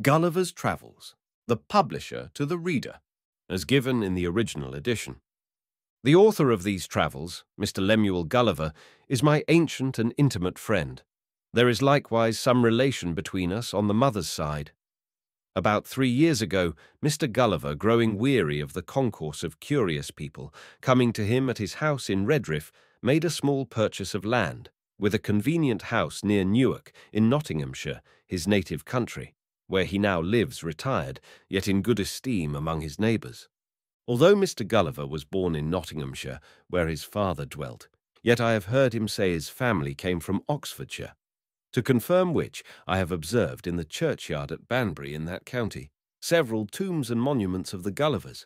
Gulliver's Travels, the publisher to the reader, as given in the original edition. The author of these travels, Mr. Lemuel Gulliver, is my ancient and intimate friend. There is likewise some relation between us on the mother's side. About 3 years ago, Mr. Gulliver, growing weary of the concourse of curious people coming to him at his house in Redriff, made a small purchase of land, with a convenient house near Newark, in Nottinghamshire, his native country, where he now lives retired, yet in good esteem among his neighbours. Although Mr. Gulliver was born in Nottinghamshire, where his father dwelt, yet I have heard him say his family came from Oxfordshire, to confirm which I have observed in the churchyard at Banbury in that county several tombs and monuments of the Gullivers.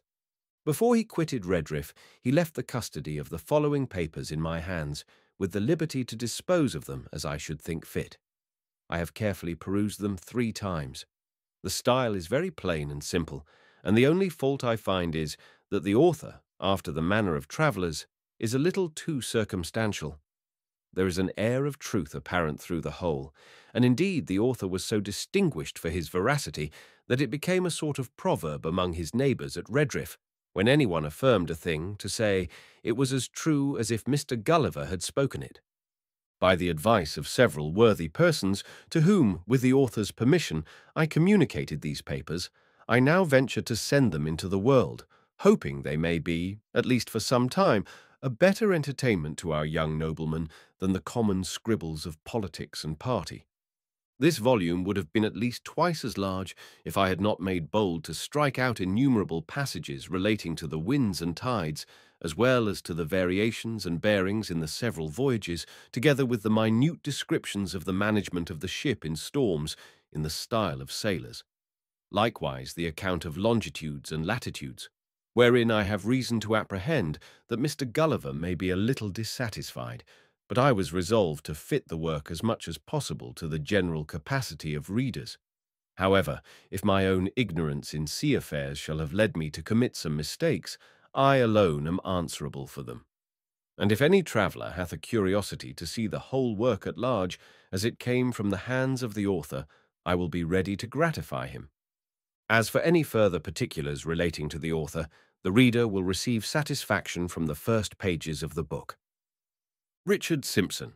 Before he quitted Redriff, he left the custody of the following papers in my hands, with the liberty to dispose of them as I should think fit. I have carefully perused them 3 times. The style is very plain and simple, and the only fault I find is that the author, after the manner of travellers, is a little too circumstantial. There is an air of truth apparent through the whole, and indeed the author was so distinguished for his veracity that it became a sort of proverb among his neighbours at Redriff, when anyone affirmed a thing, to say it was as true as if Mr. Gulliver had spoken it. By the advice of several worthy persons, to whom, with the author's permission, I communicated these papers, I now venture to send them into the world, hoping they may be, at least for some time, a better entertainment to our young nobleman than the common scribbles of politics and party. This volume would have been at least twice as large if I had not made bold to strike out innumerable passages relating to the winds and tides, as well as to the variations and bearings in the several voyages, together with the minute descriptions of the management of the ship in storms in the style of sailors. Likewise the account of longitudes and latitudes, wherein I have reason to apprehend that Mr. Gulliver may be a little dissatisfied, but I was resolved to fit the work as much as possible to the general capacity of readers. However, if my own ignorance in sea affairs shall have led me to commit some mistakes, I alone am answerable for them. And if any traveller hath a curiosity to see the whole work at large, as it came from the hands of the author, I will be ready to gratify him. As for any further particulars relating to the author, the reader will receive satisfaction from the first pages of the book. Richard Simpson.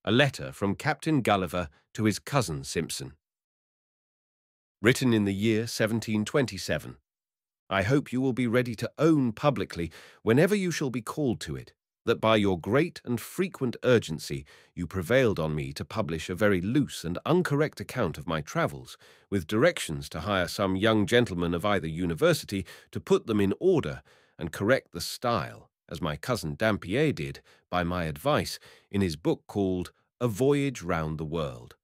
A letter from Captain Gulliver to his cousin Simpson. Written in the year 1727. I hope you will be ready to own publicly, whenever you shall be called to it, that by your great and frequent urgency you prevailed on me to publish a very loose and uncorrect account of my travels, with directions to hire some young gentleman of either university to put them in order and correct the style, as my cousin Dampier did, by my advice, in his book called A Voyage Round the World.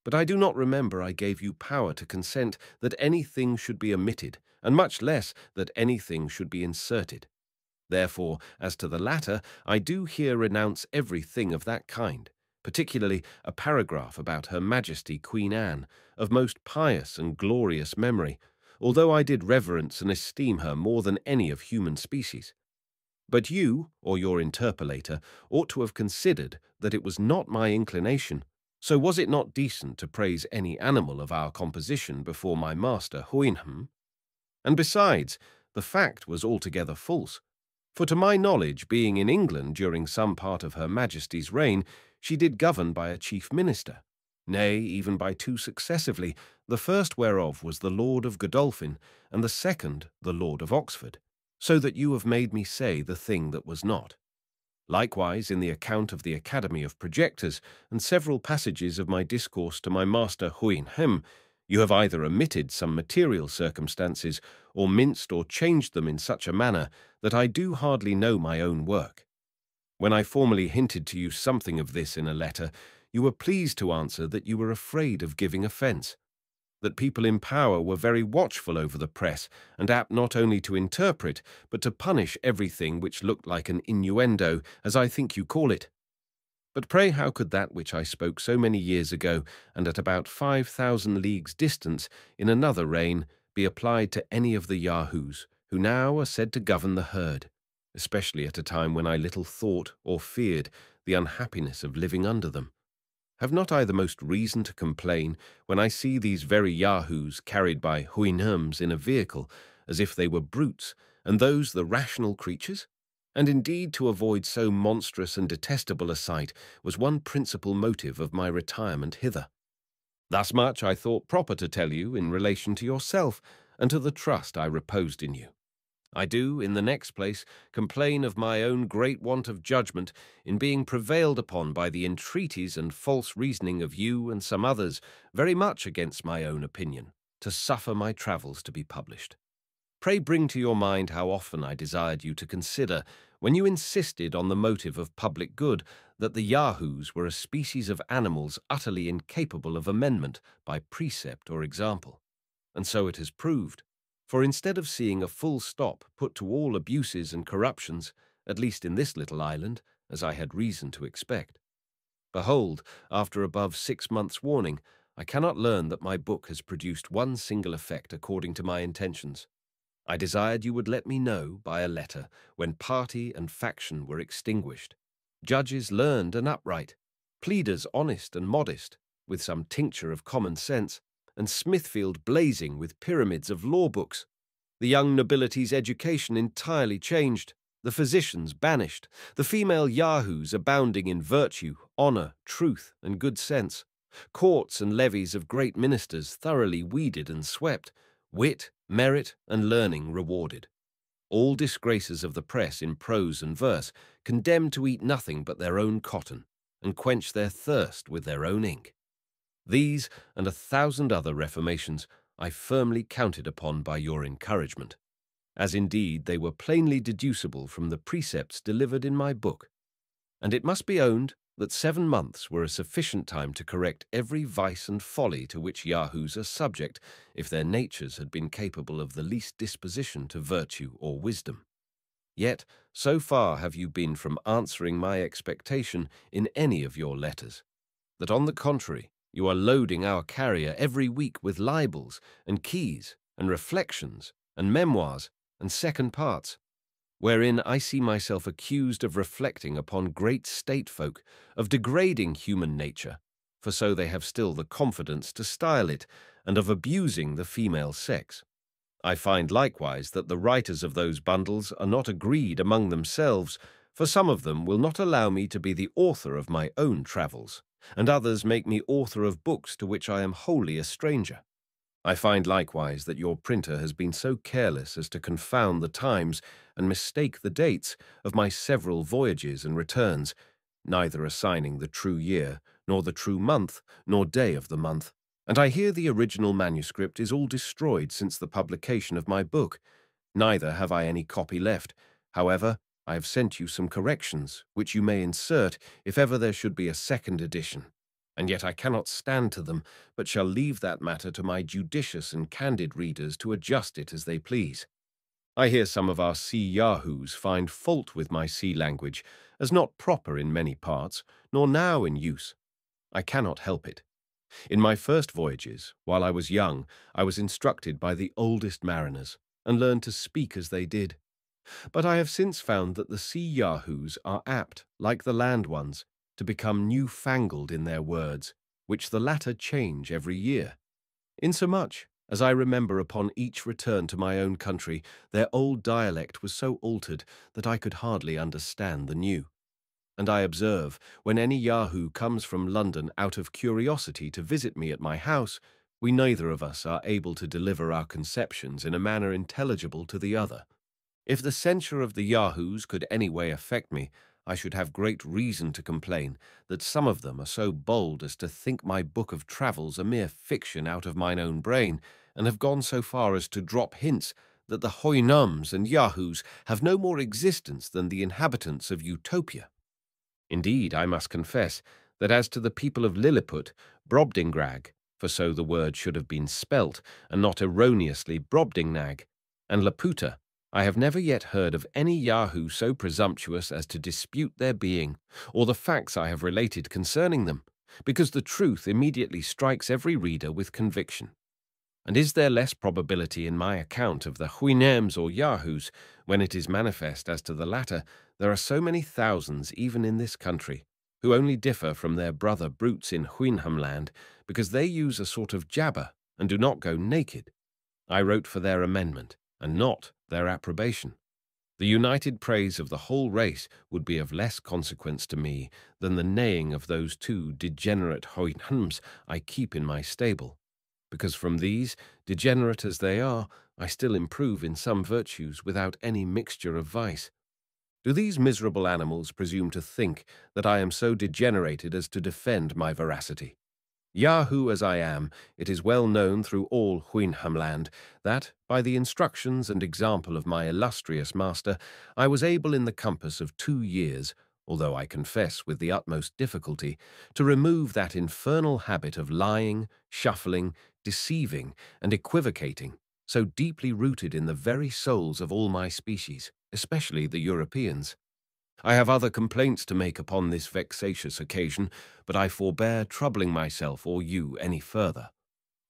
But I do not remember I gave you power to consent that anything should be omitted, and much less that anything should be inserted. Therefore, as to the latter, I do here renounce everything of that kind, particularly a paragraph about Her Majesty Queen Anne, of most pious and glorious memory, although I did reverence and esteem her more than any of human species. But you, or your interpolator, ought to have considered that it was not my inclination. So was it not decent to praise any animal of our composition before my master Houyhnhnms? And besides, the fact was altogether false. For to my knowledge, being in England during some part of Her Majesty's reign, she did govern by a chief minister, nay, even by 2 successively, the first whereof was the Lord of Godolphin, and the second the Lord of Oxford, so that you have made me say the thing that was not. Likewise in the account of the Academy of Projectors, and several passages of my discourse to my master Houyhnhnms, you have either omitted some material circumstances, or minced or changed them in such a manner that I do hardly know my own work. When I formerly hinted to you something of this in a letter, you were pleased to answer that you were afraid of giving offence, that people in power were very watchful over the press, and apt not only to interpret, but to punish everything which looked like an innuendo, as I think you call it. But pray how could that which I spoke so many years ago, and at about 5,000 leagues distance, in another reign, be applied to any of the Yahoos, who now are said to govern the herd, especially at a time when I little thought or feared the unhappiness of living under them? Have not I the most reason to complain when I see these very yahoos carried by Houyhnhnms in a vehicle, as if they were brutes, and those the rational creatures? And indeed to avoid so monstrous and detestable a sight was one principal motive of my retirement hither. Thus much I thought proper to tell you in relation to yourself, and to the trust I reposed in you. I do, in the next place, complain of my own great want of judgment in being prevailed upon by the entreaties and false reasoning of you and some others, very much against my own opinion, to suffer my travels to be published. Pray bring to your mind how often I desired you to consider, when you insisted on the motive of public good, that the yahoos were a species of animals utterly incapable of amendment by precept or example. And so it has proved. For instead of seeing a full stop put to all abuses and corruptions, at least in this little island, as I had reason to expect, behold, after above 6 months' warning, I cannot learn that my book has produced one single effect according to my intentions. I desired you would let me know by a letter when party and faction were extinguished, judges learned and upright, pleaders honest and modest, with some tincture of common sense, and Smithfield blazing with pyramids of law books, the young nobility's education entirely changed, the physicians banished, the female yahoos abounding in virtue, honour, truth, and good sense, courts and levees of great ministers thoroughly weeded and swept, wit, merit, and learning rewarded. All disgraces of the press in prose and verse condemned to eat nothing but their own cotton, and quench their thirst with their own ink. These, and 1,000 other reformations, I firmly counted upon by your encouragement, as indeed they were plainly deducible from the precepts delivered in my book. And it must be owned that 7 months were a sufficient time to correct every vice and folly to which yahoos are subject, if their natures had been capable of the least disposition to virtue or wisdom. Yet, so far have you been from answering my expectation in any of your letters, that on the contrary, you are loading our carrier every week with libels and keys and reflections and memoirs and second parts, wherein I see myself accused of reflecting upon great state-folk, of degrading human nature, for so they have still the confidence to style it, and of abusing the female sex. I find likewise that the writers of those bundles are not agreed among themselves, for some of them will not allow me to be the author of my own travels, and others make me author of books to which I am wholly a stranger. I find likewise that your printer has been so careless as to confound the times and mistake the dates of my several voyages and returns, neither assigning the true year, nor the true month, nor day of the month. And I hear the original manuscript is all destroyed since the publication of my book. Neither have I any copy left. However, I have sent you some corrections, which you may insert if ever there should be a second edition. And yet I cannot stand to them, but shall leave that matter to my judicious and candid readers to adjust it as they please. I hear some of our sea yahoos find fault with my sea language, as not proper in many parts, nor now in use. I cannot help it. In my first voyages, while I was young, I was instructed by the oldest mariners, and learned to speak as they did. But I have since found that the sea yahoos are apt, like the land ones, to become new-fangled in their words, which the latter change every year. Insomuch, as I remember upon each return to my own country, their old dialect was so altered that I could hardly understand the new. And I observe, when any yahoo comes from London out of curiosity to visit me at my house, we neither of us are able to deliver our conceptions in a manner intelligible to the other. If the censure of the yahoos could any way affect me, I should have great reason to complain that some of them are so bold as to think my book of travels a mere fiction out of mine own brain, and have gone so far as to drop hints that the Houyhnhnms and yahoos have no more existence than the inhabitants of Utopia. Indeed, I must confess that as to the people of Lilliput, Brobdingnag, for so the word should have been spelt, and not erroneously Brobdingnag, and Laputa, I have never yet heard of any yahoo so presumptuous as to dispute their being, or the facts I have related concerning them, because the truth immediately strikes every reader with conviction. And is there less probability in my account of the Houyhnhnms or yahoos, when it is manifest as to the latter, there are so many thousands even in this country, who only differ from their brother brutes in Houyhnhnmland because they use a sort of jabber and do not go naked. I wrote for their amendment, and not their approbation. The united praise of the whole race would be of less consequence to me than the neighing of those two degenerate Houyhnhnms I keep in my stable, because from these, degenerate as they are, I still improve in some virtues without any mixture of vice. Do these miserable animals presume to think that I am so degenerated as to defend my veracity? Yahoo as I am, it is well known through all Houyhnhnmland that, by the instructions and example of my illustrious master, I was able in the compass of 2 years, although I confess with the utmost difficulty, to remove that infernal habit of lying, shuffling, deceiving, and equivocating, so deeply rooted in the very souls of all my species, especially the Europeans. I have other complaints to make upon this vexatious occasion, but I forbear troubling myself or you any further.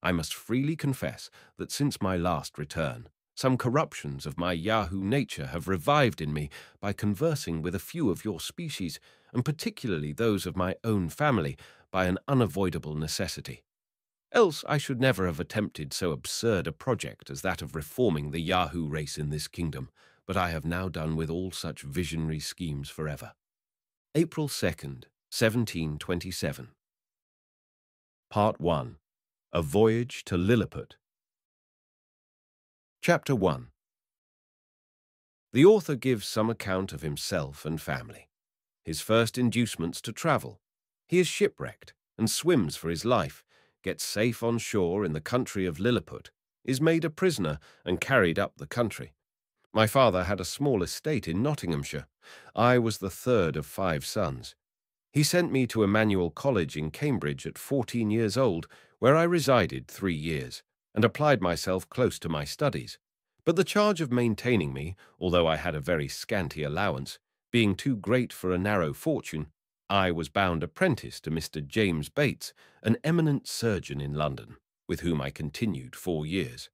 I must freely confess that since my last return, some corruptions of my Yahoo nature have revived in me by conversing with a few of your species, and particularly those of my own family, by an unavoidable necessity. Else I should never have attempted so absurd a project as that of reforming the Yahoo race in this kingdom, but I have now done with all such visionary schemes forever. April 2nd, 1727. Part 1. A Voyage to Lilliput. Chapter 1. The author gives some account of himself and family. His first inducements to travel. He is shipwrecked and swims for his life, gets safe on shore in the country of Lilliput, is made a prisoner and carried up the country. My father had a small estate in Nottinghamshire. I was the third of 5 sons. He sent me to Emmanuel College in Cambridge at 14 years old, where I resided 3 years, and applied myself close to my studies. But the charge of maintaining me, although I had a very scanty allowance, being too great for a narrow fortune, I was bound apprentice to Mr. James Bates, an eminent surgeon in London, with whom I continued 4 years.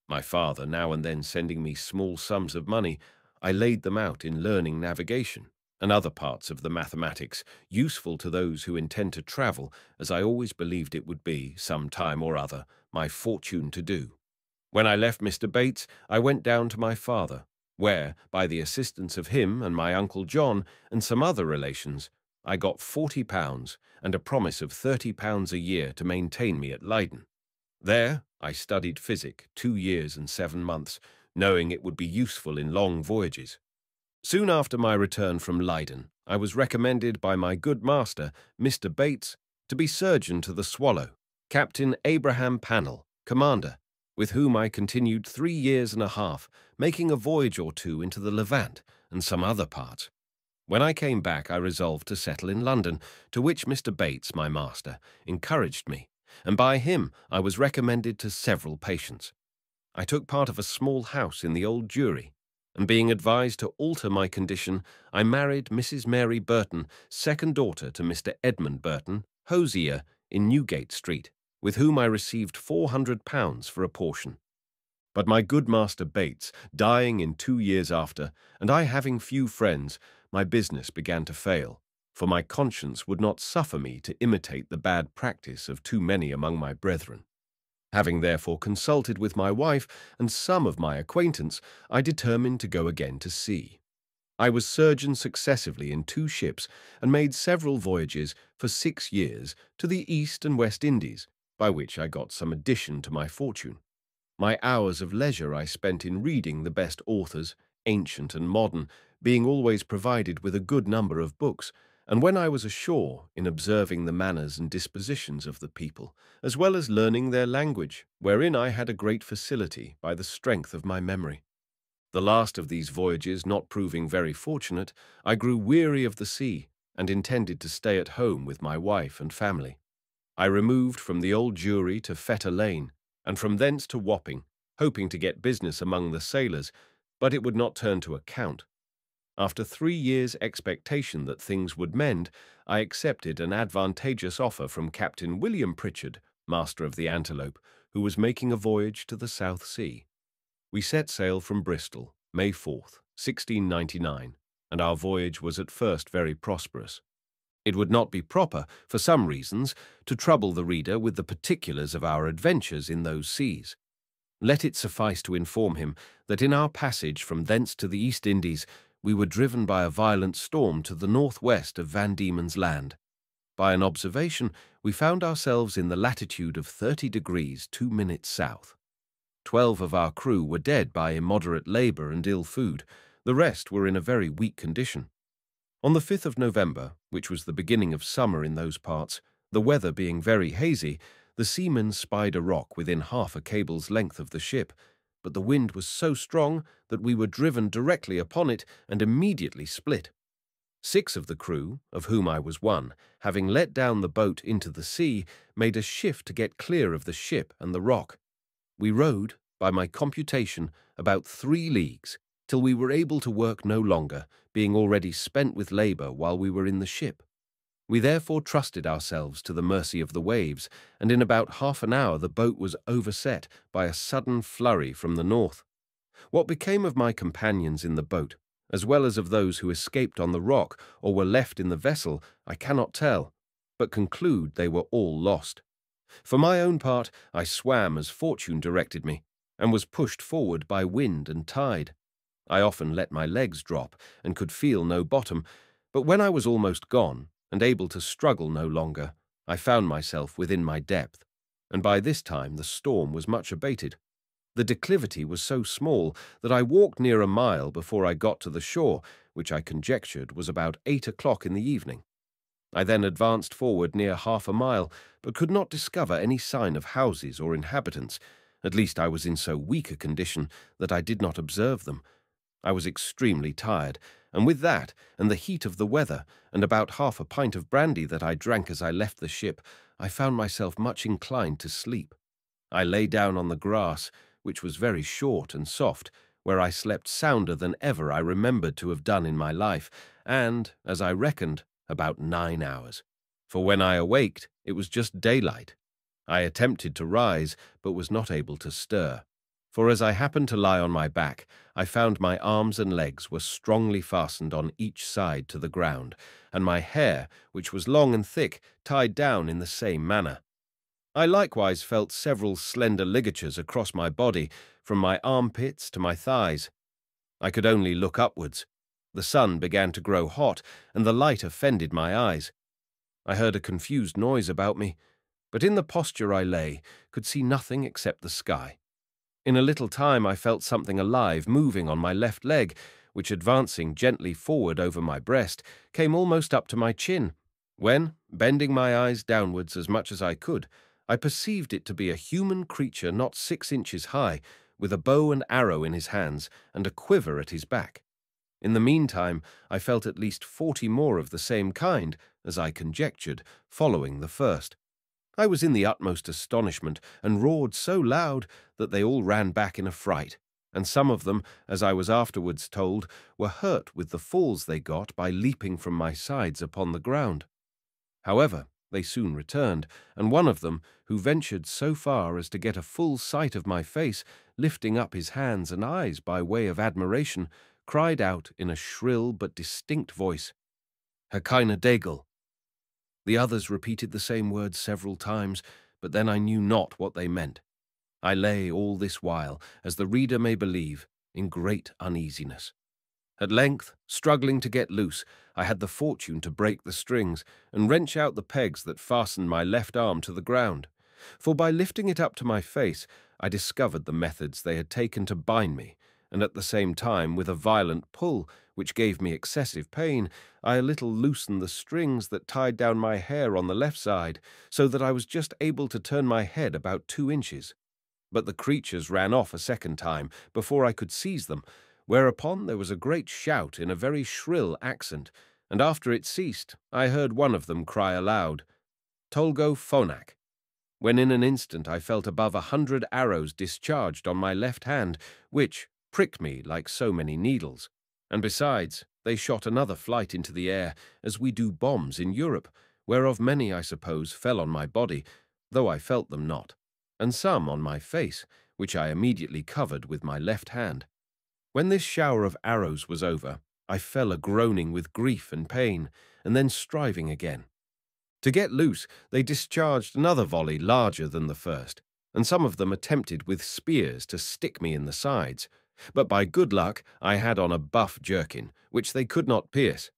My father now and then sending me small sums of money, I laid them out in learning navigation and other parts of the mathematics, useful to those who intend to travel, as I always believed it would be, some time or other, my fortune to do. When I left Mr. Bates, I went down to my father, where, by the assistance of him and my Uncle John and some other relations, I got £40 and a promise of £30 a year to maintain me at Leiden. There I studied physic 2 years and 7 months, knowing it would be useful in long voyages. Soon after my return from Leiden, I was recommended by my good master, Mr. Bates, to be surgeon to the Swallow, Captain Abraham Pannell, commander, with whom I continued 3 years and a half, making a voyage or 2 into the Levant and some other parts. When I came back, I resolved to settle in London, to which Mr. Bates, my master, encouraged me, and by him I was recommended to several patients. I took part of a small house in the Old Jewry, and being advised to alter my condition, I married Mrs. Mary Burton, second daughter to Mr. Edmund Burton, hosier in Newgate Street, with whom I received £400 for a portion. But my good master Bates dying in 2 years after, and I having few friends, my business began to fail, for my conscience would not suffer me to imitate the bad practice of too many among my brethren. Having therefore consulted with my wife and some of my acquaintance, I determined to go again to sea. I was surgeon successively in 2 ships and made several voyages for 6 years to the East and West Indies, by which I got some addition to my fortune. My hours of leisure I spent in reading the best authors, ancient and modern, being always provided with a good number of books, and when I was ashore, in observing the manners and dispositions of the people, as well as learning their language, wherein I had a great facility by the strength of my memory. The last of these voyages not proving very fortunate, I grew weary of the sea, and intended to stay at home with my wife and family. I removed from the Old Jewry to Fetter Lane, and from thence to Wapping, hoping to get business among the sailors, but it would not turn to account. After 3 years' expectation that things would mend, I accepted an advantageous offer from Captain William Pritchard, master of the Antelope, who was making a voyage to the South Sea. We set sail from Bristol, May 4th, 1699, and our voyage was at first very prosperous. It would not be proper, for some reasons, to trouble the reader with the particulars of our adventures in those seas. Let it suffice to inform him that in our passage from thence to the East Indies we were driven by a violent storm to the northwest of Van Diemen's Land. By an observation, we found ourselves in the latitude of 30 degrees 2 minutes south. 12 of our crew were dead by immoderate labour and ill food. The rest were in a very weak condition. On the 5th of November, which was the beginning of summer in those parts, the weather being very hazy, the seamen spied a rock within half a cable's length of the ship, but the wind was so strong that we were driven directly upon it and immediately split. 6 of the crew, of whom I was one, having let down the boat into the sea, made a shift to get clear of the ship and the rock. We rowed, by my computation, about 3 leagues, till we were able to work no longer, being already spent with labour while we were in the ship. We therefore trusted ourselves to the mercy of the waves, and in about half an hour the boat was overset by a sudden flurry from the north. What became of my companions in the boat, as well as of those who escaped on the rock or were left in the vessel, I cannot tell, but conclude they were all lost. For my own part, I swam as fortune directed me, and was pushed forward by wind and tide. I often let my legs drop, and could feel no bottom, but when I was almost gone, and able to struggle no longer, I found myself within my depth, and by this time the storm was much abated. The declivity was so small that I walked near a mile before I got to the shore, which I conjectured was about 8 o'clock in the evening. I then advanced forward near half a mile, but could not discover any sign of houses or inhabitants. At least I was in so weak a condition that I did not observe them. I was extremely tired, and with that, and the heat of the weather, and about half a pint of brandy that I drank as I left the ship, I found myself much inclined to sleep. I lay down on the grass, which was very short and soft, where I slept sounder than ever I remembered to have done in my life, and, as I reckoned, about 9 hours. For when I awaked, it was just daylight. I attempted to rise, but was not able to stir. For as I happened to lie on my back, I found my arms and legs were strongly fastened on each side to the ground, and my hair, which was long and thick, tied down in the same manner. I likewise felt several slender ligatures across my body, from my armpits to my thighs. I could only look upwards. The sun began to grow hot, and the light offended my eyes. I heard a confused noise about me, but in the posture I lay, could see nothing except the sky. In a little time I felt something alive moving on my left leg, which, advancing gently forward over my breast, came almost up to my chin, when, bending my eyes downwards as much as I could, I perceived it to be a human creature not 6 inches high, with a bow and arrow in his hands and a quiver at his back. In the meantime I felt at least 40 more of the same kind, as I conjectured, following the first. I was in the utmost astonishment, and roared so loud that they all ran back in a fright, and some of them, as I was afterwards told, were hurt with the falls they got by leaping from my sides upon the ground. However, they soon returned, and one of them, who ventured so far as to get a full sight of my face, lifting up his hands and eyes by way of admiration, cried out in a shrill but distinct voice, "Herr Degel." The others repeated the same words several times, but then I knew not what they meant. I lay all this while, as the reader may believe, in great uneasiness. At length, struggling to get loose, I had the fortune to break the strings and wrench out the pegs that fastened my left arm to the ground. For by lifting it up to my face, I discovered the methods they had taken to bind me, and at the same time, with a violent pull, which gave me excessive pain, I a little loosened the strings that tied down my hair on the left side, so that I was just able to turn my head about 2 inches. But the creatures ran off a second time before I could seize them, whereupon there was a great shout in a very shrill accent, and after it ceased, I heard one of them cry aloud, "Tolgo Phonak," when in an instant I felt above 100 arrows discharged on my left hand, which pricked me like so many needles, and besides, they shot another flight into the air, as we do bombs in Europe, whereof many, I suppose, fell on my body, though I felt them not, and some on my face, which I immediately covered with my left hand. When this shower of arrows was over, I fell a-groaning with grief and pain, and then striving again. To get loose, they discharged another volley larger than the first, and some of them attempted with spears to stick me in the sides. But by good luck I had on a buff jerkin, which they could not pierce.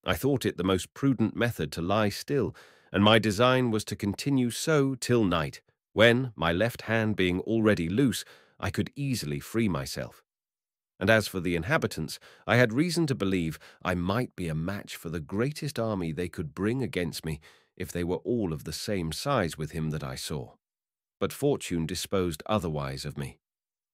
I thought it the most prudent method to lie still, and my design was to continue so till night, when, my left hand being already loose, I could easily free myself. And as for the inhabitants, I had reason to believe I might be a match for the greatest army they could bring against me, if they were all of the same size with him that I saw. But fortune disposed otherwise of me.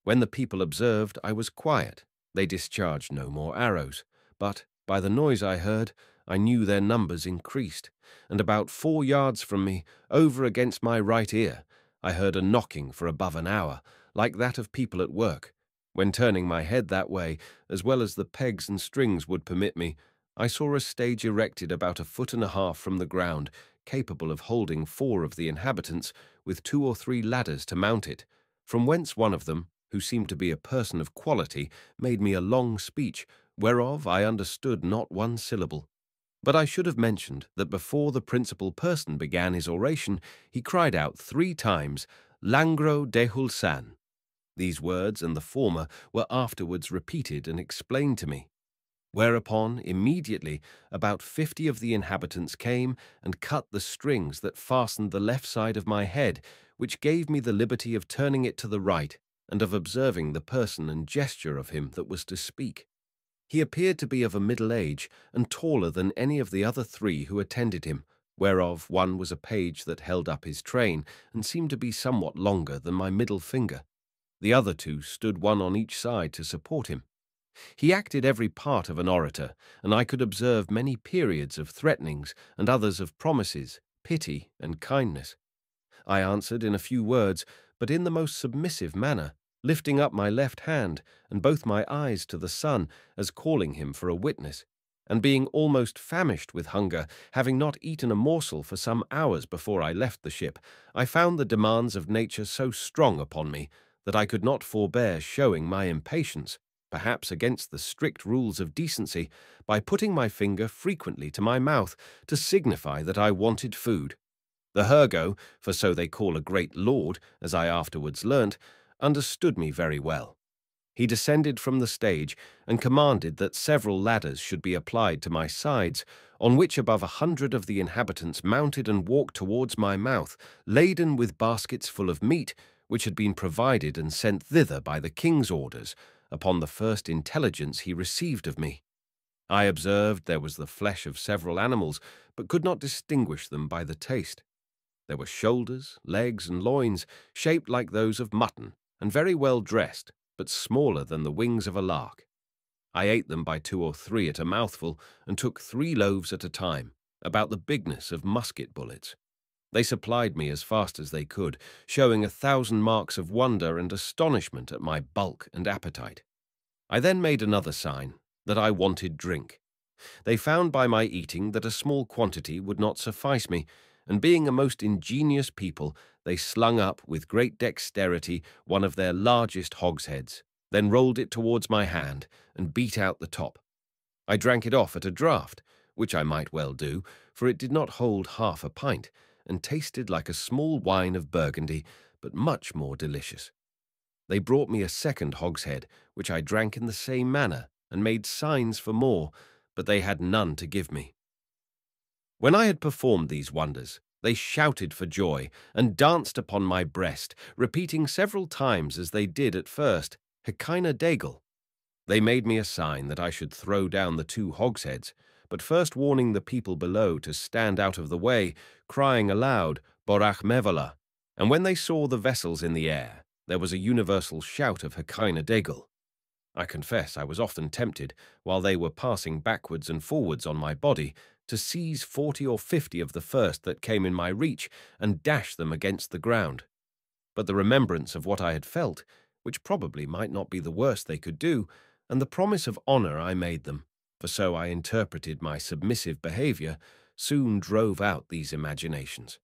When the people observed I was quiet, they discharged no more arrows, but, by the noise I heard, I knew their numbers increased, and about 4 yards from me, over against my right ear, I heard a knocking for above an hour, like that of people at work. When turning my head that way, as well as the pegs and strings would permit me, I saw a stage erected about 1.5 feet from the ground, capable of holding 4 of the inhabitants, with 2 or 3 ladders to mount it, from whence one of them, who seemed to be a person of quality, made me a long speech, whereof I understood not one syllable. But I should have mentioned that before the principal person began his oration, he cried out 3 times, "Langro de Hulsan." These words and the former were afterwards repeated and explained to me. Whereupon, immediately, about 50 of the inhabitants came and cut the strings that fastened the left side of my head, which gave me the liberty of turning it to the right, and of observing the person and gesture of him that was to speak. He appeared to be of a middle age, and taller than any of the other 3 who attended him, whereof one was a page that held up his train, and seemed to be somewhat longer than my middle finger. The other 2 stood one on each side to support him. He acted every part of an orator, and I could observe many periods of threatenings and others of promises, pity, and kindness. I answered in a few words, but in the most submissive manner, lifting up my left hand and both my eyes to the sun, as calling him for a witness, and being almost famished with hunger, having not eaten a morsel for some hours before I left the ship, I found the demands of nature so strong upon me that I could not forbear showing my impatience, perhaps against the strict rules of decency, by putting my finger frequently to my mouth to signify that I wanted food. The Hergo, for so they call a great lord, as I afterwards learnt, understood me very well. He descended from the stage and commanded that several ladders should be applied to my sides, on which above 100 of the inhabitants mounted and walked towards my mouth, laden with baskets full of meat, which had been provided and sent thither by the king's orders, upon the first intelligence he received of me. I observed there was the flesh of several animals, but could not distinguish them by the taste. There were shoulders, legs, and loins, shaped like those of mutton, and very well dressed, but smaller than the wings of a lark. I ate them by 2 or 3 at a mouthful, and took 3 loaves at a time, about the bigness of musket bullets. They supplied me as fast as they could, showing 1,000 marks of wonder and astonishment at my bulk and appetite. I then made another sign, that I wanted drink. They found by my eating that a small quantity would not suffice me, and being a most ingenious people, they slung up with great dexterity one of their largest hogsheads, then rolled it towards my hand, and beat out the top. I drank it off at a draught, which I might well do, for it did not hold half a pint, and tasted like a small wine of Burgundy, but much more delicious. They brought me a second hogshead, which I drank in the same manner, and made signs for more, but they had none to give me. When I had performed these wonders, they shouted for joy, and danced upon my breast, repeating several times as they did at first, Houyhnhnms. They made me a sign that I should throw down the 2 hogsheads, but first warning the people below to stand out of the way, crying aloud, Borach Mevala, and when they saw the vessels in the air, there was a universal shout of Houyhnhnms. I confess I was often tempted, while they were passing backwards and forwards on my body, to seize 40 or 50 of the first that came in my reach and dash them against the ground. But the remembrance of what I had felt, which probably might not be the worst they could do, and the promise of honor I made them, for so I interpreted my submissive behavior, soon drove out these imaginations.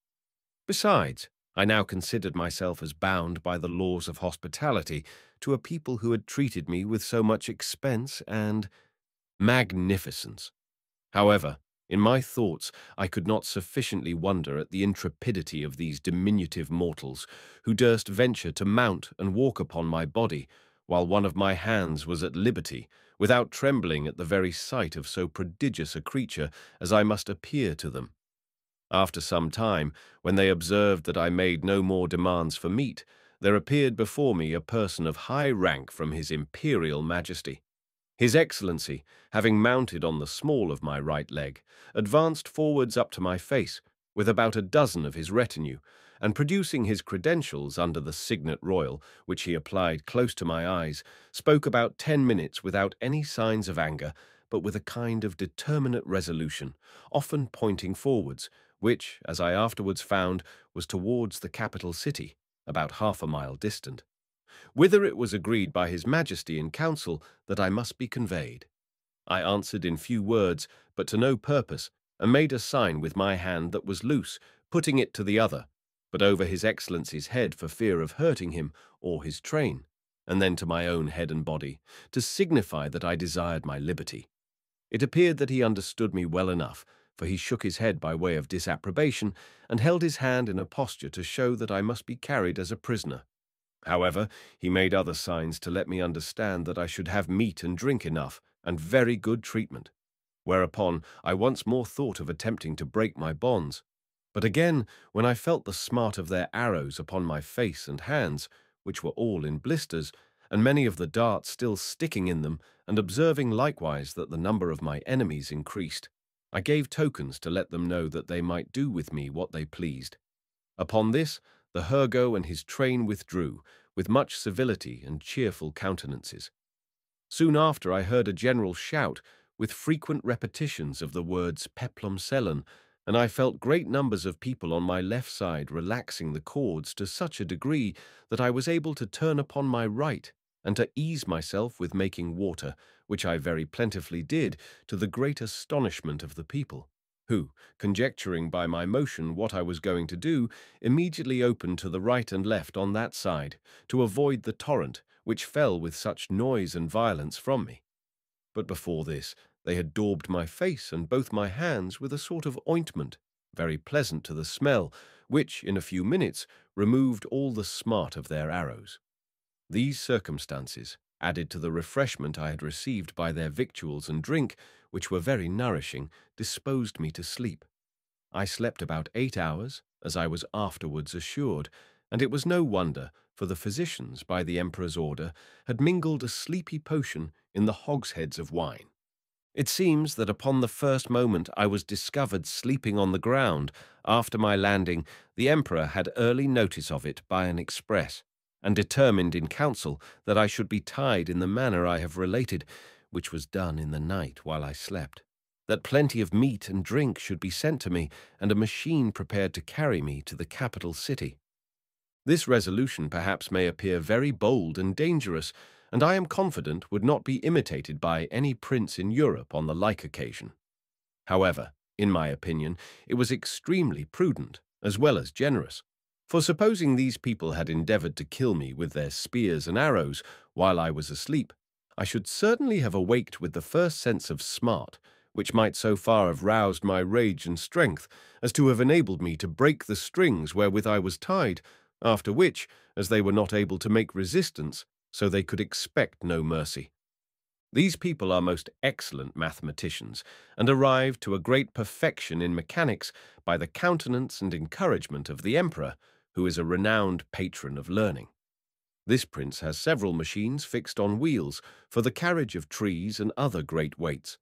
Besides, I now considered myself as bound by the laws of hospitality to a people who had treated me with so much expense and magnificence. However, in my thoughts, I could not sufficiently wonder at the intrepidity of these diminutive mortals who durst venture to mount and walk upon my body, while one of my hands was at liberty, without trembling at the very sight of so prodigious a creature as I must appear to them. After some time, when they observed that I made no more demands for meat, there appeared before me a person of high rank from his imperial majesty. His Excellency, having mounted on the small of my right leg, advanced forwards up to my face, with about a dozen of his retinue, and producing his credentials under the signet royal, which he applied close to my eyes, spoke about 10 minutes without any signs of anger, but with a kind of determinate resolution, often pointing forwards, which, as I afterwards found, was towards the capital city, about half a mile distant, whither it was agreed by his Majesty in council that I must be conveyed. I answered in few words, but to no purpose, and made a sign with my hand that was loose, putting it to the other, but over his Excellency's head for fear of hurting him or his train, and then to my own head and body, to signify that I desired my liberty. It appeared that he understood me well enough, for he shook his head by way of disapprobation, and held his hand in a posture to show that I must be carried as a prisoner. However, he made other signs to let me understand that I should have meat and drink enough, and very good treatment, whereupon I once more thought of attempting to break my bonds. But again, when I felt the smart of their arrows upon my face and hands, which were all in blisters, and many of the darts still sticking in them, and observing likewise that the number of my enemies increased, I gave tokens to let them know that they might do with me what they pleased. Upon this, the Hergo and his train withdrew, with much civility and cheerful countenances. Soon after I heard a general shout, with frequent repetitions of the words peplum selan, and I felt great numbers of people on my left side relaxing the cords to such a degree that I was able to turn upon my right, and to ease myself with making water, which I very plentifully did, to the great astonishment of the people, who, conjecturing by my motion what I was going to do, immediately opened to the right and left on that side, to avoid the torrent, which fell with such noise and violence from me. But before this, they had daubed my face and both my hands with a sort of ointment, very pleasant to the smell, which, in a few minutes, removed all the smart of their arrows. These circumstances, added to the refreshment I had received by their victuals and drink, which were very nourishing, disposed me to sleep. I slept about 8 hours, as I was afterwards assured, and it was no wonder, for the physicians, by the emperor's order, had mingled a sleepy potion in the hogsheads of wine. It seems that upon the first moment I was discovered sleeping on the ground, after my landing, the emperor had early notice of it by an express, and determined in council that I should be tied in the manner I have related, which was done in the night while I slept, that plenty of meat and drink should be sent to me, and a machine prepared to carry me to the capital city. This resolution perhaps may appear very bold and dangerous, and I am confident would not be imitated by any prince in Europe on the like occasion. However, in my opinion, it was extremely prudent, as well as generous, for supposing these people had endeavored to kill me with their spears and arrows while I was asleep, I should certainly have awaked with the first sense of smart, which might so far have roused my rage and strength as to have enabled me to break the strings wherewith I was tied, after which, as they were not able to make resistance, so they could expect no mercy. These people are most excellent mathematicians, and arrived to a great perfection in mechanics by the countenance and encouragement of the emperor, who is a renowned patron of learning. This prince has several machines fixed on wheels for the carriage of trees and other great weights.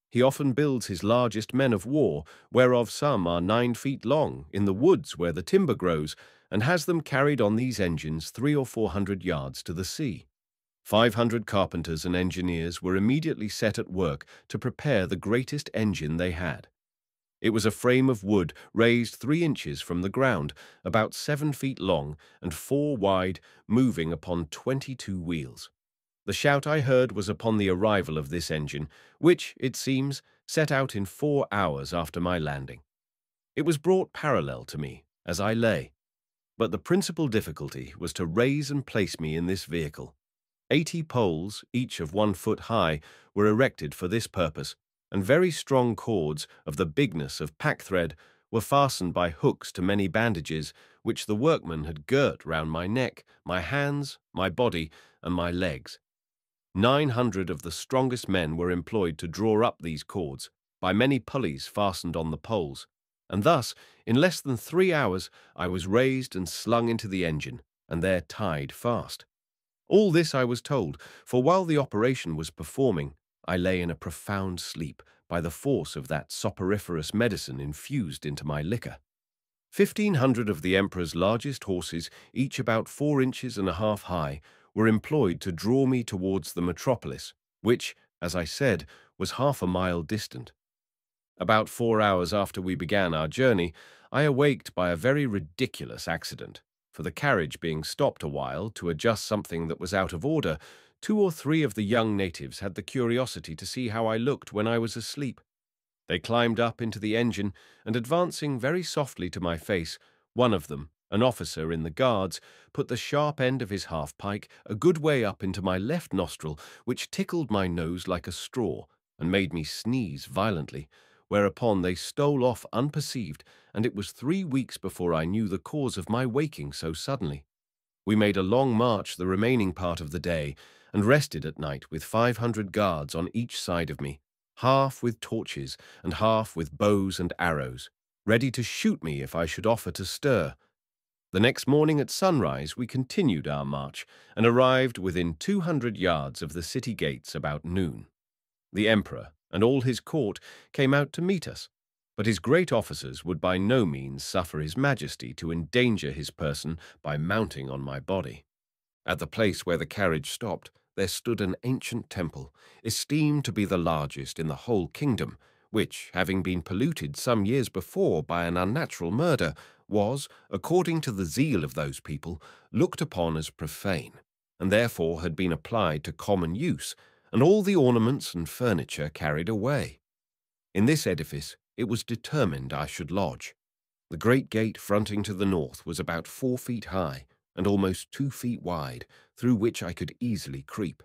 He often builds his largest men of war, whereof some are 9 feet long, in the woods where the timber grows, and has them carried on these engines 300 or 400 yards to the sea. 500 carpenters and engineers were immediately set at work to prepare the greatest engine they had. It was a frame of wood raised 3 inches from the ground, about 7 feet long and 4 wide, moving upon 22 wheels. The shout I heard was upon the arrival of this engine, which, it seems, set out in 4 hours after my landing. It was brought parallel to me, as I lay, but the principal difficulty was to raise and place me in this vehicle. 80 poles, each of 1 foot high, were erected for this purpose, and very strong cords of the bigness of packthread were fastened by hooks to many bandages which the workmen had girt round my neck, my hands, my body, and my legs. 900 of the strongest men were employed to draw up these cords, by many pulleys fastened on the poles, and thus, in less than 3 hours, I was raised and slung into the engine, and there tied fast. All this I was told, for while the operation was performing, I lay in a profound sleep by the force of that soporiferous medicine infused into my liquor. 1,500 of the emperor's largest horses, each about 4.5 inches high, were employed to draw me towards the metropolis, which, as I said, was half a mile distant. About 4 hours after we began our journey, I awaked by a very ridiculous accident. For the carriage being stopped a while to adjust something that was out of order, 2 or 3 of the young natives had the curiosity to see how I looked when I was asleep. They climbed up into the engine, and advancing very softly to my face, one of them, an officer in the guards, put the sharp end of his half-pike a good way up into my left nostril, which tickled my nose like a straw, and made me sneeze violently, whereupon they stole off unperceived, and it was 3 weeks before I knew the cause of my waking so suddenly. We made a long march the remaining part of the day, and rested at night with 500 guards on each side of me, half with torches and half with bows and arrows, ready to shoot me if I should offer to stir. The next morning at sunrise we continued our march, and arrived within 200 yards of the city gates about noon. The emperor and all his court came out to meet us, but his great officers would by no means suffer his majesty to endanger his person by mounting on my body. At the place where the carriage stopped, there stood an ancient temple, esteemed to be the largest in the whole kingdom, which, having been polluted some years before by an unnatural murder, was, according to the zeal of those people, looked upon as profane, and therefore had been applied to common use, and all the ornaments and furniture carried away. In this edifice it was determined I should lodge. The great gate fronting to the north was about 4 feet high and almost 2 feet wide, through which I could easily creep.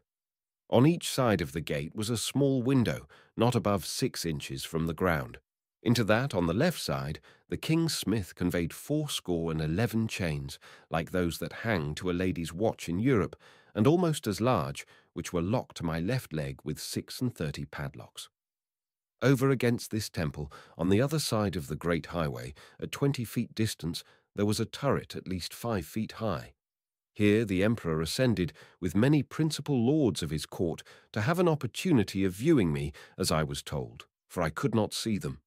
On each side of the gate was a small window, not above 6 inches from the ground. Into that, on the left side, the king's smith conveyed 411 chains, like those that hang to a lady's watch in Europe, and almost as large, which were locked to my left leg with 36 padlocks. Over against this temple, on the other side of the great highway, at 20 feet distance, there was a turret at least 5 feet high. Here the emperor ascended with many principal lords of his court to have an opportunity of viewing me, as I was told, for I could not see them.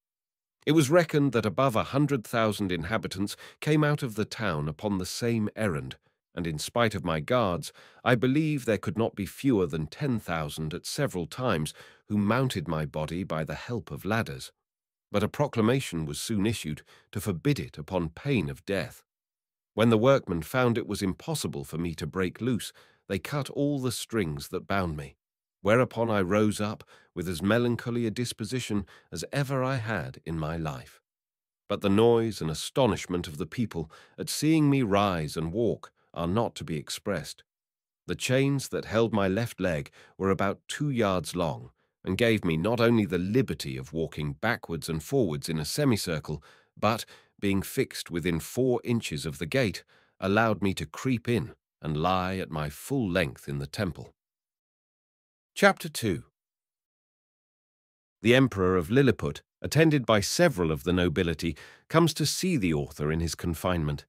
It was reckoned that above 100,000 inhabitants came out of the town upon the same errand, and in spite of my guards, I believe there could not be fewer than 10,000 at several times who mounted my body by the help of ladders. But a proclamation was soon issued to forbid it upon pain of death. When the workmen found it was impossible for me to break loose, they cut all the strings that bound me, whereupon I rose up with as melancholy a disposition as ever I had in my life. But the noise and astonishment of the people at seeing me rise and walk are not to be expressed. The chains that held my left leg were about 2 yards long, and gave me not only the liberty of walking backwards and forwards in a semicircle, but, being fixed within 4 inches of the gate, allowed me to creep in and lie at my full length in the temple. Chapter 2. The Emperor of Lilliput, attended by several of the nobility, comes to see the author in his confinement.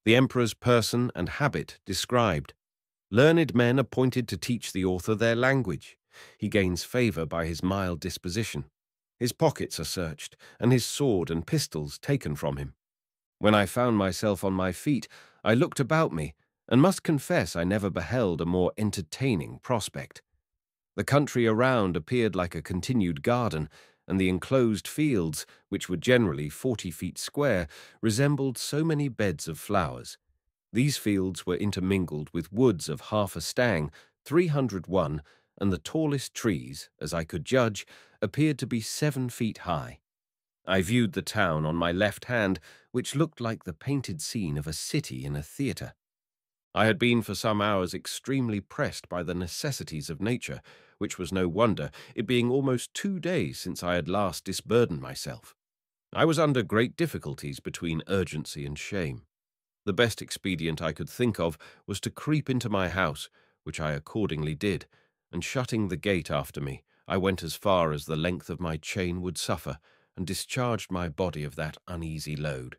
The emperor's person and habit described. Learned men appointed to teach the author their language. He gains favor by his mild disposition. His pockets are searched, and his sword and pistols taken from him. When I found myself on my feet, I looked about me, and must confess I never beheld a more entertaining prospect. The country around appeared like a continued garden, and the enclosed fields, which were generally 40 feet square, resembled so many beds of flowers. These fields were intermingled with woods of half a stang, 301, and the tallest trees, as I could judge, appeared to be 7 feet high. I viewed the town on my left hand, which looked like the painted scene of a city in a theatre. I had been for some hours extremely pressed by the necessities of nature, which was no wonder, it being almost 2 days since I had last disburdened myself. I was under great difficulties between urgency and shame. The best expedient I could think of was to creep into my house, which I accordingly did, and shutting the gate after me, I went as far as the length of my chain would suffer, and discharged my body of that uneasy load.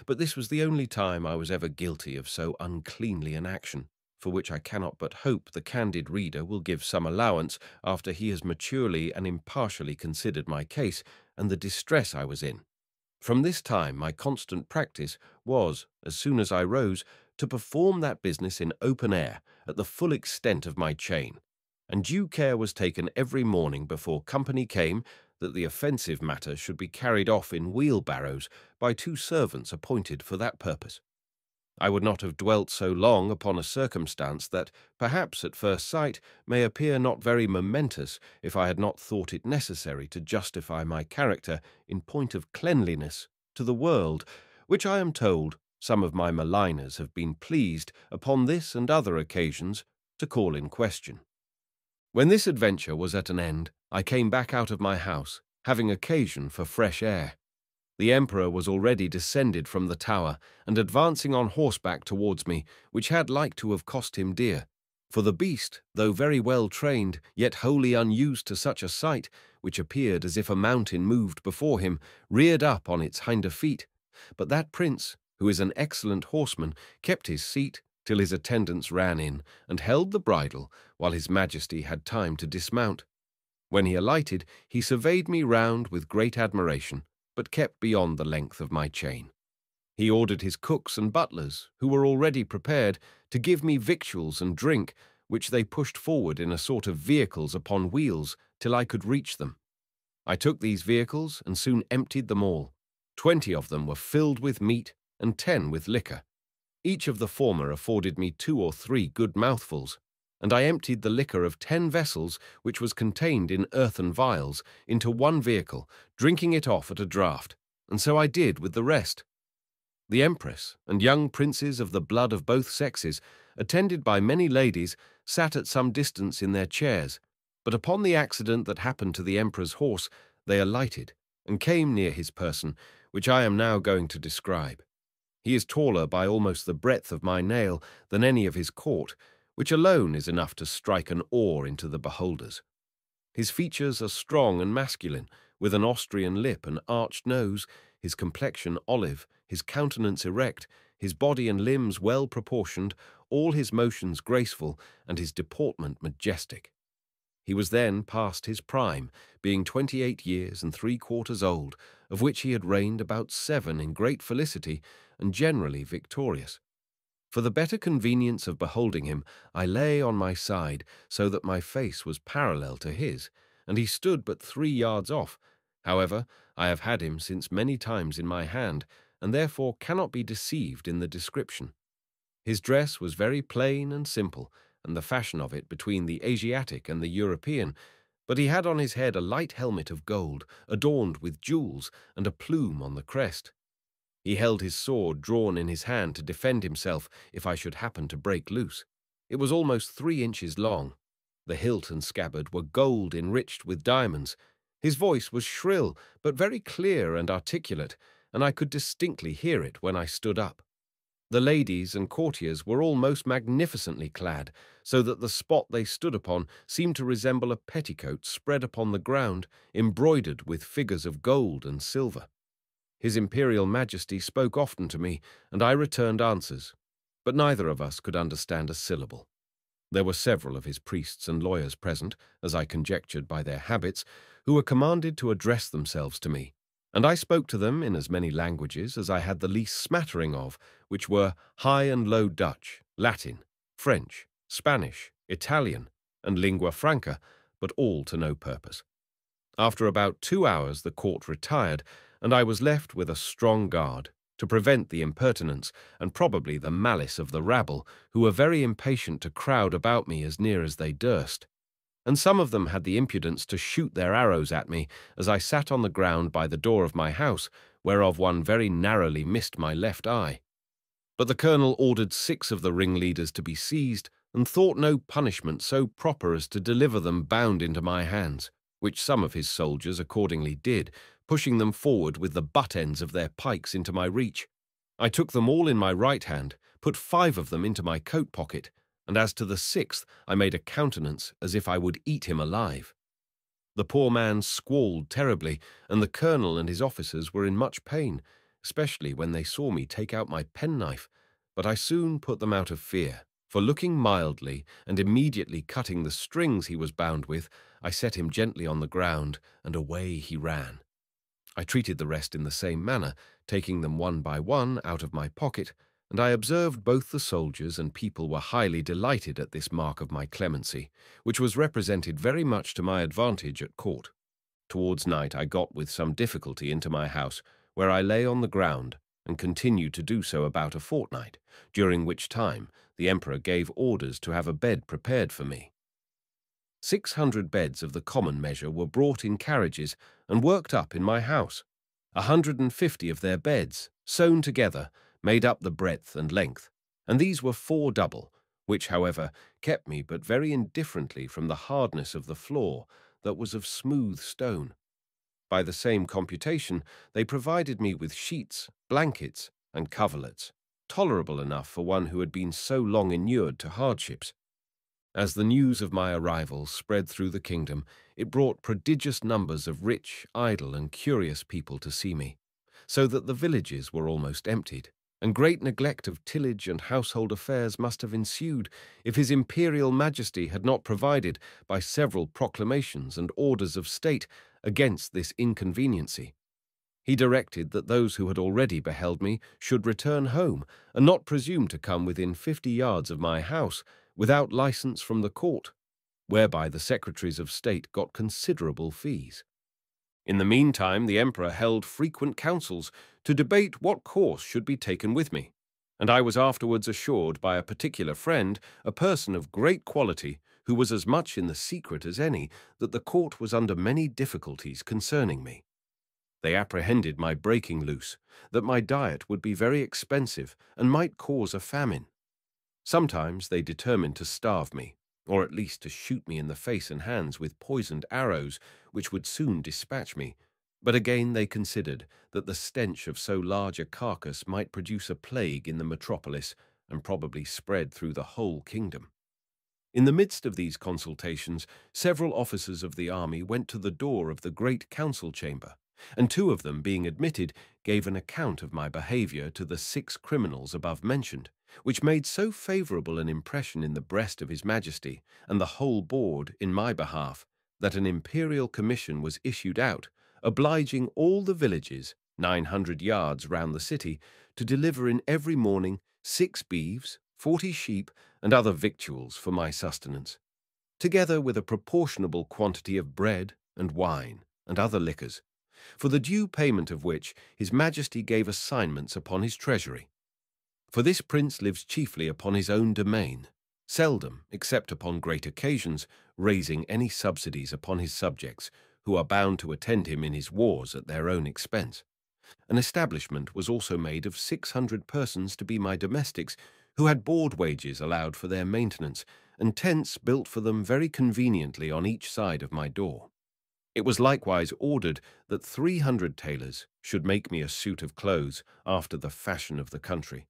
But this was the only time I was ever guilty of so uncleanly an action, for which I cannot but hope the candid reader will give some allowance after he has maturely and impartially considered my case and the distress I was in. From this time my constant practice was, as soon as I rose, to perform that business in open air, at the full extent of my chain, and due care was taken every morning before company came that the offensive matter should be carried off in wheelbarrows by 2 servants appointed for that purpose. I would not have dwelt so long upon a circumstance that, perhaps at first sight, may appear not very momentous if I had not thought it necessary to justify my character in point of cleanliness to the world, which I am told some of my maligners have been pleased, upon this and other occasions, to call in question. When this adventure was at an end, I came back out of my house, having occasion for fresh air. The emperor was already descended from the tower, and advancing on horseback towards me, which had like to have cost him dear. For the beast, though very well trained, yet wholly unused to such a sight, which appeared as if a mountain moved before him, reared up on its hinder feet. But that prince, who is an excellent horseman, kept his seat till his attendants ran in, and held the bridle while his majesty had time to dismount. When he alighted, he surveyed me round with great admiration, but kept beyond the length of my chain. He ordered his cooks and butlers, who were already prepared, to give me victuals and drink, which they pushed forward in a sort of vehicles upon wheels till I could reach them. I took these vehicles and soon emptied them all. 20 of them were filled with meat and 10 with liquor. Each of the former afforded me 2 or 3 good mouthfuls, and I emptied the liquor of 10 vessels, which was contained in earthen vials, into one vehicle, drinking it off at a draught, and so I did with the rest. The empress and young princes of the blood of both sexes, attended by many ladies, sat at some distance in their chairs, but upon the accident that happened to the emperor's horse, they alighted, and came near his person, which I am now going to describe. He is taller by almost the breadth of my nail than any of his court, which alone is enough to strike an awe into the beholders. His features are strong and masculine, with an Austrian lip and arched nose, his complexion olive, his countenance erect, his body and limbs well proportioned, all his motions graceful, and his deportment majestic. He was then past his prime, being 28 years and 3/4 old, of which he had reigned about 7 in great felicity, and generally victorious. For the better convenience of beholding him, I lay on my side, so that my face was parallel to his, and he stood but 3 yards off. However, I have had him since many times in my hand, and therefore cannot be deceived in the description. His dress was very plain and simple, and the fashion of it between the Asiatic and the European, but he had on his head a light helmet of gold, adorned with jewels, and a plume on the crest. He held his sword drawn in his hand to defend himself if I should happen to break loose. It was almost 3 inches long. The hilt and scabbard were gold enriched with diamonds. His voice was shrill, but very clear and articulate, and I could distinctly hear it when I stood up. The ladies and courtiers were all most magnificently clad, so that the spot they stood upon seemed to resemble a petticoat spread upon the ground, embroidered with figures of gold and silver. His Imperial Majesty spoke often to me, and I returned answers, but neither of us could understand a syllable. There were several of his priests and lawyers present, as I conjectured by their habits, who were commanded to address themselves to me, and I spoke to them in as many languages as I had the least smattering of, which were High and Low Dutch, Latin, French, Spanish, Italian, and lingua franca, but all to no purpose. After about 2 hours the court retired, and I was left with a strong guard, to prevent the impertinence and probably the malice of the rabble, who were very impatient to crowd about me as near as they durst. And some of them had the impudence to shoot their arrows at me as I sat on the ground by the door of my house, whereof one very narrowly missed my left eye. But the colonel ordered 6 of the ringleaders to be seized and thought no punishment so proper as to deliver them bound into my hands, which some of his soldiers accordingly did, pushing them forward with the butt ends of their pikes into my reach. I took them all in my right hand, put 5 of them into my coat pocket, and as to the 6th I made a countenance as if I would eat him alive. The poor man squalled terribly, and the colonel and his officers were in much pain, especially when they saw me take out my penknife, but I soon put them out of fear, for looking mildly and immediately cutting the strings he was bound with, I set him gently on the ground, and away he ran. I treated the rest in the same manner, taking them one by one out of my pocket, and I observed both the soldiers and people were highly delighted at this mark of my clemency, which was represented very much to my advantage at court. Towards night I got with some difficulty into my house, where I lay on the ground, and continued to do so about a fortnight, during which time the emperor gave orders to have a bed prepared for me. 600 beds of the common measure were brought in carriages and worked up in my house. 150 of their beds, sewn together, made up the breadth and length, and these were 4 double, which, however, kept me but very indifferently from the hardness of the floor that was of smooth stone. By the same computation, they provided me with sheets, blankets, and coverlets, tolerable enough for one who had been so long inured to hardships. As the news of my arrival spread through the kingdom, it brought prodigious numbers of rich, idle, and curious people to see me, so that the villages were almost emptied, and great neglect of tillage and household affairs must have ensued if His Imperial Majesty had not provided, by several proclamations and orders of state, against this inconveniency. He directed that those who had already beheld me should return home, and not presume to come within 50 yards of my house, without license from the court, whereby the secretaries of state got considerable fees. In the meantime, the emperor held frequent councils to debate what course should be taken with me, and I was afterwards assured by a particular friend, a person of great quality, who was as much in the secret as any, that the court was under many difficulties concerning me. They apprehended my breaking loose, that my diet would be very expensive and might cause a famine. Sometimes they determined to starve me, or at least to shoot me in the face and hands with poisoned arrows, which would soon dispatch me. But again they considered that the stench of so large a carcass might produce a plague in the metropolis, and probably spread through the whole kingdom. In the midst of these consultations, several officers of the army went to the door of the great council chamber, and 2 of them, being admitted, gave an account of my behavior to the 6 criminals above mentioned, which made so favorable an impression in the breast of His Majesty and the whole board in my behalf, that an imperial commission was issued out, obliging all the villages, 900 yards round the city, to deliver in every morning 6 beeves, 40 sheep, and other victuals for my sustenance, together with a proportionable quantity of bread and wine and other liquors, for the due payment of which His Majesty gave assignments upon his treasury. For this prince lives chiefly upon his own domain, seldom, except upon great occasions, raising any subsidies upon his subjects, who are bound to attend him in his wars at their own expense. An establishment was also made of 600 persons to be my domestics, who had board wages allowed for their maintenance, and tents built for them very conveniently on each side of my door. It was likewise ordered that 300 tailors should make me a suit of clothes after the fashion of the country,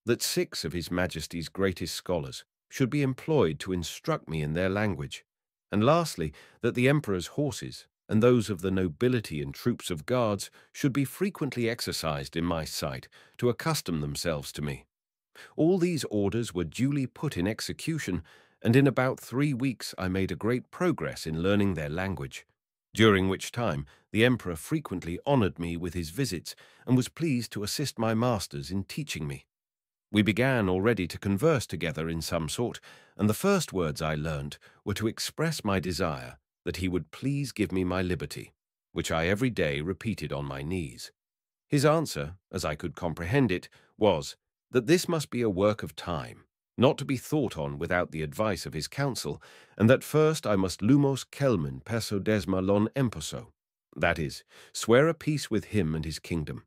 that 6 of His Majesty's greatest scholars should be employed to instruct me in their language, and lastly, that the emperor's horses and those of the nobility and troops of guards should be frequently exercised in my sight to accustom themselves to me. All these orders were duly put in execution, and in about 3 weeks I made a great progress in learning their language, during which time the emperor frequently honored me with his visits and was pleased to assist my masters in teaching me. We began already to converse together in some sort, and the first words I learnt were to express my desire that he would please give me my liberty, which I every day repeated on my knees. His answer, as I could comprehend it, was that this must be a work of time, not to be thought on without the advice of his council, and that first I must lumos kelmen perso desma lon emposo, that is, swear a peace with him and his kingdom.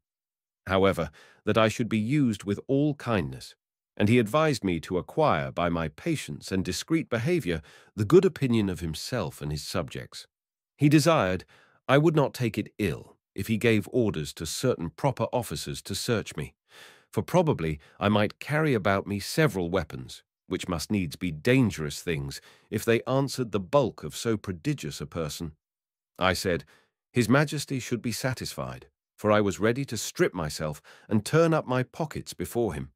however, that I should be used with all kindness, and he advised me to acquire by my patience and discreet behavior the good opinion of himself and his subjects. He desired I would not take it ill if he gave orders to certain proper officers to search me, for probably I might carry about me several weapons, which must needs be dangerous things if they answered the bulk of so prodigious a person. I said, His Majesty should be satisfied, for I was ready to strip myself and turn up my pockets before him.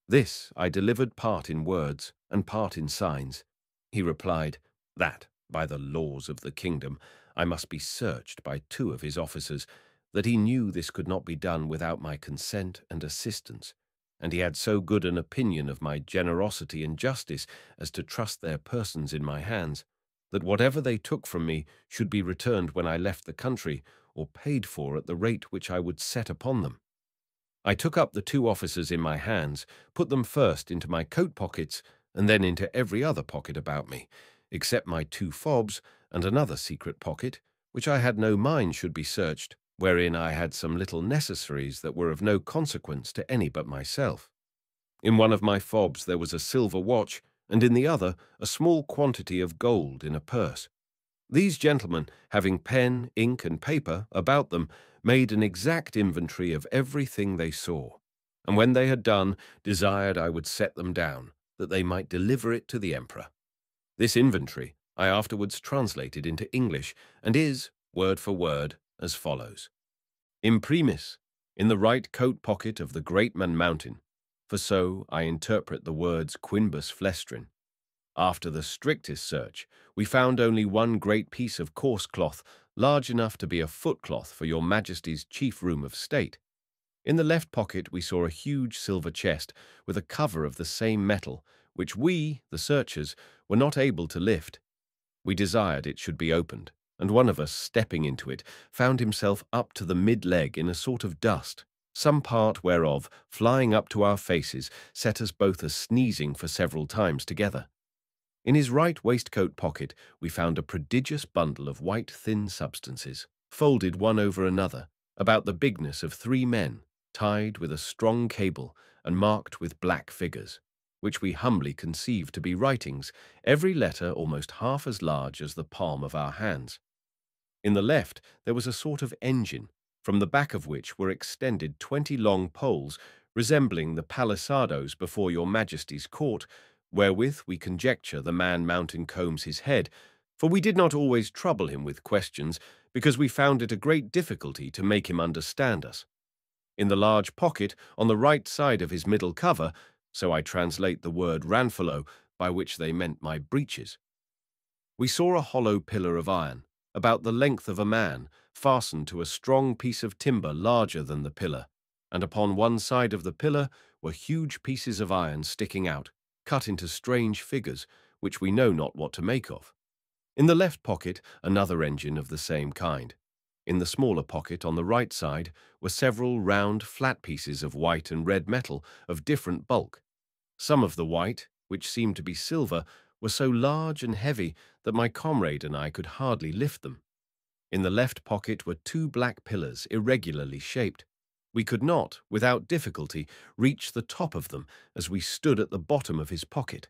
This I delivered part in words and part in signs. He replied, that, by the laws of the kingdom, I must be searched by 2 of his officers, that he knew this could not be done without my consent and assistance, and he had so good an opinion of my generosity and justice as to trust their persons in my hands, that whatever they took from me should be returned when I left the country, or paid for at the rate which I would set upon them. I took up the 2 officers in my hands, put them first into my coat pockets, and then into every other pocket about me, except my 2 fobs and another secret pocket, which I had no mind should be searched, wherein I had some little necessaries that were of no consequence to any but myself. In one of my fobs there was a silver watch, and in the other a small quantity of gold in a purse. These gentlemen, having pen, ink, and paper about them, made an exact inventory of everything they saw, and when they had done, desired I would set them down, that they might deliver it to the emperor. This inventory I afterwards translated into English, and is, word for word, as follows. Imprimis, in the right coat pocket of the great man mountain, for so I interpret the words quinbus flestrin. After the strictest search, we found only one great piece of coarse cloth, large enough to be a footcloth for your Majesty's chief room of state. In the left pocket we saw a huge silver chest with a cover of the same metal, which we, the searchers, were not able to lift. We desired it should be opened, and one of us, stepping into it, found himself up to the mid-leg in a sort of dust, some part whereof, flying up to our faces, set us both a-sneezing for several times together. In his right waistcoat pocket we found a prodigious bundle of white thin substances, folded one over another, about the bigness of 3 men, tied with a strong cable and marked with black figures, which we humbly conceived to be writings, every letter almost half as large as the palm of our hands. In the left there was a sort of engine, from the back of which were extended 20 long poles, resembling the palisadoes before your Majesty's court, wherewith we conjecture the man mountain combs his head, for we did not always trouble him with questions, because we found it a great difficulty to make him understand us. In the large pocket on the right side of his middle cover, so I translate the word ranfalo, by which they meant my breeches, we saw a hollow pillar of iron, about the length of a man, fastened to a strong piece of timber larger than the pillar, and upon one side of the pillar were huge pieces of iron sticking out, cut into strange figures, which we know not what to make of. In the left pocket, another engine of the same kind. In the smaller pocket on the right side were several round, flat pieces of white and red metal of different bulk. Some of the white, which seemed to be silver, were so large and heavy that my comrade and I could hardly lift them. In the left pocket were 2 black pillars irregularly shaped. We could not, without difficulty, reach the top of them as we stood at the bottom of his pocket.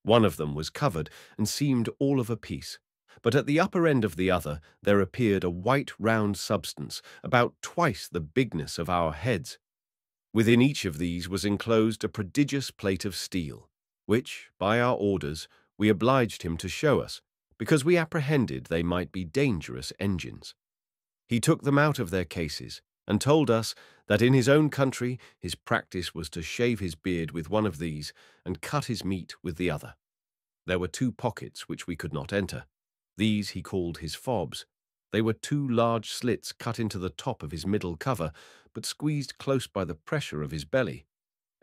One of them was covered and seemed all of a piece, but at the upper end of the other there appeared a white round substance about twice the bigness of our heads. Within each of these was enclosed a prodigious plate of steel, which, by our orders, we obliged him to show us, because we apprehended they might be dangerous engines. He took them out of their cases, and told us that in his own country his practice was to shave his beard with one of these and cut his meat with the other. There were 2 pockets which we could not enter. These he called his fobs. They were 2 large slits cut into the top of his middle cover, but squeezed close by the pressure of his belly.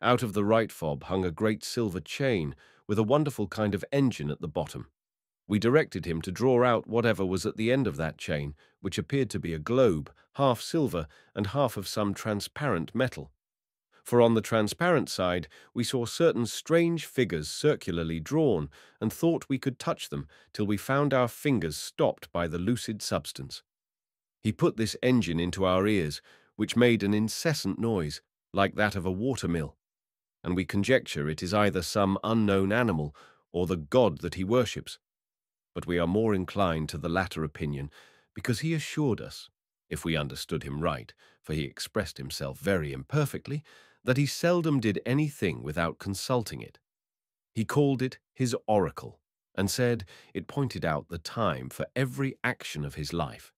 Out of the right fob hung a great silver chain with a wonderful kind of engine at the bottom. We directed him to draw out whatever was at the end of that chain, which appeared to be a globe, half silver and half of some transparent metal. For on the transparent side we saw certain strange figures circularly drawn, and thought we could touch them till we found our fingers stopped by the lucid substance. He put this engine into our ears, which made an incessant noise, like that of a water-mill, and we conjecture it is either some unknown animal or the god that he worships. But we are more inclined to the latter opinion, because he assured us, if we understood him right, for he expressed himself very imperfectly, that he seldom did anything without consulting it. He called it his oracle, and said it pointed out the time for every action of his life.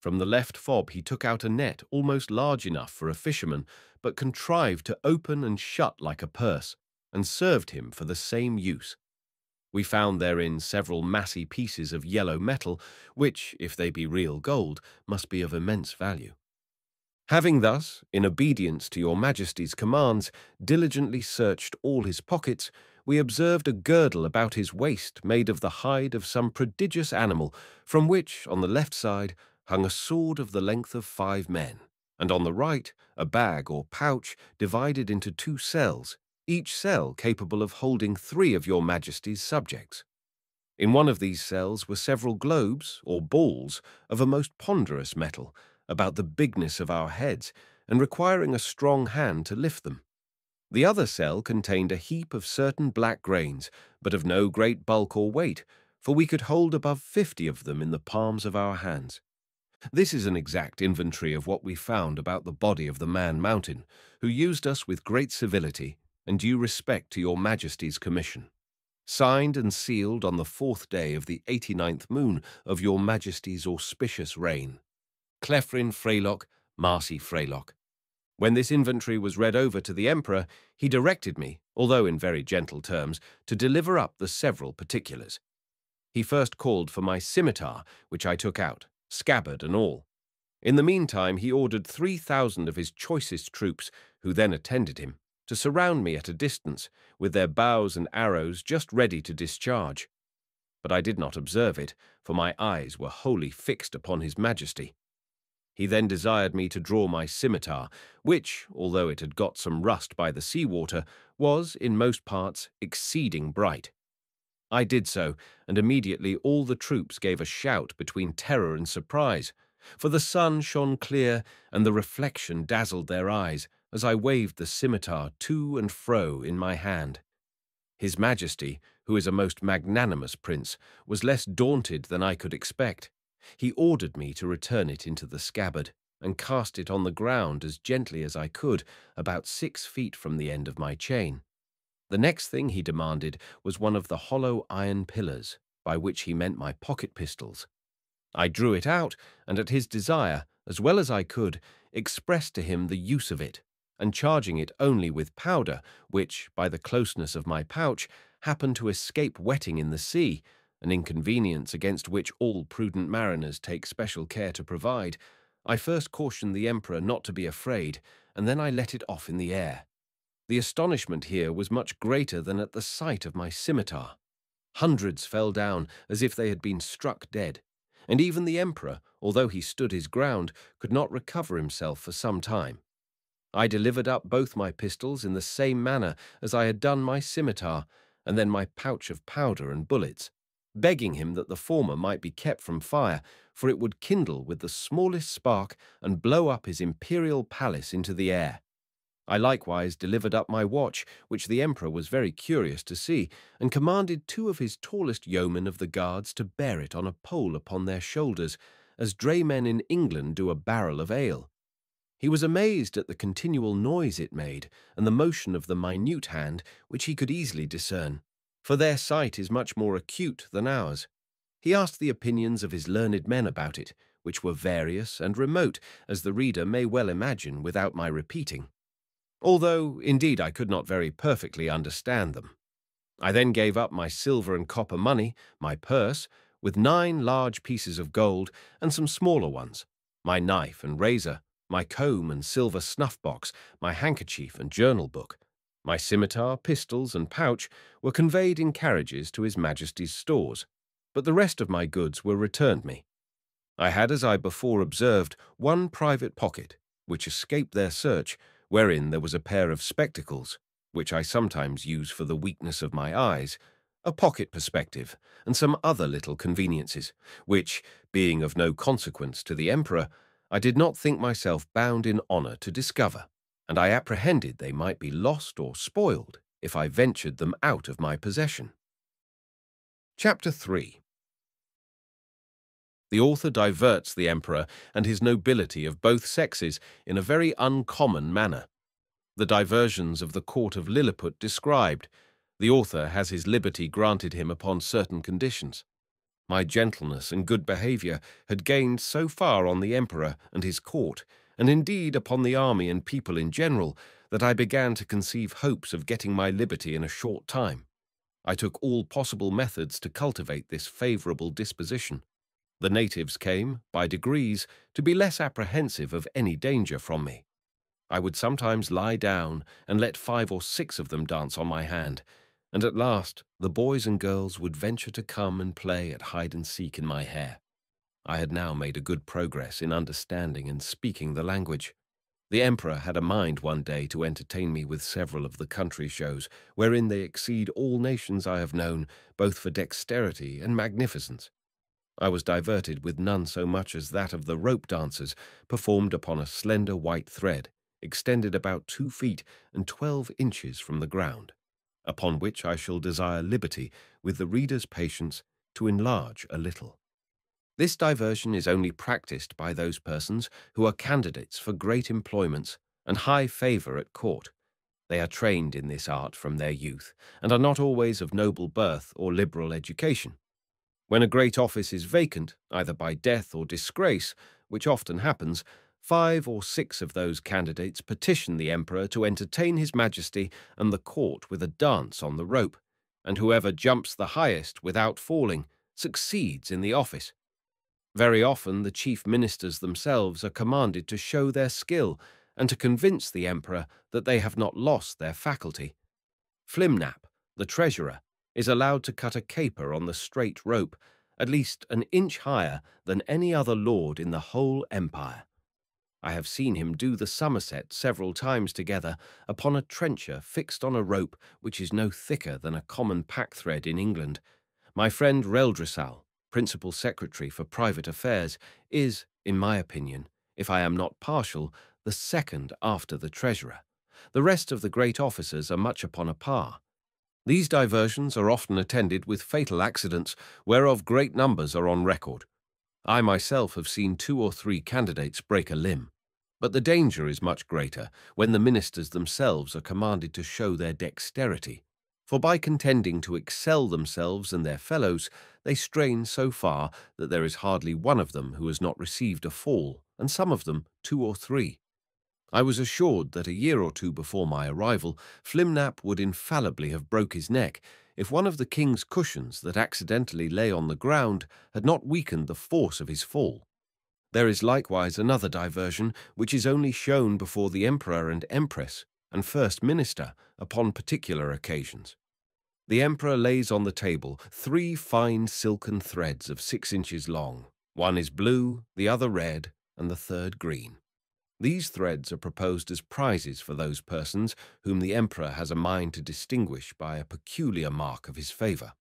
From the left fob he took out a net almost large enough for a fisherman, but contrived to open and shut like a purse, and served him for the same use. We found therein several massy pieces of yellow metal, which, if they be real gold, must be of immense value. Having thus, in obedience to your Majesty's commands, diligently searched all his pockets, we observed a girdle about his waist made of the hide of some prodigious animal, from which, on the left side, hung a sword of the length of 5 men, and on the right a bag or pouch divided into 2 cells, each cell capable of holding 3 of your Majesty's subjects. In one of these cells were several globes, or balls, of a most ponderous metal, about the bigness of our heads, and requiring a strong hand to lift them. The other cell contained a heap of certain black grains, but of no great bulk or weight, for we could hold above 50 of them in the palms of our hands. This is an exact inventory of what we found about the body of the man Mountain, who used us with great civility and due respect to your Majesty's commission. Signed and sealed on the 4th day of the 89th moon of your Majesty's auspicious reign. Clefrin Freylock, Marcy Freylock. When this inventory was read over to the Emperor, he directed me, although in very gentle terms, to deliver up the several particulars. He first called for my scimitar, which I took out, scabbard and all. In the meantime he ordered 3,000 of his choicest troops, who then attended him, to surround me at a distance, with their bows and arrows just ready to discharge. But I did not observe it, for my eyes were wholly fixed upon his Majesty. He then desired me to draw my scimitar, which, although it had got some rust by the sea-water, was, in most parts, exceeding bright. I did so, and immediately all the troops gave a shout between terror and surprise, for the sun shone clear, and the reflection dazzled their eyes, as I waved the scimitar to and fro in my hand. His Majesty, who is a most magnanimous prince, was less daunted than I could expect. He ordered me to return it into the scabbard, and cast it on the ground as gently as I could, about 6 feet from the end of my chain. The next thing he demanded was one of the hollow iron pillars, by which he meant my pocket pistols. I drew it out, and at his desire, as well as I could, expressed to him the use of it, and charging it only with powder, which, by the closeness of my pouch, happened to escape wetting in the sea, an inconvenience against which all prudent mariners take special care to provide, I first cautioned the Emperor not to be afraid, and then I let it off in the air. The astonishment here was much greater than at the sight of my scimitar. Hundreds fell down as if they had been struck dead, and even the Emperor, although he stood his ground, could not recover himself for some time. I delivered up both my pistols in the same manner as I had done my scimitar, and then my pouch of powder and bullets, begging him that the former might be kept from fire, for it would kindle with the smallest spark and blow up his imperial palace into the air. I likewise delivered up my watch, which the Emperor was very curious to see, and commanded 2 of his tallest yeomen of the guards to bear it on a pole upon their shoulders, as draymen in England do a barrel of ale. He was amazed at the continual noise it made, and the motion of the minute hand, which he could easily discern, for their sight is much more acute than ours. He asked the opinions of his learned men about it, which were various and remote, as the reader may well imagine without my repeating, although, indeed, I could not very perfectly understand them. I then gave up my silver and copper money, my purse, with 9 large pieces of gold, and some smaller ones, my knife and razor, my comb and silver snuff-box, my handkerchief and journal-book. My scimitar, pistols, and pouch were conveyed in carriages to His Majesty's stores, but the rest of my goods were returned me. I had, as I before observed, 1 private pocket, which escaped their search, wherein there was a pair of spectacles, which I sometimes use for the weakness of my eyes, a pocket perspective, and some other little conveniences, which, being of no consequence to the Emperor, I did not think myself bound in honour to discover, and I apprehended they might be lost or spoiled if I ventured them out of my possession. Chapter 3. The author diverts the emperor and his nobility of both sexes in a very uncommon manner. The diversions of the court of Lilliput described, the author has his liberty granted him upon certain conditions. My gentleness and good behaviour had gained so far on the emperor and his court, and indeed upon the army and people in general, that I began to conceive hopes of getting my liberty in a short time. I took all possible methods to cultivate this favourable disposition. The natives came, by degrees, to be less apprehensive of any danger from me. I would sometimes lie down and let 5 or 6 of them dance on my hand, and at last the boys and girls would venture to come and play at hide-and-seek in my hair. I had now made a good progress in understanding and speaking the language. The emperor had a mind one day to entertain me with several of the country shows, wherein they exceed all nations I have known, both for dexterity and magnificence. I was diverted with none so much as that of the rope dancers, performed upon a slender white thread, extended about 2 feet and 12 inches from the ground, upon which I shall desire liberty, with the reader's patience, to enlarge a little. This diversion is only practised by those persons who are candidates for great employments and high favour at court. They are trained in this art from their youth, and are not always of noble birth or liberal education. When a great office is vacant, either by death or disgrace, which often happens, 5 or 6 of those candidates petition the emperor to entertain his majesty and the court with a dance on the rope, and whoever jumps the highest without falling succeeds in the office. Very often the chief ministers themselves are commanded to show their skill and to convince the emperor that they have not lost their faculty. Flimnap, the treasurer, is allowed to cut a caper on the straight rope, at least an inch higher than any other lord in the whole empire. I have seen him do the somerset several times together upon a trencher fixed on a rope which is no thicker than a common pack-thread in England. My friend Reldresal, principal secretary for private affairs, is, in my opinion, if I am not partial, the second after the treasurer. The rest of the great officers are much upon a par. These diversions are often attended with fatal accidents, whereof great numbers are on record. I myself have seen 2 or 3 candidates break a limb. But the danger is much greater when the ministers themselves are commanded to show their dexterity, for by contending to excel themselves and their fellows, they strain so far that there is hardly one of them who has not received a fall, and some of them 2 or 3. I was assured that a year or 2 before my arrival, Flimnap would infallibly have broke his neck if one of the king's cushions that accidentally lay on the ground had not weakened the force of his fall. There is likewise another diversion which is only shown before the emperor and empress and first minister upon particular occasions. The emperor lays on the table 3 fine silken threads of 6 inches long. One is blue, the other red, and the third green. These threads are proposed as prizes for those persons whom the emperor has a mind to distinguish by a peculiar mark of his favour.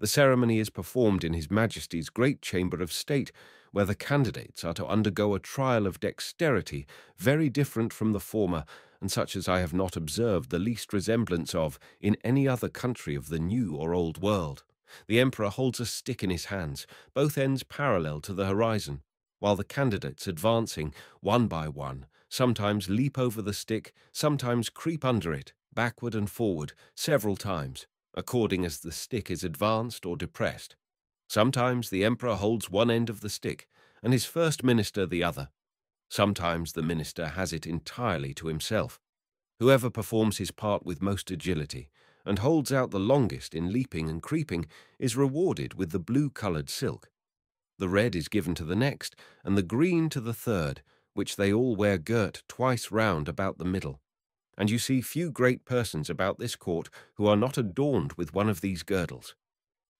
The ceremony is performed in His Majesty's great chamber of state, where the candidates are to undergo a trial of dexterity very different from the former, and such as I have not observed the least resemblance of in any other country of the New or Old World. The emperor holds a stick in his hands, both ends parallel to the horizon, while the candidates, advancing one by one, sometimes leap over the stick, sometimes creep under it, backward and forward, several times, according as the stick is advanced or depressed. Sometimes the emperor holds one end of the stick, and his first minister the other. Sometimes the minister has it entirely to himself. Whoever performs his part with most agility, and holds out the longest in leaping and creeping, is rewarded with the blue-coloured silk. The red is given to the next, and the green to the third, which they all wear girt twice round about the middle. And you see few great persons about this court who are not adorned with one of these girdles.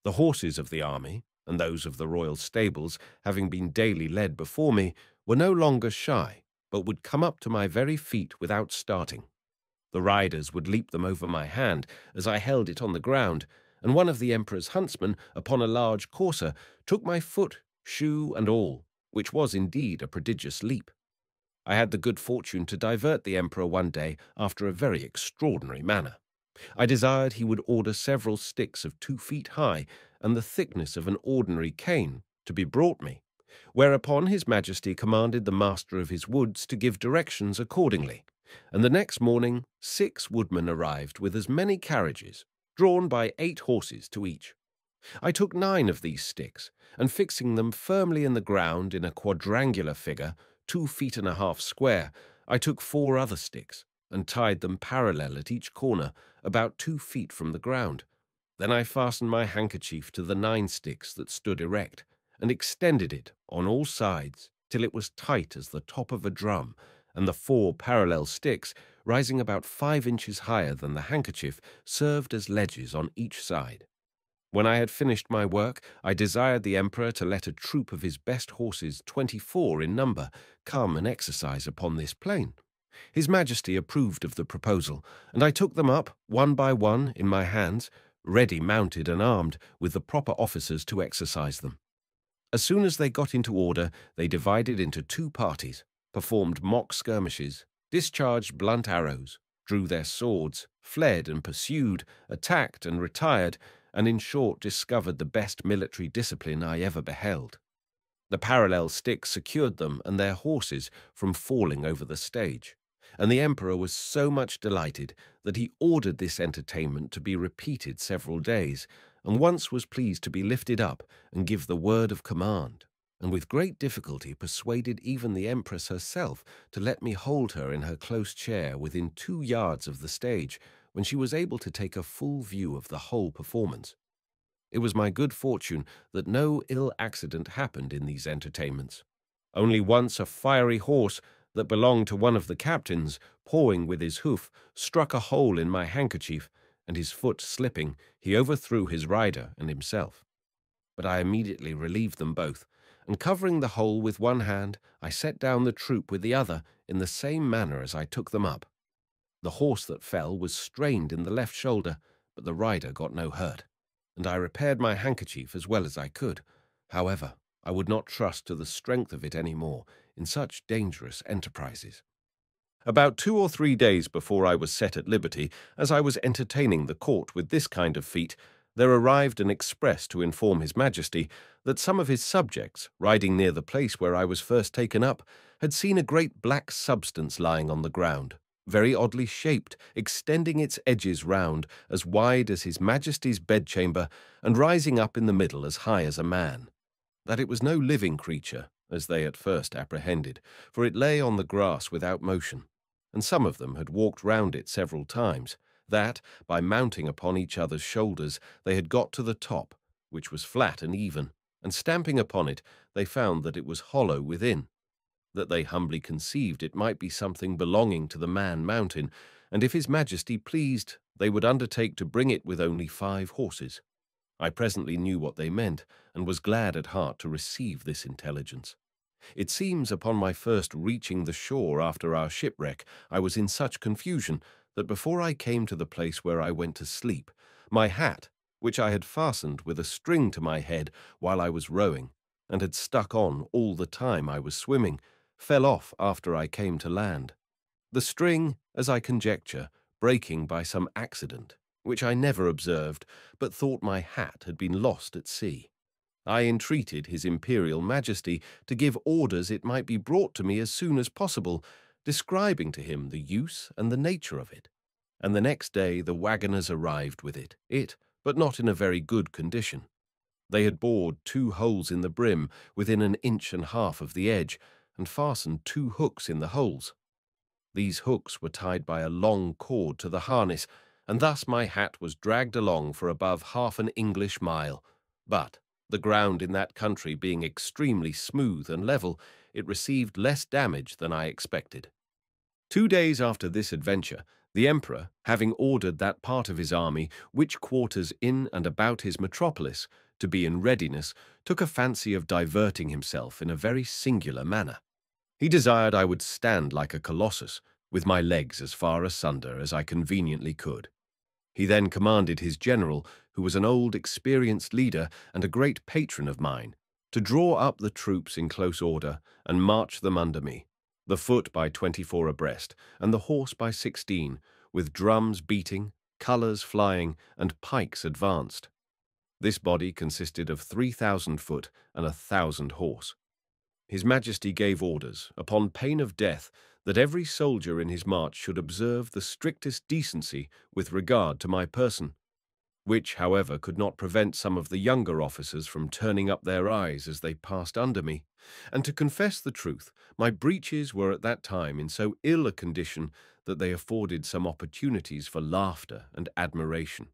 The horses of the army, and those of the royal stables, having been daily led before me, were no longer shy, but would come up to my very feet without starting. The riders would leap them over my hand as I held it on the ground, and one of the emperor's huntsmen, upon a large courser, took my foot, shoe and all, which was indeed a prodigious leap. I had the good fortune to divert the emperor one day after a very extraordinary manner. I desired he would order several sticks of 2 feet high and the thickness of an ordinary cane to be brought me, whereupon his majesty commanded the master of his woods to give directions accordingly, and the next morning 6 woodmen arrived with as many carriages, drawn by 8 horses to each. I took 9 of these sticks, and fixing them firmly in the ground in a quadrangular figure, 2.5 feet square, I took 4 other sticks, and tied them parallel at each corner, about 2 feet from the ground. Then I fastened my handkerchief to the 9 sticks that stood erect, and extended it on all sides till it was tight as the top of a drum, and the 4 parallel sticks, rising about 5 inches higher than the handkerchief, served as ledges on each side. When I had finished my work, I desired the emperor to let a troop of his best horses, 24 in number, come and exercise upon this plain. His majesty approved of the proposal, and I took them up, one by one, in my hands, ready mounted and armed, with the proper officers to exercise them. As soon as they got into order, they divided into 2 parties, performed mock skirmishes, discharged blunt arrows, drew their swords, fled and pursued, attacked and retired, and in short discovered the best military discipline I ever beheld. The parallel sticks secured them and their horses from falling over the stage, and the emperor was so much delighted that he ordered this entertainment to be repeated several days, and once was pleased to be lifted up and give the word of command, and with great difficulty persuaded even the empress herself to let me hold her in her close chair within 2 yards of the stage, when she was able to take a full view of the whole performance. It was my good fortune that no ill accident happened in these entertainments. Only once a fiery horse that belonged to one of the captains, pawing with his hoof, struck a hole in my handkerchief, and his foot slipping, he overthrew his rider and himself. But I immediately relieved them both, and covering the hole with one hand, I set down the troop with the other in the same manner as I took them up. The horse that fell was strained in the left shoulder, but the rider got no hurt, and I repaired my handkerchief as well as I could. However, I would not trust to the strength of it any more in such dangerous enterprises. About 2 or 3 days before I was set at liberty, as I was entertaining the court with this kind of feat, there arrived an express to inform his majesty that some of his subjects, riding near the place where I was first taken up, had seen a great black substance lying on the ground, very oddly shaped, extending its edges round as wide as his majesty's bedchamber and rising up in the middle as high as a man. That it was no living creature, as they at first apprehended, for it lay on the grass without motion, and some of them had walked round it several times, that, by mounting upon each other's shoulders, they had got to the top, which was flat and even, and stamping upon it, they found that it was hollow within, that they humbly conceived it might be something belonging to the man mountain, and if his majesty pleased, they would undertake to bring it with only 5 horses. I presently knew what they meant, and was glad at heart to receive this intelligence. It seems upon my first reaching the shore after our shipwreck, I was in such confusion that before I came to the place where I went to sleep, my hat, which I had fastened with a string to my head while I was rowing, and had stuck on all the time I was swimming, fell off after I came to land, the string, as I conjecture, breaking by some accident, which I never observed, but thought my hat had been lost at sea. I entreated his imperial majesty to give orders it might be brought to me as soon as possible, describing to him the use and the nature of it, and the next day the waggoners arrived with it, but not in a very good condition. They had bored 2 holes in the brim within 1.5 inches of the edge, and fastened 2 hooks in the holes. These hooks were tied by a long cord to the harness, and thus my hat was dragged along for above half an English mile, but, the ground in that country being extremely smooth and level, it received less damage than I expected. 2 days after this adventure, the emperor, having ordered that part of his army which quarters in and about his metropolis to be in readiness, took a fancy of diverting himself in a very singular manner. He desired I would stand like a colossus, with my legs as far asunder as I conveniently could. He then commanded his general, who was an old experienced leader and a great patron of mine, to draw up the troops in close order and march them under me, the foot by 24 abreast, and the horse by 16, with drums beating, colours flying, and pikes advanced. This body consisted of 3,000 foot and 1,000 horse. His Majesty gave orders, upon pain of death, that every soldier in his march should observe the strictest decency with regard to my person, which, however, could not prevent some of the younger officers from turning up their eyes as they passed under me, and to confess the truth, my breeches were at that time in so ill a condition that they afforded some opportunities for laughter and admiration.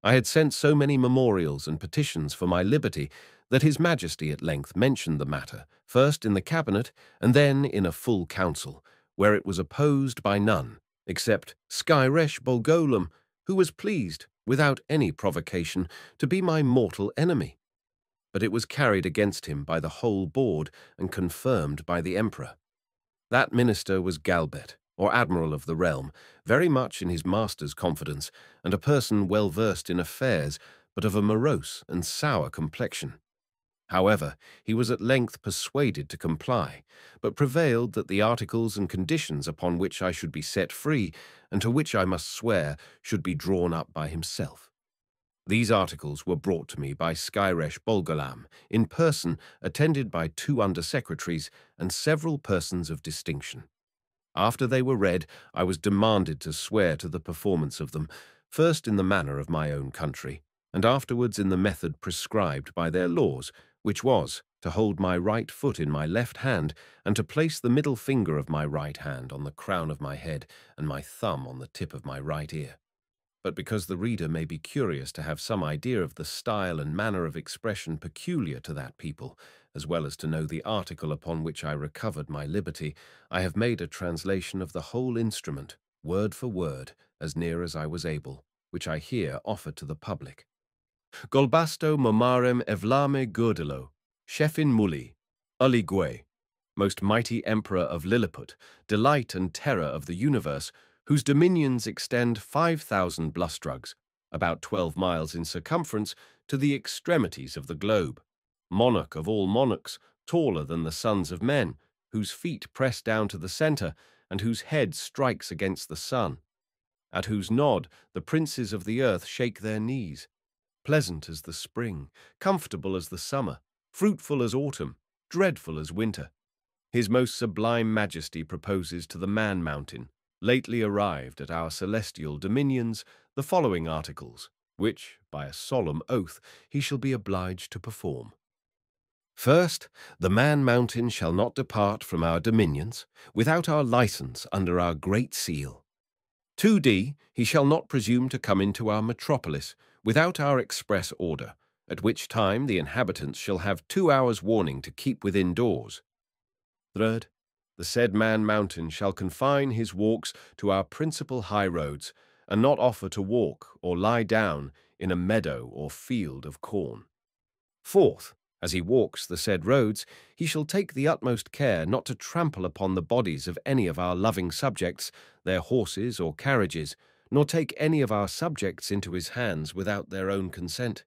I had sent so many memorials and petitions for my liberty that His Majesty at length mentioned the matter, first in the cabinet and then in a full council, where it was opposed by none, except Skyresh Bolgolam, who was pleased, without any provocation, to be my mortal enemy. But it was carried against him by the whole board and confirmed by the emperor. That minister was Galbet, or admiral of the realm, very much in his master's confidence, and a person well versed in affairs, but of a morose and sour complexion. However, he was at length persuaded to comply, but prevailed that the articles and conditions upon which I should be set free, and to which I must swear, should be drawn up by himself. These articles were brought to me by Skyresh Bolgolam, in person, attended by 2 under-secretaries and several persons of distinction. After they were read, I was demanded to swear to the performance of them, first in the manner of my own country, and afterwards in the method prescribed by their laws, which was to hold my right foot in my left hand, and to place the middle finger of my right hand on the crown of my head, and my thumb on the tip of my right ear. But because the reader may be curious to have some idea of the style and manner of expression peculiar to that people, as well as to know the article upon which I recovered my liberty, I have made a translation of the whole instrument, word for word, as near as I was able, which I here offer to the public. Golbasto momarem evlame gurdilo, chefin muli, uligwe, most mighty emperor of Lilliput, delight and terror of the universe, whose dominions extend 5,000 blustrugs, about 12 miles in circumference, to the extremities of the globe, monarch of all monarchs, taller than the sons of men, whose feet press down to the center, and whose head strikes against the sun, at whose nod the princes of the earth shake their knees, pleasant as the spring, comfortable as the summer, fruitful as autumn, dreadful as winter. His most sublime majesty proposes to the man-mountain, lately arrived at our celestial dominions, the following articles, which, by a solemn oath, he shall be obliged to perform. First, the man-mountain shall not depart from our dominions, without our license under our great seal. 2d, he shall not presume to come into our metropolis, without our express order, at which time the inhabitants shall have 2 hours' warning to keep within doors. 3rd, the said man-mountain shall confine his walks to our principal high roads, and not offer to walk or lie down in a meadow or field of corn. 4th, as he walks the said roads, he shall take the utmost care not to trample upon the bodies of any of our loving subjects, their horses or carriages, nor take any of our subjects into his hands without their own consent.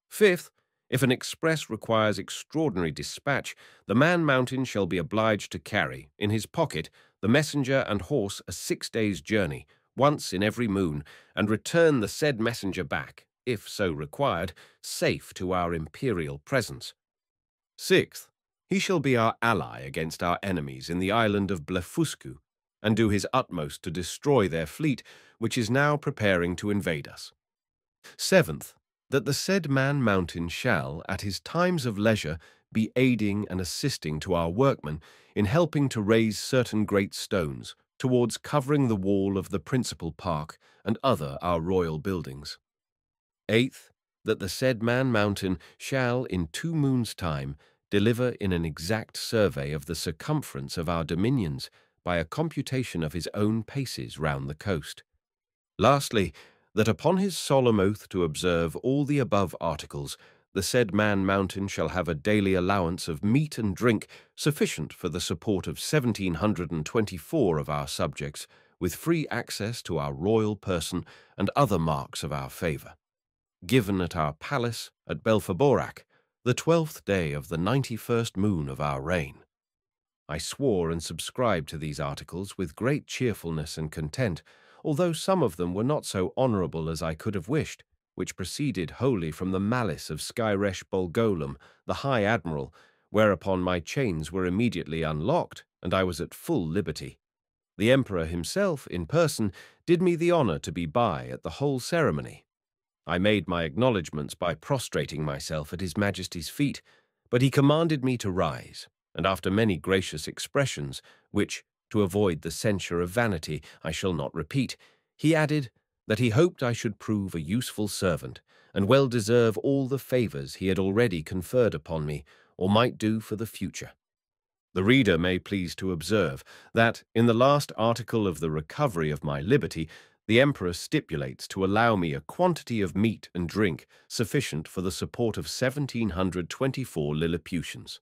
5th, if an express requires extraordinary dispatch, the man-mountain shall be obliged to carry, in his pocket, the messenger and horse a 6 days' journey, once in every moon, and return the said messenger back, if so required, safe to our imperial presence. 6th, he shall be our ally against our enemies in the island of Blefuscu, and do his utmost to destroy their fleet, which is now preparing to invade us. 7th, that the said man-mountain shall, at his times of leisure, be aiding and assisting to our workmen in helping to raise certain great stones towards covering the wall of the principal park and other our royal buildings. 8th, that the said man-mountain shall, in 2 moons' time, deliver in an exact survey of the circumference of our dominions by a computation of his own paces round the coast. Lastly, that upon his solemn oath to observe all the above articles, the said man-mountain shall have a daily allowance of meat and drink sufficient for the support of 1,724 of our subjects, with free access to our royal person and other marks of our favour, given at our palace at Belfaborac, the 12th day of the 91st moon of our reign. I swore and subscribed to these articles with great cheerfulness and content, although some of them were not so honourable as I could have wished, which proceeded wholly from the malice of Skyresh Bolgolam, the High Admiral, whereupon my chains were immediately unlocked, and I was at full liberty. The Emperor himself, in person, did me the honour to be by at the whole ceremony. I made my acknowledgments by prostrating myself at His Majesty's feet, but he commanded me to rise, and after many gracious expressions, which, to avoid the censure of vanity, I shall not repeat, he added that he hoped I should prove a useful servant, and well deserve all the favours he had already conferred upon me, or might do for the future. The reader may please to observe that, in the last article of the recovery of my liberty, the Emperor stipulates to allow me a quantity of meat and drink sufficient for the support of 1,724 Lilliputians.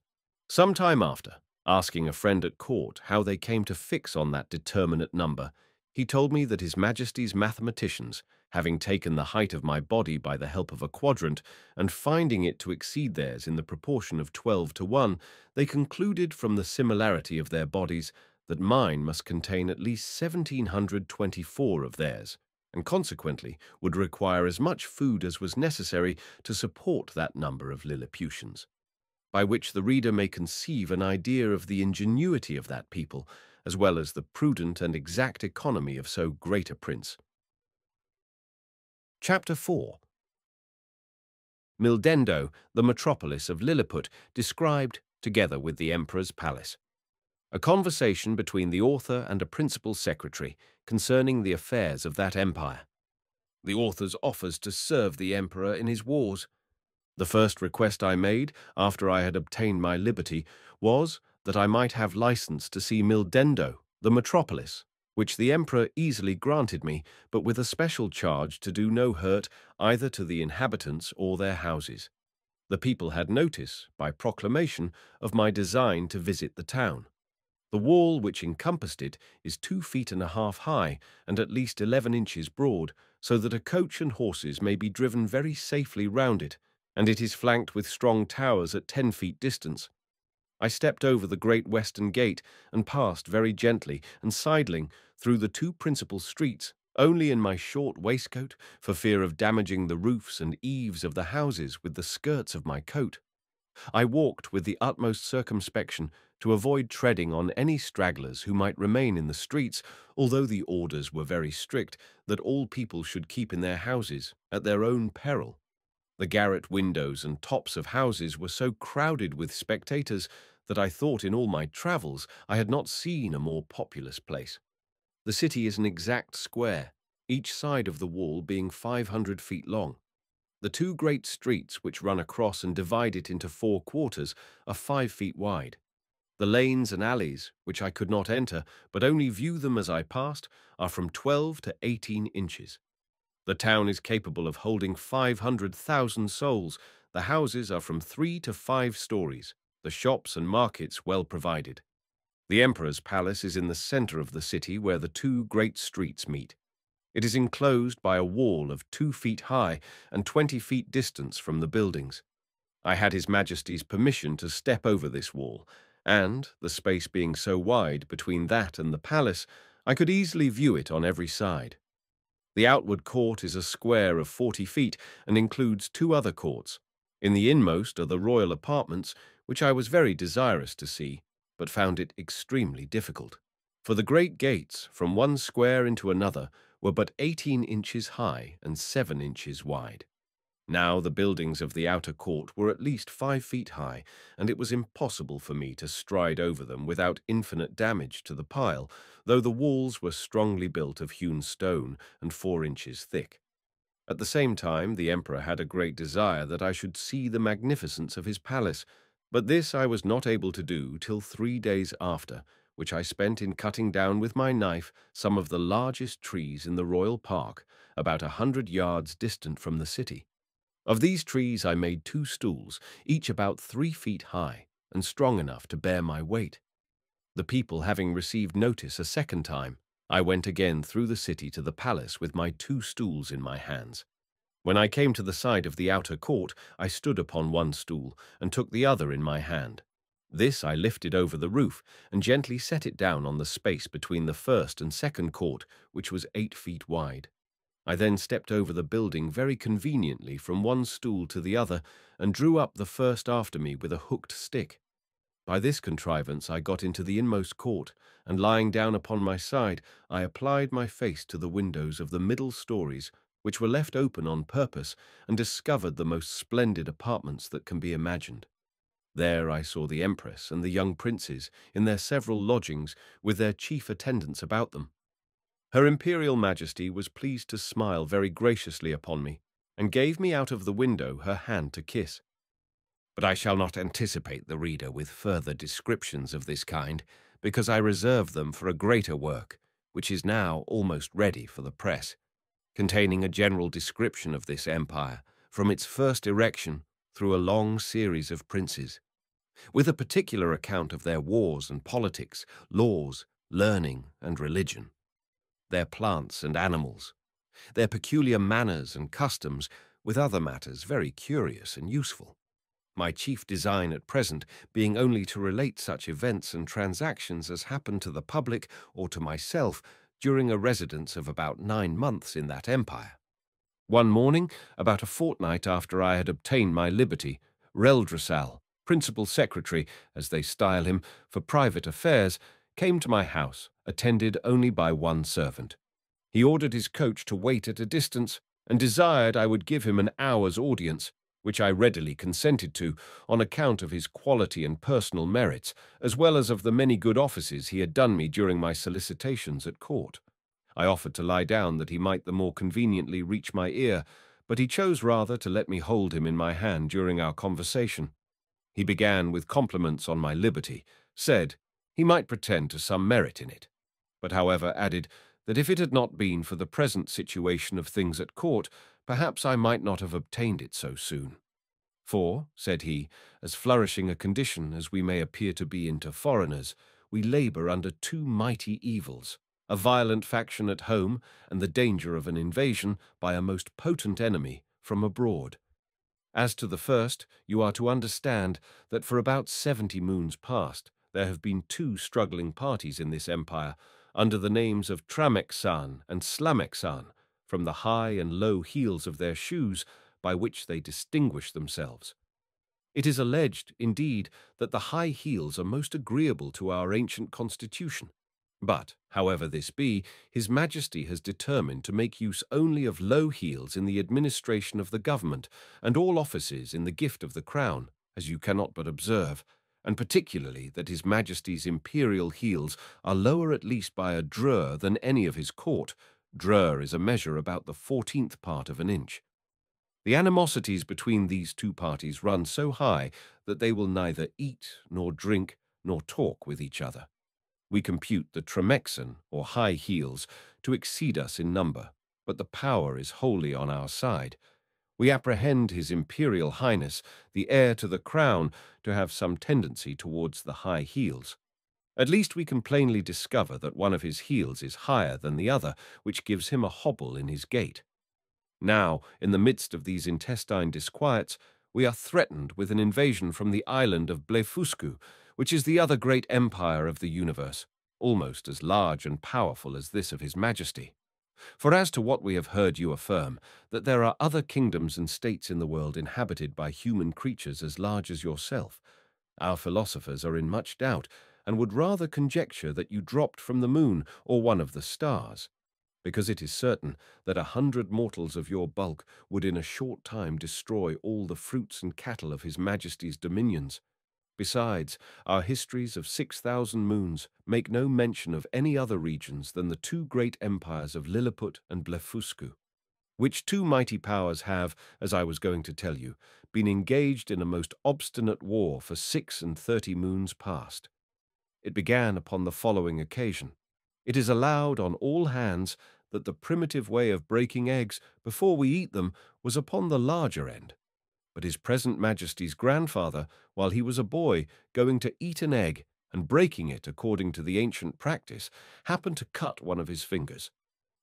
Some time after, asking a friend at court how they came to fix on that determinate number, he told me that His Majesty's mathematicians, having taken the height of my body by the help of a quadrant, and finding it to exceed theirs in the proportion of 12 to 1, they concluded from the similarity of their bodies that mine must contain at least 1,724 of theirs, and consequently would require as much food as was necessary to support that number of Lilliputians, by which the reader may conceive an idea of the ingenuity of that people, as well as the prudent and exact economy of so great a prince. Chapter 4. Mildendo, the metropolis of Lilliput, described together with the Emperor's palace. A conversation between the author and a principal secretary concerning the affairs of that empire. The author's offers to serve the Emperor in his wars. The first request I made, after I had obtained my liberty, was that I might have license to see Mildendo, the metropolis, which the Emperor easily granted me, but with a special charge to do no hurt either to the inhabitants or their houses. The people had notice, by proclamation, of my design to visit the town. The wall which encompassed it is 2 feet and a half high and at least 11 inches broad, so that a coach and horses may be driven very safely round it, and it is flanked with strong towers at 10 feet distance. I stepped over the great western gate and passed very gently and sidling through the 2 principal streets, only in my short waistcoat, for fear of damaging the roofs and eaves of the houses with the skirts of my coat. I walked with the utmost circumspection to avoid treading on any stragglers who might remain in the streets, although the orders were very strict that all people should keep in their houses at their own peril. The garret windows and tops of houses were so crowded with spectators that I thought in all my travels I had not seen a more populous place. The city is an exact square, each side of the wall being 500 feet long. The 2 great streets which run across and divide it into 4 quarters are 5 feet wide. The lanes and alleys, which I could not enter, but only view them as I passed, are from 12 to 18 inches. The town is capable of holding 500,000 souls. The houses are from 3 to 5 stories, the shops and markets well provided. The Emperor's palace is in the center of the city where the 2 great streets meet. It is enclosed by a wall of 2 feet high and 20 feet distance from the buildings. I had His Majesty's permission to step over this wall, and, the space being so wide between that and the palace, I could easily view it on every side. The outward court is a square of 40 feet and includes 2 other courts. In the inmost are the royal apartments, which I was very desirous to see, but found it extremely difficult. For the great gates, from one square into another, were but 18 inches high and 7 inches wide. Now the buildings of the outer court were at least 5 feet high, and it was impossible for me to stride over them without infinite damage to the pile, though the walls were strongly built of hewn stone and 4 inches thick. At the same time, the Emperor had a great desire that I should see the magnificence of his palace, but this I was not able to do till 3 days after, which I spent in cutting down with my knife some of the largest trees in the royal park, about 100 yards distant from the city. Of these trees I made 2 stools, each about 3 feet high, and strong enough to bear my weight. The people having received notice a second time, I went again through the city to the palace with my 2 stools in my hands. When I came to the side of the outer court, I stood upon one stool and took the other in my hand. This I lifted over the roof and gently set it down on the space between the first and second court, which was 8 feet wide. I then stepped over the building very conveniently from one stool to the other and drew up the first after me with a hooked stick. By this contrivance I got into the inmost court, and lying down upon my side, I applied my face to the windows of the middle stories, which were left open on purpose, and discovered the most splendid apartments that can be imagined. There I saw the Empress and the young princes in their several lodgings, with their chief attendants about them. Her Imperial Majesty was pleased to smile very graciously upon me, and gave me out of the window her hand to kiss. But I shall not anticipate the reader with further descriptions of this kind, because I reserve them for a greater work, which is now almost ready for the press, containing a general description of this empire, from its first erection through a long series of princes, with a particular account of their wars and politics, laws, learning and religion, their plants and animals, their peculiar manners and customs, with other matters very curious and useful. My chief design at present being only to relate such events and transactions as happened to the public or to myself during a residence of about 9 months in that empire. One morning, about a fortnight after I had obtained my liberty, Reldresal, principal secretary, as they style him, for private affairs, came to my house, attended only by one servant. He ordered his coach to wait at a distance, and desired I would give him an hour's audience, which I readily consented to, on account of his quality and personal merits, as well as of the many good offices he had done me during my solicitations at court. I offered to lie down that he might the more conveniently reach my ear, but he chose rather to let me hold him in my hand during our conversation. He began with compliments on my liberty, said he might pretend to some merit in it, but however added that if it had not been for the present situation of things at court, perhaps I might not have obtained it so soon. For, said he, as flourishing a condition as we may appear to be into foreigners, we labour under 2 mighty evils, a violent faction at home and the danger of an invasion by a most potent enemy from abroad. As to the first, you are to understand that for about 70 moons past there have been 2 struggling parties in this empire, under the names of Tramexan and Slamexan, from the high and low heels of their shoes, by which they distinguish themselves. It is alleged, indeed, that the high heels are most agreeable to our ancient constitution. But, however this be, His Majesty has determined to make use only of low heels in the administration of the government, and all offices in the gift of the crown, as you cannot but observe, and particularly that His Majesty's imperial heels are lower at least by a drur than any of his court. Drur is a measure about the 14th part of an inch. The animosities between these 2 parties run so high that they will neither eat, nor drink, nor talk with each other. We compute the Tramexan, or high heels, to exceed us in number, but the power is wholly on our side. We apprehend His Imperial Highness, the heir to the crown, to have some tendency towards the high heels. At least we can plainly discover that one of his heels is higher than the other, which gives him a hobble in his gait. Now, in the midst of these intestine disquiets, we are threatened with an invasion from the island of Blefuscu, which is the other great empire of the universe, almost as large and powerful as this of His Majesty. For as to what we have heard you affirm, that there are other kingdoms and states in the world inhabited by human creatures as large as yourself, our philosophers are in much doubt, and would rather conjecture that you dropped from the moon or one of the stars, because it is certain that 100 mortals of your bulk would in a short time destroy all the fruits and cattle of His Majesty's dominions. Besides, our histories of 6,000 moons make no mention of any other regions than the 2 great empires of Lilliput and Blefuscu, which 2 mighty powers have, as I was going to tell you, been engaged in a most obstinate war for 36 moons past. It began upon the following occasion. It is allowed on all hands that the primitive way of breaking eggs before we eat them was upon the larger end. But His present Majesty's grandfather, while he was a boy, going to eat an egg and breaking it according to the ancient practice, happened to cut one of his fingers,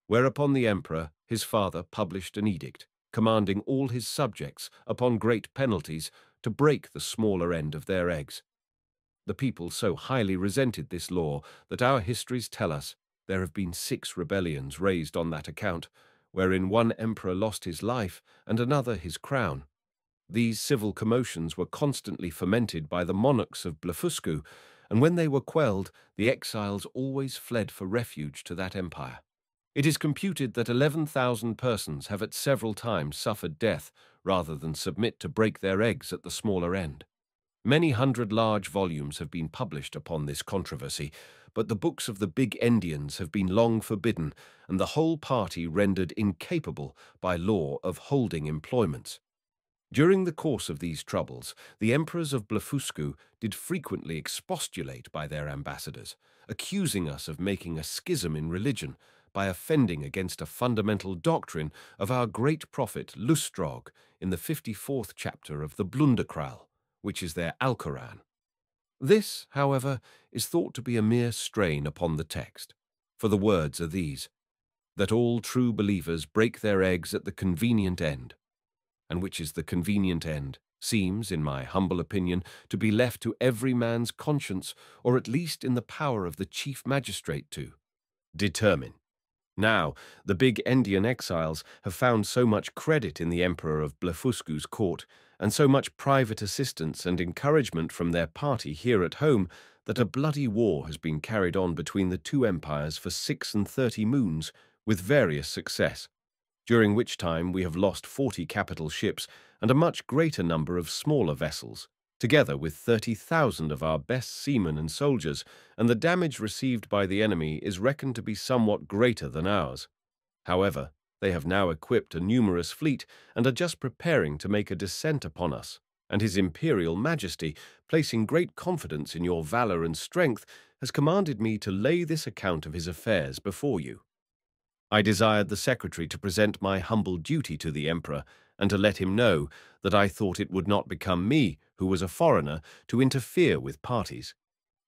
whereupon the emperor, his father, published an edict, commanding all his subjects, upon great penalties, to break the smaller end of their eggs. The people so highly resented this law that our histories tell us there have been 6 rebellions raised on that account, wherein one emperor lost his life and another his crown. These civil commotions were constantly fomented by the monarchs of Blefuscu, and when they were quelled, the exiles always fled for refuge to that empire. It is computed that 11,000 persons have at several times suffered death rather than submit to break their eggs at the smaller end. Many hundred large volumes have been published upon this controversy, but the books of the Big Endians have been long forbidden, and the whole party rendered incapable by law of holding employments. During the course of these troubles, the emperors of Blefuscu did frequently expostulate by their ambassadors, accusing us of making a schism in religion by offending against a fundamental doctrine of our great prophet Lustrog in the 54th chapter of the Blundekral, which is their Alcoran. This, however, is thought to be a mere strain upon the text, for the words are these, that all true believers break their eggs at the convenient end, and which is the convenient end, seems, in my humble opinion, to be left to every man's conscience, or at least in the power of the chief magistrate to determine. Now, the Big Endian exiles have found so much credit in the Emperor of Blefuscu's court, and so much private assistance and encouragement from their party here at home, that a bloody war has been carried on between the 2 empires for 36 moons, with various success, during which time we have lost 40 capital ships and a much greater number of smaller vessels, together with 30,000 of our best seamen and soldiers, and the damage received by the enemy is reckoned to be somewhat greater than ours. However, they have now equipped a numerous fleet and are just preparing to make a descent upon us, and His Imperial Majesty, placing great confidence in your valor and strength, has commanded me to lay this account of his affairs before you. I desired the secretary to present my humble duty to the emperor, and to let him know that I thought it would not become me, who was a foreigner, to interfere with parties.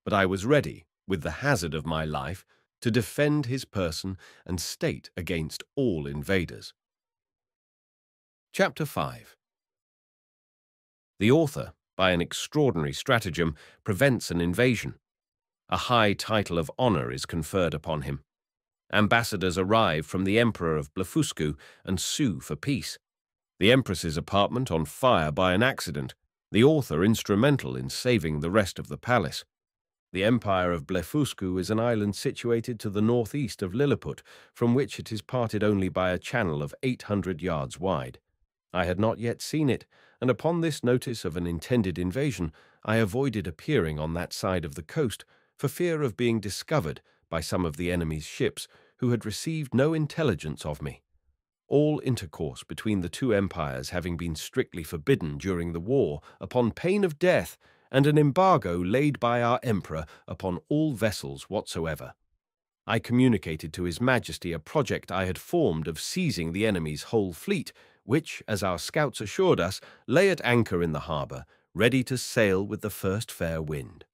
But I was ready, with the hazard of my life, to defend his person and state against all invaders. Chapter 5. The author, by an extraordinary stratagem, prevents an invasion. A high title of honor is conferred upon him. Ambassadors arrive from the Emperor of Blefuscu and sue for peace. The Empress's apartment on fire by an accident, the author instrumental in saving the rest of the palace. The Empire of Blefuscu is an island situated to the northeast of Lilliput, from which it is parted only by a channel of 800 yards wide. I had not yet seen it, and upon this notice of an intended invasion, I avoided appearing on that side of the coast for fear of being discovered by some of the enemy's ships who had received no intelligence of me. All intercourse between the 2 empires having been strictly forbidden during the war upon pain of death, and an embargo laid by our emperor upon all vessels whatsoever. I communicated to His Majesty a project I had formed of seizing the enemy's whole fleet, which, as our scouts assured us, lay at anchor in the harbour, ready to sail with the first fair wind.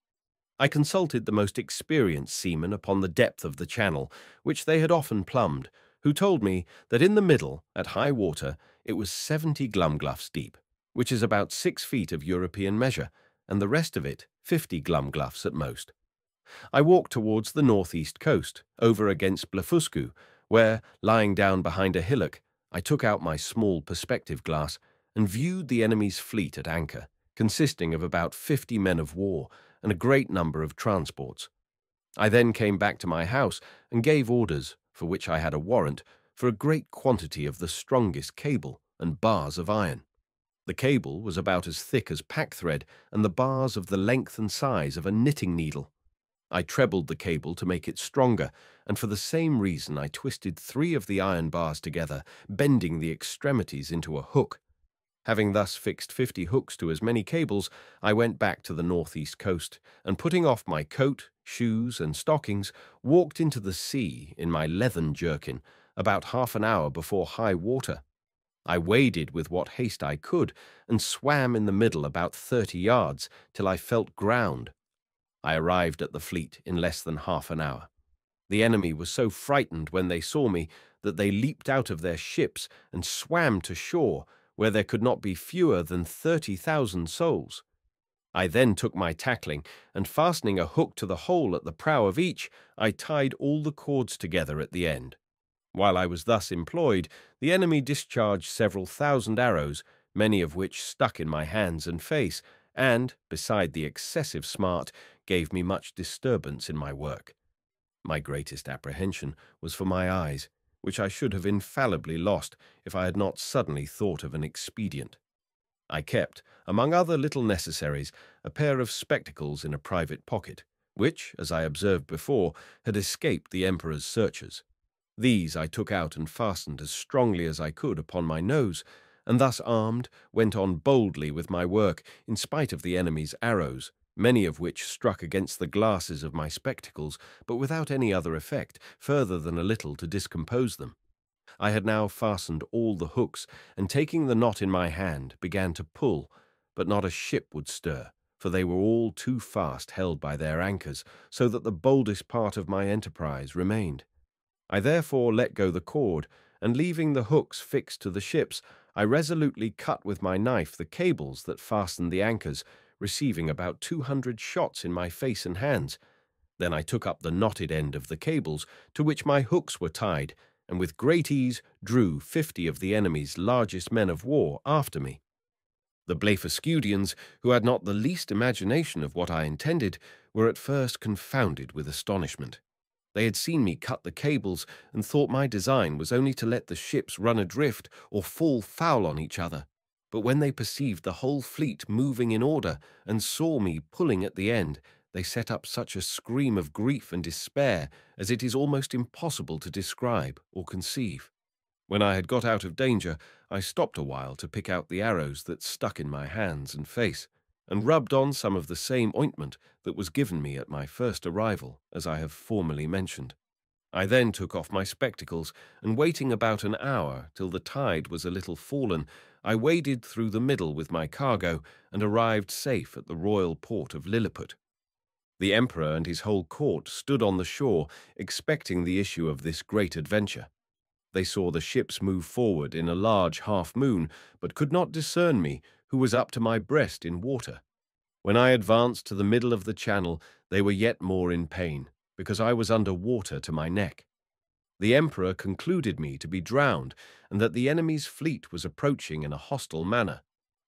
I consulted the most experienced seamen upon the depth of the channel, which they had often plumbed, who told me that in the middle, at high water, it was 70 glumgluffs deep, which is about 6 feet of European measure, and the rest of it 50 glumgluffs at most. I walked towards the northeast coast, over against Blefuscu, where, lying down behind a hillock, I took out my small perspective glass and viewed the enemy's fleet at anchor, consisting of about 50 men of war and a great number of transports. I then came back to my house and gave orders, for which I had a warrant, for a great quantity of the strongest cable and bars of iron. The cable was about as thick as packthread, and the bars of the length and size of a knitting needle. I trebled the cable to make it stronger, and for the same reason I twisted 3 of the iron bars together, bending the extremities into a hook. Having thus fixed 50 hooks to as many cables, I went back to the northeast coast, and putting off my coat, shoes, and stockings, walked into the sea in my leathern jerkin about half an hour before high water. I waded with what haste I could, and swam in the middle about 30 yards, till I felt ground. I arrived at the fleet in less than half an hour. The enemy was so frightened when they saw me that they leaped out of their ships and swam to shore, where there could not be fewer than 30,000 souls. I then took my tackling, and fastening a hook to the hole at the prow of each, I tied all the cords together at the end. While I was thus employed, the enemy discharged several thousand arrows, many of which stuck in my hands and face, and, beside the excessive smart, gave me much disturbance in my work. My greatest apprehension was for my eyes, which I should have infallibly lost if I had not suddenly thought of an expedient. I kept, among other little necessaries, a pair of spectacles in a private pocket, which, as I observed before, had escaped the Emperor's searchers. These I took out and fastened as strongly as I could upon my nose, and thus armed, went on boldly with my work in spite of the enemy's arrows, many of which struck against the glasses of my spectacles, but without any other effect, further than a little to discompose them. I had now fastened all the hooks, and taking the knot in my hand, began to pull, but not a ship would stir, for they were all too fast held by their anchors, so that the boldest part of my enterprise remained. I therefore let go the cord, and leaving the hooks fixed to the ships, I resolutely cut with my knife the cables that fastened the anchors, receiving about 200 shots in my face and hands. Then I took up the knotted end of the cables, to which my hooks were tied, and with great ease drew 50 of the enemy's largest men of war after me. The Blefuscudians, who had not the least imagination of what I intended, were at first confounded with astonishment. They had seen me cut the cables, and thought my design was only to let the ships run adrift or fall foul on each other. But when they perceived the whole fleet moving in order, and saw me pulling at the end, they set up such a scream of grief and despair as it is almost impossible to describe or conceive. When I had got out of danger, I stopped a while to pick out the arrows that stuck in my hands and face, and rubbed on some of the same ointment that was given me at my first arrival, as I have formerly mentioned. I then took off my spectacles, and waiting about an hour till the tide was a little fallen, I waded through the middle with my cargo, and arrived safe at the royal port of Lilliput. The Emperor and his whole court stood on the shore, expecting the issue of this great adventure. They saw the ships move forward in a large half-moon, but could not discern me, who was up to my breast in water. When I advanced to the middle of the channel, they were yet more in pain, because I was under water to my neck. The Emperor concluded me to be drowned, and that the enemy's fleet was approaching in a hostile manner,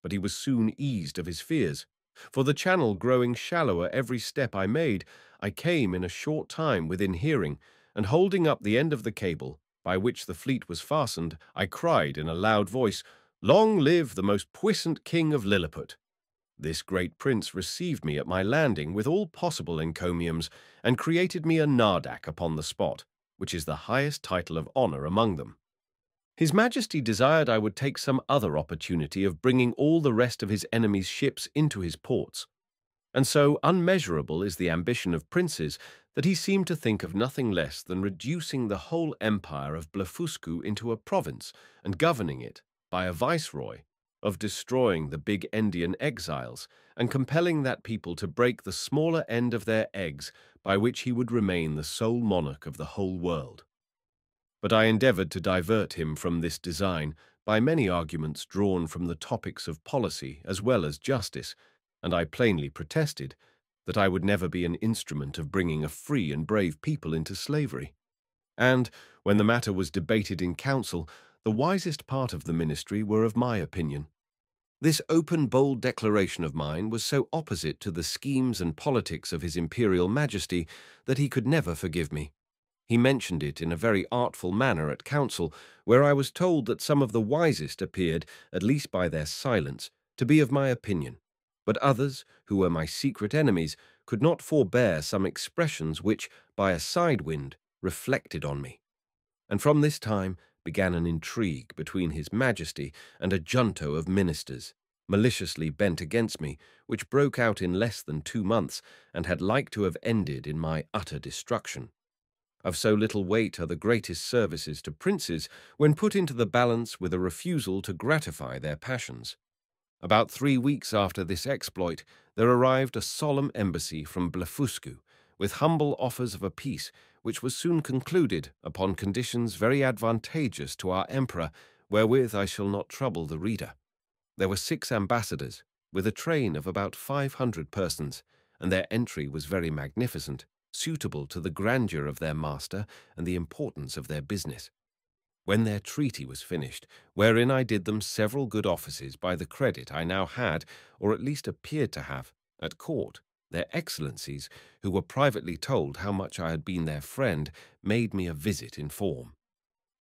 but he was soon eased of his fears. For the channel growing shallower every step I made, I came in a short time within hearing, and holding up the end of the cable, by which the fleet was fastened, I cried in a loud voice, "Long live the most puissant king of Lilliput!" This great prince received me at my landing with all possible encomiums, and created me a nardac upon the spot, which is the highest title of honour among them. His Majesty desired I would take some other opportunity of bringing all the rest of his enemy's ships into his ports, and so unmeasurable is the ambition of princes that he seemed to think of nothing less than reducing the whole empire of Blefuscu into a province and governing it by a viceroy, of destroying the big Indian exiles and compelling that people to break the smaller end of their eggs, by which he would remain the sole monarch of the whole world. But I endeavoured to divert him from this design by many arguments drawn from the topics of policy as well as justice, and I plainly protested that I would never be an instrument of bringing a free and brave people into slavery. And, when the matter was debated in council, the wisest part of the ministry were of my opinion. This open, bold declaration of mine was so opposite to the schemes and politics of His Imperial Majesty that he could never forgive me. He mentioned it in a very artful manner at council, where I was told that some of the wisest appeared, at least by their silence, to be of my opinion, but others, who were my secret enemies, could not forbear some expressions which, by a side-wind, reflected on me. And from this time began an intrigue between His Majesty and a junto of ministers, maliciously bent against me, which broke out in less than 2 months, and had like to have ended in my utter destruction. Of so little weight are the greatest services to princes when put into the balance with a refusal to gratify their passions. About 3 weeks after this exploit, there arrived a solemn embassy from Blefuscu, with humble offers of a peace, which was soon concluded upon conditions very advantageous to our emperor, wherewith I shall not trouble the reader. There were 6 ambassadors, with a train of about 500 persons, and their entry was very magnificent, suitable to the grandeur of their master and the importance of their business. When their treaty was finished, wherein I did them several good offices by the credit I now had, or at least appeared to have, at court, their excellencies, who were privately told how much I had been their friend, made me a visit in form.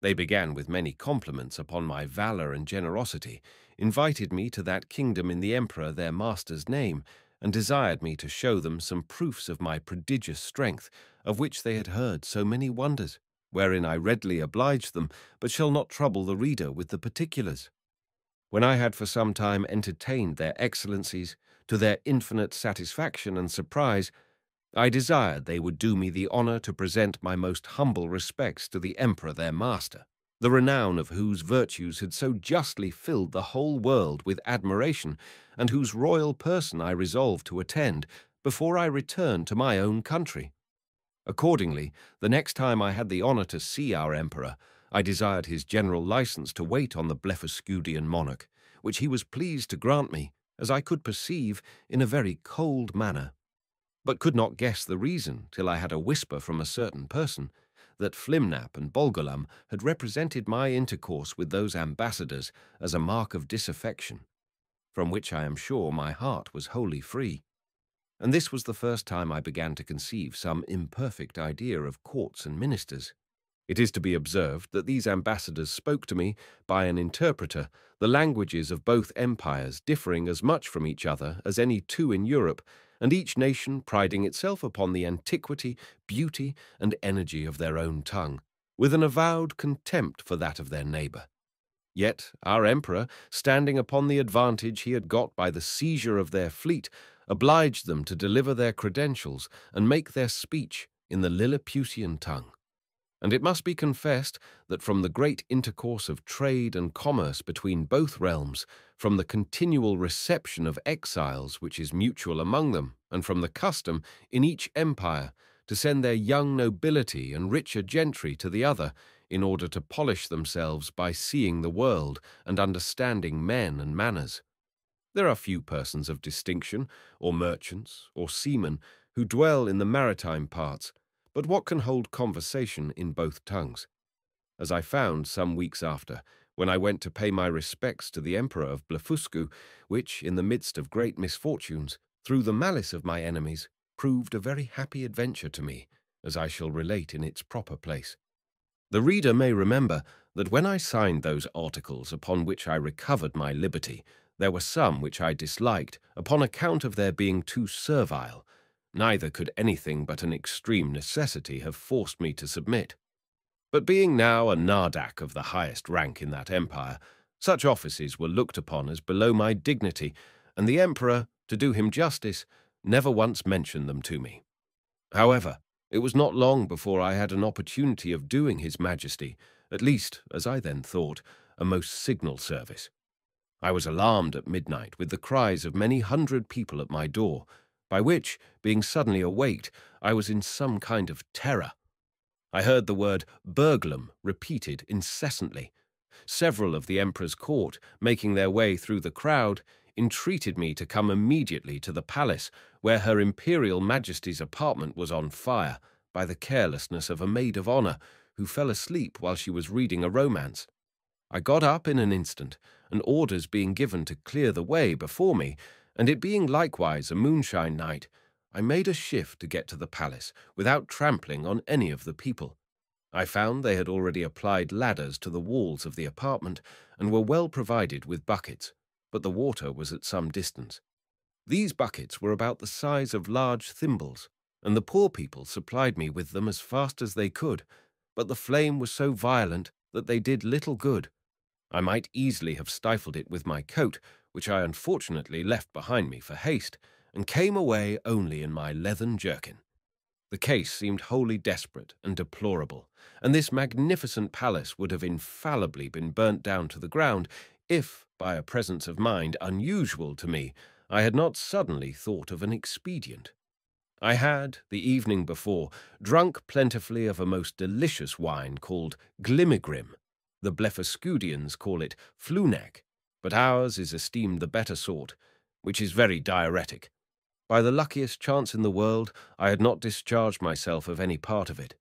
They began with many compliments upon my valor and generosity, invited me to that kingdom in the emperor their master's name, and desired me to show them some proofs of my prodigious strength, of which they had heard so many wonders, wherein I readily obliged them, but shall not trouble the reader with the particulars. When I had for some time entertained their excellencies, to their infinite satisfaction and surprise, I desired they would do me the honor to present my most humble respects to the emperor their master, the renown of whose virtues had so justly filled the whole world with admiration, and whose royal person I resolved to attend before I returned to my own country. Accordingly, the next time I had the honor to see our emperor, I desired his general license to wait on the Blefuscudian monarch, which he was pleased to grant me, as I could perceive, in a very cold manner, but could not guess the reason till I had a whisper from a certain person, that Flimnap and Bolgolam had represented my intercourse with those ambassadors as a mark of disaffection, from which I am sure my heart was wholly free. And this was the first time I began to conceive some imperfect idea of courts and ministers. It is to be observed that these ambassadors spoke to me, by an interpreter, the languages of both empires, differing as much from each other as any 2 in Europe, and each nation priding itself upon the antiquity, beauty, and energy of their own tongue, with an avowed contempt for that of their neighbor. Yet our emperor, standing upon the advantage he had got by the seizure of their fleet, obliged them to deliver their credentials and make their speech in the Lilliputian tongue. And it must be confessed that from the great intercourse of trade and commerce between both realms, from the continual reception of exiles which is mutual among them, and from the custom, in each empire, to send their young nobility and richer gentry to the other, in order to polish themselves by seeing the world and understanding men and manners. There are few persons of distinction, or merchants, or seamen, who dwell in the maritime parts, but what can hold conversation in both tongues? As I found some weeks after, when I went to pay my respects to the Emperor of Blefuscu, which, in the midst of great misfortunes, through the malice of my enemies, proved a very happy adventure to me, as I shall relate in its proper place. The reader may remember that when I signed those articles upon which I recovered my liberty, there were some which I disliked upon account of their being too servile. Neither could anything but an extreme necessity have forced me to submit. But being now a nardac of the highest rank in that empire, such offices were looked upon as below my dignity, and the emperor, to do him justice, never once mentioned them to me. However, it was not long before I had an opportunity of doing his majesty, at least, as I then thought, a most signal service. I was alarmed at midnight with the cries of many hundred people at my door, by which, being suddenly awaked, I was in some kind of terror. I heard the word burglum repeated incessantly. Several of the emperor's court, making their way through the crowd, entreated me to come immediately to the palace, where her imperial majesty's apartment was on fire by the carelessness of a maid of honor, who fell asleep while she was reading a romance. I got up in an instant, and orders being given to clear the way before me, and it being likewise a moonshine night, I made a shift to get to the palace without trampling on any of the people. I found they had already applied ladders to the walls of the apartment and were well provided with buckets, but the water was at some distance. These buckets were about the size of large thimbles, and the poor people supplied me with them as fast as they could, but the flame was so violent that they did little good. I might easily have stifled it with my coat, which I unfortunately left behind me for haste, and came away only in my leathern jerkin. The case seemed wholly desperate and deplorable, and this magnificent palace would have infallibly been burnt down to the ground if, by a presence of mind unusual to me, I had not suddenly thought of an expedient. I had, the evening before, drunk plentifully of a most delicious wine called Glimigrim. The Blefuscudians call it Flunag, but ours is esteemed the better sort, which is very diuretic. By the luckiest chance in the world, I had not discharged myself of any part of it.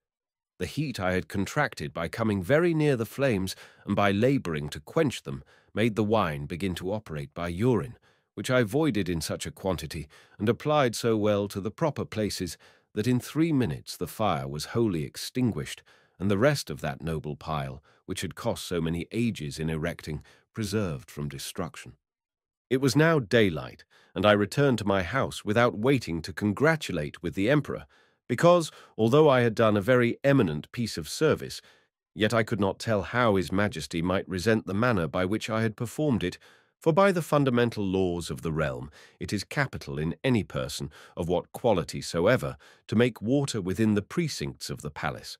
The heat I had contracted by coming very near the flames and by labouring to quench them made the wine begin to operate by urine, which I voided in such a quantity and applied so well to the proper places that in 3 minutes the fire was wholly extinguished, and the rest of that noble pile, which had cost so many ages in erecting, preserved from destruction. It was now daylight, and I returned to my house without waiting to congratulate with the emperor, because, although I had done a very eminent piece of service, yet I could not tell how his majesty might resent the manner by which I had performed it, for by the fundamental laws of the realm it is capital in any person, of what quality soever, to make water within the precincts of the palace.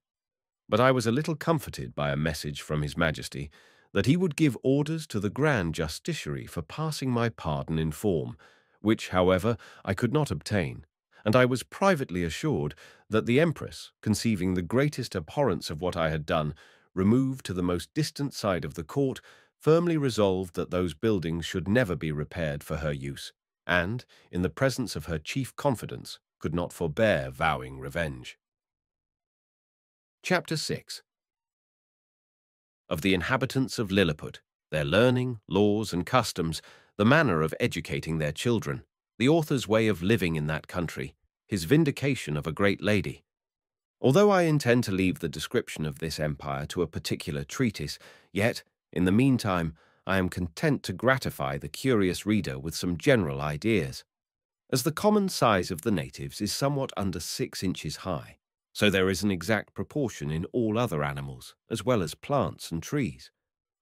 But I was a little comforted by a message from his majesty, that he would give orders to the grand justiciary for passing my pardon in form, which, however, I could not obtain, and I was privately assured that the empress, conceiving the greatest abhorrence of what I had done, removed to the most distant side of the court, firmly resolved that those buildings should never be repaired for her use, and, in the presence of her chief confidence, could not forbear vowing revenge. Chapter 6. Of the inhabitants of Lilliput, their learning, laws, and customs, the manner of educating their children, the author's way of living in that country, his vindication of a great lady. Although I intend to leave the description of this empire to a particular treatise, yet, in the meantime, I am content to gratify the curious reader with some general ideas. As the common size of the natives is somewhat under 6 inches high, so there is an exact proportion in all other animals, as well as plants and trees.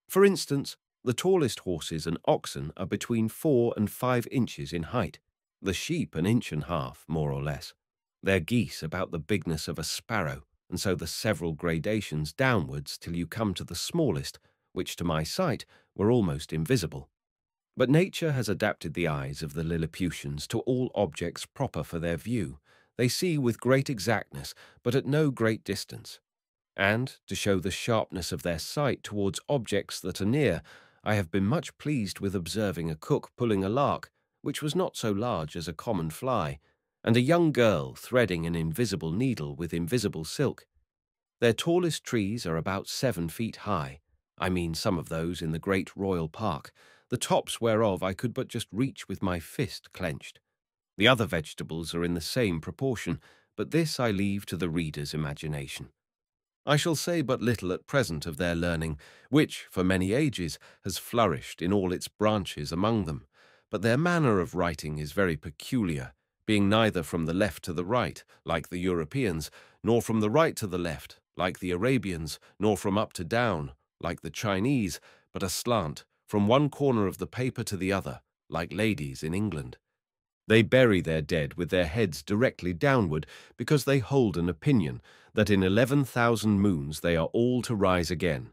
For instance, the tallest horses and oxen are between 4 and 5 inches in height, the sheep 1.5 inches, more or less, their geese about the bigness of a sparrow, and so the several gradations downwards till you come to the smallest, which to my sight were almost invisible. But nature has adapted the eyes of the Lilliputians to all objects proper for their view. They see with great exactness, but at no great distance. And, to show the sharpness of their sight towards objects that are near, I have been much pleased with observing a cook pulling a lark, which was not so large as a common fly, and a young girl threading an invisible needle with invisible silk. Their tallest trees are about 7 feet high. I mean some of those in the great royal park, the tops whereof I could but just reach with my fist clenched. The other vegetables are in the same proportion, but this I leave to the reader's imagination. I shall say but little at present of their learning, which, for many ages, has flourished in all its branches among them, but their manner of writing is very peculiar, being neither from the left to the right, like the Europeans, nor from the right to the left, like the Arabians, nor from up to down, like the Chinese, but aslant, from one corner of the paper to the other, like ladies in England. They bury their dead with their heads directly downward, because they hold an opinion that in 11,000 moons they are all to rise again,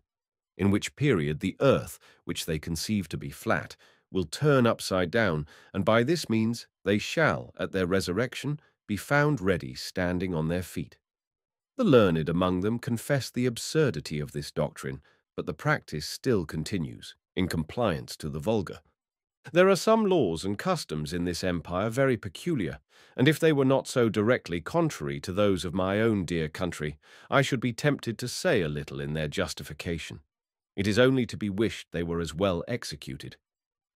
in which period the earth, which they conceive to be flat, will turn upside down, and by this means they shall, at their resurrection, be found ready standing on their feet. The learned among them confess the absurdity of this doctrine, but the practice still continues, in compliance to the vulgar. There are some laws and customs in this empire very peculiar, and if they were not so directly contrary to those of my own dear country, I should be tempted to say a little in their justification. It is only to be wished they were as well executed.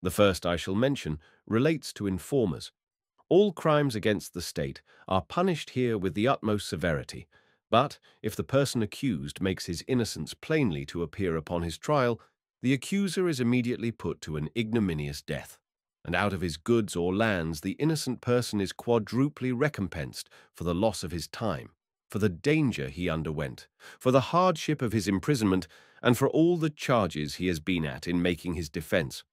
The first I shall mention relates to informers. All crimes against the state are punished here with the utmost severity, but if the person accused makes his innocence plainly to appear upon his trial, the accuser is immediately put to an ignominious death, and out of his goods or lands the innocent person is quadruply recompensed for the loss of his time, for the danger he underwent, for the hardship of his imprisonment, and for all the charges he has been at in making his defence.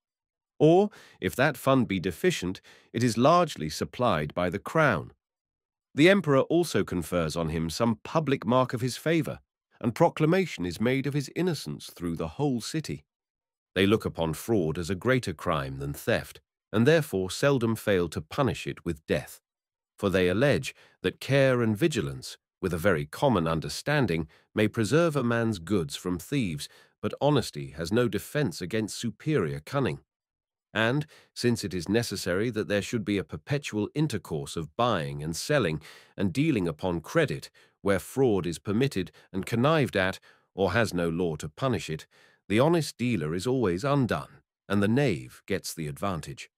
Or, if that fund be deficient, it is largely supplied by the crown. The emperor also confers on him some public mark of his favour, and proclamation is made of his innocence through the whole city. They look upon fraud as a greater crime than theft, and therefore seldom fail to punish it with death. for they allege that care and vigilance, with a very common understanding, may preserve a man's goods from thieves, but honesty has no defence against superior cunning. And, since it is necessary that there should be a perpetual intercourse of buying and selling and dealing upon credit, where fraud is permitted and connived at, or has no law to punish it, the honest dealer is always undone, and the knave gets the advantage.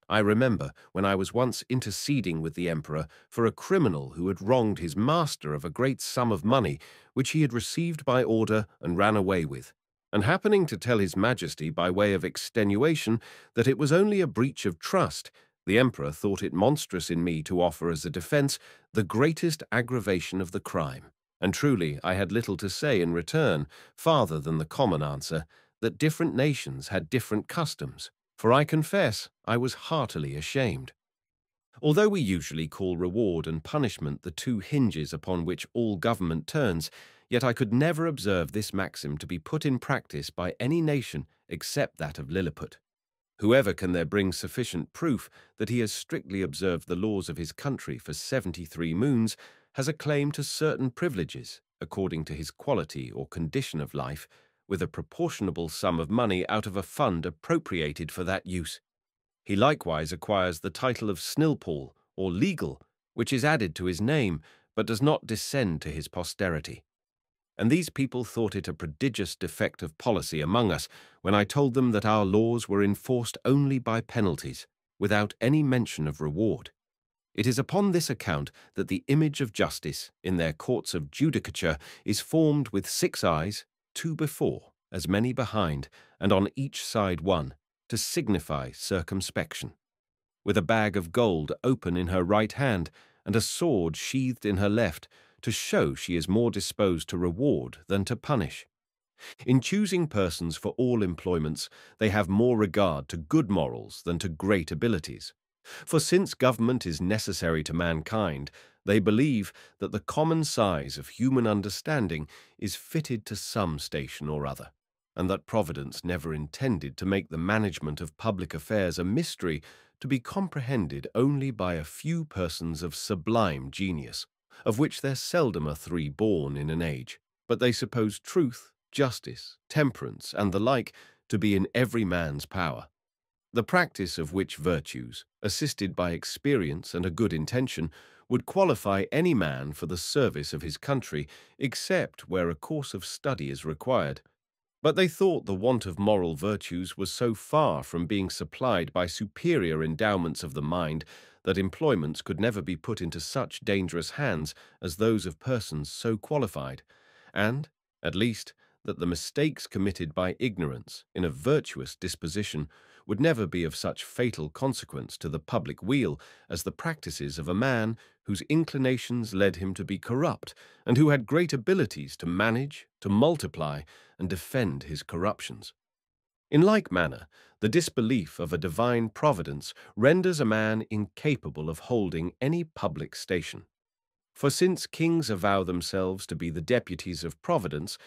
I remember when I was once interceding with the emperor for a criminal who had wronged his master of a great sum of money which he had received by order and ran away with, and happening to tell his majesty by way of extenuation that it was only a breach of trust, the emperor thought it monstrous in me to offer as a defence the greatest aggravation of the crime. And truly I had little to say in return, farther than the common answer, that different nations had different customs, for I confess I was heartily ashamed. Although we usually call reward and punishment the two hinges upon which all government turns, yet I could never observe this maxim to be put in practice by any nation except that of Lilliput. Whoever can there bring sufficient proof that he has strictly observed the laws of his country for 73 moons has a claim to certain privileges, according to his quality or condition of life, with a proportionable sum of money out of a fund appropriated for that use. He likewise acquires the title of snilpaul, or legal, which is added to his name, but does not descend to his posterity. And these people thought it a prodigious defect of policy among us when I told them that our laws were enforced only by penalties, without any mention of reward. It is upon this account that the image of justice in their courts of judicature is formed with 6 eyes, 2 before, as many behind, and on each side 1, to signify circumspection, with a bag of gold open in her right hand, and a sword sheathed in her left, to show she is more disposed to reward than to punish. In choosing persons for all employments, they have more regard to good morals than to great abilities. For since government is necessary to mankind, they believe that the common size of human understanding is fitted to some station or other, and that Providence never intended to make the management of public affairs a mystery to be comprehended only by a few persons of sublime genius, of which there seldom are 3 born in an age, but they suppose truth, justice, temperance, and the like to be in every man's power. The practice of which virtues, assisted by experience and a good intention, would qualify any man for the service of his country, except where a course of study is required. But they thought the want of moral virtues was so far from being supplied by superior endowments of the mind that employments could never be put into such dangerous hands as those of persons so qualified, and, at least, that the mistakes committed by ignorance in a virtuous disposition would never be of such fatal consequence to the public weal as the practices of a man whose inclinations led him to be corrupt, and who had great abilities to manage, to multiply, and defend his corruptions. In like manner, the disbelief of a divine providence renders a man incapable of holding any public station. For since kings avow themselves to be the deputies of Providence,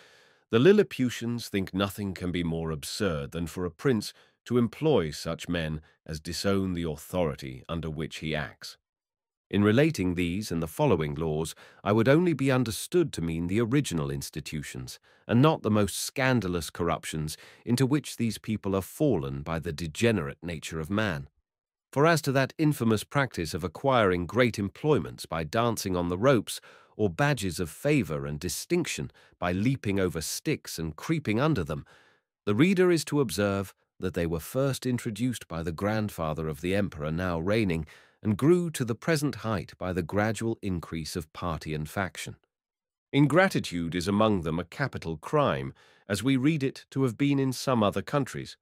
the Lilliputians think nothing can be more absurd than for a prince to employ such men as disown the authority under which he acts. In relating these and the following laws, I would only be understood to mean the original institutions, and not the most scandalous corruptions into which these people are fallen by the degenerate nature of man. For as to that infamous practice of acquiring great employments by dancing on the ropes, or badges of favour and distinction by leaping over sticks and creeping under them, the reader is to observe that they were first introduced by the grandfather of the emperor now reigning, and grew to the present height by the gradual increase of party and faction. Ingratitude is among them a capital crime, as we read it to have been in some other countries,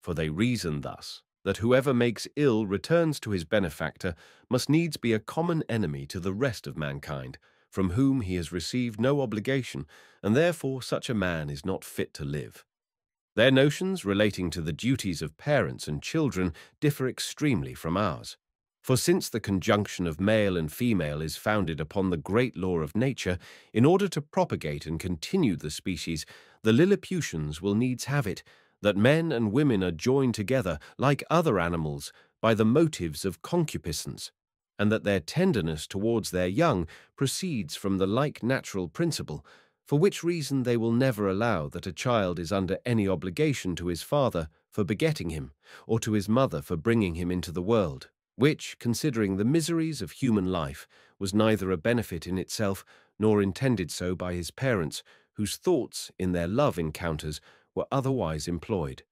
for they reason thus, that whoever makes ill returns to his benefactor must needs be a common enemy to the rest of mankind, from whom he has received no obligation, and therefore such a man is not fit to live. Their notions relating to the duties of parents and children differ extremely from ours. For since the conjunction of male and female is founded upon the great law of nature, in order to propagate and continue the species, the Lilliputians will needs have it that men and women are joined together, like other animals, by the motives of concupiscence. and that their tenderness towards their young proceeds from the like natural principle, for which reason they will never allow that a child is under any obligation to his father for begetting him, or to his mother for bringing him into the world, which, considering the miseries of human life, was neither a benefit in itself nor intended so by his parents, whose thoughts in their love encounters were otherwise employed.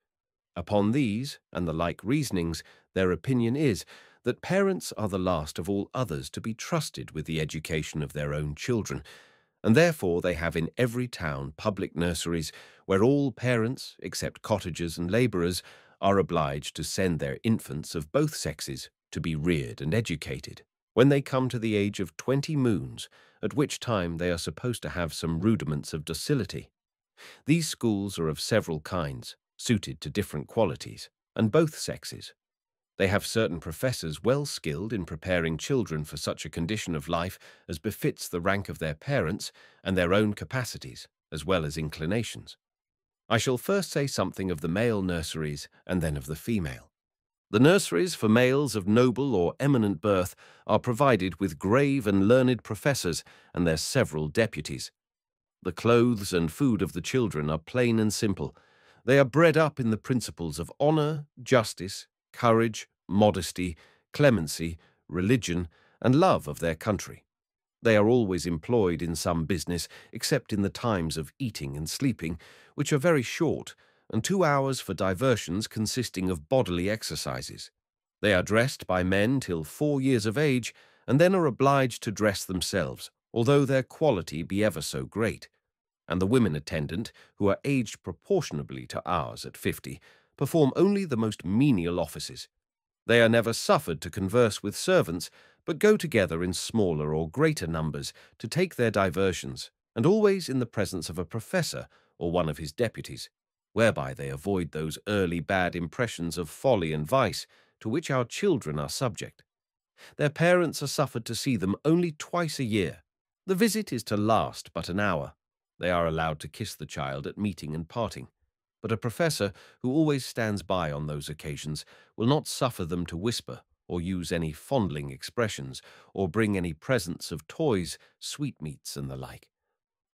Upon these and the like reasonings, their opinion is that parents are the last of all others to be trusted with the education of their own children, and therefore they have in every town public nurseries where all parents, except cottagers and labourers, are obliged to send their infants of both sexes to be reared and educated, when they come to the age of 20 moons, at which time they are supposed to have some rudiments of docility. These schools are of several kinds, suited to different qualities, and both sexes. They have certain professors well skilled in preparing children for such a condition of life as befits the rank of their parents and their own capacities, as well as inclinations. I shall first say something of the male nurseries and then of the female. The nurseries for males of noble or eminent birth are provided with grave and learned professors and their several deputies. The clothes and food of the children are plain and simple. They are bred up in the principles of honour, justice, courage, modesty, clemency, religion, and love of their country. They are always employed in some business, except in the times of eating and sleeping, which are very short, and 2 hours for diversions consisting of bodily exercises. They are dressed by men till 4 years of age, and then are obliged to dress themselves, although their quality be ever so great. And the women attendant, who are aged proportionably to ours at 50, perform only the most menial offices. They are never suffered to converse with servants, but go together in smaller or greater numbers to take their diversions, and always in the presence of a professor or one of his deputies, whereby they avoid those early bad impressions of folly and vice to which our children are subject. Their parents are suffered to see them only twice a year. The visit is to last but an hour. They are allowed to kiss the child at meeting and parting, but a professor, who always stands by on those occasions, will not suffer them to whisper or use any fondling expressions or bring any presents of toys, sweetmeats, and the like.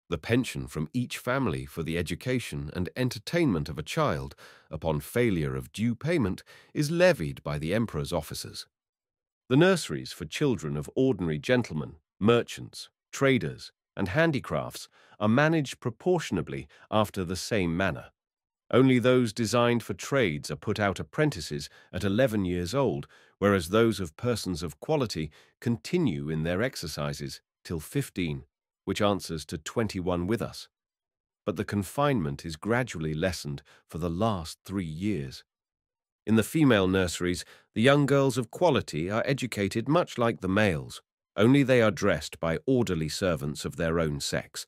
The pension from each family for the education and entertainment of a child, upon failure of due payment, is levied by the emperor's officers. The nurseries for children of ordinary gentlemen, merchants, traders, and handicrafts are managed proportionably after the same manner. Only those designed for trades are put out apprentices at 11 years old, whereas those of persons of quality continue in their exercises till 15, which answers to 21 with us. But the confinement is gradually lessened for the last 3 years. In the female nurseries, the young girls of quality are educated much like the males, only they are dressed by orderly servants of their own sex,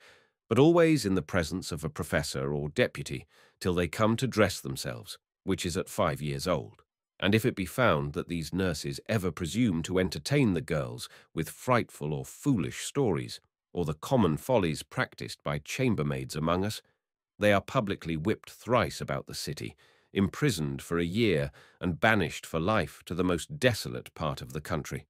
but always in the presence of a professor or deputy, till they come to dress themselves, which is at 5 years old. And if it be found that these nurses ever presume to entertain the girls with frightful or foolish stories, or the common follies practised by chambermaids among us, they are publicly whipped thrice about the city, imprisoned for a year, and banished for life to the most desolate part of the country.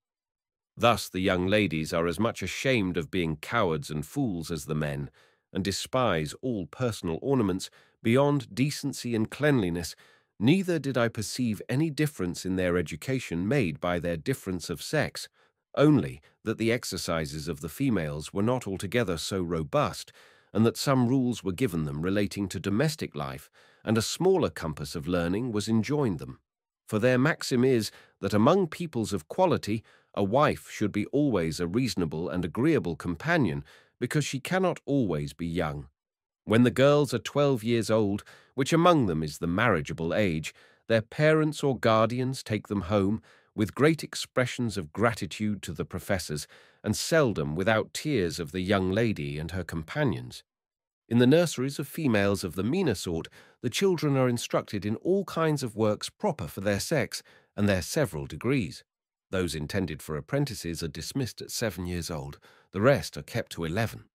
Thus the young ladies are as much ashamed of being cowards and fools as the men, and despise all personal ornaments beyond decency and cleanliness. Neither did I perceive any difference in their education made by their difference of sex, only that the exercises of the females were not altogether so robust, and that some rules were given them relating to domestic life, and a smaller compass of learning was enjoined them. For their maxim is, that among peoples of quality, a wife should be always a reasonable and agreeable companion, because she cannot always be young. When the girls are 12 years old, which among them is the marriageable age, their parents or guardians take them home, with great expressions of gratitude to the professors, and seldom without tears of the young lady and her companions. In the nurseries of females of the meaner sort, the children are instructed in all kinds of works proper for their sex and their several degrees. Those intended for apprentices are dismissed at 7 years old, the rest are kept to 11.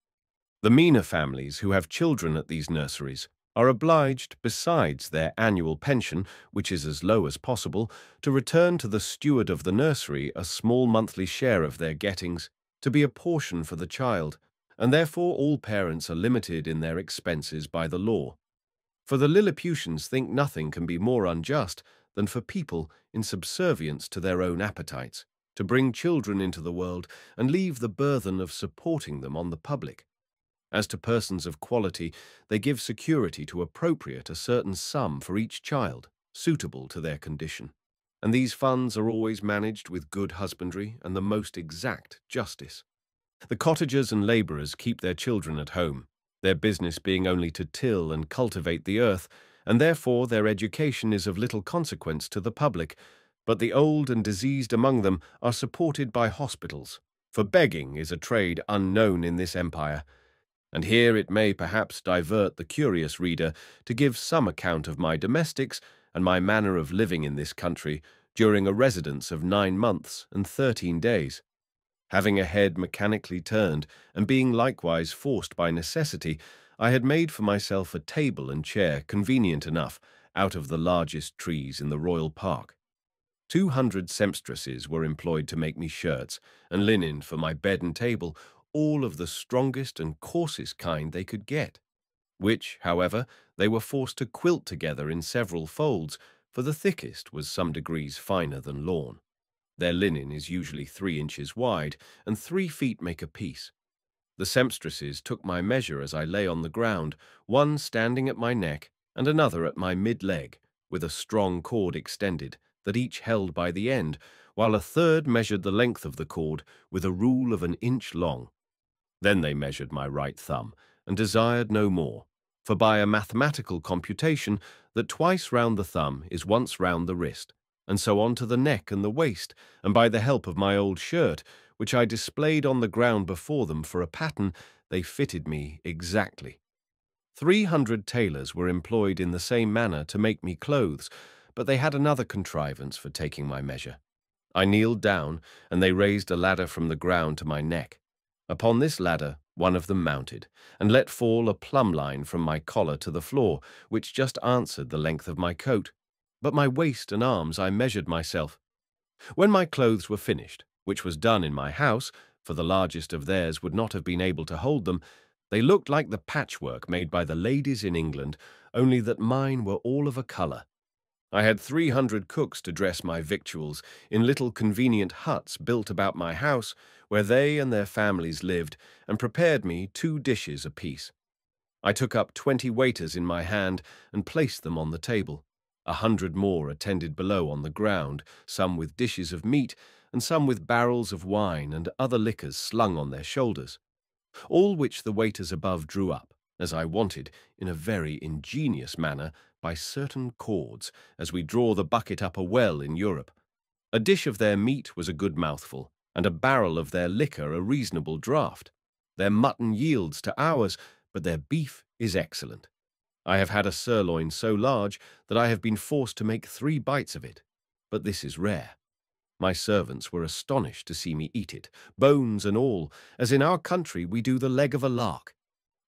The meaner families who have children at these nurseries are obliged, besides their annual pension, which is as low as possible, to return to the steward of the nursery a small monthly share of their gettings, to be a portion for the child, and therefore all parents are limited in their expenses by the law. For the Lilliputians think nothing can be more unjust than for people, in subservience to their own appetites, to bring children into the world and leave the burthen of supporting them on the public. As to persons of quality, they give security to appropriate a certain sum for each child, suitable to their condition, and these funds are always managed with good husbandry and the most exact justice. The cottagers and labourers keep their children at home, their business being only to till and cultivate the earth, and therefore their education is of little consequence to the public, but the old and diseased among them are supported by hospitals, for begging is a trade unknown in this empire. And here it may perhaps divert the curious reader to give some account of my domestics and my manner of living in this country during a residence of 9 months and 13 days. Having a head mechanically turned, and being likewise forced by necessity, I had made for myself a table and chair convenient enough out of the largest trees in the royal park. 200 sempstresses were employed to make me shirts, and linen for my bed and table, all of the strongest and coarsest kind they could get, which, however, they were forced to quilt together in several folds, for the thickest was some degrees finer than lawn. Their linen is usually 3 inches wide, and 3 feet make a piece. The sempstresses took my measure as I lay on the ground, one standing at my neck and another at my mid-leg, with a strong cord extended, that each held by the end, while a third measured the length of the cord with a rule of 1 inch long. Then they measured my right thumb, and desired no more, for by a mathematical computation, that twice round the thumb is once round the wrist, and so on to the neck and the waist, and by the help of my old shirt, which I displayed on the ground before them for a pattern, they fitted me exactly. 300 tailors were employed in the same manner to make me clothes, but they had another contrivance for taking my measure. I kneeled down, and they raised a ladder from the ground to my neck. Upon this ladder one of them mounted, and let fall a plumb line from my collar to the floor, which just answered the length of my coat. But my waist and arms I measured myself. When my clothes were finished, which was done in my house, for the largest of theirs would not have been able to hold them, they looked like the patchwork made by the ladies in England, only that mine were all of a colour. I had 300 cooks to dress my victuals in little convenient huts built about my house, where they and their families lived, and prepared me 2 dishes apiece. I took up 20 waiters in my hand and placed them on the table. 100 more attended below on the ground, some with dishes of meat, and some with barrels of wine and other liquors slung on their shoulders, all which the waiters above drew up, as I wanted, in a very ingenious manner, by certain cords, as we draw the bucket up a well in Europe. A dish of their meat was a good mouthful, and a barrel of their liquor a reasonable draught. Their mutton yields to ours, but their beef is excellent. I have had a sirloin so large that I have been forced to make 3 bites of it, but this is rare. My servants were astonished to see me eat it, bones and all, as in our country we do the leg of a lark.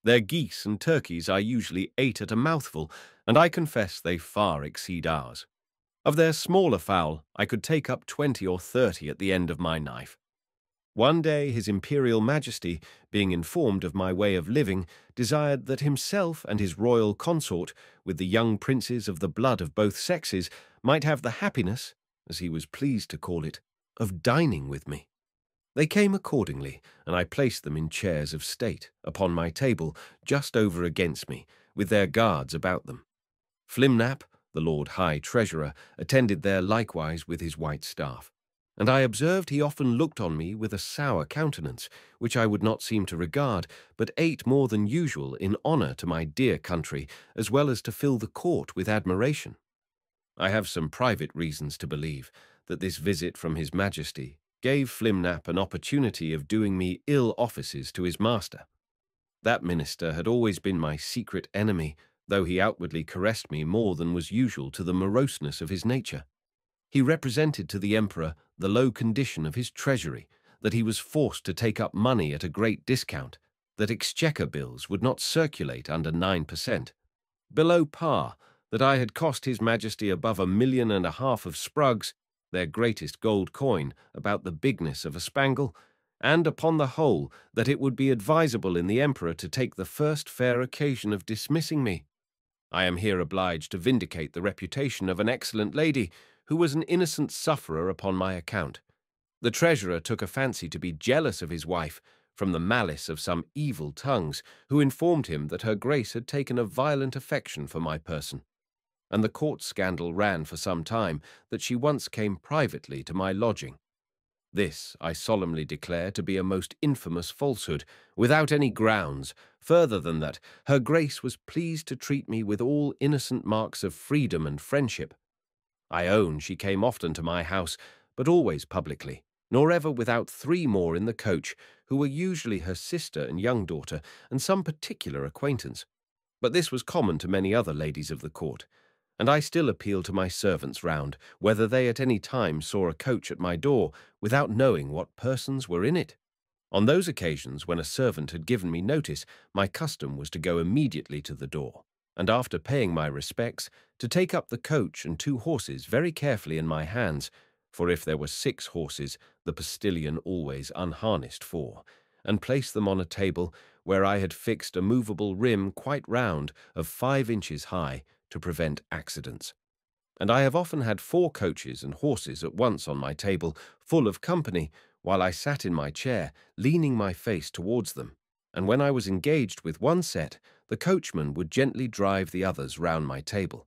Their geese and turkeys I usually ate at a mouthful, and I confess they far exceed ours. Of their smaller fowl I could take up 20 or 30 at the end of my knife. One day His Imperial Majesty, being informed of my way of living, desired that himself and his royal consort, with the young princes of the blood of both sexes, might have the happiness, as he was pleased to call it, of dining with me. They came accordingly, and I placed them in chairs of state, upon my table, just over against me, with their guards about them. Flimnap, the Lord High Treasurer, attended there likewise with his white staff, and I observed he often looked on me with a sour countenance, which I would not seem to regard, but ate more than usual in honour to my dear country, as well as to fill the court with admiration. I have some private reasons to believe that this visit from His Majesty gave Flimnap an opportunity of doing me ill offices to his master. That minister had always been my secret enemy, though he outwardly caressed me more than was usual to the moroseness of his nature. He represented to the emperor the low condition of his treasury, that he was forced to take up money at a great discount, that exchequer bills would not circulate under 9%. below par, that I had cost His Majesty above 1.5 million of sprugs, their greatest gold coin, about the bigness of a spangle, and upon the whole that it would be advisable in the Emperor to take the first fair occasion of dismissing me. I am here obliged to vindicate the reputation of an excellent lady, who was an innocent sufferer upon my account. The treasurer took a fancy to be jealous of his wife, from the malice of some evil tongues, who informed him that her grace had taken a violent affection for my person. And the court scandal ran for some time that she once came privately to my lodging. This I solemnly declare to be a most infamous falsehood, without any grounds, further than that her grace was pleased to treat me with all innocent marks of freedom and friendship. I own she came often to my house, but always publicly, nor ever without 3 more in the coach, who were usually her sister and young daughter, and some particular acquaintance. But this was common to many other ladies of the court, and I still appeal to my servants round, whether they at any time saw a coach at my door, without knowing what persons were in it. On those occasions when a servant had given me notice, my custom was to go immediately to the door, and after paying my respects, to take up the coach and 2 horses very carefully in my hands, for if there were 6 horses, the postilion always unharnessed 4, and place them on a table where I had fixed a movable rim quite round of 5 inches high to prevent accidents. And I have often had 4 coaches and horses at once on my table, full of company, while I sat in my chair, leaning my face towards them, and when I was engaged with one set, the coachman would gently drive the others round my table.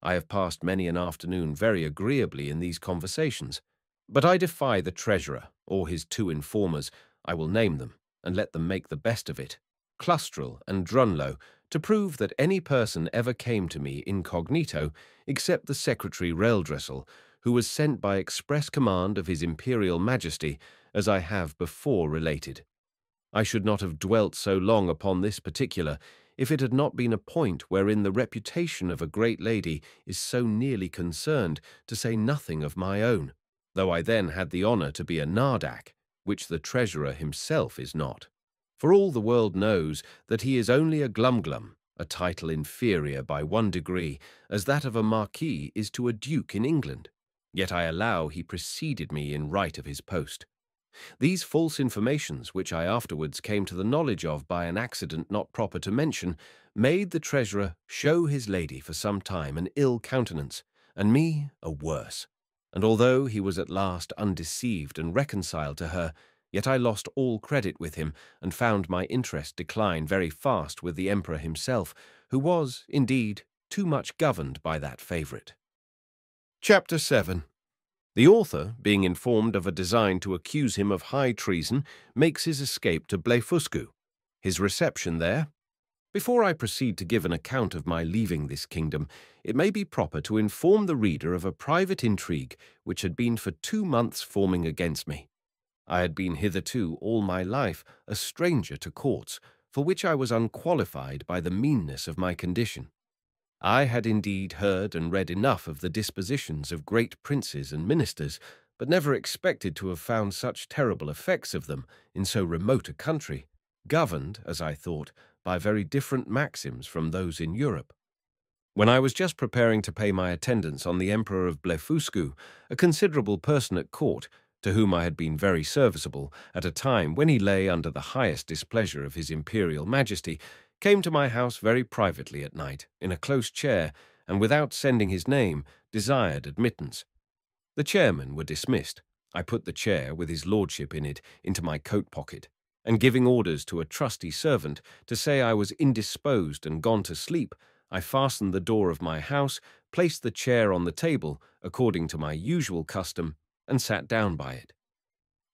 I have passed many an afternoon very agreeably in these conversations, but I defy the treasurer, or his 2 informers, I will name them, and let them make the best of it, Clustrel and Drunlow, to prove that any person ever came to me incognito, except the Secretary Reldressel, who was sent by express command of His Imperial Majesty, as I have before related. I should not have dwelt so long upon this particular, if it had not been a point wherein the reputation of a great lady is so nearly concerned, to say nothing of my own, though I then had the honour to be a Nardac, which the treasurer himself is not. For all the world knows that he is only a glumglum, a title inferior by 1 degree, as that of a marquis is to a duke in England. Yet I allow he preceded me in right of his post. These false informations, which I afterwards came to the knowledge of by an accident not proper to mention, made the treasurer show his lady for some time an ill countenance, and me a worse. And although he was at last undeceived and reconciled to her, yet I lost all credit with him, and found my interest decline very fast with the Emperor himself, who was, indeed, too much governed by that favourite. Chapter 7. The author, being informed of a design to accuse him of high treason, makes his escape to Blefuscu. His reception there. Before I proceed to give an account of my leaving this kingdom, it may be proper to inform the reader of a private intrigue which had been for 2 months forming against me. I had been hitherto all my life a stranger to courts, for which I was unqualified by the meanness of my condition. I had indeed heard and read enough of the dispositions of great princes and ministers, but never expected to have found such terrible effects of them in so remote a country, governed, as I thought, by very different maxims from those in Europe. When I was just preparing to pay my attendance on the Emperor of Blefuscu, a considerable person at court, to whom I had been very serviceable at a time when he lay under the highest displeasure of His Imperial Majesty, came to my house very privately at night, in a close chair, and without sending his name, desired admittance. The chairmen were dismissed. I put the chair, with his lordship in it, into my coat pocket, and giving orders to a trusty servant to say I was indisposed and gone to sleep, I fastened the door of my house, placed the chair on the table, according to my usual custom, and sat down by it.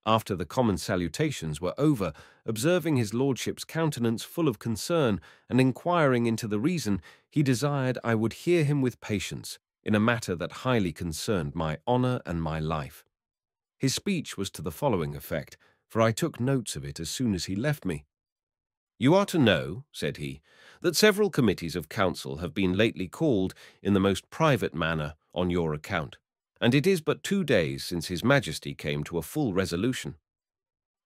After the common salutations were over, observing his lordship's countenance full of concern, and inquiring into the reason, he desired I would hear him with patience, in a matter that highly concerned my honour and my life. His speech was to the following effect, for I took notes of it as soon as he left me. "You are to know," said he, "that several committees of council have been lately called in the most private manner on your account, and it is but 2 days since His Majesty came to a full resolution.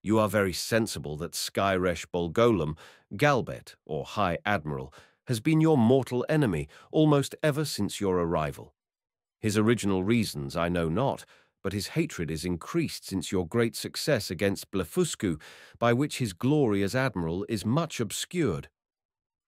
You are very sensible that Skyresh Bolgolam, Galbet, or High Admiral, has been your mortal enemy almost ever since your arrival. His original reasons I know not, but his hatred is increased since your great success against Blefuscu, by which his glory as admiral is much obscured.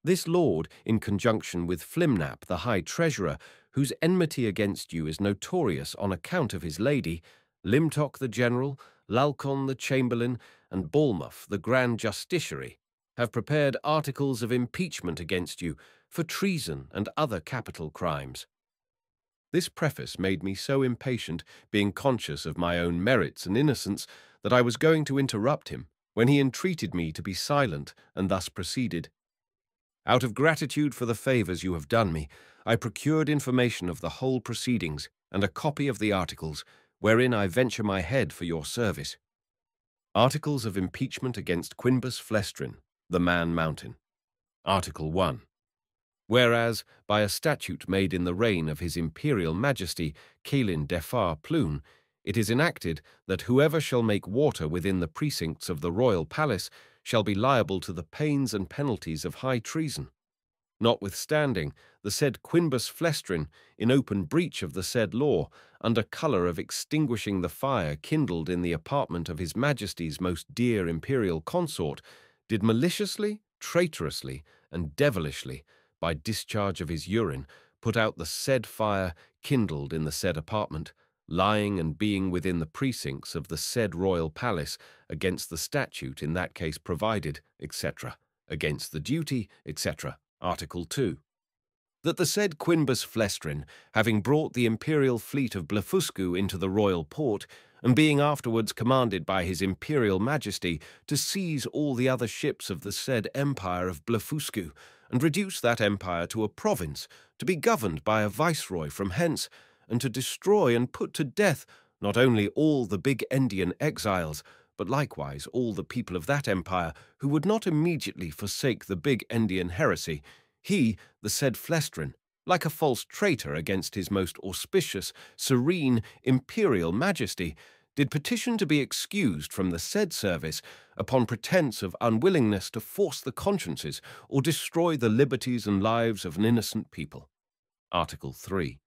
This lord, in conjunction with Flimnap, the high treasurer, whose enmity against you is notorious on account of his lady, Limtoc the general, Lalcon the chamberlain, and Balmuff the grand justiciary, have prepared articles of impeachment against you for treason and other capital crimes. This preface made me so impatient, being conscious of my own merits and innocence, that I was going to interrupt him, when he entreated me to be silent, and thus proceeded. Out of gratitude for the favours you have done me, I procured information of the whole proceedings, and a copy of the articles, wherein I venture my head for your service. Articles of impeachment against Quinbus Flestrin, the Man Mountain. Article 1. Whereas, by a statute made in the reign of His Imperial Majesty Caelin Defar Plune, it is enacted that whoever shall make water within the precincts of the royal palace shall be liable to the pains and penalties of high treason. Notwithstanding, the said Quinbus Flestrin, in open breach of the said law, under colour of extinguishing the fire kindled in the apartment of His Majesty's most dear imperial consort, did maliciously, traitorously, and devilishly, by discharge of his urine, put out the said fire kindled in the said apartment, lying and being within the precincts of the said royal palace, against the statute in that case provided, etc., against the duty, etc. Article 2. That the said Quinbus Flestrin, having brought the imperial fleet of Blefuscu into the royal port, and being afterwards commanded by His Imperial Majesty to seize all the other ships of the said empire of Blefuscu, and reduce that empire to a province, to be governed by a viceroy from hence, and to destroy and put to death not only all the Big Endian exiles, but likewise all the people of that empire who would not immediately forsake the Big Endian heresy, he, the said Flestrin, like a false traitor against his most auspicious, serene, imperial majesty, did petition to be excused from the said service upon pretence of unwillingness to force the consciences or destroy the liberties and lives of an innocent people. Article 3.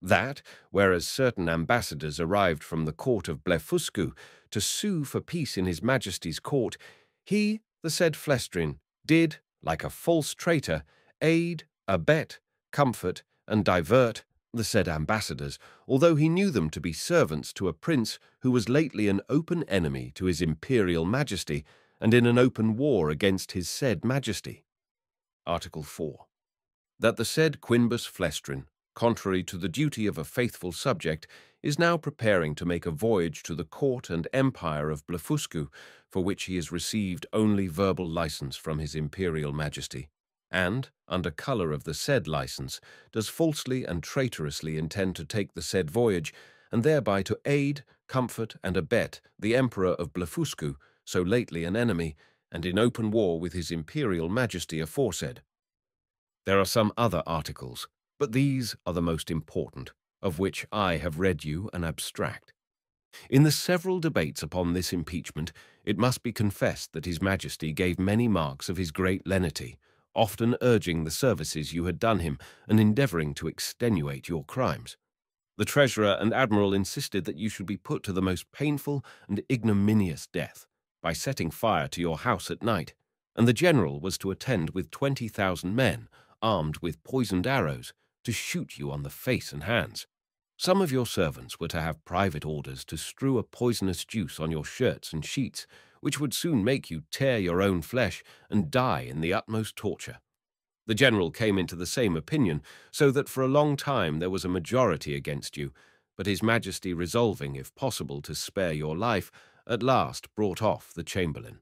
That, whereas certain ambassadors arrived from the court of Blefuscu to sue for peace in His Majesty's court, he, the said Flestrin, did, like a false traitor, aid, abet, comfort, and divert the said ambassadors, although he knew them to be servants to a prince who was lately an open enemy to His Imperial Majesty, and in an open war against His said Majesty. Article 4. That the said Quinbus Flestrin, contrary to the duty of a faithful subject, is now preparing to make a voyage to the court and empire of Blefuscu, for which he has received only verbal license from His Imperial Majesty, and, under colour of the said license, does falsely and traitorously intend to take the said voyage, and thereby to aid, comfort, and abet the Emperor of Blefuscu, so lately an enemy, and in open war with His Imperial Majesty aforesaid. There are some other articles, but these are the most important, of which I have read you an abstract. In the several debates upon this impeachment, it must be confessed that His Majesty gave many marks of his great lenity, often urging the services you had done him and endeavouring to extenuate your crimes. The treasurer and admiral insisted that you should be put to the most painful and ignominious death by setting fire to your house at night, and the general was to attend with 20,000 men, armed with poisoned arrows, to shoot you on the face and hands. Some of your servants were to have private orders to strew a poisonous juice on your shirts and sheets, which would soon make you tear your own flesh and die in the utmost torture. The general came into the same opinion, so that for a long time there was a majority against you, but His Majesty, resolving, if possible, to spare your life, at last brought off the chamberlain.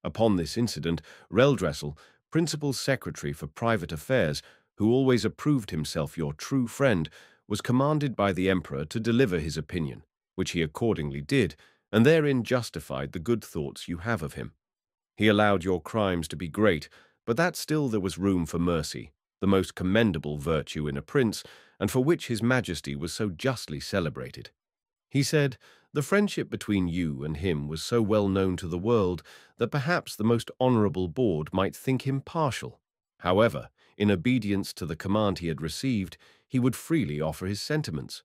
Upon this incident, Reldressel, principal secretary for private affairs, who always approved himself your true friend, was commanded by the emperor to deliver his opinion, which he accordingly did, and therein justified the good thoughts you have of him. He allowed your crimes to be great, but that still there was room for mercy, the most commendable virtue in a prince, and for which His Majesty was so justly celebrated. He said, the friendship between you and him was so well known to the world that perhaps the most honourable board might think him partial. However, in obedience to the command he had received, he would freely offer his sentiments,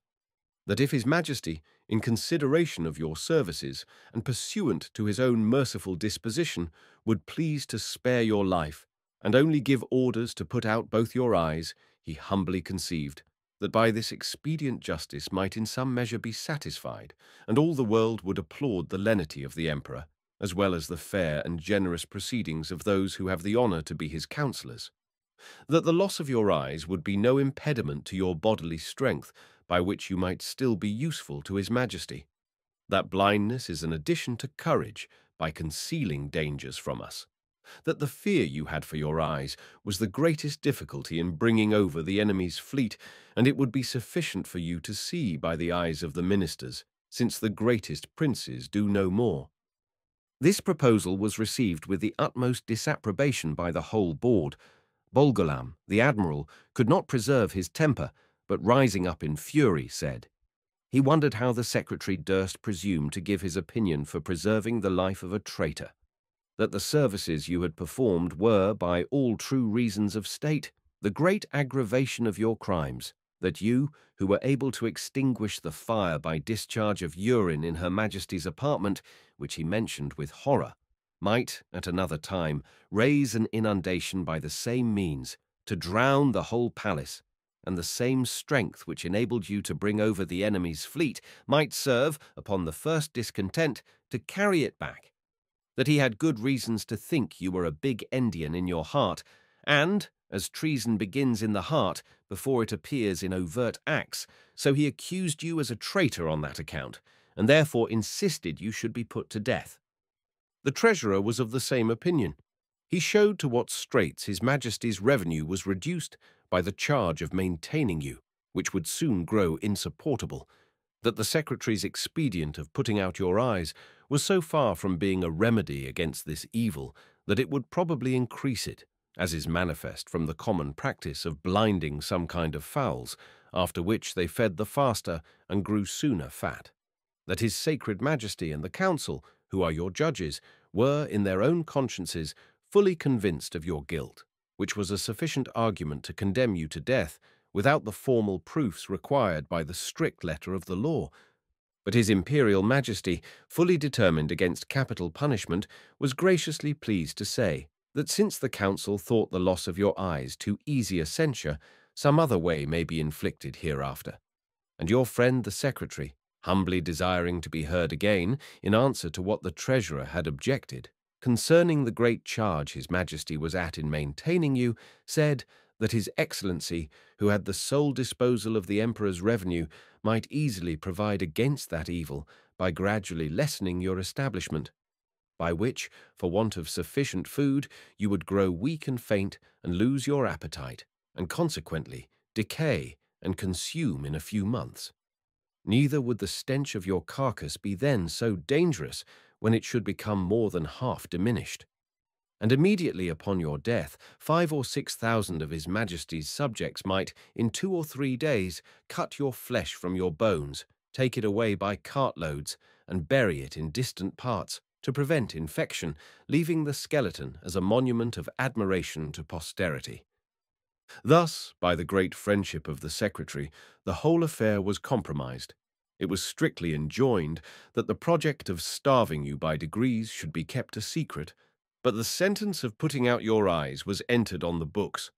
that if his Majesty, in consideration of your services and pursuant to his own merciful disposition, would please to spare your life, and only give orders to put out both your eyes, he humbly conceived that by this expedient justice might in some measure be satisfied, and all the world would applaud the lenity of the Emperor, as well as the fair and generous proceedings of those who have the honour to be his counsellors. That the loss of your eyes would be no impediment to your bodily strength, by which you might still be useful to his Majesty. That blindness is an addition to courage by concealing dangers from us. That the fear you had for your eyes was the greatest difficulty in bringing over the enemy's fleet, and it would be sufficient for you to see by the eyes of the ministers, since the greatest princes do no more. This proposal was received with the utmost disapprobation by the whole board. Bolgolam, the admiral, could not preserve his temper, but rising up in fury, said, he wondered how the secretary durst presume to give his opinion for preserving the life of a traitor, that the services you had performed were, by all true reasons of state, the great aggravation of your crimes, that you, who were able to extinguish the fire by discharge of urine in Her Majesty's apartment, which he mentioned with horror, might, at another time, raise an inundation by the same means, to drown the whole palace, and the same strength which enabled you to bring over the enemy's fleet might serve, upon the first discontent, to carry it back, that he had good reasons to think you were a big Endian in your heart, and, as treason begins in the heart before it appears in overt acts, so he accused you as a traitor on that account, and therefore insisted you should be put to death. The treasurer was of the same opinion. He showed to what straits his Majesty's revenue was reduced by the charge of maintaining you, which would soon grow insupportable, that the secretary's expedient of putting out your eyes was so far from being a remedy against this evil that it would probably increase it, as is manifest from the common practice of blinding some kind of fowls, after which they fed the faster and grew sooner fat, that his sacred Majesty and the council, who are your judges, were, in their own consciences, fully convinced of your guilt, which was a sufficient argument to condemn you to death, without the formal proofs required by the strict letter of the law. But his Imperial Majesty, fully determined against capital punishment, was graciously pleased to say that since the council thought the loss of your eyes too easy a censure, some other way may be inflicted hereafter. And your friend the secretary, humbly desiring to be heard again in answer to what the treasurer had objected, concerning the great charge his Majesty was at in maintaining you, said that his Excellency, who had the sole disposal of the Emperor's revenue, might easily provide against that evil by gradually lessening your establishment, by which, for want of sufficient food, you would grow weak and faint and lose your appetite, and consequently decay and consume in a few months. Neither would the stench of your carcass be then so dangerous when it should become more than half diminished. And immediately upon your death, 5,000 or 6,000 of his Majesty's subjects might, in 2 or 3 days, cut your flesh from your bones, take it away by cartloads, and bury it in distant parts, to prevent infection, leaving the skeleton as a monument of admiration to posterity. Thus, by the great friendship of the secretary, the whole affair was compromised. It was strictly enjoined that the project of starving you by degrees should be kept a secret, but the sentence of putting out your eyes was entered on the books,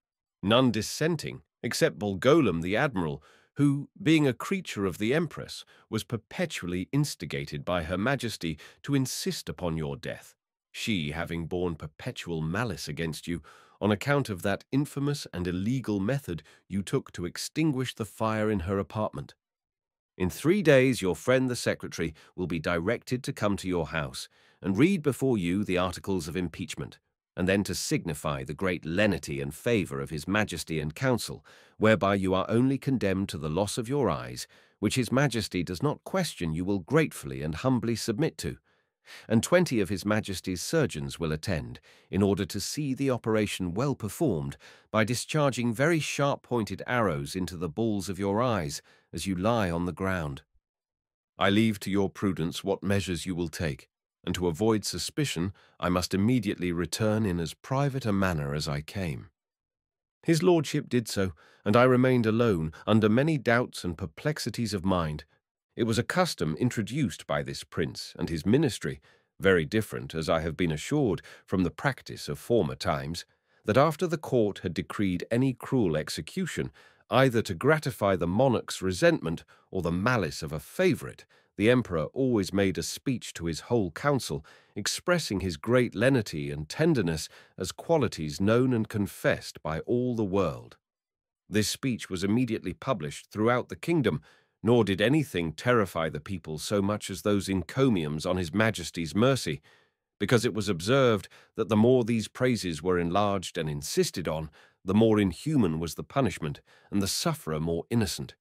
none dissenting, except Bolgolam the admiral, who, being a creature of the Empress, was perpetually instigated by Her Majesty to insist upon your death, she having borne perpetual malice against you on account of that infamous and illegal method you took to extinguish the fire in her apartment. In 3 days your friend the secretary will be directed to come to your house and read before you the articles of impeachment, and then to signify the great lenity and favour of his Majesty and council, whereby you are only condemned to the loss of your eyes, which his Majesty does not question you will gratefully and humbly submit to. And 20 of his Majesty's surgeons will attend, in order to see the operation well performed, by discharging very sharp-pointed arrows into the balls of your eyes, as you lie on the ground. I leave to your prudence what measures you will take, and to avoid suspicion, I must immediately return in as private a manner as I came. His lordship did so, and I remained alone, under many doubts and perplexities of mind. It was a custom introduced by this prince and his ministry, very different, as I have been assured, from the practice of former times, that after the court had decreed any cruel execution, either to gratify the monarch's resentment or the malice of a favourite, the emperor always made a speech to his whole council, expressing his great lenity and tenderness as qualities known and confessed by all the world. This speech was immediately published throughout the kingdom, nor did anything terrify the people so much as those encomiums on his Majesty's mercy, because it was observed that the more these praises were enlarged and insisted on, the more inhuman was the punishment, and the sufferer more innocent.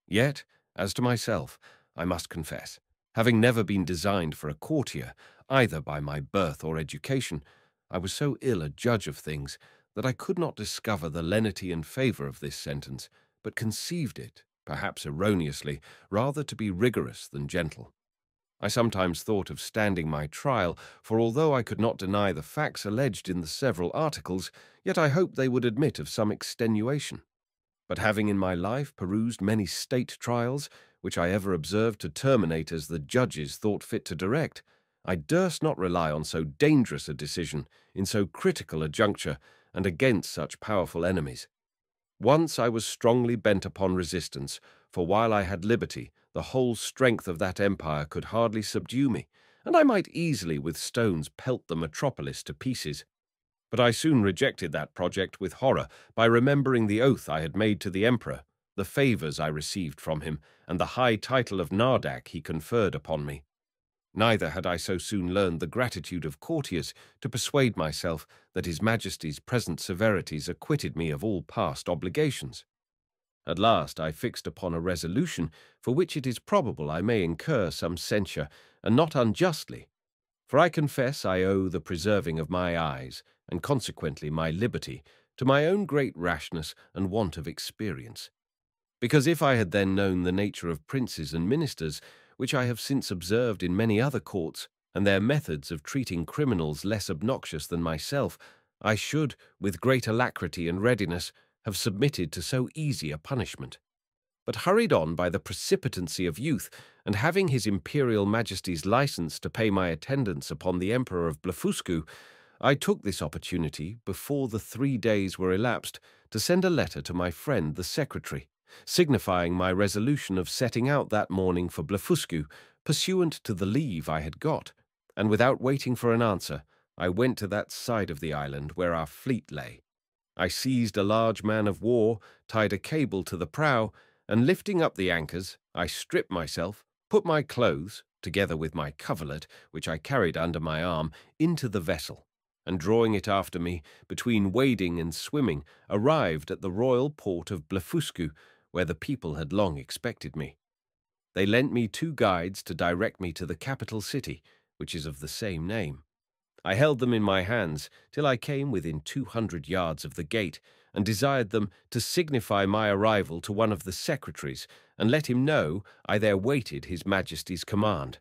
Yet, as to myself, I must confess, having never been designed for a courtier, either by my birth or education, I was so ill a judge of things that I could not discover the lenity and favour of this sentence, but conceived it, perhaps erroneously, rather to be rigorous than gentle. I sometimes thought of standing my trial, for although I could not deny the facts alleged in the several articles, yet I hoped they would admit of some extenuation. But having in my life perused many state trials, which I ever observed to terminate as the judges thought fit to direct, I durst not rely on so dangerous a decision, in so critical a juncture, and against such powerful enemies. Once I was strongly bent upon resistance, for while I had liberty, the whole strength of that empire could hardly subdue me, and I might easily with stones pelt the metropolis to pieces. But I soon rejected that project with horror by remembering the oath I had made to the emperor, the favours I received from him, and the high title of Nardak he conferred upon me. Neither had I so soon learned the gratitude of courtiers to persuade myself that His Majesty's present severities acquitted me of all past obligations. At last I fixed upon a resolution for which it is probable I may incur some censure, and not unjustly, for I confess I owe the preserving of my eyes, and consequently my liberty, to my own great rashness and want of experience. Because if I had then known the nature of princes and ministers, which I have since observed in many other courts, and their methods of treating criminals less obnoxious than myself, I should, with great alacrity and readiness, have submitted to so easy a punishment. But hurried on by the precipitancy of youth, and having His Imperial Majesty's license to pay my attendance upon the Emperor of Blefuscu, I took this opportunity, before the 3 days were elapsed, to send a letter to my friend the secretary, signifying my resolution of setting out that morning for Blefuscu, pursuant to the leave I had got, and without waiting for an answer, I went to that side of the island where our fleet lay. I seized a large man of war, tied a cable to the prow, and lifting up the anchors, I stripped myself, put my clothes, together with my coverlet, which I carried under my arm, into the vessel, and drawing it after me, between wading and swimming, arrived at the royal port of Blefuscu, where the people had long expected me. They lent me 2 guides to direct me to the capital city, which is of the same name. I held them in my hands till I came within 200 yards of the gate, and desired them to signify my arrival to one of the secretaries, and let him know I there waited His Majesty's command.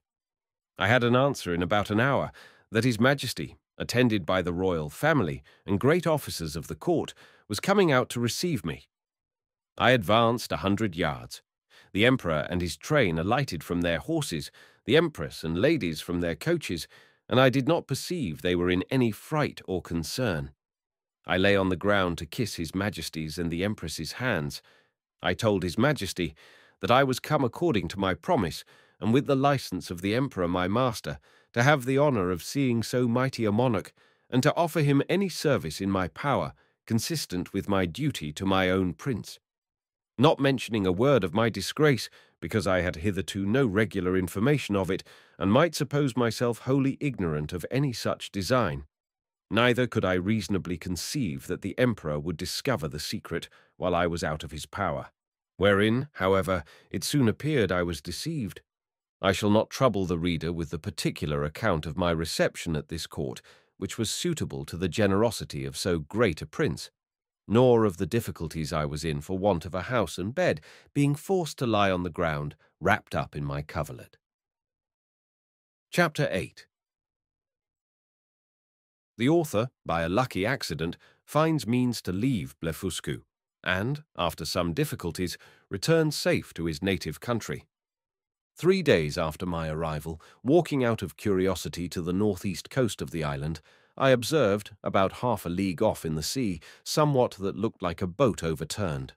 I had an answer in about an hour, that His Majesty, attended by the royal family and great officers of the court, was coming out to receive me. I advanced 100 yards. The emperor and his train alighted from their horses, the empress and ladies from their coaches, and I did not perceive they were in any fright or concern. I lay on the ground to kiss His Majesty's and the empress's hands. I told His Majesty that I was come according to my promise, and with the license of the emperor my master, to have the honour of seeing so mighty a monarch, and to offer him any service in my power, consistent with my duty to my own prince. Not mentioning a word of my disgrace, because I had hitherto no regular information of it, and might suppose myself wholly ignorant of any such design. Neither could I reasonably conceive that the emperor would discover the secret while I was out of his power, wherein, however, it soon appeared I was deceived. I shall not trouble the reader with the particular account of my reception at this court, which was suitable to the generosity of so great a prince, nor of the difficulties I was in for want of a house and bed, being forced to lie on the ground, wrapped up in my coverlet. Chapter 8. The author, by a lucky accident, finds means to leave Blefuscu, and, after some difficulties, returns safe to his native country. 3 days after my arrival, walking out of curiosity to the northeast coast of the island, I observed, about half a league off in the sea, somewhat that looked like a boat overturned.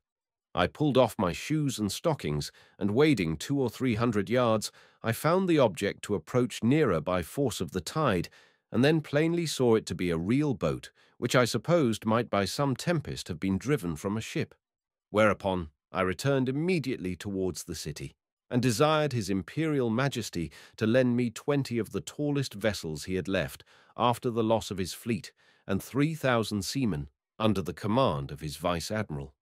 I pulled off my shoes and stockings, and wading 200 or 300 yards, I found the object to approach nearer by force of the tide, and then plainly saw it to be a real boat, which I supposed might by some tempest have been driven from a ship. Whereupon I returned immediately towards the city, and desired His Imperial Majesty to lend me 20 of the tallest vessels he had left after the loss of his fleet, and 3,000 seamen under the command of his Vice-Admiral.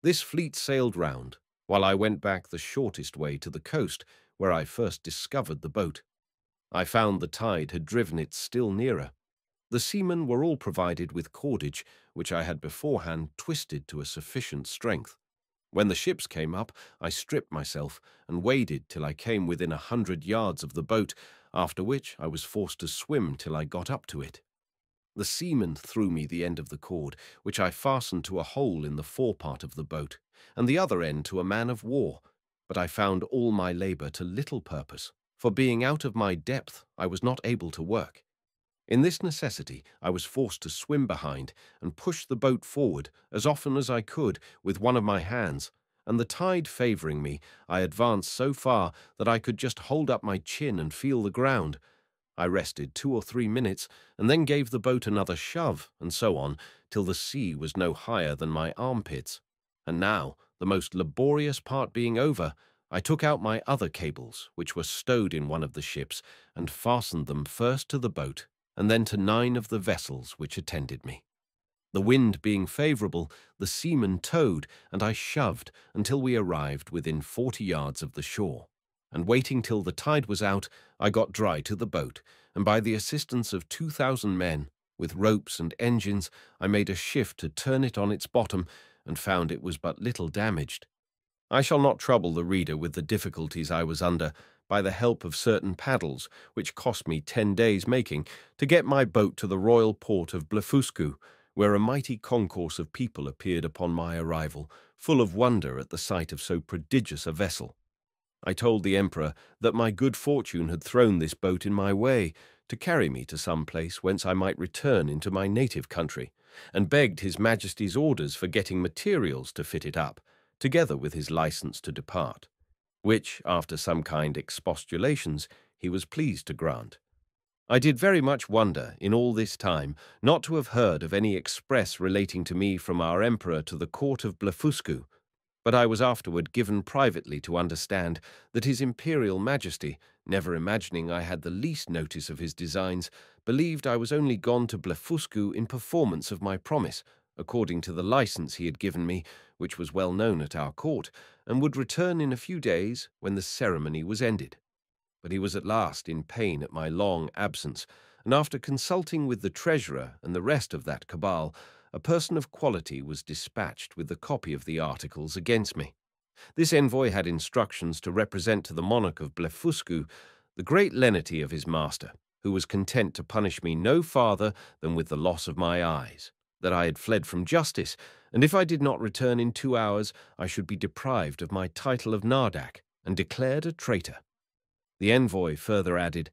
This fleet sailed round, while I went back the shortest way to the coast, where I first discovered the boat. I found the tide had driven it still nearer. The seamen were all provided with cordage, which I had beforehand twisted to a sufficient strength. When the ships came up, I stripped myself and waded till I came within 100 yards of the boat, after which I was forced to swim till I got up to it. The seaman threw me the end of the cord, which I fastened to a hole in the forepart of the boat, and the other end to a man of war, but I found all my labour to little purpose, for being out of my depth I was not able to work. In this necessity I was forced to swim behind and push the boat forward as often as I could with one of my hands, and the tide favouring me, I advanced so far that I could just hold up my chin and feel the ground. I rested 2 or 3 minutes, and then gave the boat another shove, and so on, till the sea was no higher than my armpits. And now, the most laborious part being over, I took out my other cables, which were stowed in one of the ships, and fastened them first to the boat, and then to 9 of the vessels which attended me. The wind being favourable, the seamen towed, and I shoved until we arrived within 40 yards of the shore. And waiting till the tide was out, I got dry to the boat, and by the assistance of 2,000 men, with ropes and engines, I made a shift to turn it on its bottom, and found it was but little damaged. I shall not trouble the reader with the difficulties I was under, by the help of certain paddles, which cost me 10 days making, to get my boat to the royal port of Blefuscu, where a mighty concourse of people appeared upon my arrival, full of wonder at the sight of so prodigious a vessel. I told the Emperor that my good fortune had thrown this boat in my way, to carry me to some place whence I might return into my native country, and begged His Majesty's orders for getting materials to fit it up, together with his license to depart, which, after some kind expostulations, he was pleased to grant. I did very much wonder, in all this time, not to have heard of any express relating to me from our Emperor to the court of Blefuscu, but I was afterward given privately to understand that His Imperial Majesty, never imagining I had the least notice of his designs, believed I was only gone to Blefuscu in performance of my promise, according to the license he had given me, which was well known at our court, and would return in a few days when the ceremony was ended. But he was at last in pain at my long absence, and after consulting with the treasurer and the rest of that cabal, a person of quality was dispatched with the copy of the articles against me. This envoy had instructions to represent to the monarch of Blefuscu the great lenity of his master, who was content to punish me no farther than with the loss of my eyes, that I had fled from justice, and if I did not return in 2 hours, I should be deprived of my title of Nardak and declared a traitor. The envoy further added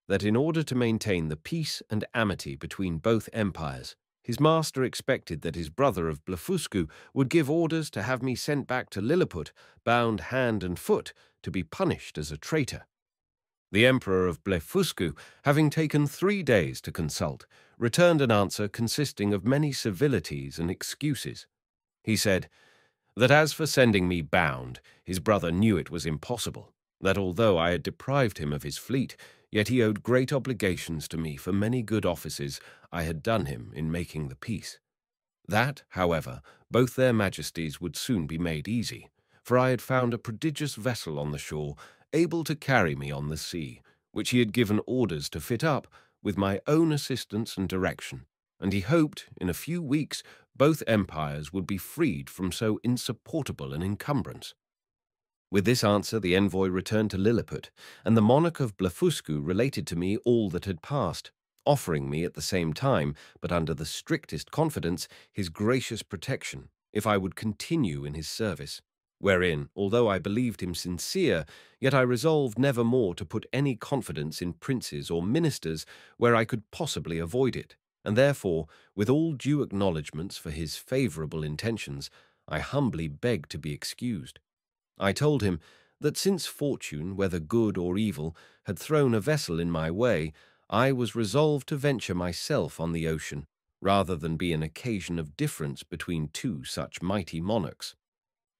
that in order to maintain the peace and amity between both empires, his master expected that his brother of Blefuscu would give orders to have me sent back to Lilliput, bound hand and foot, to be punished as a traitor. The Emperor of Blefuscu, having taken 3 days to consult, returned an answer consisting of many civilities and excuses. He said that as for sending me bound, his brother knew it was impossible, that although I had deprived him of his fleet, yet he owed great obligations to me for many good offices I had done him in making the peace. That, however, both their majesties would soon be made easy, for I had found a prodigious vessel on the shore, able to carry me on the sea, which he had given orders to fit up with my own assistance and direction, and he hoped, in a few weeks, both empires would be freed from so insupportable an encumbrance. With this answer the envoy returned to Lilliput, and the monarch of Blefuscu related to me all that had passed. offering me at the same time, but under the strictest confidence, his gracious protection, if I would continue in his service. Wherein, although I believed him sincere, yet I resolved never more to put any confidence in princes or ministers where I could possibly avoid it, and therefore, with all due acknowledgments for his favourable intentions, I humbly begged to be excused. I told him that since fortune, whether good or evil, had thrown a vessel in my way, I was resolved to venture myself on the ocean, rather than be an occasion of difference between two such mighty monarchs.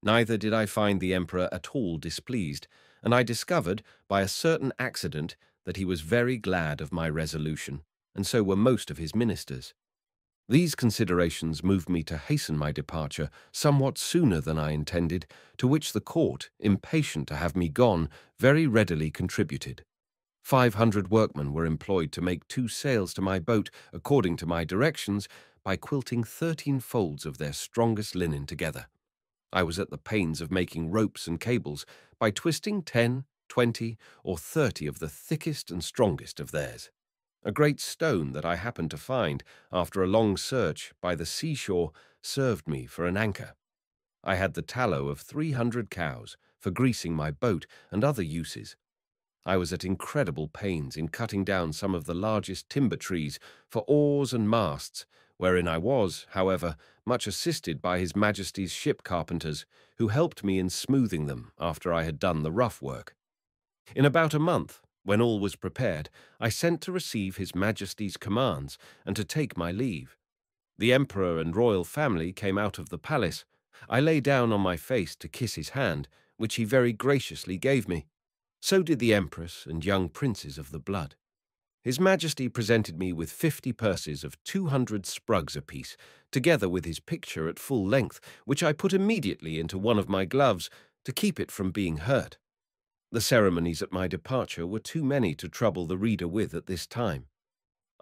Neither did I find the emperor at all displeased, and I discovered, by a certain accident, that he was very glad of my resolution, and so were most of his ministers. These considerations moved me to hasten my departure somewhat sooner than I intended, to which the court, impatient to have me gone, very readily contributed. 500 workmen were employed to make 2 sails to my boat, according to my directions, by quilting 13 folds of their strongest linen together. I was at the pains of making ropes and cables by twisting 10, 20, or 30 of the thickest and strongest of theirs. A great stone that I happened to find, after a long search, by the seashore, served me for an anchor. I had the tallow of 300 cows for greasing my boat and other uses. I was at incredible pains in cutting down some of the largest timber trees for oars and masts, wherein I was, however, much assisted by His Majesty's ship carpenters, who helped me in smoothing them after I had done the rough work. In about a month, when all was prepared, I sent to receive His Majesty's commands and to take my leave. The Emperor and royal family came out of the palace. I lay down on my face to kiss his hand, which he very graciously gave me. So did the Empress and young princes of the blood. His Majesty presented me with 50 purses of 200 sprugs apiece, together with his picture at full length, which I put immediately into one of my gloves to keep it from being hurt. The ceremonies at my departure were too many to trouble the reader with at this time.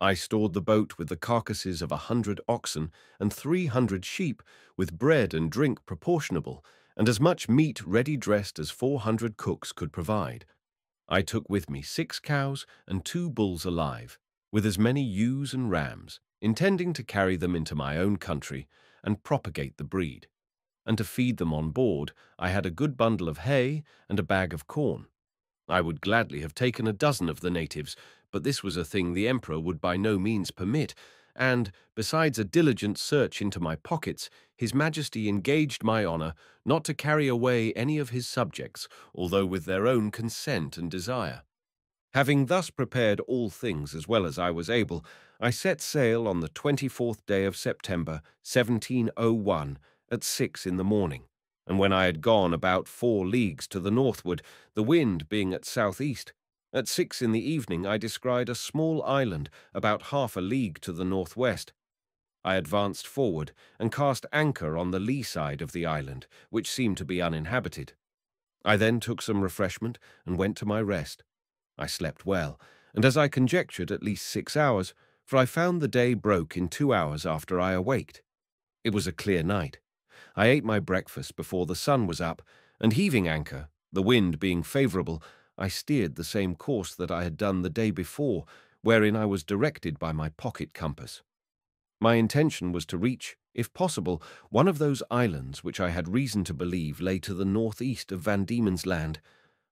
I stored the boat with the carcasses of 100 oxen and 300 sheep, with bread and drink proportionable, and as much meat ready dressed as 400 cooks could provide. I took with me 6 cows and 2 bulls alive, with as many ewes and rams, intending to carry them into my own country and propagate the breed. And to feed them on board, I had a good bundle of hay and a bag of corn. I would gladly have taken a dozen of the natives, but this was a thing the Emperor would by no means permit, and, besides a diligent search into my pockets, His Majesty engaged my honour not to carry away any of his subjects, although with their own consent and desire. Having thus prepared all things as well as I was able, I set sail on the 24th day of September, 1701, at 6 in the morning, and when I had gone about 4 leagues to the northward, the wind being at southeast, at 6 in the evening I descried a small island about half a league to the northwest. I advanced forward and cast anchor on the lee side of the island, which seemed to be uninhabited. I then took some refreshment and went to my rest. I slept well, and as I conjectured, at least 6 hours, for I found the day broke in 2 hours after I awaked. It was a clear night. I ate my breakfast before the sun was up, and heaving anchor, the wind being favourable, I steered the same course that I had done the day before, wherein I was directed by my pocket compass. My intention was to reach, if possible, one of those islands which I had reason to believe lay to the northeast of Van Diemen's Land.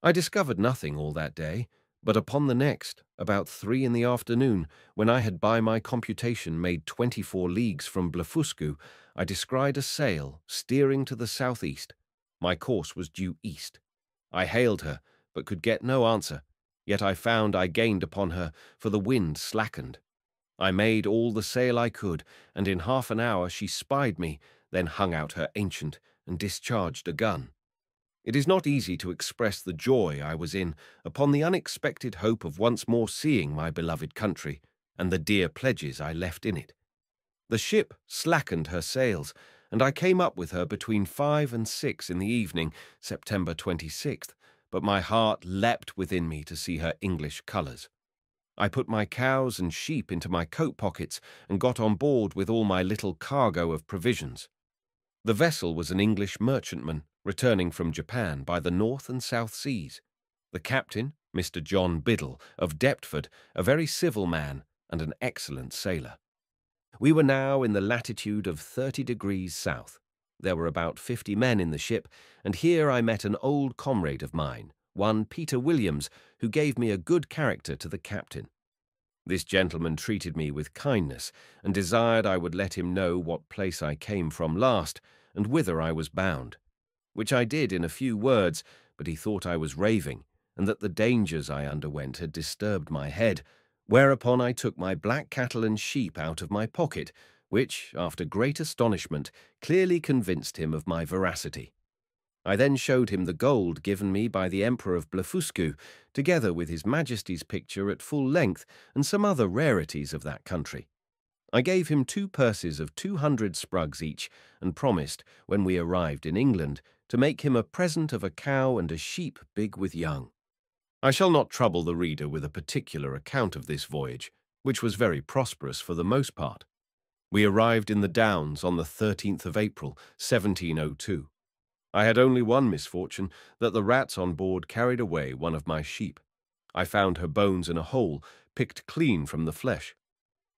I discovered nothing all that day, but upon the next, about 3 in the afternoon, when I had by my computation made 24 leagues from Blefuscu, I descried a sail steering to the southeast. My course was due east. I hailed her, but could get no answer, yet I found I gained upon her, for the wind slackened. I made all the sail I could, and in half an hour she spied me, then hung out her ancient and discharged a gun. It is not easy to express the joy I was in upon the unexpected hope of once more seeing my beloved country, and the dear pledges I left in it. The ship slackened her sails, and I came up with her between 5 and 6 in the evening, September 26th, but my heart leapt within me to see her English colours. I put my cows and sheep into my coat pockets and got on board with all my little cargo of provisions. The vessel was an English merchantman returning from Japan by the North and South Seas. The captain, Mr. John Biddle, of Deptford, a very civil man, and an excellent sailor. We were now in the latitude of 30 degrees south. There were about 50 men in the ship, and here I met an old comrade of mine, one Peter Williams, who gave me a good character to the captain. This gentleman treated me with kindness, and desired I would let him know what place I came from last, and whither I was bound, which I did in a few words, but he thought I was raving, and that the dangers I underwent had disturbed my head, whereupon I took my black cattle and sheep out of my pocket, which, after great astonishment, clearly convinced him of my veracity. I then showed him the gold given me by the Emperor of Blefuscu, together with His Majesty's picture at full length and some other rarities of that country. I gave him 2 purses of 200 sprugs each, and promised, when we arrived in England, to make him a present of a cow and a sheep big with young. I shall not trouble the reader with a particular account of this voyage, which was very prosperous for the most part. We arrived in the Downs on the 13th of April, 1702. I had only one misfortune, that the rats on board carried away one of my sheep. I found her bones in a hole, picked clean from the flesh.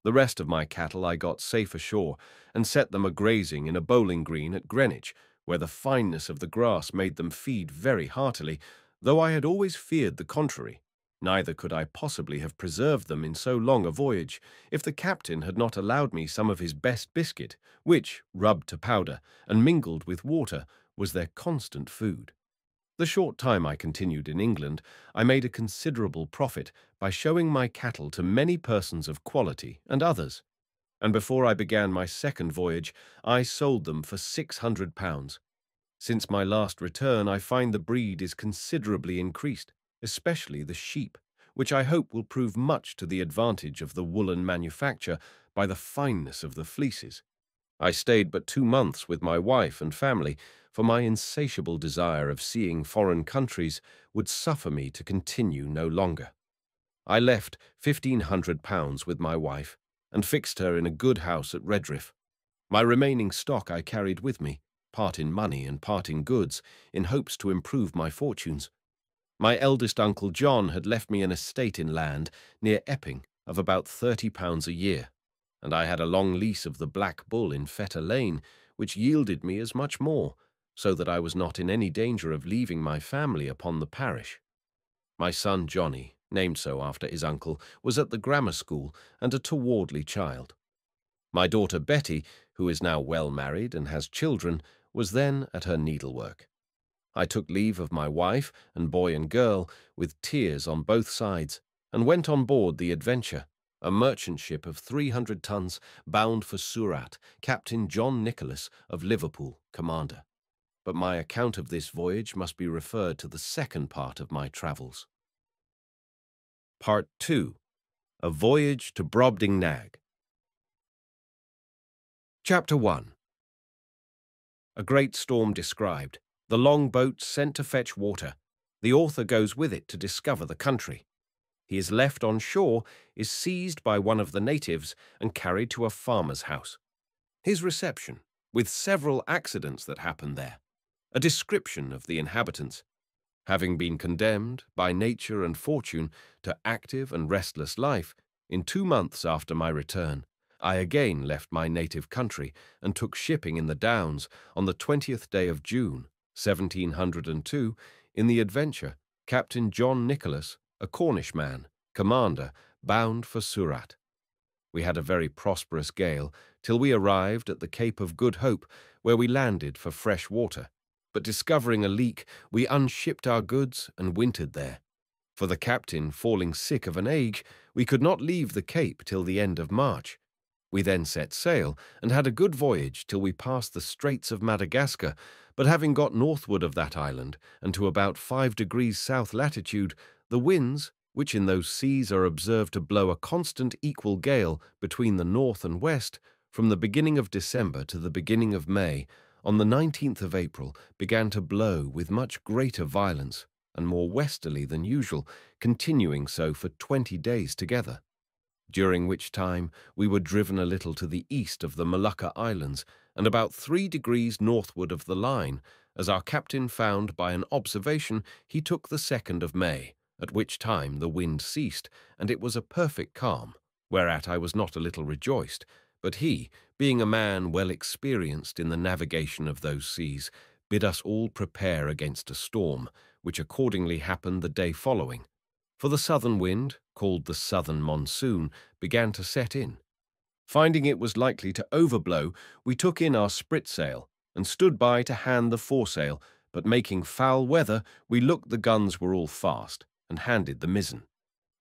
The rest of my cattle I got safe ashore, and set them a-grazing in a bowling green at Greenwich, where the fineness of the grass made them feed very heartily, though I had always feared the contrary. Neither could I possibly have preserved them in so long a voyage, if the captain had not allowed me some of his best biscuit, which, rubbed to powder, and mingled with water, was their constant food. The short time I continued in England, I made a considerable profit by showing my cattle to many persons of quality and others, and before I began my second voyage, I sold them for £600. Since my last return, I find the breed is considerably increased, especially the sheep, which I hope will prove much to the advantage of the woolen manufacture by the fineness of the fleeces. I stayed but 2 months with my wife and family, for my insatiable desire of seeing foreign countries would suffer me to continue no longer. I left £1,500 with my wife, and fixed her in a good house at Redriff. My remaining stock I carried with me, part in money and part in goods, in hopes to improve my fortunes. My eldest uncle John had left me an estate in land near Epping of about £30 a year, and I had a long lease of the Black Bull in Fetter Lane, which yielded me as much more, so that I was not in any danger of leaving my family upon the parish. My son Johnny, named so after his uncle, was at the grammar school and a towardly child. My daughter Betty, who is now well married and has children, was then at her needlework. I took leave of my wife and boy and girl with tears on both sides, and went on board the Adventure, a merchant ship of 300 tons bound for Surat, Captain John Nicholas of Liverpool, commander. But my account of this voyage must be referred to the second part of my travels. Part 2. A Voyage to Brobdingnag. Chapter 1. A great storm described. The long boat sent to fetch water. The author goes with it to discover the country. He is left on shore, is seized by one of the natives, and carried to a farmer's house. His reception, with several accidents that happened there. A description of the inhabitants. Having been condemned, by nature and fortune, to active and restless life, in 2 months after my return, I again left my native country and took shipping in the Downs on the 20th day of June, 1702, in the Adventure, Captain John Nicholas, a Cornish man, commander, bound for Surat. We had a very prosperous gale till we arrived at the Cape of Good Hope, where we landed for fresh water. But discovering a leak, we unshipped our goods and wintered there. For the captain falling sick of an ague, we could not leave the Cape till the end of March. We then set sail, and had a good voyage till we passed the Straits of Madagascar, but having got northward of that island, and to about 5 degrees south latitude, the winds, which in those seas are observed to blow a constant equal gale between the north and west, from the beginning of December to the beginning of May, on the 19th of April, began to blow with much greater violence, and more westerly than usual, continuing so for 20 days together, during which time we were driven a little to the east of the Molucca Islands, and about 3 degrees northward of the line, as our captain found by an observation he took the 2nd of May, at which time the wind ceased, and it was a perfect calm, whereat I was not a little rejoiced, but he, being a man well experienced in the navigation of those seas, bid us all prepare against a storm, which accordingly happened the day following. For the southern wind, called the southern monsoon, began to set in. Finding it was likely to overblow, we took in our spritsail and stood by to hand the foresail, but making foul weather, we looked the guns were all fast, and handed the mizzen.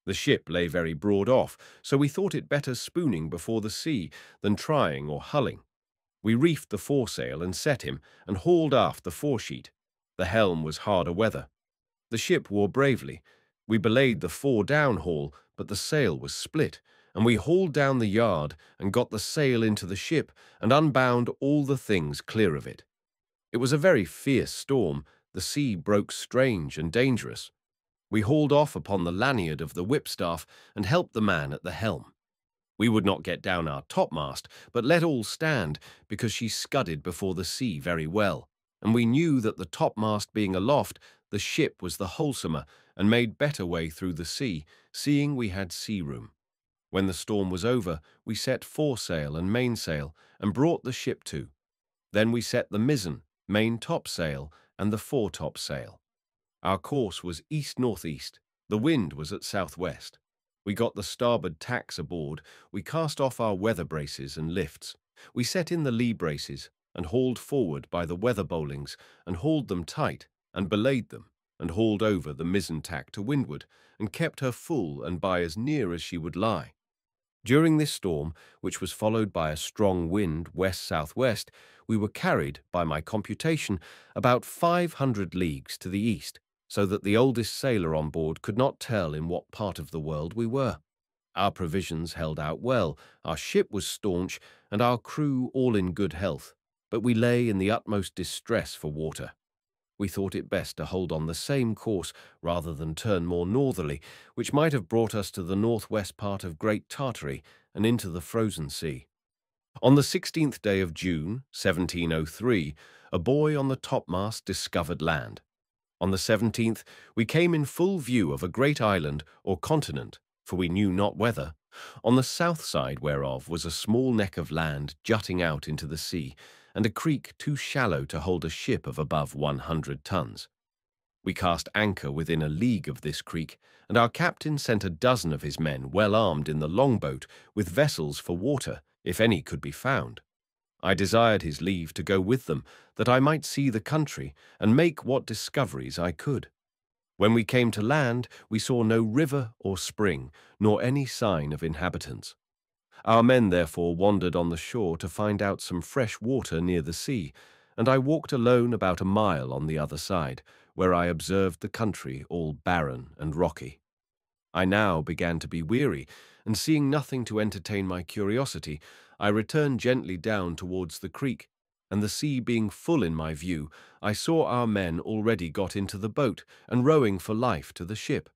The ship lay very broad off, so we thought it better spooning before the sea than trying or hulling. We reefed the foresail and set him, and hauled aft the foresheet. The helm was harder weather. The ship wore bravely. We belayed the fore down haul, but the sail was split, and we hauled down the yard and got the sail into the ship and unbound all the things clear of it. It was a very fierce storm. The sea broke strange and dangerous. We hauled off upon the lanyard of the whipstaff and helped the man at the helm. We would not get down our topmast, but let all stand, because she scudded before the sea very well, and we knew that the topmast being aloft, the ship was the wholesomer, and made better way through the sea, seeing we had sea room. When the storm was over, we set foresail and mainsail, and brought the ship to. Then we set the mizzen, main topsail, and the foretopsail. Our course was east-northeast. The wind was at southwest. We got the starboard tacks aboard. We cast off our weather braces and lifts. We set in the lee braces, and hauled forward by the weather bowlings, and hauled them tight, and belayed them, and hauled over the mizzen tack to windward, and kept her full and by as near as she would lie. During this storm, which was followed by a strong wind west-southwest, we were carried, by my computation, about 500 leagues to the east, so that the oldest sailor on board could not tell in what part of the world we were. Our provisions held out well, our ship was staunch, and our crew all in good health, but we lay in the utmost distress for water. We thought it best to hold on the same course rather than turn more northerly, which might have brought us to the northwest part of Great Tartary and into the frozen sea. On the 16th day of June, 1703, a buoy on the topmast discovered land. On the 17th, we came in full view of a great island or continent, for we knew not whether, on the south side whereof was a small neck of land jutting out into the sea, and a creek too shallow to hold a ship of above 100 tons. We cast anchor within a league of this creek, and our captain sent a dozen of his men well armed in the longboat with vessels for water, if any could be found. I desired his leave to go with them, that I might see the country and make what discoveries I could. When we came to land, we saw no river or spring, nor any sign of inhabitants. Our men therefore wandered on the shore to find out some fresh water near the sea, and I walked alone about a mile on the other side, where I observed the country all barren and rocky. I now began to be weary, and seeing nothing to entertain my curiosity, I returned gently down towards the creek, and the sea being full in my view, I saw our men already got into the boat and rowing for life to the ship.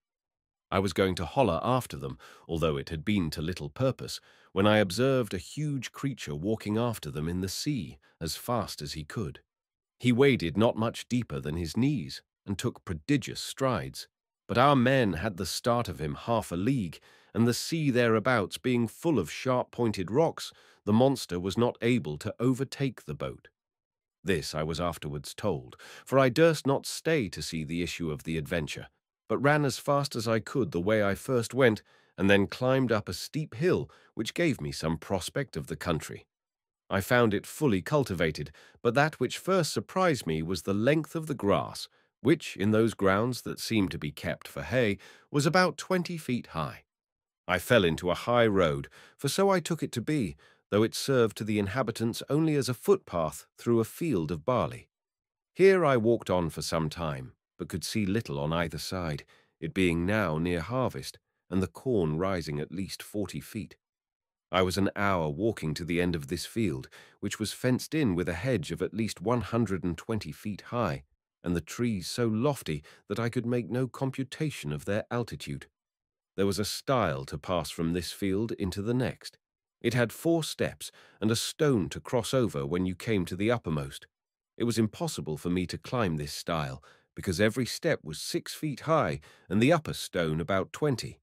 I was going to holler after them, although it had been to little purpose, when I observed a huge creature walking after them in the sea as fast as he could. He waded not much deeper than his knees, and took prodigious strides, but our men had the start of him half a league, and the sea thereabouts being full of sharp-pointed rocks, the monster was not able to overtake the boat. This I was afterwards told, for I durst not stay to see the issue of the adventure, but ran as fast as I could the way I first went, and then climbed up a steep hill which gave me some prospect of the country. I found it fully cultivated, but that which first surprised me was the length of the grass, which, in those grounds that seemed to be kept for hay, was about 20 feet high. I fell into a high road, for so I took it to be, though it served to the inhabitants only as a footpath through a field of barley. Here I walked on for some time, but could see little on either side, it being now near harvest, and the corn rising at least 40 feet. I was an hour walking to the end of this field, which was fenced in with a hedge of at least 120 feet high, and the trees so lofty that I could make no computation of their altitude. There was a stile to pass from this field into the next. It had 4 steps and a stone to cross over when you came to the uppermost. It was impossible for me to climb this stile, because every step was 6 feet high and the upper stone about 20.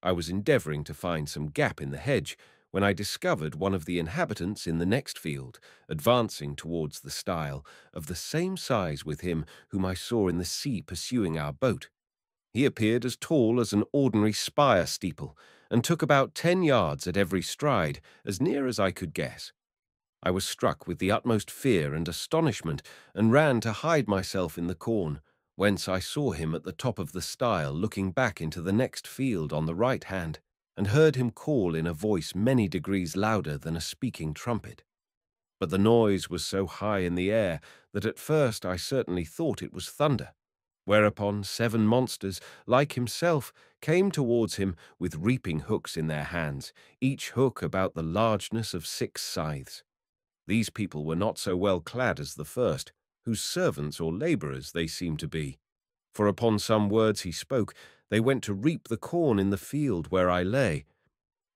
I was endeavouring to find some gap in the hedge when I discovered one of the inhabitants in the next field, advancing towards the stile, of the same size with him whom I saw in the sea pursuing our boat. He appeared as tall as an ordinary spire steeple, and took about 10 yards at every stride, as near as I could guess. I was struck with the utmost fear and astonishment, and ran to hide myself in the corn, whence I saw him at the top of the stile looking back into the next field on the right hand, and heard him call in a voice many degrees louder than a speaking trumpet. But the noise was so high in the air that at first I certainly thought it was thunder, whereupon 7 monsters, like himself, came towards him with reaping hooks in their hands, each hook about the largeness of 6 scythes. These people were not so well clad as the first, whose servants or labourers they seemed to be, for upon some words he spoke, they went to reap the corn in the field where I lay.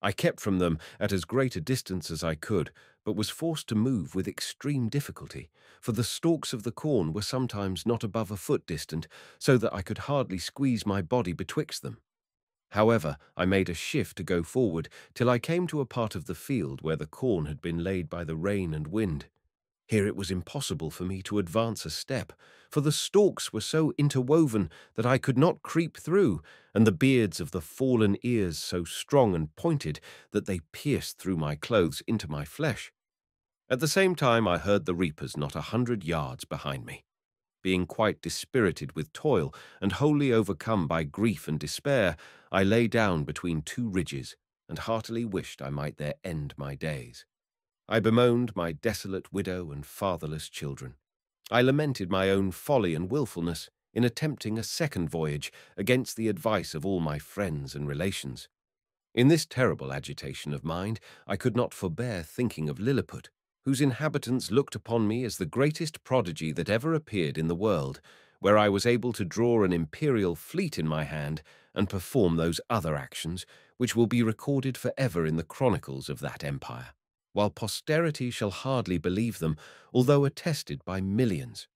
I kept from them at as great a distance as I could, but was forced to move with extreme difficulty, for the stalks of the corn were sometimes not above a foot distant, so that I could hardly squeeze my body betwixt them. However, I made a shift to go forward till I came to a part of the field where the corn had been laid by the rain and wind. Here it was impossible for me to advance a step, for the stalks were so interwoven that I could not creep through, and the beards of the fallen ears so strong and pointed that they pierced through my clothes into my flesh. At the same time I heard the reapers not 100 yards behind me. Being quite dispirited with toil and wholly overcome by grief and despair, I lay down between 2 ridges and heartily wished I might there end my days. I bemoaned my desolate widow and fatherless children. I lamented my own folly and wilfulness in attempting a second voyage against the advice of all my friends and relations. In this terrible agitation of mind, I could not forbear thinking of Lilliput, whose inhabitants looked upon me as the greatest prodigy that ever appeared in the world, where I was able to draw an imperial fleet in my hand and perform those other actions which will be recorded forever in the chronicles of that empire, while posterity shall hardly believe them, although attested by millions.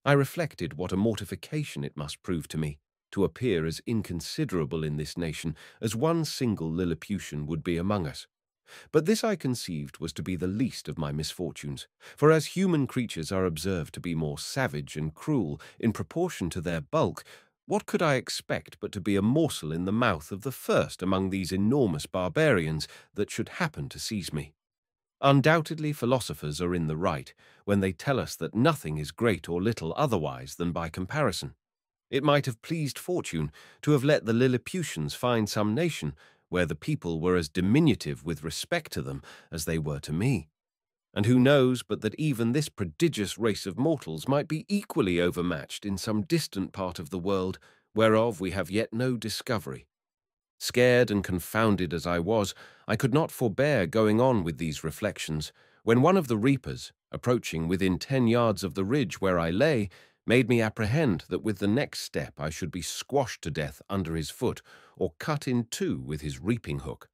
I reflected what a mortification it must prove to me to appear as inconsiderable in this nation as one single Lilliputian would be among us. But this I conceived was to be the least of my misfortunes, for as human creatures are observed to be more savage and cruel in proportion to their bulk, what could I expect but to be a morsel in the mouth of the first among these enormous barbarians that should happen to seize me? Undoubtedly philosophers are in the right when they tell us that nothing is great or little otherwise than by comparison. It might have pleased fortune to have let the Lilliputians find some nation where the people were as diminutive with respect to them as they were to me. And who knows but that even this prodigious race of mortals might be equally overmatched in some distant part of the world, whereof we have yet no discovery. Scared and confounded as I was, I could not forbear going on with these reflections, when one of the reapers, approaching within 10 yards of the ridge where I lay, made me apprehend that with the next step I should be squashed to death under his foot, or cut in two with his reaping hook.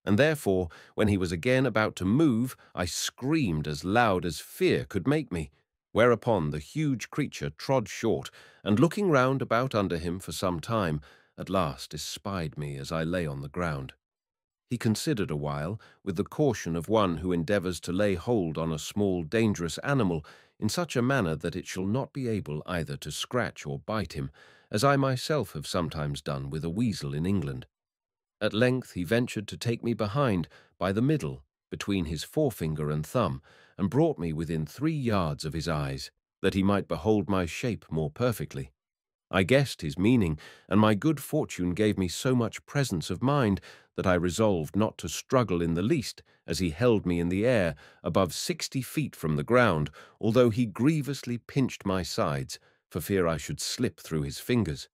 And therefore, when he was again about to move, I screamed as loud as fear could make me, whereupon the huge creature trod short, and looking round about under him for some time, at last espied me as I lay on the ground. He considered a while, with the caution of one who endeavours to lay hold on a small dangerous animal in such a manner that it shall not be able either to scratch or bite him, as I myself have sometimes done with a weasel in England. At length he ventured to take me behind, by the middle, between his forefinger and thumb, and brought me within 3 yards of his eyes, that he might behold my shape more perfectly. I guessed his meaning, and my good fortune gave me so much presence of mind that I resolved not to struggle in the least, as he held me in the air above 60 feet from the ground, although he grievously pinched my sides, for fear I should slip through his fingers.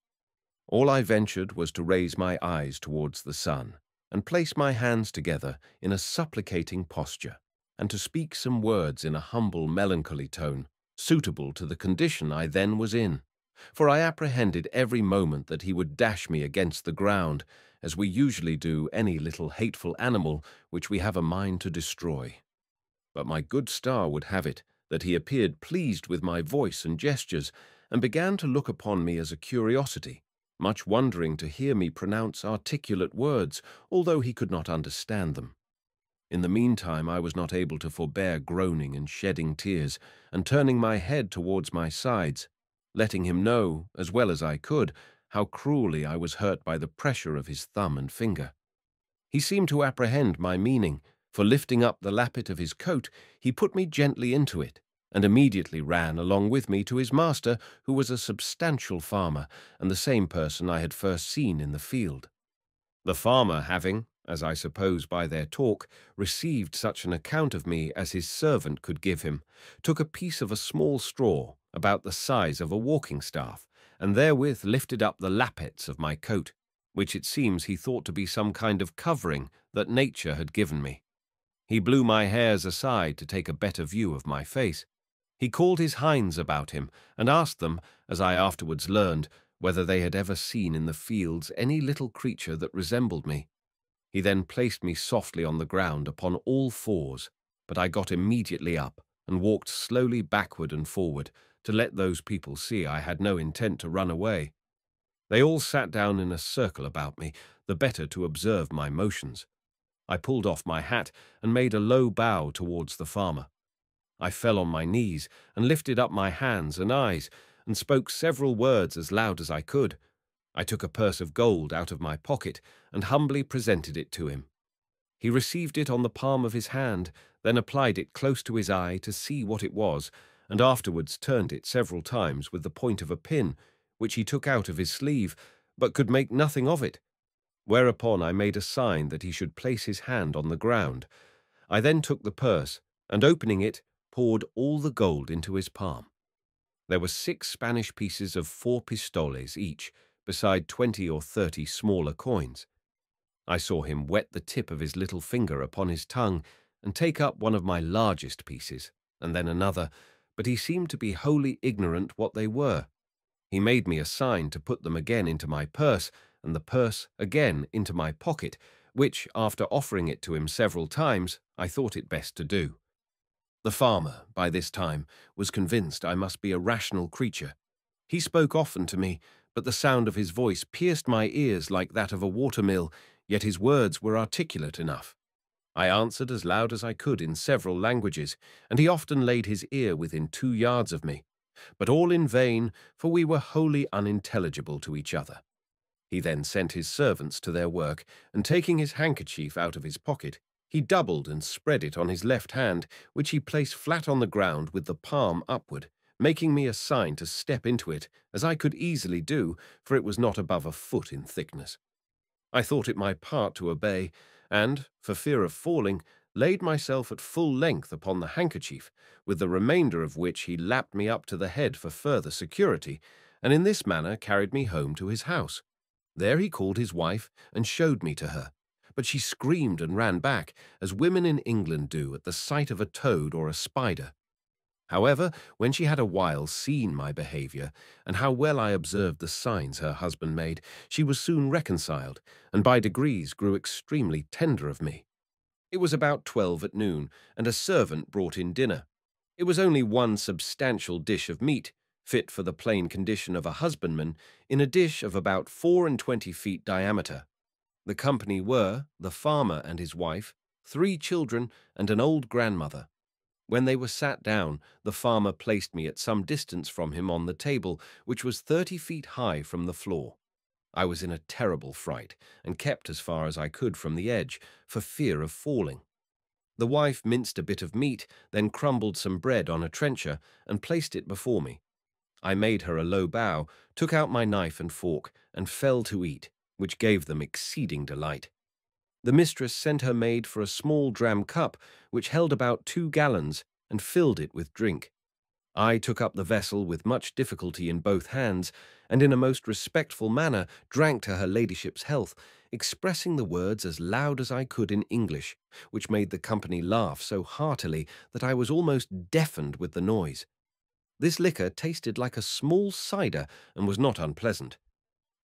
All I ventured was to raise my eyes towards the sun, and place my hands together in a supplicating posture, and to speak some words in a humble melancholy tone, suitable to the condition I then was in. For I apprehended every moment that he would dash me against the ground, as we usually do any little hateful animal which we have a mind to destroy. But my good star would have it that he appeared pleased with my voice and gestures, and began to look upon me as a curiosity, much wondering to hear me pronounce articulate words, although he could not understand them. In the meantime, I was not able to forbear groaning and shedding tears, and turning my head towards my sides, letting him know, as well as I could, how cruelly I was hurt by the pressure of his thumb and finger. He seemed to apprehend my meaning, for lifting up the lappet of his coat, he put me gently into it, and immediately ran along with me to his master, who was a substantial farmer, and the same person I had first seen in the field. The farmer having, as I suppose by their talk, received such an account of me as his servant could give him, took a piece of a small straw, about the size of a walking-staff, and therewith lifted up the lappets of my coat, which it seems he thought to be some kind of covering that nature had given me. He blew my hairs aside to take a better view of my face. He called his hinds about him, and asked them, as I afterwards learned, whether they had ever seen in the fields any little creature that resembled me. He then placed me softly on the ground upon all fours, but I got immediately up and walked slowly backward and forward to let those people see I had no intent to run away. They all sat down in a circle about me, the better to observe my motions. I pulled off my hat and made a low bow towards the farmer. I fell on my knees and lifted up my hands and eyes and spoke several words as loud as I could. I took a purse of gold out of my pocket and humbly presented it to him. He received it on the palm of his hand, then applied it close to his eye to see what it was, and afterwards turned it several times with the point of a pin, which he took out of his sleeve, but could make nothing of it. Whereupon I made a sign that he should place his hand on the ground. I then took the purse, and opening it, poured all the gold into his palm. There were 6 Spanish pieces of 4 pistoles each, beside 20 or 30 smaller coins. I saw him wet the tip of his little finger upon his tongue and take up one of my largest pieces, and then another, but he seemed to be wholly ignorant what they were. He made me a sign to put them again into my purse, and the purse again into my pocket, which, after offering it to him several times, I thought it best to do. The farmer, by this time, was convinced I must be a rational creature. He spoke often to me, but the sound of his voice pierced my ears like that of a water-mill, yet his words were articulate enough. I answered as loud as I could in several languages, and he often laid his ear within 2 yards of me, but all in vain, for we were wholly unintelligible to each other. He then sent his servants to their work, and taking his handkerchief out of his pocket, he doubled and spread it on his left hand, which he placed flat on the ground with the palm upward, making me a sign to step into it, as I could easily do, for it was not above a foot in thickness. I thought it my part to obey, and, for fear of falling, laid myself at full length upon the handkerchief, with the remainder of which he lapped me up to the head for further security, and in this manner carried me home to his house. There he called his wife and showed me to her, but she screamed and ran back, as women in England do at the sight of a toad or a spider. However, when she had a while seen my behaviour, and how well I observed the signs her husband made, she was soon reconciled, and by degrees grew extremely tender of me. It was about 12 at noon, and a servant brought in dinner. It was only one substantial dish of meat, fit for the plain condition of a husbandman, in a dish of about 24 feet diameter. The company were the farmer and his wife, 3 children, and an old grandmother. When they were sat down, the farmer placed me at some distance from him on the table, which was 30 feet high from the floor. I was in a terrible fright, and kept as far as I could from the edge, for fear of falling. The wife minced a bit of meat, then crumbled some bread on a trencher, and placed it before me. I made her a low bow, took out my knife and fork, and fell to eat, which gave them exceeding delight. The mistress sent her maid for a small dram cup, which held about 2 gallons, and filled it with drink. I took up the vessel with much difficulty in both hands, and in a most respectful manner drank to her ladyship's health, expressing the words as loud as I could in English, which made the company laugh so heartily that I was almost deafened with the noise. This liquor tasted like a small cider, and was not unpleasant.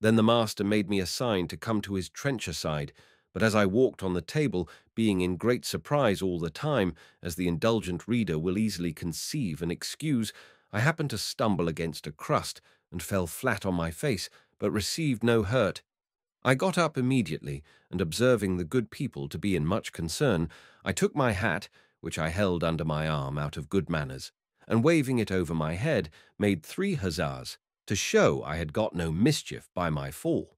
Then the master made me a sign to come to his trencher side, but as I walked on the table, being in great surprise all the time, as the indulgent reader will easily conceive and excuse, I happened to stumble against a crust, and fell flat on my face, but received no hurt. I got up immediately, and observing the good people to be in much concern, I took my hat, which I held under my arm out of good manners, and waving it over my head, made 3 huzzas, to show I had got no mischief by my fall.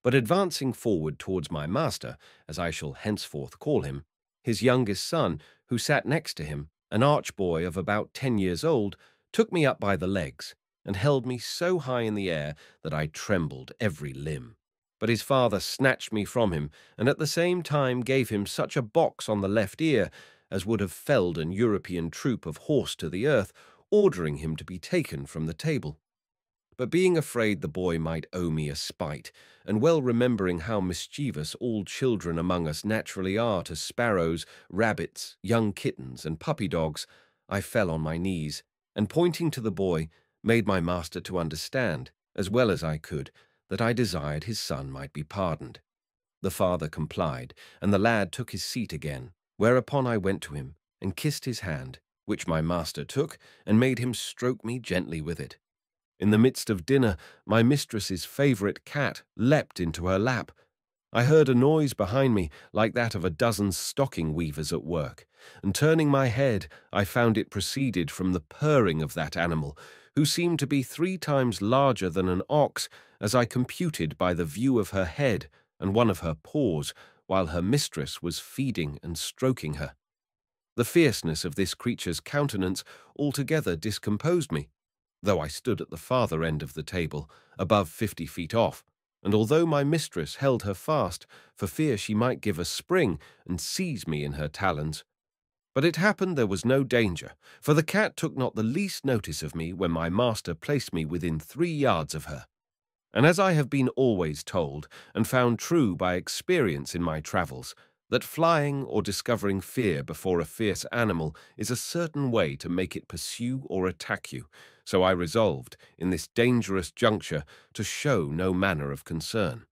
But advancing forward towards my master, as I shall henceforth call him, his youngest son, who sat next to him, an arch boy of about 10 years old, took me up by the legs, and held me so high in the air that I trembled every limb. But his father snatched me from him, and at the same time gave him such a box on the left ear as would have felled an European troop of horse to the earth, ordering him to be taken from the table. But being afraid the boy might owe me a spite, and well remembering how mischievous all children among us naturally are to sparrows, rabbits, young kittens, and puppy dogs, I fell on my knees, and pointing to the boy, made my master to understand, as well as I could, that I desired his son might be pardoned. The father complied, and the lad took his seat again, whereupon I went to him, and kissed his hand, which my master took, and made him stroke me gently with it. In the midst of dinner, my mistress's favourite cat leapt into her lap. I heard a noise behind me like that of a dozen stocking weavers at work, and turning my head, I found it proceeded from the purring of that animal, who seemed to be 3 times larger than an ox, as I computed by the view of her head and one of her paws, while her mistress was feeding and stroking her. The fierceness of this creature's countenance altogether discomposed me, though I stood at the farther end of the table, above 50 feet off, and although my mistress held her fast, for fear she might give a spring and seize me in her talons. But it happened there was no danger, for the cat took not the least notice of me when my master placed me within 3 yards of her. And as I have been always told, and found true by experience in my travels, that flying or discovering fear before a fierce animal is a certain way to make it pursue or attack you, so I resolved, in this dangerous juncture, to show no manner of concern.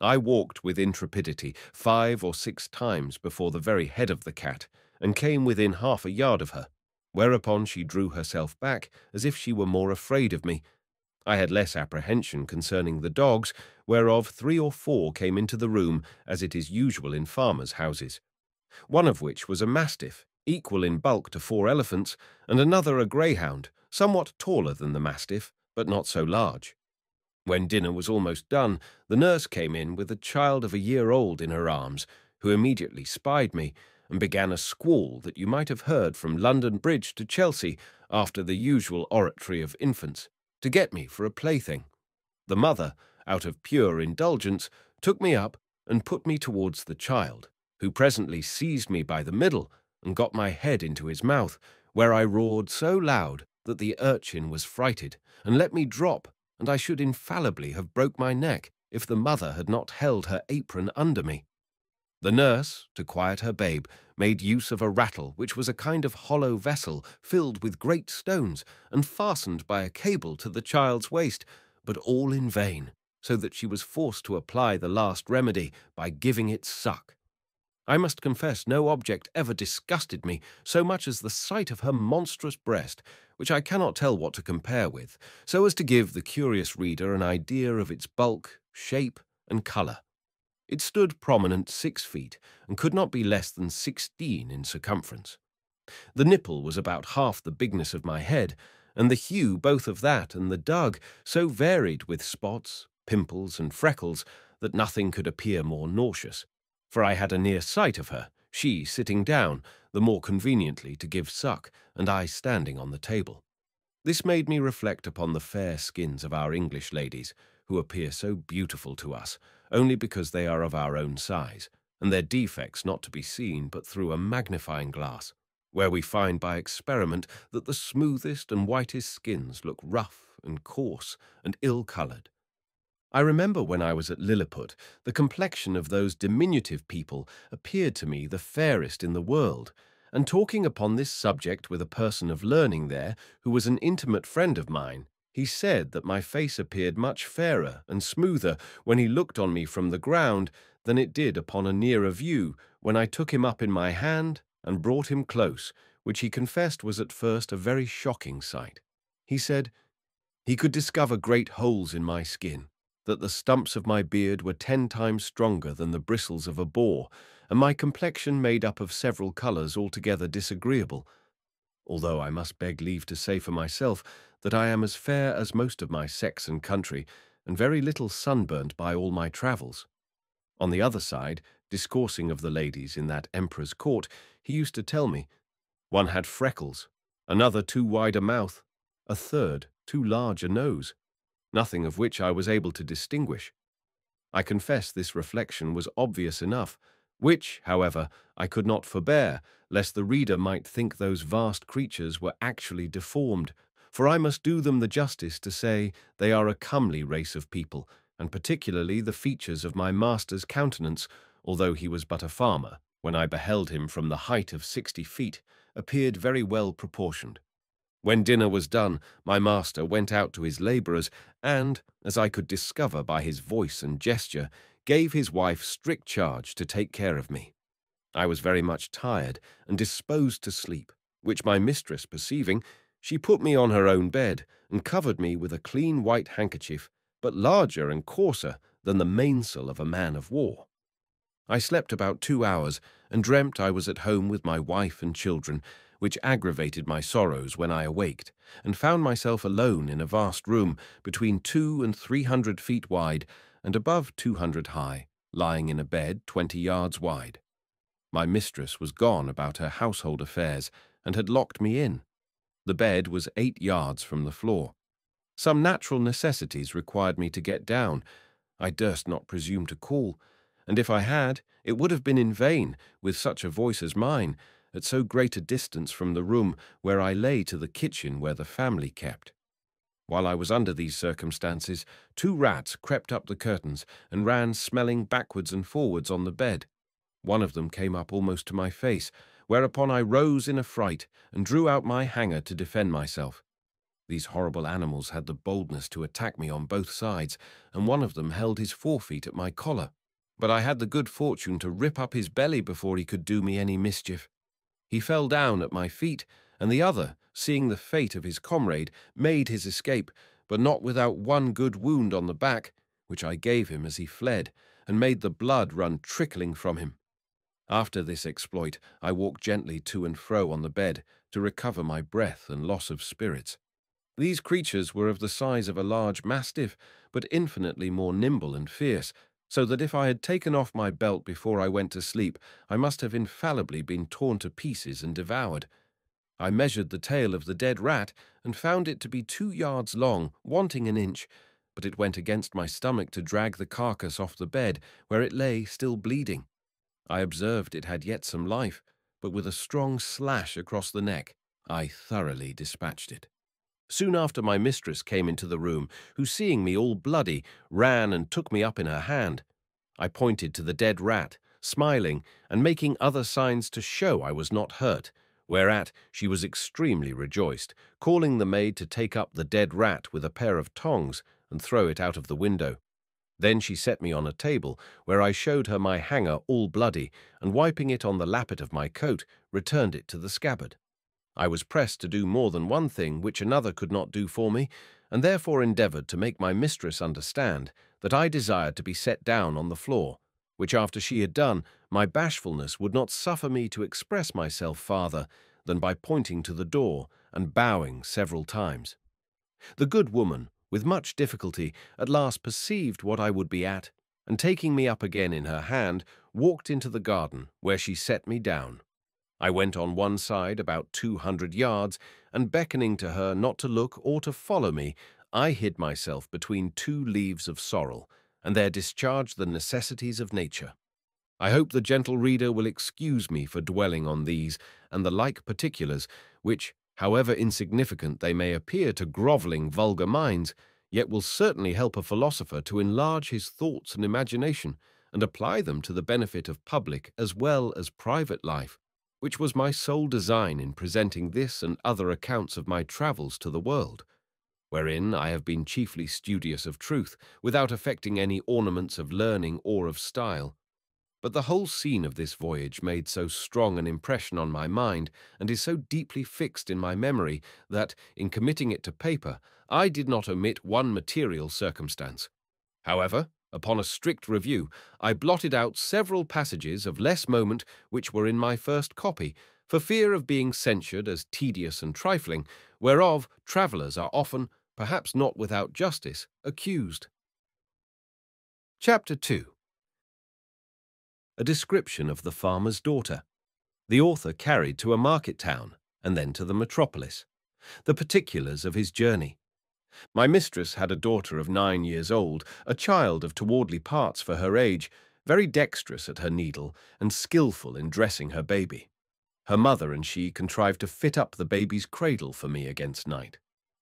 I walked with intrepidity 5 or 6 times before the very head of the cat, and came within half a yard of her, whereupon she drew herself back as if she were more afraid of me. I had less apprehension concerning the dogs, whereof 3 or 4 came into the room, as it is usual in farmers' houses, one of which was a mastiff, equal in bulk to 4 elephants, and another a greyhound, somewhat taller than the mastiff, but not so large. When dinner was almost done, the nurse came in with a child of a year old in her arms, who immediately spied me, and began a squall that you might have heard from London Bridge to Chelsea after the usual oratory of infants, to get me for a plaything. The mother, out of pure indulgence, took me up and put me towards the child, who presently seized me by the middle and got my head into his mouth, where I roared so loud that the urchin was frighted and let me drop, and I should infallibly have broke my neck if the mother had not held her apron under me. The nurse, to quiet her babe, made use of a rattle, which was a kind of hollow vessel filled with great stones and fastened by a cable to the child's waist, but all in vain, so that she was forced to apply the last remedy by giving it suck. I must confess no object ever disgusted me so much as the sight of her monstrous breast, which I cannot tell what to compare with, so as to give the curious reader an idea of its bulk, shape, and colour. It stood prominent 6 feet, and could not be less than 16 in circumference. The nipple was about half the bigness of my head, and the hue both of that and the dug so varied with spots, pimples, and freckles that nothing could appear more nauseous, for I had a near sight of her, she sitting down, the more conveniently to give suck, and I standing on the table. This made me reflect upon the fair skins of our English ladies, who appear so beautiful to us, only because they are of our own size, and their defects not to be seen but through a magnifying glass, where we find by experiment that the smoothest and whitest skins look rough and coarse and ill-coloured. I remember when I was at Lilliput, the complexion of those diminutive people appeared to me the fairest in the world, and talking upon this subject with a person of learning there, who was an intimate friend of mine, he said that my face appeared much fairer and smoother when he looked on me from the ground than it did upon a nearer view, when I took him up in my hand and brought him close, which he confessed was at first a very shocking sight. He said, he could discover great holes in my skin, that the stumps of my beard were 10 times stronger than the bristles of a boar, and my complexion made up of several colours altogether disagreeable, although I must beg leave to say for myself that I am as fair as most of my sex and country, and very little sunburnt by all my travels. On the other side, discoursing of the ladies in that emperor's court, he used to tell me, one had freckles, another too wide a mouth, a third too large a nose, nothing of which I was able to distinguish. I confess this reflection was obvious enough, which, however, I could not forbear, lest the reader might think those vast creatures were actually deformed, for I must do them the justice to say they are a comely race of people, and particularly the features of my master's countenance, although he was but a farmer, when I beheld him from the height of 60 feet, appeared very well proportioned. When dinner was done, my master went out to his labourers, and, as I could discover by his voice and gesture, gave his wife strict charge to take care of me. I was very much tired and disposed to sleep, which my mistress perceiving, she put me on her own bed, and covered me with a clean white handkerchief, but larger and coarser than the mainsail of a man of war. I slept about 2 hours, and dreamt I was at home with my wife and children, which aggravated my sorrows when I awaked, and found myself alone in a vast room, between 200 and 300 feet wide, and above 200 high, lying in a bed 20 yards wide. My mistress was gone about her household affairs, and had locked me in. The bed was 8 yards from the floor. Some natural necessities required me to get down. I durst not presume to call, and if I had, it would have been in vain, with such a voice as mine, at so great a distance from the room where I lay to the kitchen where the family kept. While I was under these circumstances, 2 rats crept up the curtains and ran smelling backwards and forwards on the bed. One of them came up almost to my face, whereupon I rose in a fright and drew out my hanger to defend myself. These horrible animals had the boldness to attack me on both sides, and one of them held his forefeet at my collar. But I had the good fortune to rip up his belly before he could do me any mischief. He fell down at my feet, and the other, seeing the fate of his comrade, made his escape, but not without one good wound on the back, which I gave him as he fled, and made the blood run trickling from him. After this exploit, I walked gently to and fro on the bed, to recover my breath and loss of spirits. These creatures were of the size of a large mastiff, but infinitely more nimble and fierce, so that if I had taken off my belt before I went to sleep, I must have infallibly been torn to pieces and devoured. I measured the tail of the dead rat, and found it to be 2 yards long, wanting an inch, but it went against my stomach to drag the carcass off the bed, where it lay still bleeding. I observed it had yet some life, but with a strong slash across the neck, I thoroughly dispatched it. Soon after my mistress came into the room, who, seeing me all bloody, ran and took me up in her hand. I pointed to the dead rat, smiling, and making other signs to show I was not hurt, whereat she was extremely rejoiced, calling the maid to take up the dead rat with a pair of tongs and throw it out of the window. Then she set me on a table, where I showed her my hanger all bloody, and wiping it on the lappet of my coat, returned it to the scabbard. I was pressed to do more than one thing which another could not do for me, and therefore endeavoured to make my mistress understand that I desired to be set down on the floor, which after she had done, my bashfulness would not suffer me to express myself farther than by pointing to the door and bowing several times. The good woman, with much difficulty, at last perceived what I would be at, and taking me up again in her hand, walked into the garden, where she set me down. I went on one side about 200 yards, and beckoning to her not to look or to follow me, I hid myself between 2 leaves of sorrel, and there discharged the necessities of nature. I hope the gentle reader will excuse me for dwelling on these and the like particulars, which, however insignificant they may appear to grovelling vulgar minds, yet will certainly help a philosopher to enlarge his thoughts and imagination, and apply them to the benefit of public as well as private life, which was my sole design in presenting this and other accounts of my travels to the world, wherein I have been chiefly studious of truth, without affecting any ornaments of learning or of style. But the whole scene of this voyage made so strong an impression on my mind, and is so deeply fixed in my memory, that, in committing it to paper, I did not omit one material circumstance. However, upon a strict review, I blotted out several passages of less moment which were in my first copy, for fear of being censured as tedious and trifling, whereof travellers are often, perhaps not without justice, accused. Chapter 2. A description of the farmer's daughter. The author carried to a market town, and then to the metropolis. The particulars of his journey. My mistress had a daughter of 9 years old, a child of towardly parts for her age, very dexterous at her needle, and skilful in dressing her baby. Her mother and she contrived to fit up the baby's cradle for me against night.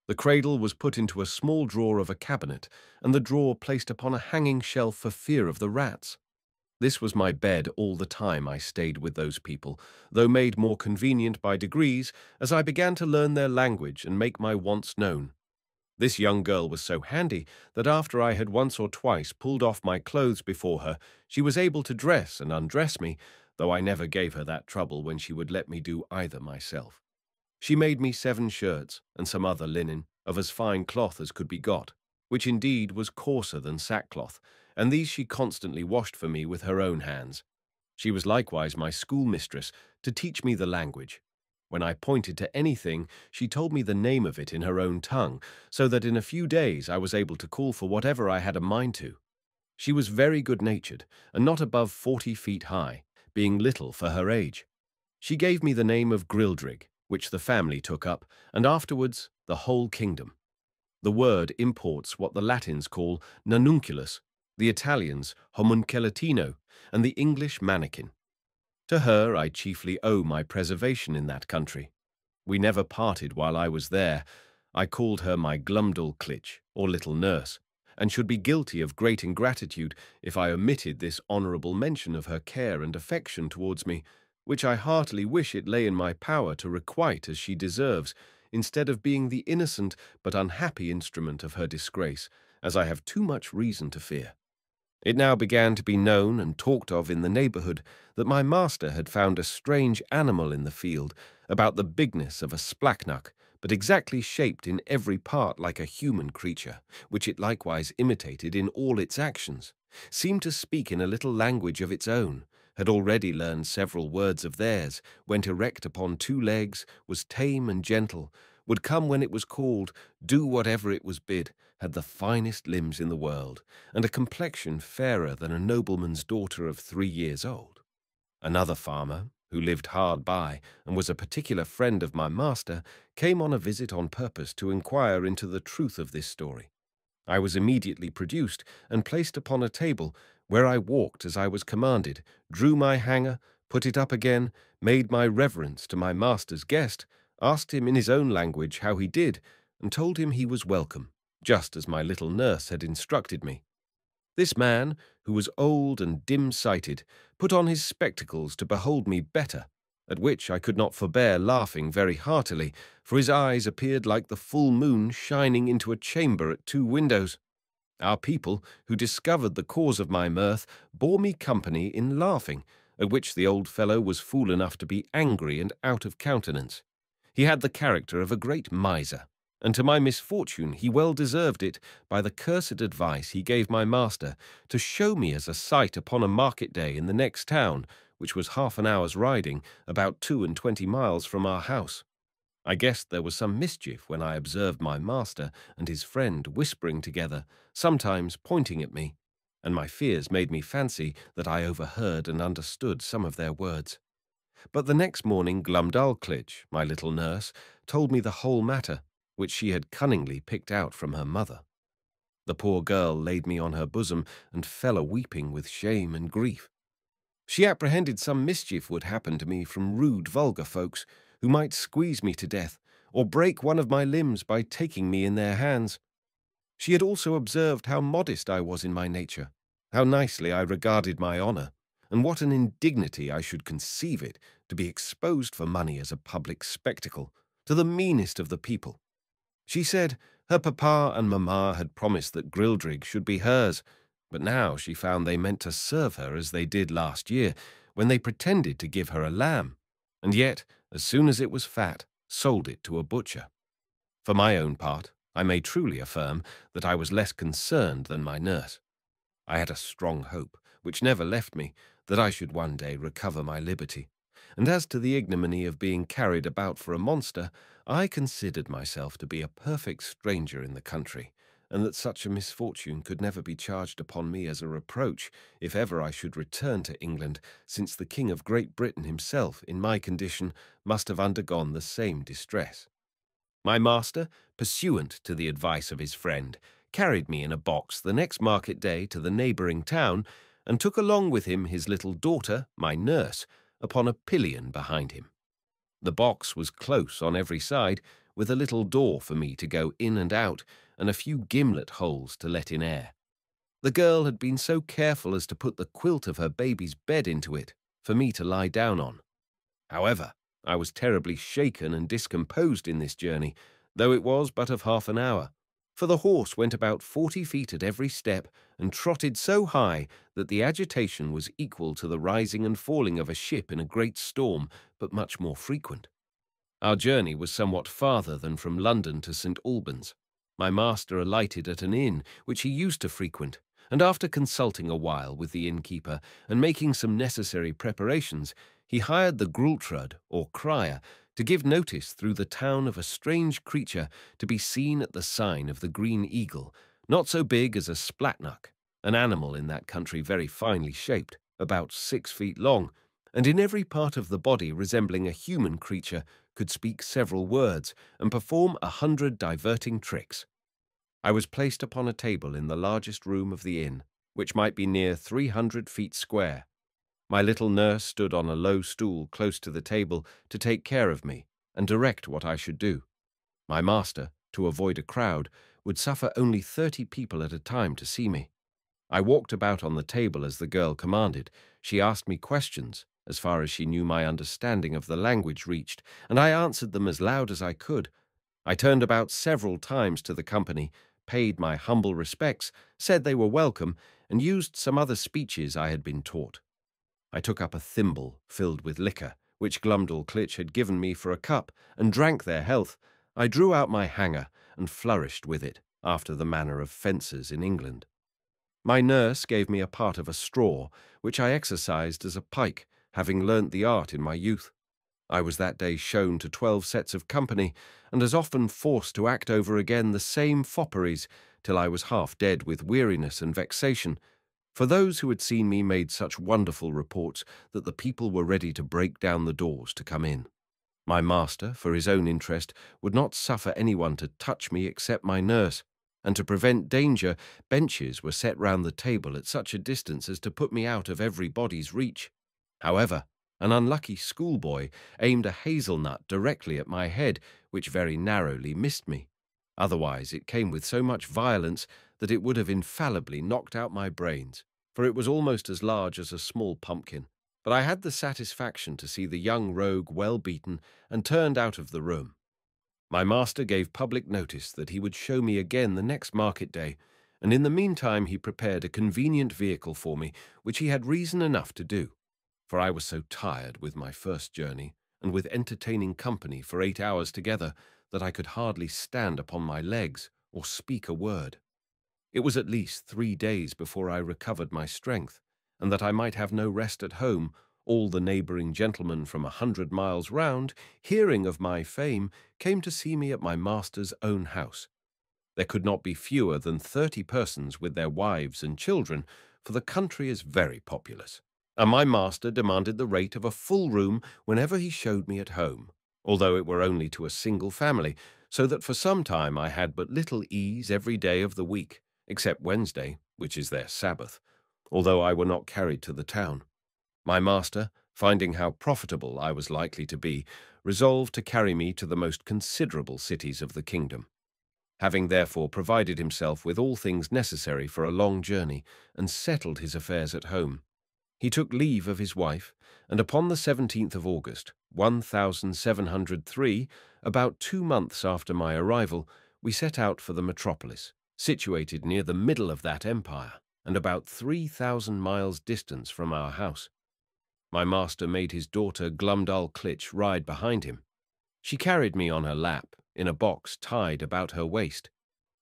The cradle was put into a small drawer of a cabinet, and the drawer placed upon a hanging shelf for fear of the rats. This was my bed all the time I stayed with those people, though made more convenient by degrees as I began to learn their language and make my wants known. This young girl was so handy that after I had once or twice pulled off my clothes before her, she was able to dress and undress me, though I never gave her that trouble when she would let me do either myself. She made me 7 shirts and some other linen of as fine cloth as could be got, which indeed was coarser than sackcloth, and these she constantly washed for me with her own hands. She was likewise my schoolmistress to teach me the language. When I pointed to anything, she told me the name of it in her own tongue, so that in a few days I was able to call for whatever I had a mind to. She was very good-natured, and not above 40 feet high, being little for her age. She gave me the name of Grildrig, which the family took up, and afterwards the whole kingdom. The word imports what the Latins call nanunculus, the Italians homuncelatino, and the English mannikin. To her I chiefly owe my preservation in that country. We never parted while I was there. I called her my Glumdalclitch, or little nurse, and should be guilty of great ingratitude if I omitted this honourable mention of her care and affection towards me, which I heartily wish it lay in my power to requite as she deserves, instead of being the innocent but unhappy instrument of her disgrace, as I have too much reason to fear. It now began to be known and talked of in the neighbourhood that my master had found a strange animal in the field, about the bigness of a splachnock, but exactly shaped in every part like a human creature, which it likewise imitated in all its actions, seemed to speak in a little language of its own, had already learned several words of theirs, went erect upon 2 legs, was tame and gentle, would come when it was called, do whatever it was bid, had the finest limbs in the world, and a complexion fairer than a nobleman's daughter of 3 years old. Another farmer, who lived hard by and was a particular friend of my master, came on a visit on purpose to inquire into the truth of this story. I was immediately produced and placed upon a table, where I walked as I was commanded, drew my hanger, put it up again, made my reverence to my master's guest, asked him in his own language how he did, and told him he was welcome, just as my little nurse had instructed me. This man, who was old and dim-sighted, put on his spectacles to behold me better, at which I could not forbear laughing very heartily, for his eyes appeared like the full moon shining into a chamber at 2 windows. Our people, who discovered the cause of my mirth, bore me company in laughing, at which the old fellow was fool enough to be angry and out of countenance. He had the character of a great miser, and to my misfortune he well deserved it by the cursed advice he gave my master to show me as a sight upon a market day in the next town, which was half an hour's riding, about 22 miles from our house. I guessed there was some mischief when I observed my master and his friend whispering together, sometimes pointing at me, and my fears made me fancy that I overheard and understood some of their words. But the next morning Glumdalclitch, my little nurse, told me the whole matter, which she had cunningly picked out from her mother. The poor girl laid me on her bosom and fell a-weeping with shame and grief. She apprehended some mischief would happen to me from rude vulgar folks, who might squeeze me to death, or break one of my limbs by taking me in their hands. She had also observed how modest I was in my nature, how nicely I regarded my honour, and what an indignity I should conceive it to be exposed for money as a public spectacle to the meanest of the people. She said her papa and mamma had promised that Grildrig should be hers, but now she found they meant to serve her as they did last year, when they pretended to give her a lamb, and yet, as soon as it was fat, sold it to a butcher. For my own part, I may truly affirm that I was less concerned than my nurse. I had a strong hope, which never left me, that I should one day recover my liberty. And as to the ignominy of being carried about for a monster, I considered myself to be a perfect stranger in the country, and that such a misfortune could never be charged upon me as a reproach if ever I should return to England, since the King of Great Britain himself, in my condition, must have undergone the same distress. My master, pursuant to the advice of his friend, carried me in a box the next market day to the neighbouring town, and took along with him his little daughter, my nurse, upon a pillion behind him. The box was close on every side, with a little door for me to go in and out, and a few gimlet holes to let in air. The girl had been so careful as to put the quilt of her baby's bed into it, for me to lie down on. However, I was terribly shaken and discomposed in this journey, though it was but of half an hour, for the horse went about 40 feet at every step, and trotted so high that the agitation was equal to the rising and falling of a ship in a great storm, but much more frequent. Our journey was somewhat farther than from London to St. Albans. My master alighted at an inn which he used to frequent, and after consulting a while with the innkeeper and making some necessary preparations, he hired the Grultrud, or crier, to give notice through the town of a strange creature to be seen at the sign of the Green Eagle, not so big as a splatnuck, an animal in that country very finely shaped, about 6 feet long, and in every part of the body resembling a human creature, could speak several words and perform 100 diverting tricks. I was placed upon a table in the largest room of the inn, which might be near 300 feet square. My little nurse stood on a low stool close to the table to take care of me and direct what I should do. My master, to avoid a crowd, would suffer only 30 people at a time to see me. I walked about on the table as the girl commanded. She asked me questions, as far as she knew my understanding of the language reached, and I answered them as loud as I could. I turned about several times to the company, paid my humble respects, said they were welcome, and used some other speeches I had been taught. I took up a thimble filled with liquor, which Glumdalclitch had given me for a cup, and drank their health. I drew out my hanger and flourished with it, after the manner of fencers in England. My nurse gave me a part of a straw, which I exercised as a pike, having learnt the art in my youth. I was that day shown to 12 sets of company, and as often forced to act over again the same fopperies, till I was half dead with weariness and vexation, for those who had seen me made such wonderful reports that the people were ready to break down the doors to come in. My master, for his own interest, would not suffer anyone to touch me except my nurse, and to prevent danger, benches were set round the table at such a distance as to put me out of everybody's reach. However, an unlucky schoolboy aimed a hazelnut directly at my head, which very narrowly missed me. Otherwise it came with so much violence that it would have infallibly knocked out my brains, for it was almost as large as a small pumpkin. But I had the satisfaction to see the young rogue well beaten, and turned out of the room. My master gave public notice that he would show me again the next market day, and in the meantime he prepared a convenient vehicle for me, which he had reason enough to do, for I was so tired with my first journey, and with entertaining company for 8 hours together, that I could hardly stand upon my legs or speak a word. It was at least 3 days before I recovered my strength, and that I might have no rest at home, all the neighbouring gentlemen from 100 miles round, hearing of my fame, came to see me at my master's own house. There could not be fewer than 30 persons with their wives and children, for the country is very populous, and my master demanded the rate of a full room whenever he showed me at home, although it were only to a single family, so that for some time I had but little ease every day of the week, except Wednesday, which is their Sabbath, although I were not carried to the town. My master, finding how profitable I was likely to be, resolved to carry me to the most considerable cities of the kingdom. Having therefore provided himself with all things necessary for a long journey, and settled his affairs at home, he took leave of his wife, and upon the 17th of August, 1703, about 2 months after my arrival, we set out for the metropolis, situated near the middle of that empire, and about 3,000 miles distant from our house. My master made his daughter Glumdalclitch ride behind him. She carried me on her lap, in a box tied about her waist.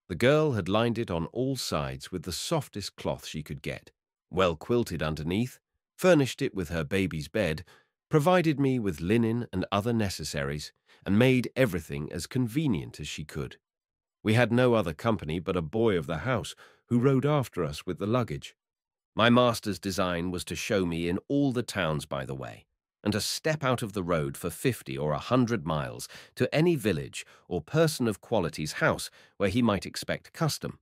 The girl had lined it on all sides with the softest cloth she could get, well quilted underneath, furnished it with her baby's bed, provided me with linen and other necessaries, and made everything as convenient as she could. We had no other company but a boy of the house who rode after us with the luggage. My master's design was to show me in all the towns by the way, and to step out of the road for 50 or 100 miles to any village or person of quality's house where he might expect custom.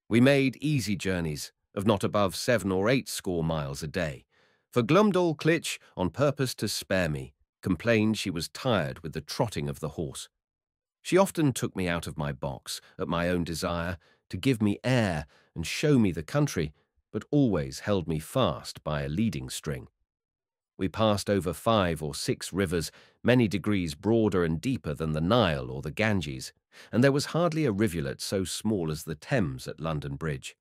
We made easy journeys of not above 7 or 8 score miles a day, for Glumdalclitch, on purpose to spare me, complained she was tired with the trotting of the horse. She often took me out of my box, at my own desire, to give me air and show me the country, but always held me fast by a leading string. We passed over 5 or 6 rivers, many degrees broader and deeper than the Nile or the Ganges, and there was hardly a rivulet so small as the Thames at London Bridge.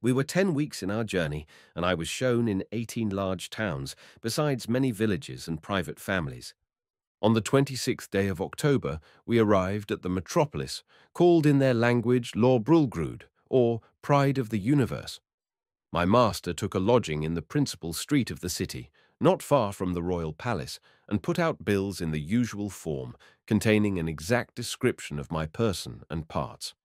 We were 10 weeks in our journey, and I was shown in 18 large towns, besides many villages and private families. On the 26th day of October, we arrived at the metropolis, called in their language Lorbrulgrud, or Pride of the Universe. My master took a lodging in the principal street of the city, not far from the royal palace, and put out bills in the usual form, containing an exact description of my person and parts.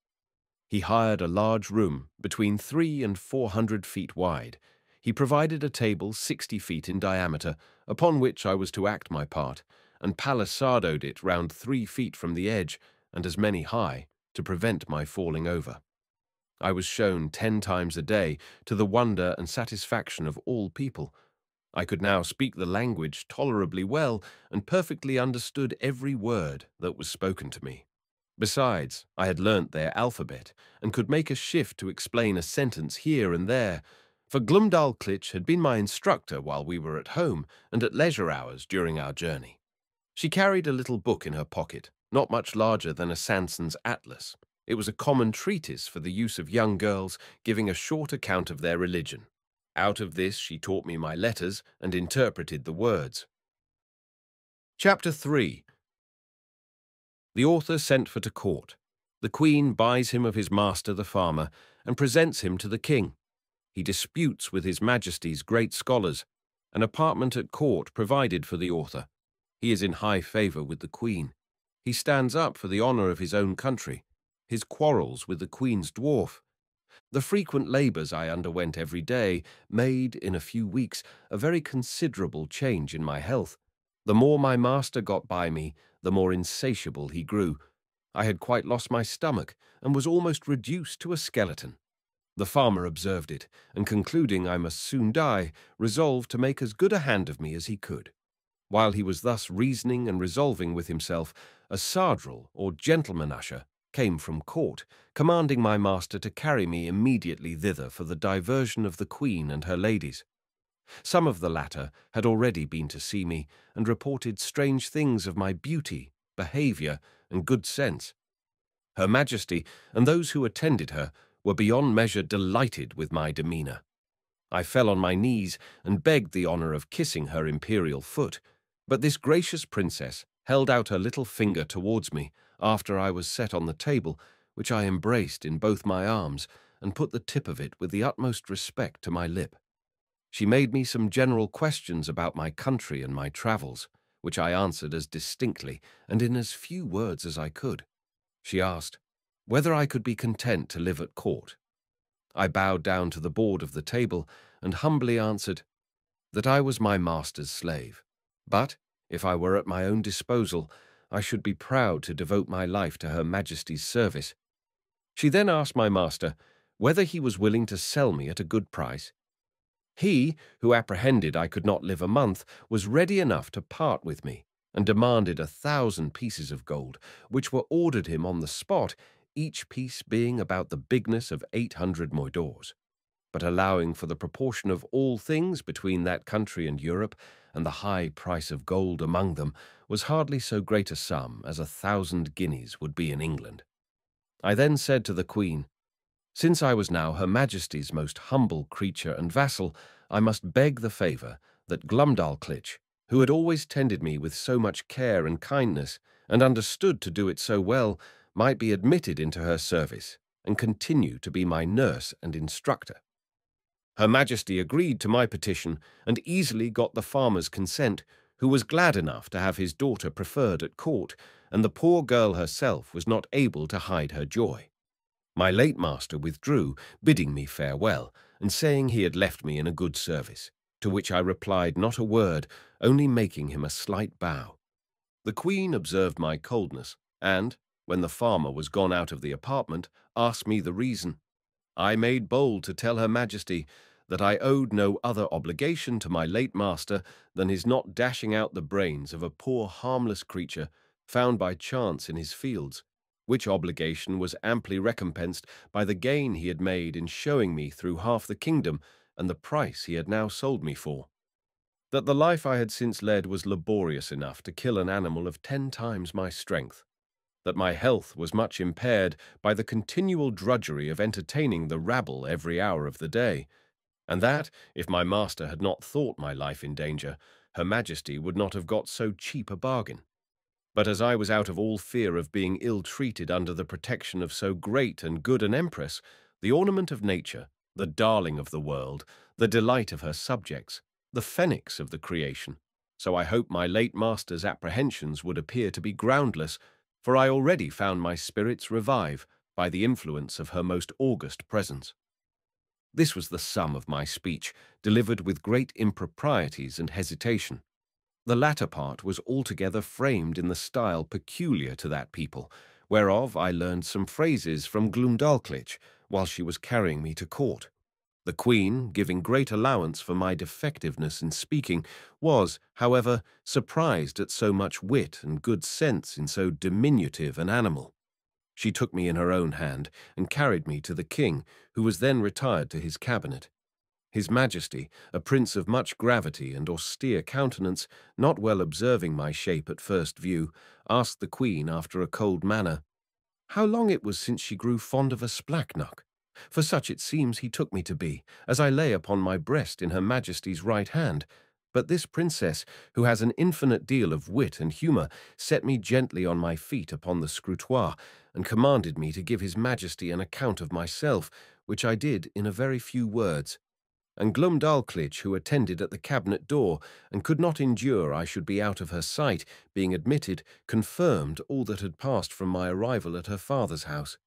He hired a large room, between 300 and 400 feet wide. He provided a table 60 feet in diameter, upon which I was to act my part, and palisadoed it round 3 feet from the edge, and as many high, to prevent my falling over. I was shown 10 times a day, to the wonder and satisfaction of all people. I could now speak the language tolerably well, and perfectly understood every word that was spoken to me. Besides, I had learnt their alphabet, and could make a shift to explain a sentence here and there, for Glumdalclitch had been my instructor while we were at home and at leisure hours during our journey. She carried a little book in her pocket, not much larger than a Sanson's atlas. It was a common treatise for the use of young girls, giving a short account of their religion. Out of this she taught me my letters and interpreted the words. Chapter 3. The author sent for to court. The queen buys him of his master the farmer, and presents him to the king. He disputes with his majesty's great scholars. An apartment at court provided for the author. He is in high favour with the queen. He stands up for the honour of his own country. His quarrels with the queen's dwarf. The frequent labours I underwent every day made, in a few weeks, a very considerable change in my health. The more my master got by me, the more insatiable he grew. I had quite lost my stomach, and was almost reduced to a skeleton. The farmer observed it, and concluding I must soon die, resolved to make as good a hand of me as he could. While he was thus reasoning and resolving with himself, a sardral, or gentleman usher, came from court, commanding my master to carry me immediately thither for the diversion of the queen and her ladies. Some of the latter had already been to see me, and reported strange things of my beauty, behaviour, and good sense. Her Majesty and those who attended her were beyond measure delighted with my demeanour. I fell on my knees and begged the honour of kissing her imperial foot, but this gracious princess held out her little finger towards me after I was set on the table, which I embraced in both my arms, and put the tip of it with the utmost respect to my lip. She made me some general questions about my country and my travels, which I answered as distinctly and in as few words as I could. She asked whether I could be content to live at court. I bowed down to the board of the table and humbly answered that I was my master's slave, but, if I were at my own disposal, I should be proud to devote my life to Her Majesty's service. She then asked my master whether he was willing to sell me at a good price. He, who apprehended I could not live a month, was ready enough to part with me, and demanded 1,000 pieces of gold, which were ordered him on the spot, each piece being about the bigness of 800 moidores. But allowing for the proportion of all things between that country and Europe, and the high price of gold among them, was hardly so great a sum as 1,000 guineas would be in England. I then said to the Queen, since I was now Her Majesty's most humble creature and vassal, I must beg the favour that Glumdalclitch, who had always tended me with so much care and kindness, and understood to do it so well, might be admitted into her service, and continue to be my nurse and instructor. Her Majesty agreed to my petition and easily got the farmer's consent, who was glad enough to have his daughter preferred at court, and the poor girl herself was not able to hide her joy. My late master withdrew, bidding me farewell, and saying he had left me in a good service, to which I replied not a word, only making him a slight bow. The Queen observed my coldness, and, when the farmer was gone out of the apartment, asked me the reason. I made bold to tell Her Majesty that I owed no other obligation to my late master than his not dashing out the brains of a poor harmless creature found by chance in his fields, which obligation was amply recompensed by the gain he had made in showing me through half the kingdom and the price he had now sold me for. That the life I had since led was laborious enough to kill an animal of 10 times my strength, that my health was much impaired by the continual drudgery of entertaining the rabble every hour of the day, and that, if my master had not thought my life in danger, Her Majesty would not have got so cheap a bargain. But as I was out of all fear of being ill-treated under the protection of so great and good an empress, the ornament of nature, the darling of the world, the delight of her subjects, the phoenix of the creation, so I hope my late master's apprehensions would appear to be groundless, for I already found my spirits revive by the influence of her most august presence. This was the sum of my speech, delivered with great improprieties and hesitation. The latter part was altogether framed in the style peculiar to that people, whereof I learned some phrases from Glumdalclitch while she was carrying me to court. The Queen, giving great allowance for my defectiveness in speaking, was, however, surprised at so much wit and good sense in so diminutive an animal. She took me in her own hand and carried me to the king, who was then retired to his cabinet. His Majesty, a prince of much gravity and austere countenance, not well observing my shape at first view, asked the Queen after a cold manner, how long it was since she grew fond of a splachnock, for such it seems he took me to be, as I lay upon my breast in Her Majesty's right hand. But this princess, who has an infinite deal of wit and humour, set me gently on my feet upon the scrutoire, and commanded me to give His Majesty an account of myself, which I did in a very few words. And Glumdalclitch, who attended at the cabinet door, and could not endure I should be out of her sight, being admitted, confirmed all that had passed from my arrival at her father's house.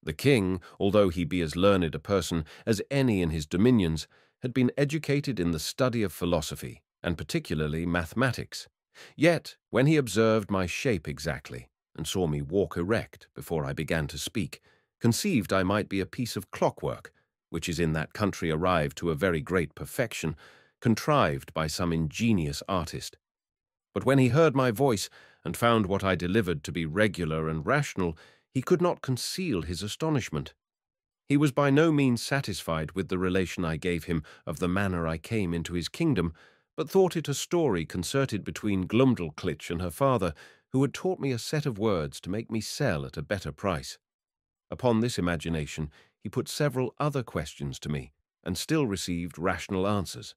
The king, although he be as learned a person as any in his dominions, had been educated in the study of philosophy, and particularly mathematics. Yet, when he observed my shape exactly, and saw me walk erect before I began to speak, conceived I might be a piece of clockwork, which is in that country arrived to a very great perfection, contrived by some ingenious artist. But when he heard my voice, and found what I delivered to be regular and rational, he could not conceal his astonishment. He was by no means satisfied with the relation I gave him of the manner I came into his kingdom, but thought it a story concerted between Glumdalclitch and her father, who had taught me a set of words to make me sell at a better price. Upon this imagination, he put several other questions to me, and still received rational answers,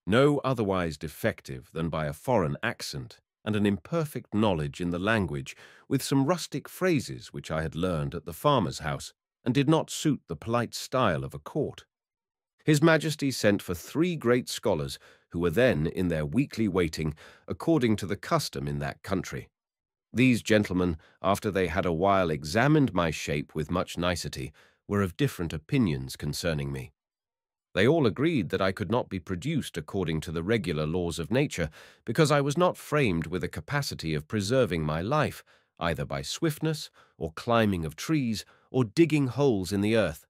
no otherwise defective than by a foreign accent and an imperfect knowledge in the language, with some rustic phrases which I had learned at the farmer's house, and did not suit the polite style of a court. His Majesty sent for 3 great scholars, who were then in their weekly waiting, according to the custom in that country. These gentlemen, after they had a while examined my shape with much nicety, were of different opinions concerning me. They all agreed that I could not be produced according to the regular laws of nature, because I was not framed with a capacity of preserving my life, either by swiftness, or climbing of trees, or digging holes in the earth.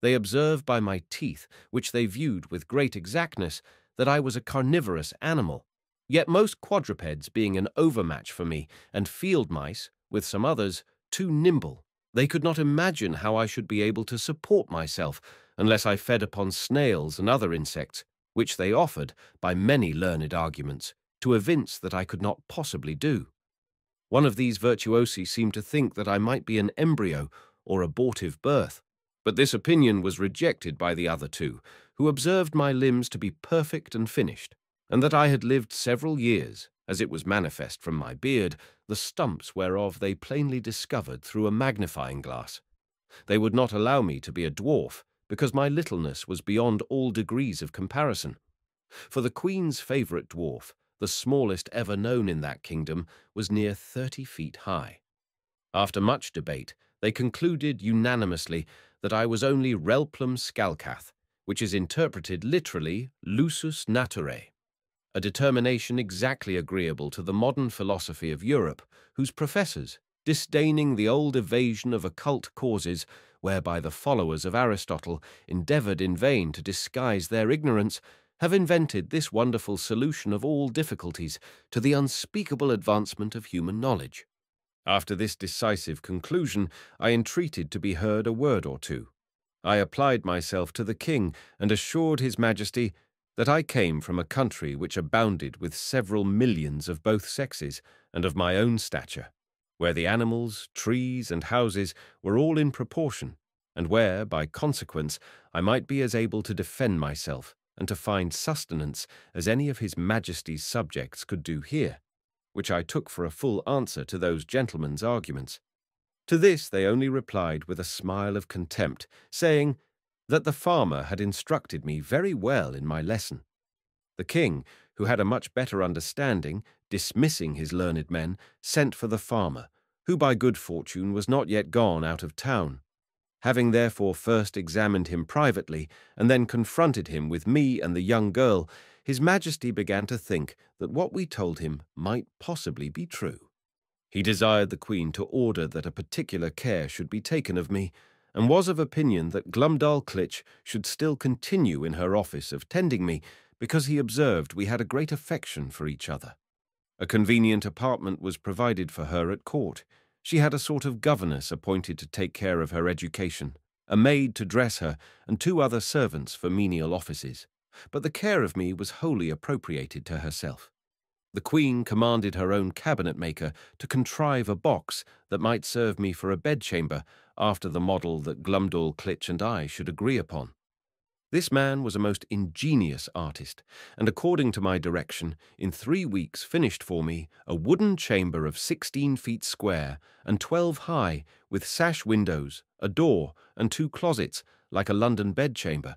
They observed by my teeth, which they viewed with great exactness, that I was a carnivorous animal, yet most quadrupeds being an overmatch for me, and field mice, with some others, too nimble, they could not imagine how I should be able to support myself, unless I fed upon snails and other insects, which they offered, by many learned arguments, to evince that I could not possibly do. One of these virtuosi seemed to think that I might be an embryo or abortive birth, but this opinion was rejected by the other 2, who observed my limbs to be perfect and finished, and that I had lived several years, as it was manifest from my beard, the stumps whereof they plainly discovered through a magnifying glass. They would not allow me to be a dwarf, because my littleness was beyond all degrees of comparison. For the Queen's favourite dwarf, the smallest ever known in that kingdom, was near 30 feet high. After much debate, they concluded unanimously that I was only relplum scalcath, which is interpreted literally lusus naturae, a determination exactly agreeable to the modern philosophy of Europe, whose professors, disdaining the old evasion of occult causes, whereby the followers of Aristotle endeavoured in vain to disguise their ignorance, have invented this wonderful solution of all difficulties to the unspeakable advancement of human knowledge. After this decisive conclusion, I entreated to be heard a word or two. I applied myself to the king and assured his majesty that I came from a country which abounded with several millions of both sexes and of my own stature, where the animals, trees, and houses were all in proportion, and where, by consequence, I might be as able to defend myself and to find sustenance as any of his majesty's subjects could do here, which I took for a full answer to those gentlemen's arguments. To this they only replied with a smile of contempt, saying that the farmer had instructed me very well in my lesson. The king, who had a much better understanding, dismissing his learned men, sent for the farmer, who by good fortune was not yet gone out of town. Having therefore first examined him privately, and then confronted him with me and the young girl, his majesty began to think that what we told him might possibly be true. He desired the Queen to order that a particular care should be taken of me, and was of opinion that Glumdalclitch should still continue in her office of tending me, because he observed we had a great affection for each other. A convenient apartment was provided for her at court. She had a sort of governess appointed to take care of her education, a maid to dress her, and 2 other servants for menial offices. But the care of me was wholly appropriated to herself. The Queen commanded her own cabinet-maker to contrive a box that might serve me for a bedchamber after the model that Glumdalclitch and I should agree upon. This man was a most ingenious artist, and according to my direction, in 3 weeks finished for me a wooden chamber of 16 feet square and 12 high, with sash windows, a door, and 2 closets, like a London bedchamber.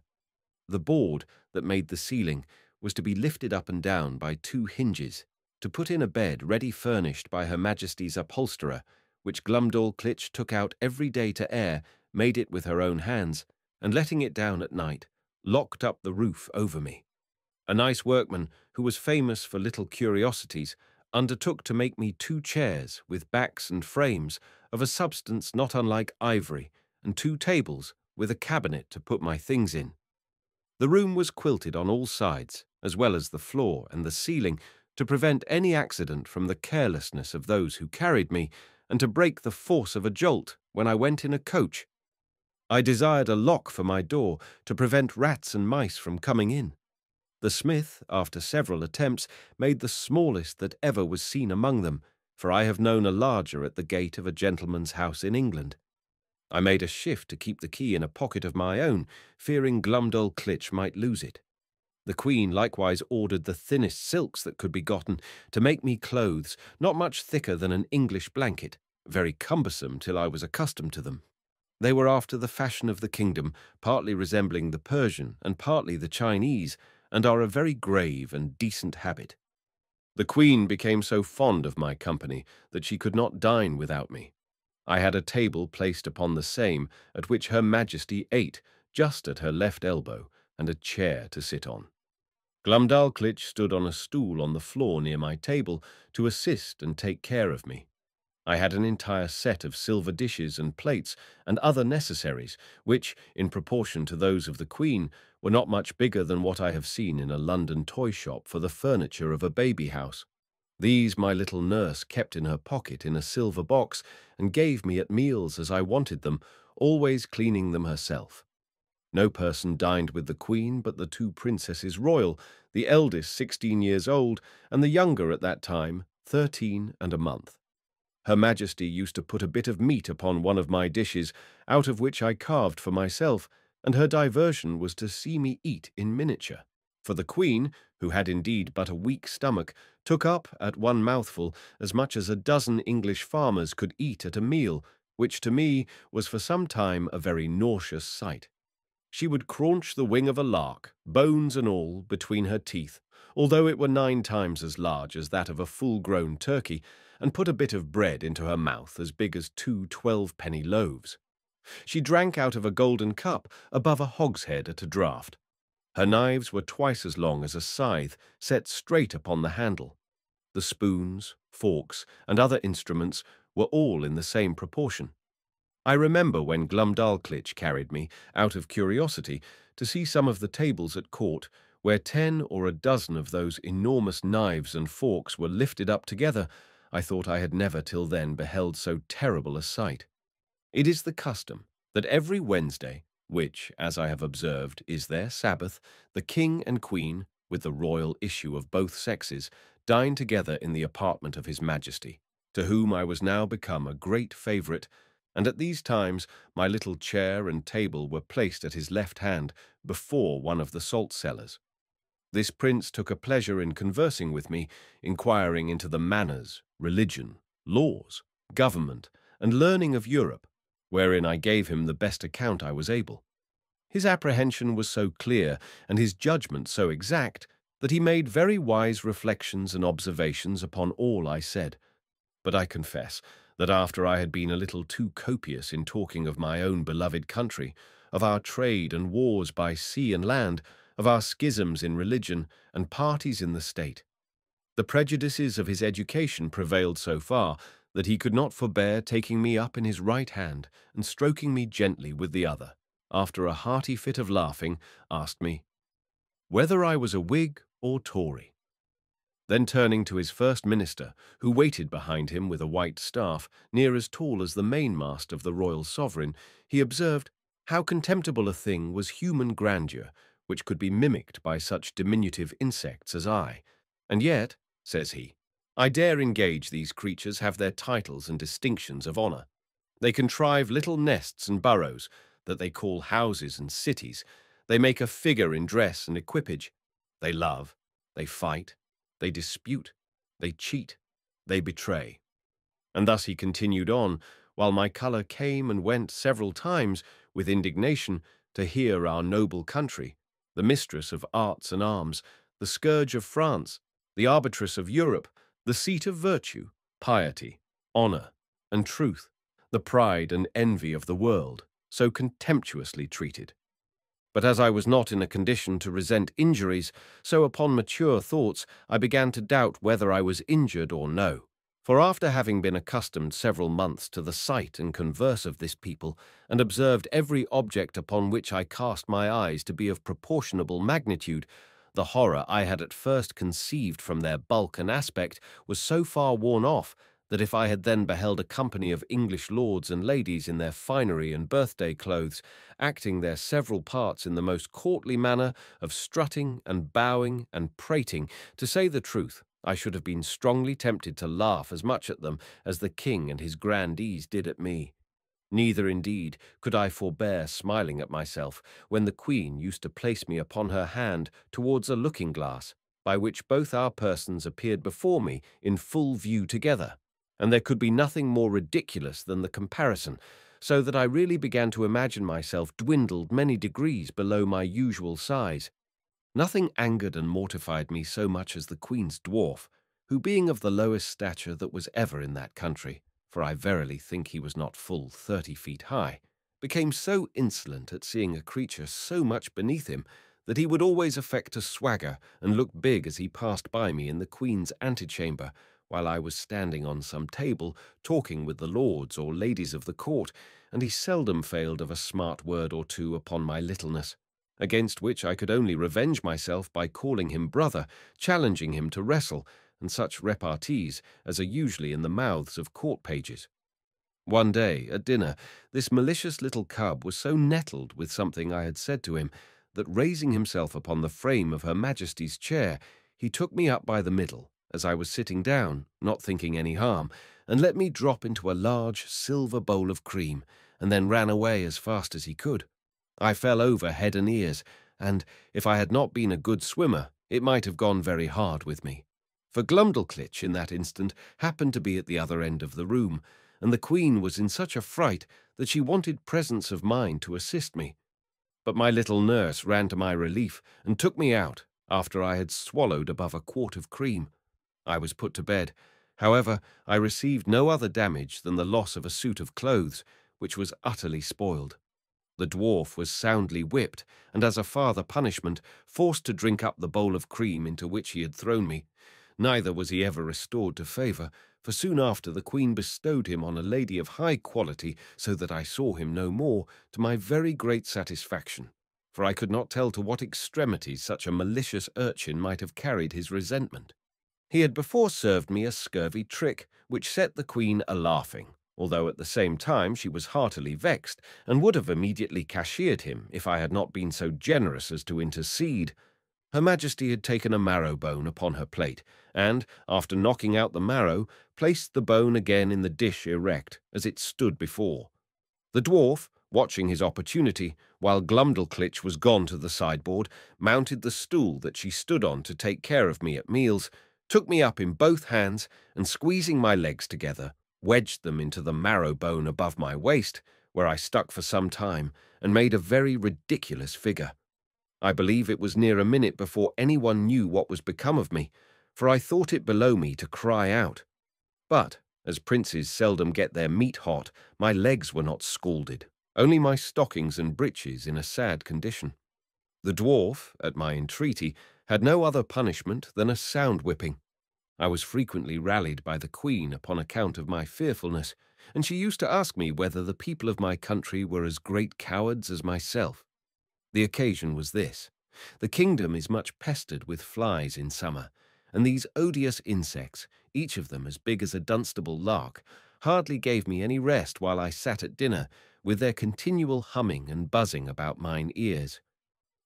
The board that made the ceiling was to be lifted up and down by 2 hinges, to put in a bed ready furnished by Her Majesty's upholsterer, which Glumdalclitch took out every day to air, made it with her own hands, and letting it down at night, locked up the roof over me. A nice workman, who was famous for little curiosities, undertook to make me 2 chairs with backs and frames of a substance not unlike ivory, and 2 tables with a cabinet to put my things in. The room was quilted on all sides, as well as the floor and the ceiling, to prevent any accident from the carelessness of those who carried me, and to break the force of a jolt when I went in a coach. I desired a lock for my door to prevent rats and mice from coming in. The smith, after several attempts, made the smallest that ever was seen among them, for I have known a larger at the gate of a gentleman's house in England. I made a shift to keep the key in a pocket of my own, fearing Glumdalclitch might lose it. The Queen likewise ordered the thinnest silks that could be gotten to make me clothes not much thicker than an English blanket, very cumbersome till I was accustomed to them. They were after the fashion of the kingdom, partly resembling the Persian and partly the Chinese, and are a very grave and decent habit. The Queen became so fond of my company that she could not dine without me. I had a table placed upon the same, at which Her Majesty ate, just at her left elbow, and a chair to sit on. Glumdalclitch stood on a stool on the floor near my table to assist and take care of me. I had an entire set of silver dishes and plates and other necessaries, which, in proportion to those of the Queen, were not much bigger than what I have seen in a London toy shop for the furniture of a baby house. These my little nurse kept in her pocket in a silver box, and gave me at meals as I wanted them, always cleaning them herself. No person dined with the Queen but the 2 princesses royal, the eldest 16 years old, and the younger at that time 13 and a month. Her Majesty used to put a bit of meat upon one of my dishes, out of which I carved for myself, and her diversion was to see me eat in miniature. For the Queen, who had indeed but a weak stomach, took up, at one mouthful, as much as a dozen English farmers could eat at a meal, which to me was for some time a very nauseous sight. She would craunch the wing of a lark, bones and all, between her teeth, although it were 9 times as large as that of a full-grown turkey, and put a bit of bread into her mouth as big as 2 12-penny loaves. She drank out of a golden cup above a hogshead at a draught. Her knives were twice as long as a scythe, set straight upon the handle. The spoons, forks, and other instruments were all in the same proportion. I remember when Glumdalclitch carried me, out of curiosity, to see some of the tables at court, where 10 or a dozen of those enormous knives and forks were lifted up together. I thought I had never till then beheld so terrible a sight. It is the custom that every Wednesday, which, as I have observed, is their Sabbath, the King and Queen, with the royal issue of both sexes, dine together in the apartment of His Majesty, to whom I was now become a great favourite, and at these times my little chair and table were placed at his left hand before one of the salt-cellars. This prince took a pleasure in conversing with me, inquiring into the manners, religion, laws, government, and learning of Europe, wherein I gave him the best account I was able. His apprehension was so clear, and his judgment so exact, that he made very wise reflections and observations upon all I said. But I confess that after I had been a little too copious in talking of my own beloved country, of our trade and wars by sea and land, of our schisms in religion and parties in the state, the prejudices of his education prevailed so far that he could not forbear taking me up in his right hand and stroking me gently with the other, after a hearty fit of laughing, asked me whether I was a Whig or Tory. Then turning to his first minister, who waited behind him with a white staff, near as tall as the mainmast of the royal sovereign, he observed how contemptible a thing was human grandeur, which could be mimicked by such diminutive insects as I. And yet, says he, I dare engage these creatures have their titles and distinctions of honour. They contrive little nests and burrows, that they call houses and cities. They make a figure in dress and equipage. They love, they fight, they dispute, they cheat, they betray. And thus he continued on, while my colour came and went several times with indignation to hear our noble country, the mistress of arts and arms, the scourge of France, the arbitress of Europe, the seat of virtue, piety, honour, and truth, the pride and envy of the world, so contemptuously treated. But as I was not in a condition to resent injuries, so upon mature thoughts I began to doubt whether I was injured or no. For after having been accustomed several months to the sight and converse of this people, and observed every object upon which I cast my eyes to be of proportionable magnitude, the horror I had at first conceived from their bulk and aspect was so far worn off, that if I had then beheld a company of English lords and ladies in their finery and birthday clothes, acting their several parts in the most courtly manner of strutting and bowing and prating, to say the truth, I should have been strongly tempted to laugh as much at them as the king and his grandees did at me. Neither, indeed, could I forbear smiling at myself when the queen used to place me upon her hand towards a looking-glass, by which both our persons appeared before me in full view together. And there could be nothing more ridiculous than the comparison, so that I really began to imagine myself dwindled many degrees below my usual size. Nothing angered and mortified me so much as the Queen's dwarf, who, being of the lowest stature that was ever in that country, for I verily think he was not full 30 feet high, became so insolent at seeing a creature so much beneath him that he would always affect to swagger and look big as he passed by me in the Queen's antechamber, while I was standing on some table talking with the lords or ladies of the court, and he seldom failed of a smart word or two upon my littleness, against which I could only revenge myself by calling him brother, challenging him to wrestle, and such repartees as are usually in the mouths of court pages. One day, at dinner, this malicious little cub was so nettled with something I had said to him, that raising himself upon the frame of Her Majesty's chair, he took me up by the middle, as I was sitting down, not thinking any harm, and let me drop into a large silver bowl of cream, and then ran away as fast as he could. I fell over head and ears, and, if I had not been a good swimmer, it might have gone very hard with me. For Glumdalclitch in that instant happened to be at the other end of the room, and the queen was in such a fright that she wanted presence of mind to assist me. But my little nurse ran to my relief and took me out after I had swallowed above a quart of cream. I was put to bed. However, I received no other damage than the loss of a suit of clothes, which was utterly spoiled. The dwarf was soundly whipped, and as a farther punishment, forced to drink up the bowl of cream into which he had thrown me. Neither was he ever restored to favour, for soon after the queen bestowed him on a lady of high quality, so that I saw him no more, to my very great satisfaction, for I could not tell to what extremities such a malicious urchin might have carried his resentment. He had before served me a scurvy trick, which set the queen a-laughing, although at the same time she was heartily vexed, and would have immediately cashiered him if I had not been so generous as to intercede. Her Majesty had taken a marrow bone upon her plate, and, after knocking out the marrow, placed the bone again in the dish erect, as it stood before. The dwarf, watching his opportunity, while Glumdalclitch was gone to the sideboard, mounted the stool that she stood on to take care of me at meals, took me up in both hands, and squeezing my legs together, wedged them into the marrow bone above my waist, where I stuck for some time, and made a very ridiculous figure. I believe it was near a minute before anyone knew what was become of me, for I thought it below me to cry out. But, as princes seldom get their meat hot, my legs were not scalded, only my stockings and breeches in a sad condition. The dwarf, at my entreaty, had no other punishment than a sound whipping. I was frequently rallied by the queen upon account of my fearfulness, and she used to ask me whether the people of my country were as great cowards as myself. The occasion was this. The kingdom is much pestered with flies in summer, and these odious insects, each of them as big as a Dunstable lark, hardly gave me any rest while I sat at dinner, with their continual humming and buzzing about mine ears.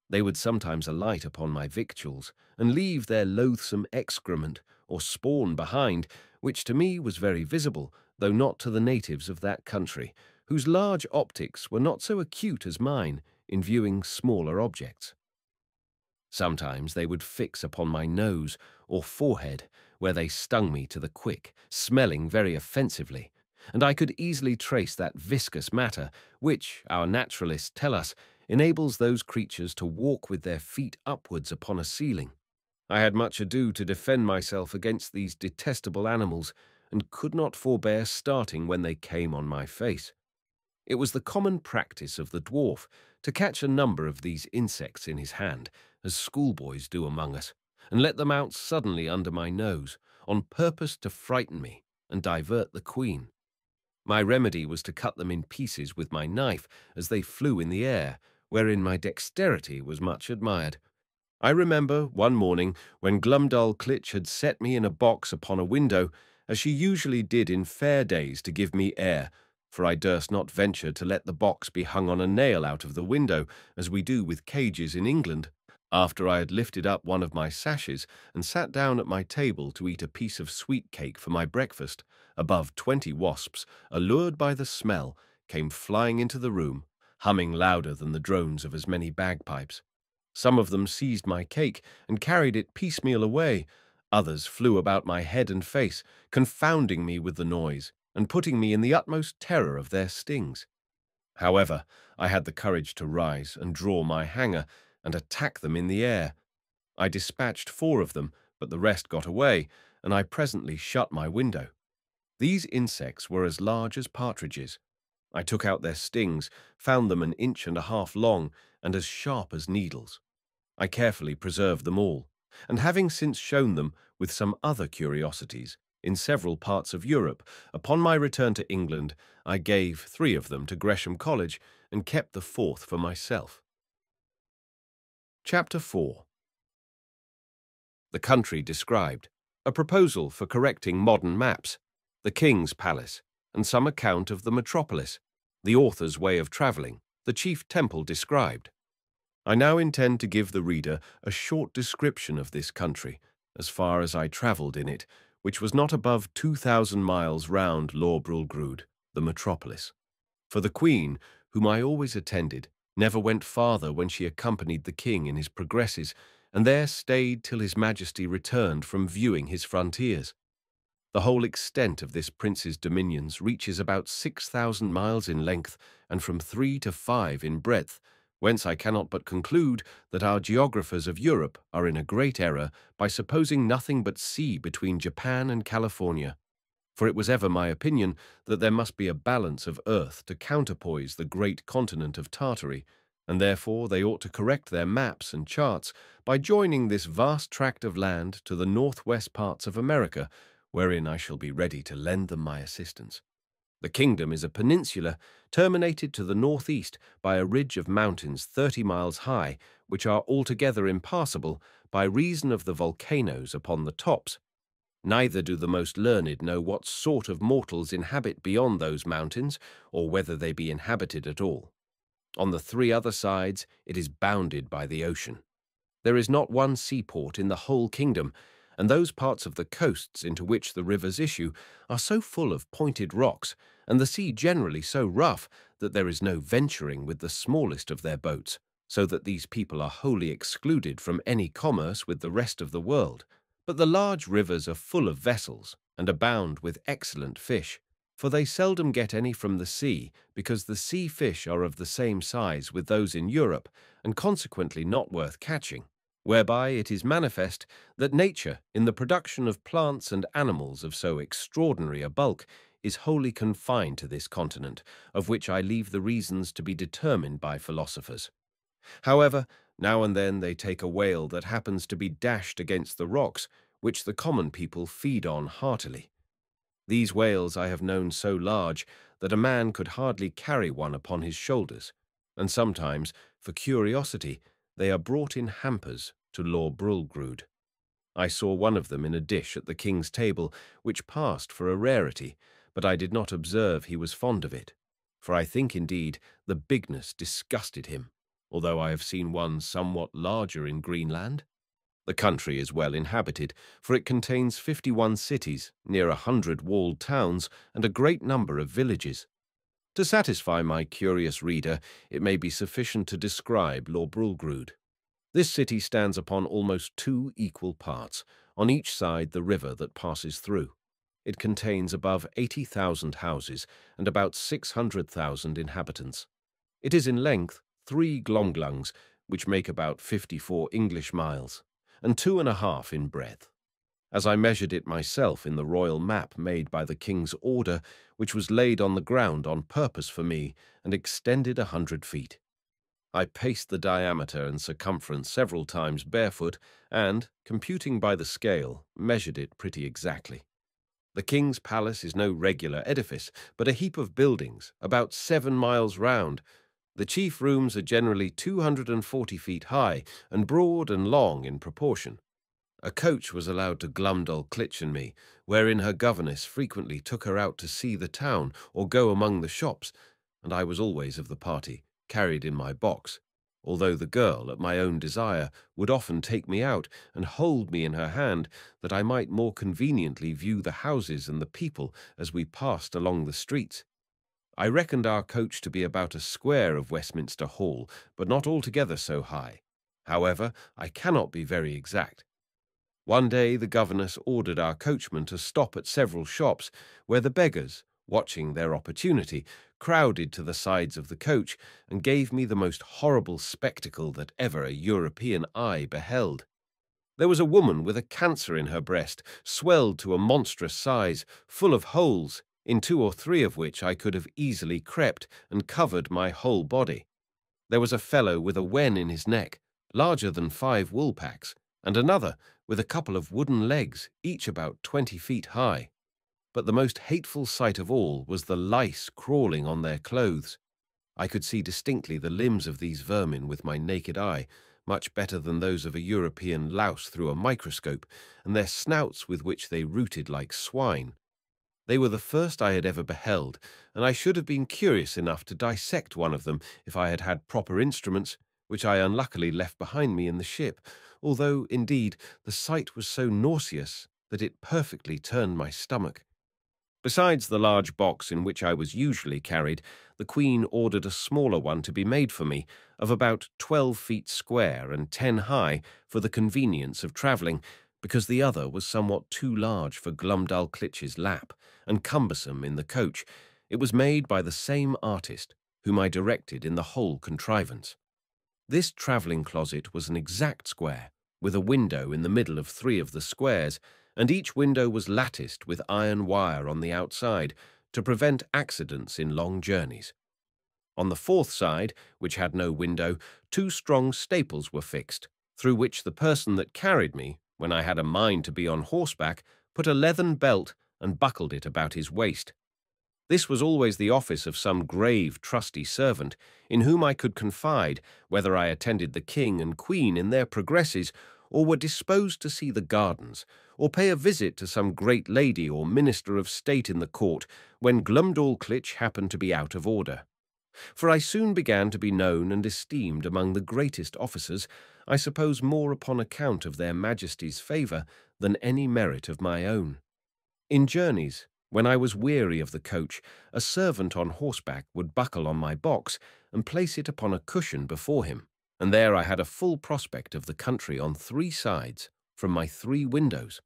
They would sometimes alight upon my victuals, and leave their loathsome excrement or spawn behind, which to me was very visible, though not to the natives of that country, whose large optics were not so acute as mine in viewing smaller objects. Sometimes they would fix upon my nose or forehead, where they stung me to the quick, smelling very offensively, and I could easily trace that viscous matter which, our naturalists tell us, enables those creatures to walk with their feet upwards upon a ceiling. I had much ado to defend myself against these detestable animals, and could not forbear starting when they came on my face. It was the common practice of the dwarf to catch a number of these insects in his hand, as schoolboys do among us, and let them out suddenly under my nose, on purpose to frighten me and divert the queen. My remedy was to cut them in pieces with my knife as they flew in the air, wherein my dexterity was much admired. I remember one morning when Glumdalclitch had set me in a box upon a window, as she usually did in fair days to give me air, for I durst not venture to let the box be hung on a nail out of the window, as we do with cages in England. After I had lifted up one of my sashes and sat down at my table to eat a piece of sweet cake for my breakfast, above 20 wasps, allured by the smell, came flying into the room, humming louder than the drones of as many bagpipes. Some of them seized my cake and carried it piecemeal away. Others flew about my head and face, confounding me with the noise, and putting me in the utmost terror of their stings. However, I had the courage to rise and draw my hanger, and attack them in the air. I dispatched 4 of them, but the rest got away, and I presently shut my window. These insects were as large as partridges. I took out their stings, found them 1.5 inches long, and as sharp as needles. I carefully preserved them all, and having since shown them, with some other curiosities, in several parts of Europe, upon my return to England, I gave 3 of them to Gresham College, and kept the 4th for myself. Chapter 4. The country described, a proposal for correcting modern maps, the King's Palace, and some account of the metropolis, the author's way of travelling, the chief temple described. I now intend to give the reader a short description of this country, as far as I travelled in it, which was not above 2,000 miles round Lorbrulgrud, the metropolis. For the Queen, whom I always attended, never went farther when she accompanied the King in his progresses, and there stayed till His Majesty returned from viewing his frontiers. The whole extent of this prince's dominions reaches about 6,000 miles in length and from 3 to 5 in breadth, whence I cannot but conclude that our geographers of Europe are in a great error by supposing nothing but sea between Japan and California. For it was ever my opinion that there must be a balance of earth to counterpoise the great continent of Tartary, and therefore they ought to correct their maps and charts by joining this vast tract of land to the northwest parts of America, wherein I shall be ready to lend them my assistance. The kingdom is a peninsula terminated to the northeast by a ridge of mountains 30 miles high, which are altogether impassable by reason of the volcanoes upon the tops. Neither do the most learned know what sort of mortals inhabit beyond those mountains, or whether they be inhabited at all. On the 3 other sides it is bounded by the ocean. There is not one seaport in the whole kingdom, and those parts of the coasts into which the rivers issue are so full of pointed rocks, and the sea generally so rough, that there is no venturing with the smallest of their boats, so that these people are wholly excluded from any commerce with the rest of the world. But the large rivers are full of vessels, and abound with excellent fish, for they seldom get any from the sea, because the sea fish are of the same size with those in Europe, and consequently not worth catching, whereby it is manifest that nature, in the production of plants and animals of so extraordinary a bulk, is wholly confined to this continent, of which I leave the reasons to be determined by philosophers. However, now and then they take a whale that happens to be dashed against the rocks, which the common people feed on heartily. These whales I have known so large that a man could hardly carry one upon his shoulders, and sometimes, for curiosity, they are brought in hampers to Lord Brulgrud. I saw one of them in a dish at the king's table, which passed for a rarity, but I did not observe he was fond of it, for I think, indeed, the bigness disgusted him, although I have seen one somewhat larger in Greenland. The country is well inhabited, for it contains 51 cities, near 100 walled towns, and a great number of villages. To satisfy my curious reader, it may be sufficient to describe Lord Brulgrud. This city stands upon almost 2 equal parts, on each side the river that passes through. It contains above 80,000 houses and about 600,000 inhabitants. It is in length 3 glomglungs, which make about 54 English miles, and 2½ in breadth. As I measured it myself in the royal map made by the king's order, which was laid on the ground on purpose for me and extended 100 feet. I paced the diameter and circumference several times barefoot and, computing by the scale, measured it pretty exactly. The king's palace is no regular edifice, but a heap of buildings, about 7 miles round. The chief rooms are generally 240 feet high, and broad and long in proportion. A coach was allowed to Glumdal Clitch and me, wherein her governess frequently took her out to see the town or go among the shops, and I was always of the party, carried in my box, although the girl, at my own desire, would often take me out and hold me in her hand, that I might more conveniently view the houses and the people as we passed along the streets. I reckoned our coach to be about a square of Westminster Hall, but not altogether so high. However, I cannot be very exact. One day the governess ordered our coachman to stop at several shops, where the beggars, watching their opportunity, crowded to the sides of the coach and gave me the most horrible spectacle that ever a European eye beheld. There was a woman with a cancer in her breast, swelled to a monstrous size, full of holes, in 2 or 3 of which I could have easily crept and covered my whole body. There was a fellow with a wen in his neck, larger than 5 woolpacks, and another with a couple of wooden legs, each about 20 feet high. But the most hateful sight of all was the lice crawling on their clothes. I could see distinctly the limbs of these vermin with my naked eye, much better than those of a European louse through a microscope, and their snouts with which they rooted like swine. They were the first I had ever beheld, and I should have been curious enough to dissect one of them if I had had proper instruments, which I unluckily left behind me in the ship, although, indeed, the sight was so nauseous that it perfectly turned my stomach. Besides the large box in which I was usually carried, the Queen ordered a smaller one to be made for me, of about 12 feet square and 10 high, for the convenience of travelling, because the other was somewhat too large for Glumdalclitch's lap and cumbersome in the coach. It was made by the same artist, whom I directed in the whole contrivance. This travelling closet was an exact square, with a window in the middle of 3 of the squares, and each window was latticed with iron wire on the outside to prevent accidents in long journeys. On the 4th side, which had no window, 2 strong staples were fixed, through which the person that carried me, when I had a mind to be on horseback, put a leathern belt and buckled it about his waist. This was always the office of some grave, trusty servant, in whom I could confide, whether I attended the king and queen in their progresses, or were disposed to see the gardens, or pay a visit to some great lady or minister of state in the court, when Glumdalclitch happened to be out of order. For I soon began to be known and esteemed among the greatest officers, I suppose more upon account of their majesties' favour than any merit of my own. In journeys, when I was weary of the coach, a servant on horseback would buckle on my box and place it upon a cushion before him, and there I had a full prospect of the country on 3 sides, from my 3 windows.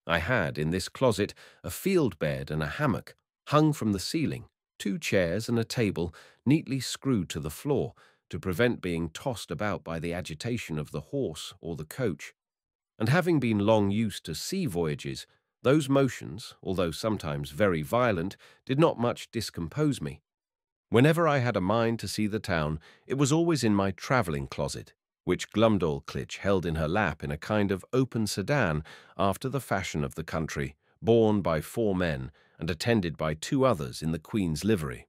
I had in this closet a field bed and a hammock, hung from the ceiling, 2 chairs and a table neatly screwed to the floor, to prevent being tossed about by the agitation of the horse or the coach. And having been long used to sea voyages, those motions, although sometimes very violent, did not much discompose me. Whenever I had a mind to see the town, it was always in my travelling closet, which Glumdalclitch held in her lap in a kind of open sedan after the fashion of the country, borne by 4 men and attended by 2 others in the Queen's livery.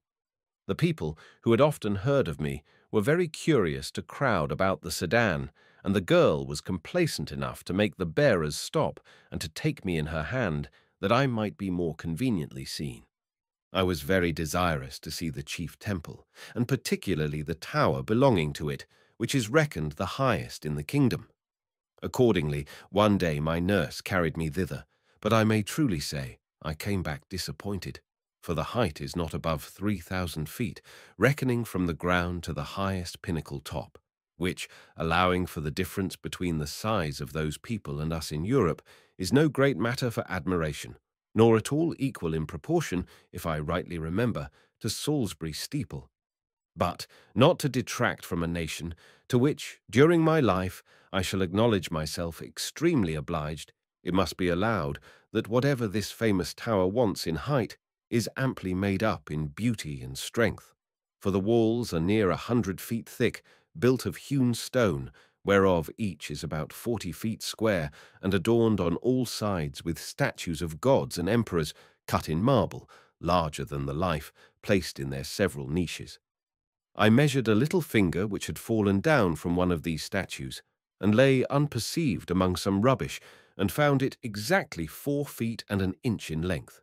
The people, who had often heard of me, were very curious to crowd about the sedan, and the girl was complacent enough to make the bearers stop and to take me in her hand, that I might be more conveniently seen. I was very desirous to see the chief temple, and particularly the tower belonging to it, which is reckoned the highest in the kingdom. Accordingly, one day my nurse carried me thither, but I may truly say I came back disappointed, for the height is not above 3,000 feet, reckoning from the ground to the highest pinnacle top, which, allowing for the difference between the size of those people and us in Europe, is no great matter for admiration, nor at all equal in proportion, if I rightly remember, to Salisbury steeple. But not to detract from a nation to which, during my life, I shall acknowledge myself extremely obliged, it must be allowed that whatever this famous tower wants in height is amply made up in beauty and strength, for the walls are near 100 feet thick, built of hewn stone, whereof each is about 40 feet square, and adorned on all sides with statues of gods and emperors, cut in marble, larger than the life, placed in their several niches. I measured a little finger which had fallen down from one of these statues, and lay unperceived among some rubbish, and found it exactly 4 feet and an inch in length.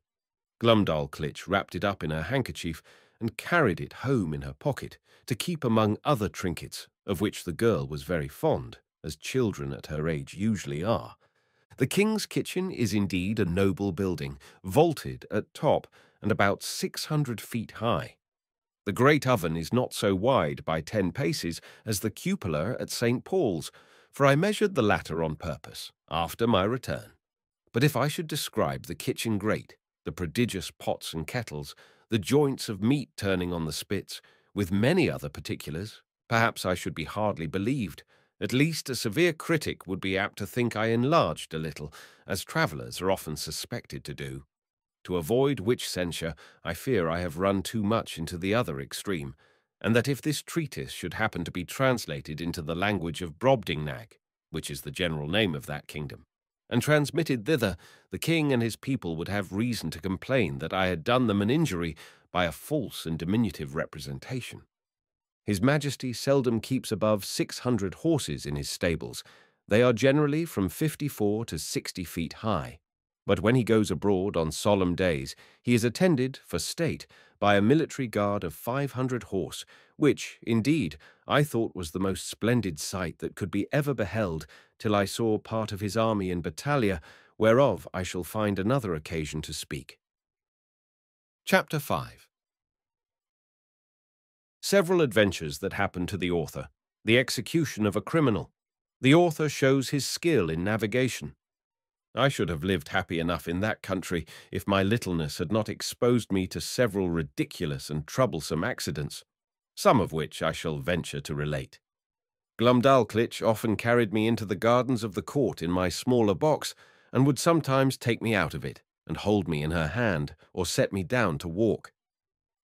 Glumdalclitch wrapped it up in her handkerchief and carried it home in her pocket to keep among other trinkets, of which the girl was very fond, as children at her age usually are. The king's kitchen is indeed a noble building, vaulted at top and about 600 feet high. The great oven is not so wide by 10 paces as the cupola at St. Paul's, for I measured the latter on purpose, after my return. But if I should describe the kitchen grate, the prodigious pots and kettles, the joints of meat turning on the spits, with many other particulars, perhaps I should be hardly believed. At least a severe critic would be apt to think I enlarged a little, as travellers are often suspected to do. To avoid which censure, I fear I have run too much into the other extreme, and that if this treatise should happen to be translated into the language of Brobdingnag, which is the general name of that kingdom, and transmitted thither, the king and his people would have reason to complain that I had done them an injury by a false and diminutive representation. His Majesty seldom keeps above 600 horses in his stables. They are generally from 54 to 60 feet high. But when he goes abroad on solemn days, he is attended, for state, by a military guard of 500 horse, which, indeed, I thought was the most splendid sight that could be ever beheld, till I saw part of his army in Battalia, whereof I shall find another occasion to speak. Chapter 5. Several adventures that happened to the author, the execution of a criminal, the author shows his skill in navigation, I should have lived happy enough in that country if my littleness had not exposed me to several ridiculous and troublesome accidents, some of which I shall venture to relate. Glumdalclitch often carried me into the gardens of the court in my smaller box, and would sometimes take me out of it and hold me in her hand or set me down to walk.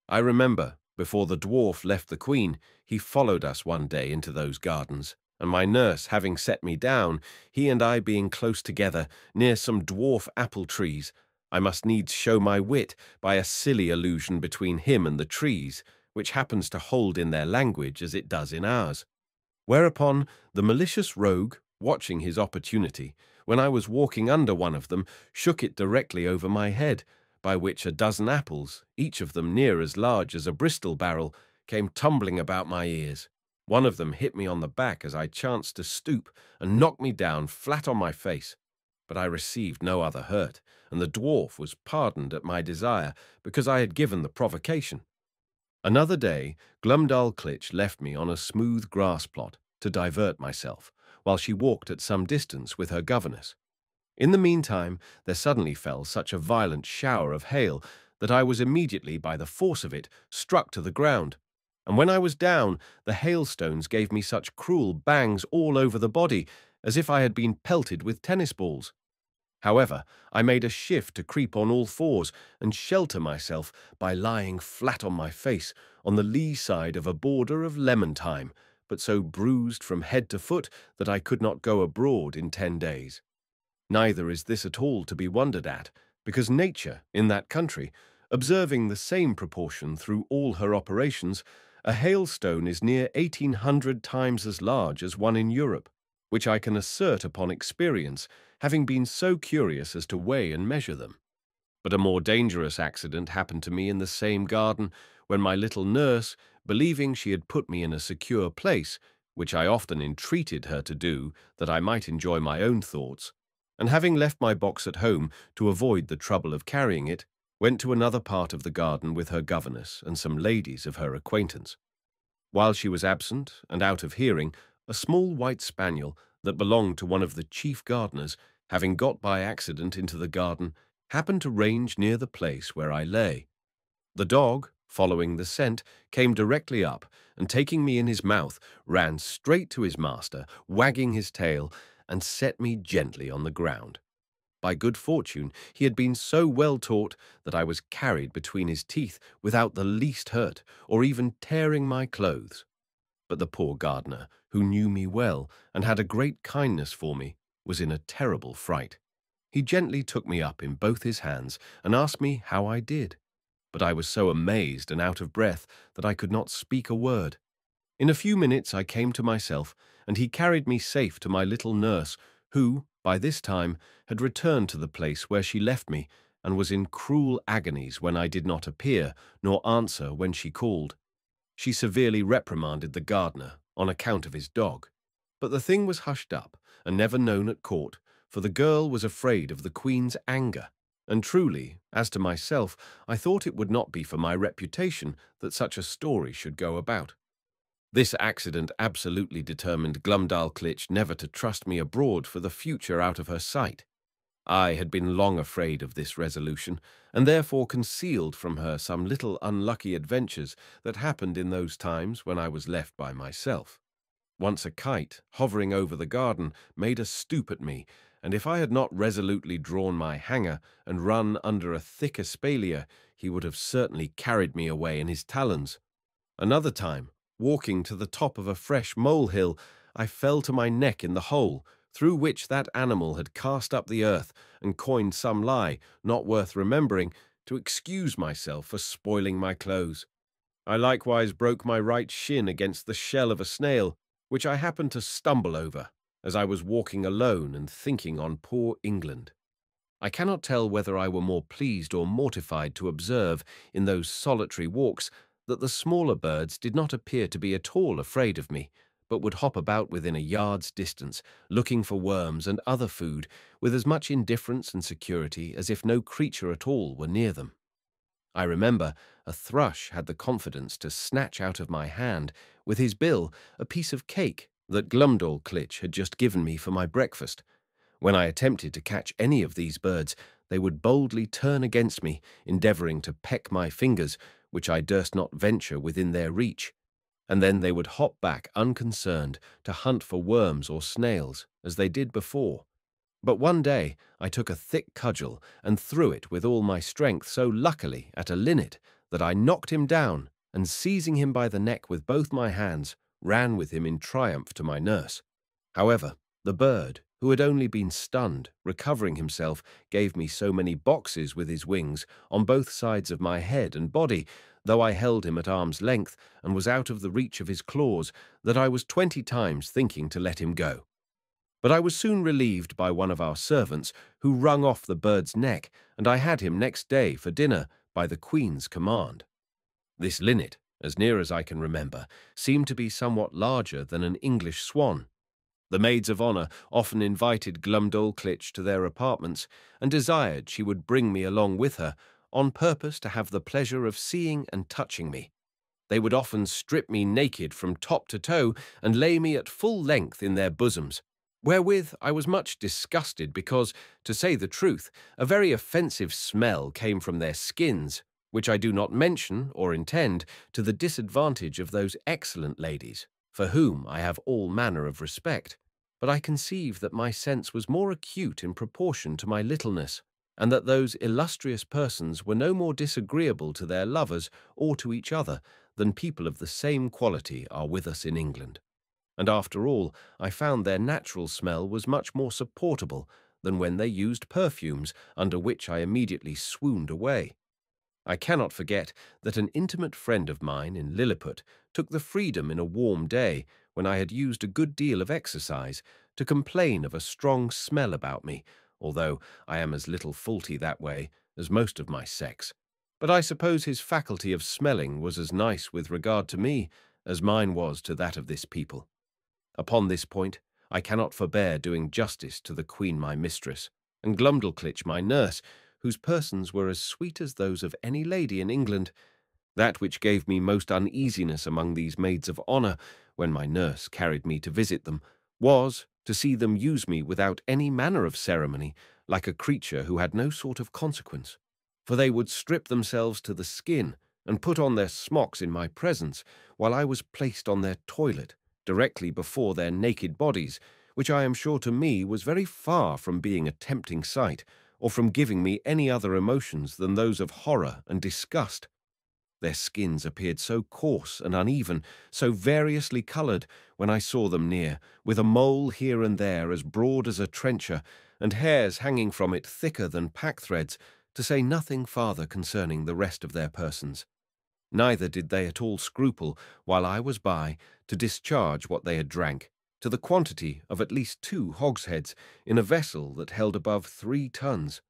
I remember, before the dwarf left the Queen, he followed us one day into those gardens, and my nurse having set me down, he and I being close together near some dwarf apple trees, I must needs show my wit by a silly allusion between him and the trees, which happens to hold in their language as it does in ours. Whereupon the malicious rogue, watching his opportunity, when I was walking under one of them, shook it directly over my head, by which a dozen apples, each of them near as large as a Bristol barrel, came tumbling about my ears. One of them hit me on the back as I chanced to stoop and knocked me down flat on my face. But I received no other hurt, and the dwarf was pardoned at my desire because I had given the provocation. Another day, Glumdalclitch left me on a smooth grass plot to divert myself, while she walked at some distance with her governess. In the meantime, there suddenly fell such a violent shower of hail that I was immediately, by the force of it, struck to the ground. And when I was down, the hailstones gave me such cruel bangs all over the body, as if I had been pelted with tennis balls. However, I made a shift to creep on all fours and shelter myself by lying flat on my face on the lee side of a border of lemon thyme, but so bruised from head to foot that I could not go abroad in 10 days. Neither is this at all to be wondered at, because nature, in that country, observing the same proportion through all her operations, a hailstone is near 1800 times as large as one in Europe, which I can assert upon experience, having been so curious as to weigh and measure them. But a more dangerous accident happened to me in the same garden, when my little nurse, believing she had put me in a secure place, which I often entreated her to do, that I might enjoy my own thoughts, and having left my box at home to avoid the trouble of carrying it, went to another part of the garden with her governess and some ladies of her acquaintance. While she was absent and out of hearing, a small white spaniel that belonged to one of the chief gardeners, having got by accident into the garden, happened to range near the place where I lay. The dog, following the scent, came directly up, and taking me in his mouth, ran straight to his master, wagging his tail, and set me gently on the ground. By good fortune, he had been so well taught that I was carried between his teeth without the least hurt, or even tearing my clothes. But the poor gardener, who knew me well and had a great kindness for me, was in a terrible fright. He gently took me up in both his hands and asked me how I did, but I was so amazed and out of breath that I could not speak a word. In a few minutes I came to myself, and he carried me safe to my little nurse, who, by this time, had returned to the place where she left me, and was in cruel agonies when I did not appear, nor answer when she called. She severely reprimanded the gardener on account of his dog, but the thing was hushed up and never known at court, for the girl was afraid of the Queen's anger, and truly, as to myself, I thought it would not be for my reputation that such a story should go about. This accident absolutely determined Glumdalclitch never to trust me abroad for the future out of her sight. I had been long afraid of this resolution, and therefore concealed from her some little unlucky adventures that happened in those times when I was left by myself. Once a kite, hovering over the garden, made a stoop at me, and if I had not resolutely drawn my hanger and run under a thick espalier, he would have certainly carried me away in his talons. Another time, walking to the top of a fresh molehill, I fell to my neck in the hole, through which that animal had cast up the earth and coined some lie, not worth remembering, to excuse myself for spoiling my clothes. I likewise broke my right shin against the shell of a snail, which I happened to stumble over, as I was walking alone and thinking on poor England. I cannot tell whether I were more pleased or mortified to observe, in those solitary walks, that the smaller birds did not appear to be at all afraid of me, but would hop about within a yard's distance, looking for worms and other food, with as much indifference and security as if no creature at all were near them. I remember a thrush had the confidence to snatch out of my hand, with his bill, a piece of cake that Glumdalclitch had just given me for my breakfast, When I attempted to catch any of these birds, they would boldly turn against me, endeavouring to peck my fingers, which I durst not venture within their reach, and then they would hop back unconcerned to hunt for worms or snails, as they did before. But one day I took a thick cudgel and threw it with all my strength so luckily at a linnet that I knocked him down, and seizing him by the neck with both my hands, ran with him in triumph to my nurse. However, the bird, who had only been stunned, recovering himself, gave me so many boxes with his wings on both sides of my head and body, though I held him at arm's length and was out of the reach of his claws, that I was 20 times thinking to let him go. But I was soon relieved by one of our servants, who wrung off the bird's neck, and I had him next day for dinner by the Queen's command. This linnet, as near as I can remember, seemed to be somewhat larger than an English swan. The maids of honour often invited Glumdalclitch to their apartments, and desired she would bring me along with her, on purpose to have the pleasure of seeing and touching me. They would often strip me naked from top to toe, and lay me at full length in their bosoms, wherewith I was much disgusted because, to say the truth, a very offensive smell came from their skins, which I do not mention or intend to the disadvantage of those excellent ladies, for whom I have all manner of respect. But I conceive that my sense was more acute in proportion to my littleness, and that those illustrious persons were no more disagreeable to their lovers or to each other than people of the same quality are with us in England. And after all, I found their natural smell was much more supportable than when they used perfumes, under which I immediately swooned away. I cannot forget that an intimate friend of mine in Lilliput took the freedom in a warm day, when I had used a good deal of exercise, to complain of a strong smell about me, although I am as little faulty that way as most of my sex. But I suppose his faculty of smelling was as nice with regard to me as mine was to that of this people. Upon this point, I cannot forbear doing justice to the Queen my mistress, and Glumdalclitch my nurse, whose persons were as sweet as those of any lady in England. That which gave me most uneasiness among these maids of honour, when my nurse carried me to visit them, was to see them use me without any manner of ceremony, like a creature who had no sort of consequence. For they would strip themselves to the skin, and put on their smocks in my presence, while I was placed on their toilet, directly before their naked bodies, which I am sure to me was very far from being a tempting sight, or from giving me any other emotions than those of horror and disgust. Their skins appeared so coarse and uneven, so variously coloured, when I saw them near, with a mole here and there as broad as a trencher, and hairs hanging from it thicker than pack-threads, to say nothing farther concerning the rest of their persons. Neither did they at all scruple, while I was by, to discharge what they had drank, to the quantity of at least 2 hogsheads, in a vessel that held above 3 tons.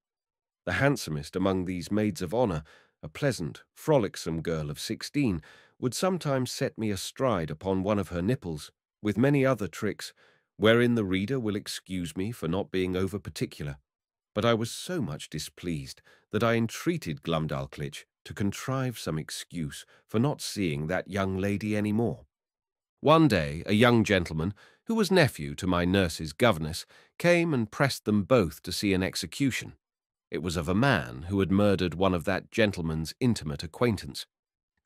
The handsomest among these maids of honour, a pleasant, frolicsome girl of 16, would sometimes set me astride upon one of her nipples, with many other tricks, wherein the reader will excuse me for not being over-particular. But I was so much displeased that I entreated Glumdalclitch to contrive some excuse for not seeing that young lady any more. One day a young gentleman, who was nephew to my nurse's governess, came and pressed them both to see an execution. It was of a man who had murdered one of that gentleman's intimate acquaintance.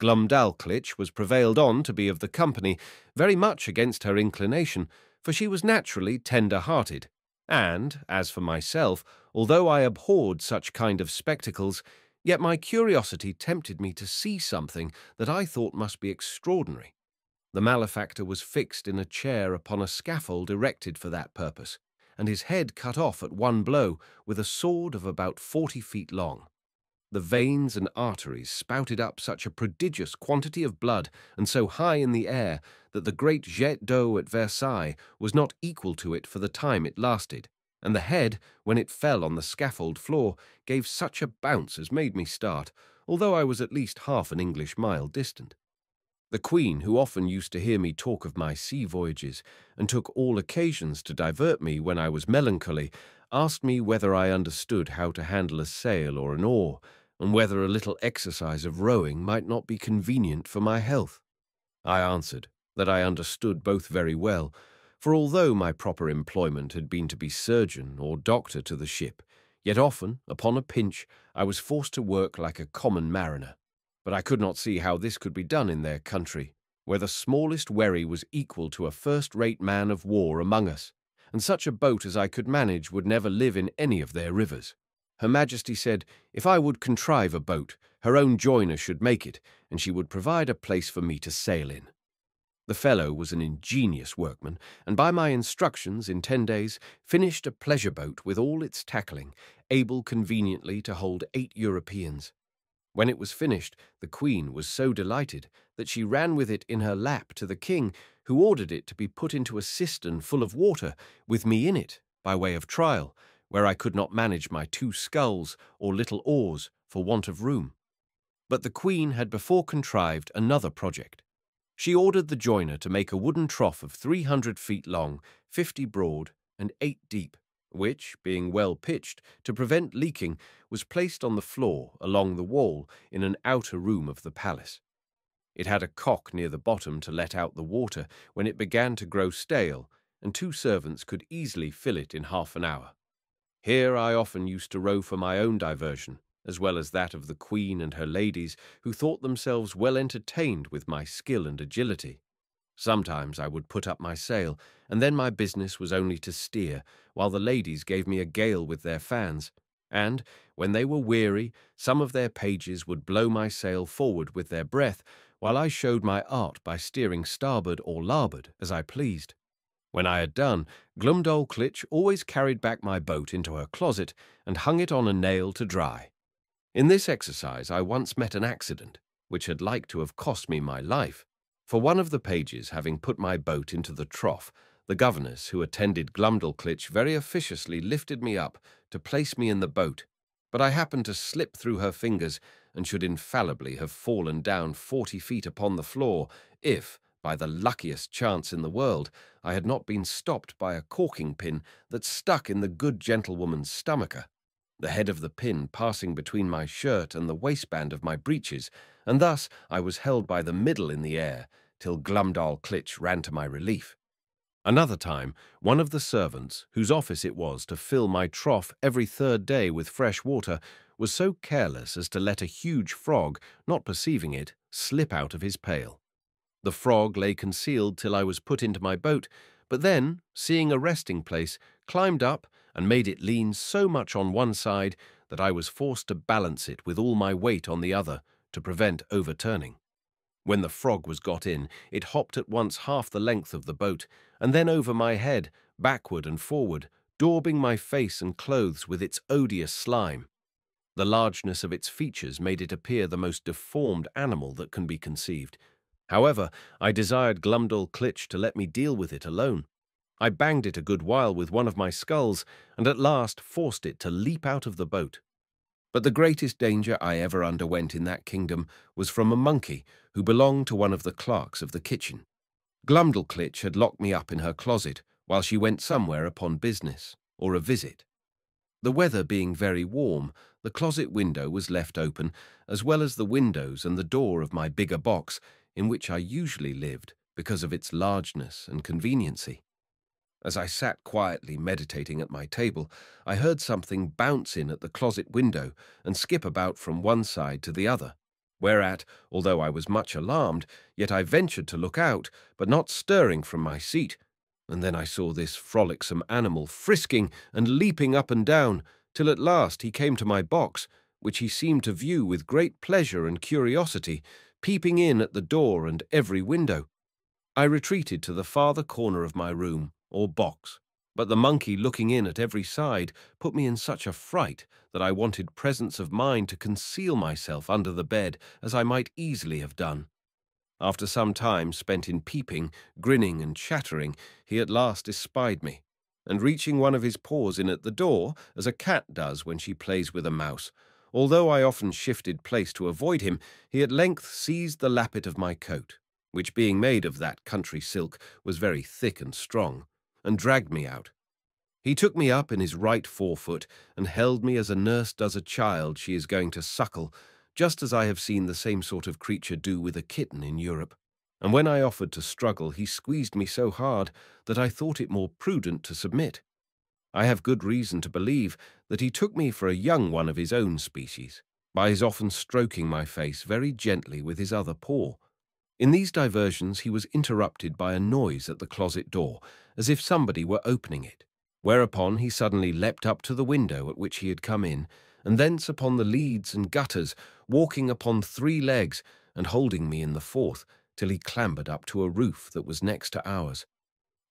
Glumdalclitch was prevailed on to be of the company, very much against her inclination, for she was naturally tender-hearted, and, as for myself, although I abhorred such kind of spectacles, yet my curiosity tempted me to see something that I thought must be extraordinary. The malefactor was fixed in a chair upon a scaffold erected for that purpose, and his head cut off at one blow with a sword of about 40 feet long. The veins and arteries spouted up such a prodigious quantity of blood, and so high in the air, that the great jet d'eau at Versailles was not equal to it for the time it lasted, and the head, when it fell on the scaffold floor, gave such a bounce as made me start, although I was at least half an English mile distant. The Queen, who often used to hear me talk of my sea voyages, and took all occasions to divert me when I was melancholy, asked me whether I understood how to handle a sail or an oar, and whether a little exercise of rowing might not be convenient for my health. I answered that I understood both very well, For although my proper employment had been to be surgeon or doctor to the ship, yet often, upon a pinch, I was forced to work like a common mariner. But I could not see how this could be done in their country, where the smallest wherry was equal to a first-rate man of war among us, and such a boat as I could manage would never live in any of their rivers. Her Majesty said, if I would contrive a boat, her own joiner should make it, and she would provide a place for me to sail in. The fellow was an ingenious workman, and by my instructions in 10 days finished a pleasure boat with all its tackling, able conveniently to hold 8 Europeans. When it was finished, the Queen was so delighted that she ran with it in her lap to the King, who ordered it to be put into a cistern full of water, with me in it, by way of trial, where I could not manage my 2 sculls or little oars for want of room. But the Queen had before contrived another project. She ordered the joiner to make a wooden trough of 300 feet long, 50 broad, and 8 deep, which, being well pitched to prevent leaking, was placed on the floor along the wall in an outer room of the palace. It had a cock near the bottom to let out the water when it began to grow stale, and 2 servants could easily fill it in half an hour. Here I often used to row for my own diversion, as well as that of the Queen and her ladies, who thought themselves well entertained with my skill and agility. Sometimes I would put up my sail, and then my business was only to steer, while the ladies gave me a gale with their fans, and, when they were weary, some of their pages would blow my sail forward with their breath, while I showed my art by steering starboard or larboard as I pleased. When I had done, Glumdalclitch always carried back my boat into her closet and hung it on a nail to dry. In this exercise I once met an accident, which had like to have cost me my life. For one of the pages having put my boat into the trough, the governess who attended Glumdalclitch very officiously lifted me up to place me in the boat, but I happened to slip through her fingers and should infallibly have fallen down 40 feet upon the floor if, by the luckiest chance in the world, I had not been stopped by a corking pin that stuck in the good gentlewoman's stomacher, the head of the pin passing between my shirt and the waistband of my breeches, and thus I was held by the middle in the air till Glumdalclitch ran to my relief. Another time, one of the servants, whose office it was to fill my trough every 3rd day with fresh water, was so careless as to let a huge frog, not perceiving it, slip out of his pail. The frog lay concealed till I was put into my boat, but then, seeing a resting place, climbed up and made it lean so much on one side that I was forced to balance it with all my weight on the other to prevent overturning. When the frog was got in, it hopped at once half the length of the boat, and then over my head, backward and forward, daubing my face and clothes with its odious slime. The largeness of its features made it appear the most deformed animal that can be conceived. However, I desired Glumdalclitch to let me deal with it alone. I banged it a good while with one of my sculls, and at last forced it to leap out of the boat. But the greatest danger I ever underwent in that kingdom was from a monkey who belonged to one of the clerks of the kitchen. Glumdalclitch had locked me up in her closet while she went somewhere upon business or a visit. The weather being very warm, the closet window was left open, as well as the windows and the door of my bigger box, in which I usually lived because of its largeness and conveniency. As I sat quietly meditating at my table, I heard something bounce in at the closet window and skip about from one side to the other, whereat, although I was much alarmed, yet I ventured to look out, but not stirring from my seat, and then I saw this frolicsome animal frisking and leaping up and down, till at last he came to my box, which he seemed to view with great pleasure and curiosity, peeping in at the door and every window. I retreated to the farther corner of my room, or box, but the monkey looking in at every side put me in such a fright that I wanted presence of mind to conceal myself under the bed, as I might easily have done. After some time spent in peeping, grinning, and chattering, he at last espied me, and reaching one of his paws in at the door, as a cat does when she plays with a mouse, although I often shifted place to avoid him, he at length seized the lappet of my coat, which being made of that country silk was very thick and strong, and dragged me out. He took me up in his right forefoot and held me as a nurse does a child she is going to suckle, just as I have seen the same sort of creature do with a kitten in Europe, and when I offered to struggle, he squeezed me so hard that I thought it more prudent to submit. I have good reason to believe that he took me for a young one of his own species, by his often stroking my face very gently with his other paw. In these diversions he was interrupted by a noise at the closet door, as if somebody were opening it, whereupon he suddenly leapt up to the window at which he had come in, and thence upon the leads and gutters, walking upon 3 legs, and holding me in the 4th, till he clambered up to a roof that was next to ours.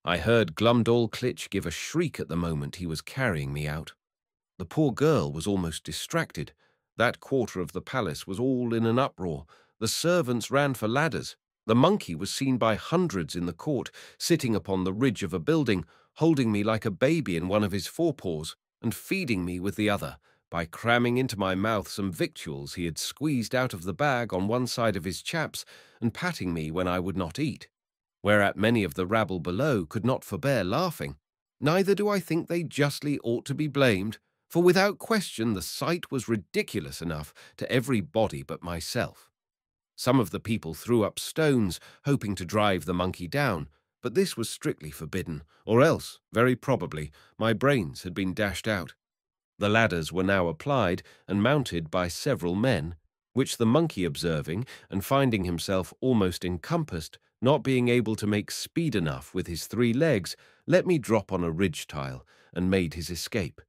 I heard Glumdalclitch give a shriek at the moment he was carrying me out. The poor girl was almost distracted. That quarter of the palace was all in an uproar. The servants ran for ladders. The monkey was seen by hundreds in the court, sitting upon the ridge of a building, holding me like a baby in one of his forepaws, and feeding me with the other, by cramming into my mouth some victuals he had squeezed out of the bag on one side of his chaps, and patting me when I would not eat, whereat many of the rabble below could not forbear laughing. Neither do I think they justly ought to be blamed, for without question the sight was ridiculous enough to every body but myself. Some of the people threw up stones, hoping to drive the monkey down, but this was strictly forbidden, or else, very probably, my brains had been dashed out. The ladders were now applied and mounted by several men, which the monkey observing, and finding himself almost encompassed, not being able to make speed enough with his 3 legs, let me drop on a ridge tile, and made his escape.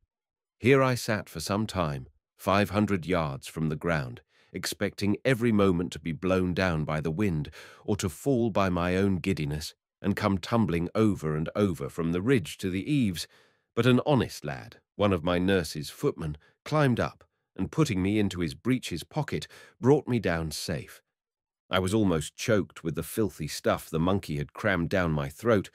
Here I sat for some time, 500 yards from the ground, expecting every moment to be blown down by the wind, or to fall by my own giddiness, and come tumbling over and over from the ridge to the eaves. But an honest lad, one of my nurse's footmen, climbed up, and putting me into his breeches pocket, brought me down safe. I was almost choked with the filthy stuff the monkey had crammed down my throat,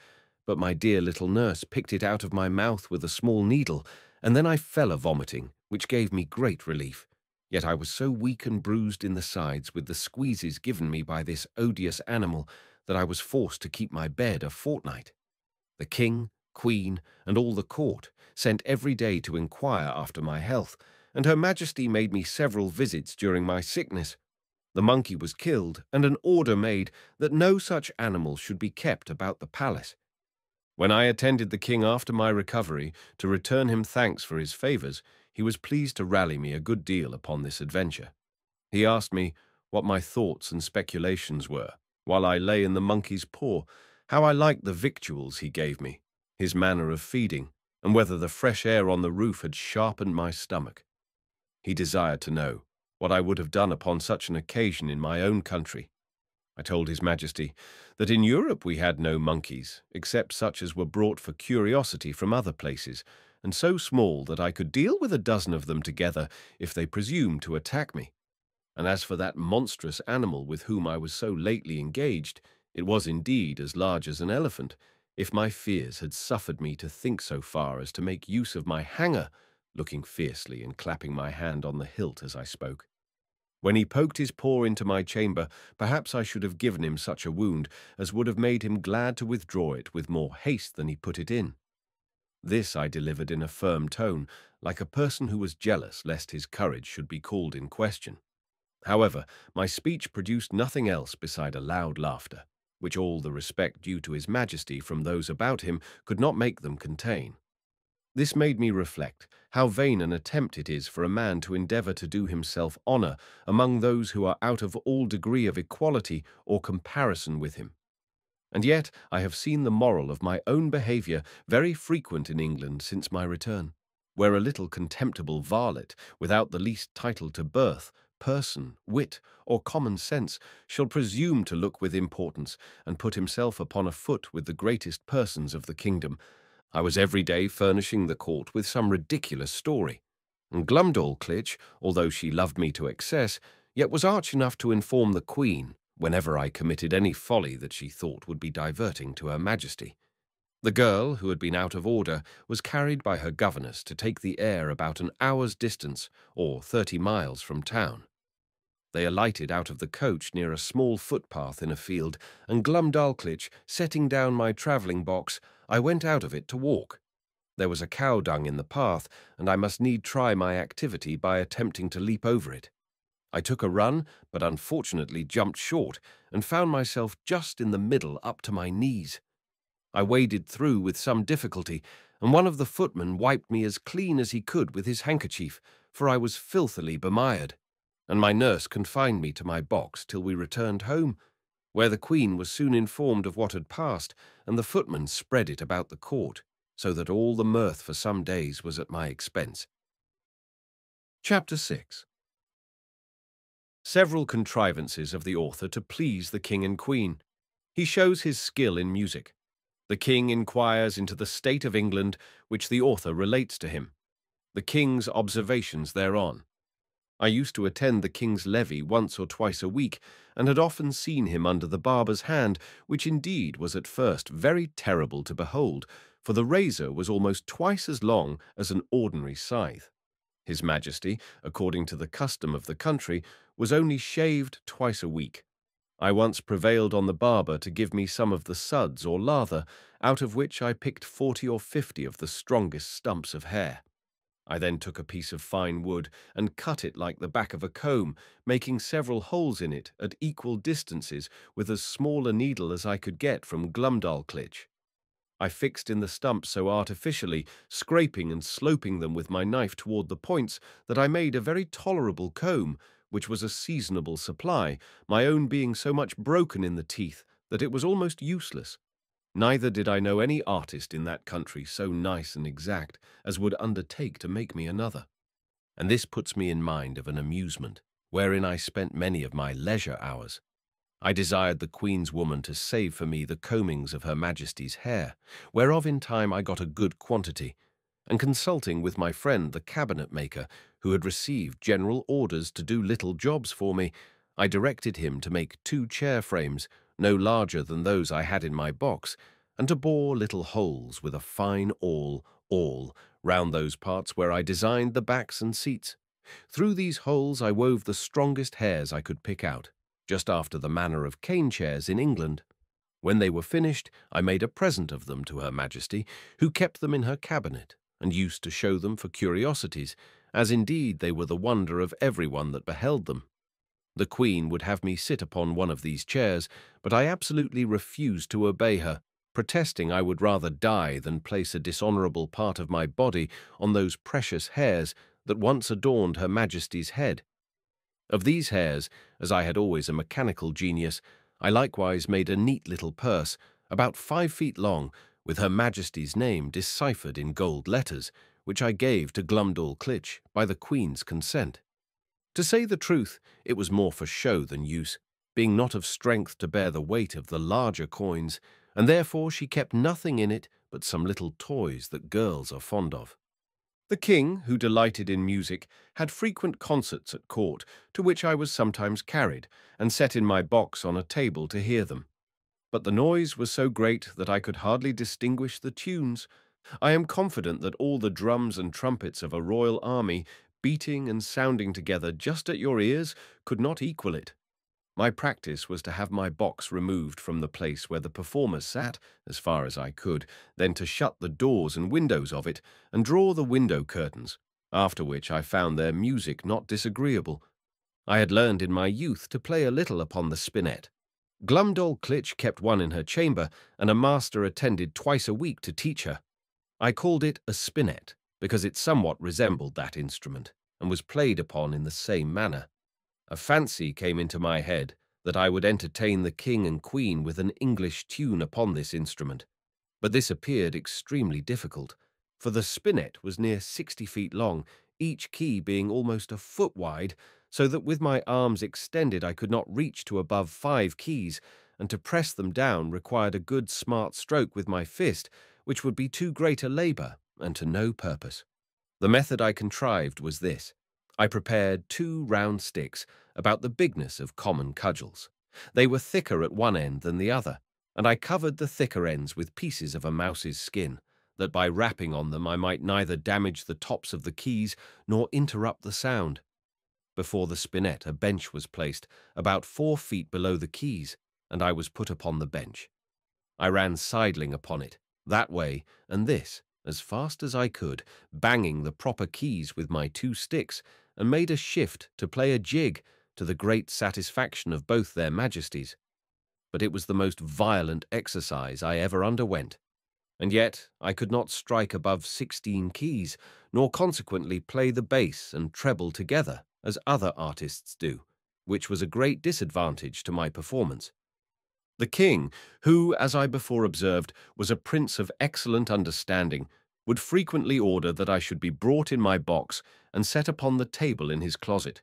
but my dear little nurse picked it out of my mouth with a small needle, and then I fell a-vomiting, which gave me great relief. Yet I was so weak and bruised in the sides with the squeezes given me by this odious animal that I was forced to keep my bed a fortnight. The king, queen, and all the court sent every day to inquire after my health, and Her Majesty made me several visits during my sickness. The monkey was killed, and an order made that no such animal should be kept about the palace. When I attended the king after my recovery to return him thanks for his favours, he was pleased to rally me a good deal upon this adventure. He asked me what my thoughts and speculations were, while I lay in the monkey's paw, how I liked the victuals he gave me, his manner of feeding, and whether the fresh air on the roof had sharpened my stomach. He desired to know what I would have done upon such an occasion in my own country. I told His Majesty that in Europe we had no monkeys, except such as were brought for curiosity from other places, and so small that I could deal with a dozen of them together if they presumed to attack me. And as for that monstrous animal with whom I was so lately engaged, it was indeed as large as an elephant, if my fears had suffered me to think so far as to make use of my hanger, looking fiercely and clapping my hand on the hilt as I spoke. When he poked his paw into my chamber, perhaps I should have given him such a wound as would have made him glad to withdraw it with more haste than he put it in. This I delivered in a firm tone, like a person who was jealous lest his courage should be called in question. However, my speech produced nothing else beside a loud laughter, which all the respect due to His Majesty from those about him could not make them contain. This made me reflect how vain an attempt it is for a man to endeavour to do himself honour among those who are out of all degree of equality or comparison with him. And yet I have seen the moral of my own behaviour very frequent in England since my return, where a little contemptible varlet, without the least title to birth, person, wit, or common sense, shall presume to look with importance, and put himself upon a foot with the greatest persons of the kingdom. I was every day furnishing the court with some ridiculous story, and Glumdalclitch, although she loved me to excess, yet was arch enough to inform the Queen whenever I committed any folly that she thought would be diverting to Her Majesty. The girl, who had been out of order, was carried by her governess to take the air about an hour's distance, or 30 miles from town. They alighted out of the coach near a small footpath in a field, and Glumdalclitch setting down my travelling box, I went out of it to walk. There was a cow dung in the path, and I must need try my activity by attempting to leap over it. I took a run, but unfortunately jumped short and found myself just in the middle up to my knees. I waded through with some difficulty, and one of the footmen wiped me as clean as he could with his handkerchief, for I was filthily bemired, and my nurse confined me to my box till we returned home, where the Queen was soon informed of what had passed, and the footman spread it about the court, so that all the mirth for some days was at my expense. Chapter 6. Several contrivances of the author to please the King and Queen. He shows his skill in music. The King inquires into the state of England, which the author relates to him. The King's observations thereon. I used to attend the King's levee once or twice a week, and had often seen him under the barber's hand, which indeed was at first very terrible to behold, for the razor was almost twice as long as an ordinary scythe. His Majesty, according to the custom of the country, was only shaved twice a week. I once prevailed on the barber to give me some of the suds or lather, out of which I picked 40 or 50 of the strongest stumps of hair. I then took a piece of fine wood and cut it like the back of a comb, making several holes in it at equal distances with as small a needle as I could get from Glumdalclitch. I fixed in the stumps so artificially, scraping and sloping them with my knife toward the points, that I made a very tolerable comb, which was a seasonable supply, my own being so much broken in the teeth that it was almost useless. Neither did I know any artist in that country so nice and exact as would undertake to make me another. And this puts me in mind of an amusement, wherein I spent many of my leisure hours. I desired the Queen's woman to save for me the combings of Her Majesty's hair, whereof in time I got a good quantity, and consulting with my friend the cabinet-maker, who had received general orders to do little jobs for me, I directed him to make 2 chair frames, no larger than those I had in my box, and to bore little holes with a fine awl round those parts where I designed the backs and seats. Through these holes I wove the strongest hairs I could pick out, just after the manner of cane chairs in England. When they were finished, I made a present of them to Her Majesty, who kept them in her cabinet, and used to show them for curiosities, as indeed they were the wonder of every one that beheld them. The Queen would have me sit upon one of these chairs, but I absolutely refused to obey her, protesting I would rather die than place a dishonourable part of my body on those precious hairs that once adorned Her Majesty's head. Of these hairs, as I had always a mechanical genius, I likewise made a neat little purse, about 5 feet long, with Her Majesty's name deciphered in gold letters, which I gave to Glumdalclitch by the Queen's consent. To say the truth, it was more for show than use, being not of strength to bear the weight of the larger coins, and therefore she kept nothing in it but some little toys that girls are fond of. The King, who delighted in music, had frequent concerts at court, to which I was sometimes carried, and set in my box on a table to hear them. But the noise was so great that I could hardly distinguish the tunes. I am confident that all the drums and trumpets of a royal army, beating and sounding together just at your ears, could not equal it. My practice was to have my box removed from the place where the performers sat, as far as I could, then to shut the doors and windows of it, and draw the window curtains, after which I found their music not disagreeable. I had learned in my youth to play a little upon the spinet. Glumdalclitch kept one in her chamber, and a master attended twice a week to teach her. I called it a spinet, because it somewhat resembled that instrument, and was played upon in the same manner. A fancy came into my head that I would entertain the King and Queen with an English tune upon this instrument, but this appeared extremely difficult, for the spinet was near 60 feet long, each key being almost a foot wide, so that with my arms extended I could not reach to above 5 keys, and to press them down required a good smart stroke with my fist, which would be too great a labour, and to no purpose. The method I contrived was this. I prepared 2 round sticks, about the bigness of common cudgels. They were thicker at one end than the other, and I covered the thicker ends with pieces of a mouse's skin, that by rapping on them I might neither damage the tops of the keys nor interrupt the sound. Before the spinet a bench was placed, about 4 feet below the keys, and I was put upon the bench. I ran sidling upon it, that way and this, as fast as I could, banging the proper keys with my 2 sticks, and made a shift to play a jig, to the great satisfaction of both their majesties. But it was the most violent exercise I ever underwent, and yet I could not strike above 16 keys, nor consequently play the bass and treble together, as other artists do, which was a great disadvantage to my performance. The king, who, as I before observed, was a prince of excellent understanding, would frequently order that I should be brought in my box and set upon the table in his closet.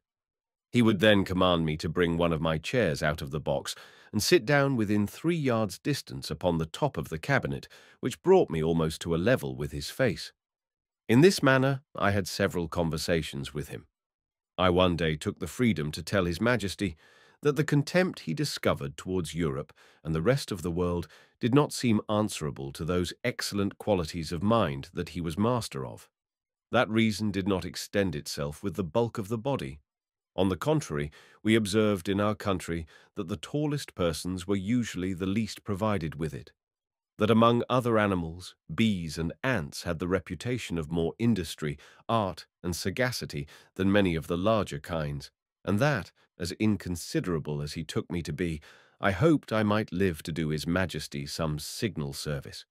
He would then command me to bring one of my chairs out of the box and sit down within 3 yards' distance upon the top of the cabinet, which brought me almost to a level with his face. In this manner I had several conversations with him. I one day took the freedom to tell His Majesty that the contempt he discovered towards Europe and the rest of the world did not seem answerable to those excellent qualities of mind that he was master of. That reason did not extend itself with the bulk of the body. On the contrary, we observed in our country that the tallest persons were usually the least provided with it, that among other animals, bees and ants had the reputation of more industry, art, and sagacity than many of the larger kinds, and that, as inconsiderable as he took me to be, I hoped I might live to do His Majesty some signal service.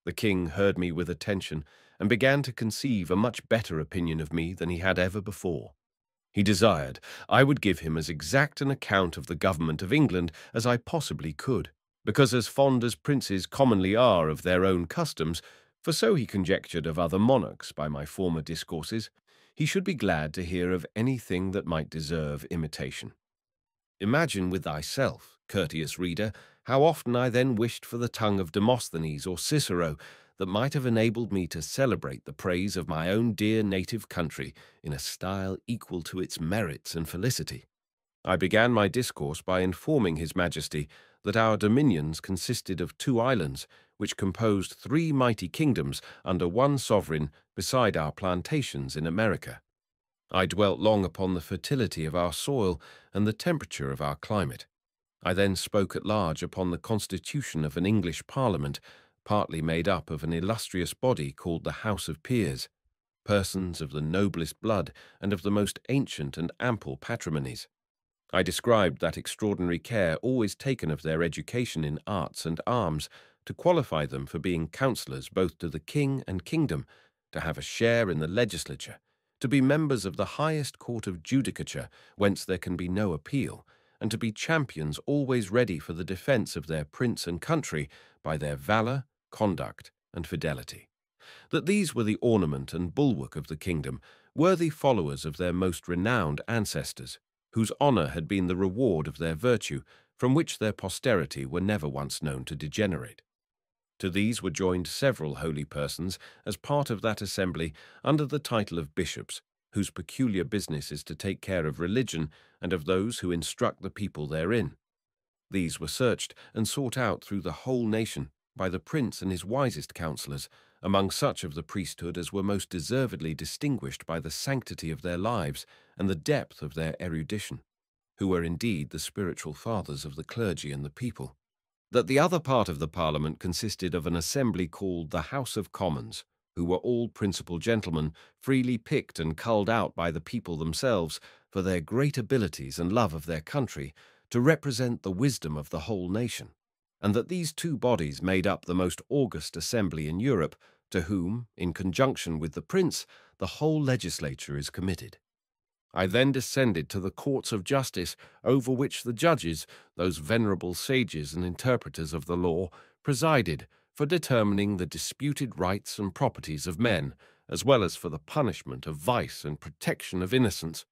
The king heard me with attention, and began to conceive a much better opinion of me than he had ever before. He desired I would give him as exact an account of the government of England as I possibly could, because as fond as princes commonly are of their own customs, for so he conjectured of other monarchs by my former discourses, he should be glad to hear of anything that might deserve imitation. Imagine with thyself, courteous reader, how often I then wished for the tongue of Demosthenes or Cicero that might have enabled me to celebrate the praise of my own dear native country in a style equal to its merits and felicity. I began my discourse by informing His Majesty that our dominions consisted of 2 islands, which composed 3 mighty kingdoms under one sovereign beside our plantations in America. I dwelt long upon the fertility of our soil and the temperature of our climate. I then spoke at large upon the constitution of an English Parliament, partly made up of an illustrious body called the House of Peers, persons of the noblest blood and of the most ancient and ample patrimonies. I described that extraordinary care always taken of their education in arts and arms, to qualify them for being counsellors both to the king and kingdom, to have a share in the legislature, to be members of the highest court of judicature, whence there can be no appeal, and to be champions always ready for the defence of their prince and country by their valour, conduct, and fidelity. That these were the ornament and bulwark of the kingdom, worthy followers of their most renowned ancestors, whose honour had been the reward of their virtue, from which their posterity were never once known to degenerate. To these were joined several holy persons as part of that assembly under the title of bishops, whose peculiar business is to take care of religion and of those who instruct the people therein. These were searched and sought out through the whole nation by the prince and his wisest counsellors, among such of the priesthood as were most deservedly distinguished by the sanctity of their lives and the depth of their erudition, who were indeed the spiritual fathers of the clergy and the people. That the other part of the Parliament consisted of an assembly called the House of Commons, who were all principal gentlemen, freely picked and culled out by the people themselves for their great abilities and love of their country, to represent the wisdom of the whole nation, and that these 2 bodies made up the most august assembly in Europe, to whom, in conjunction with the prince, the whole legislature is committed. I then descended to the courts of justice, over which the judges, those venerable sages and interpreters of the law, presided, for determining the disputed rights and properties of men, as well as for the punishment of vice and protection of innocence.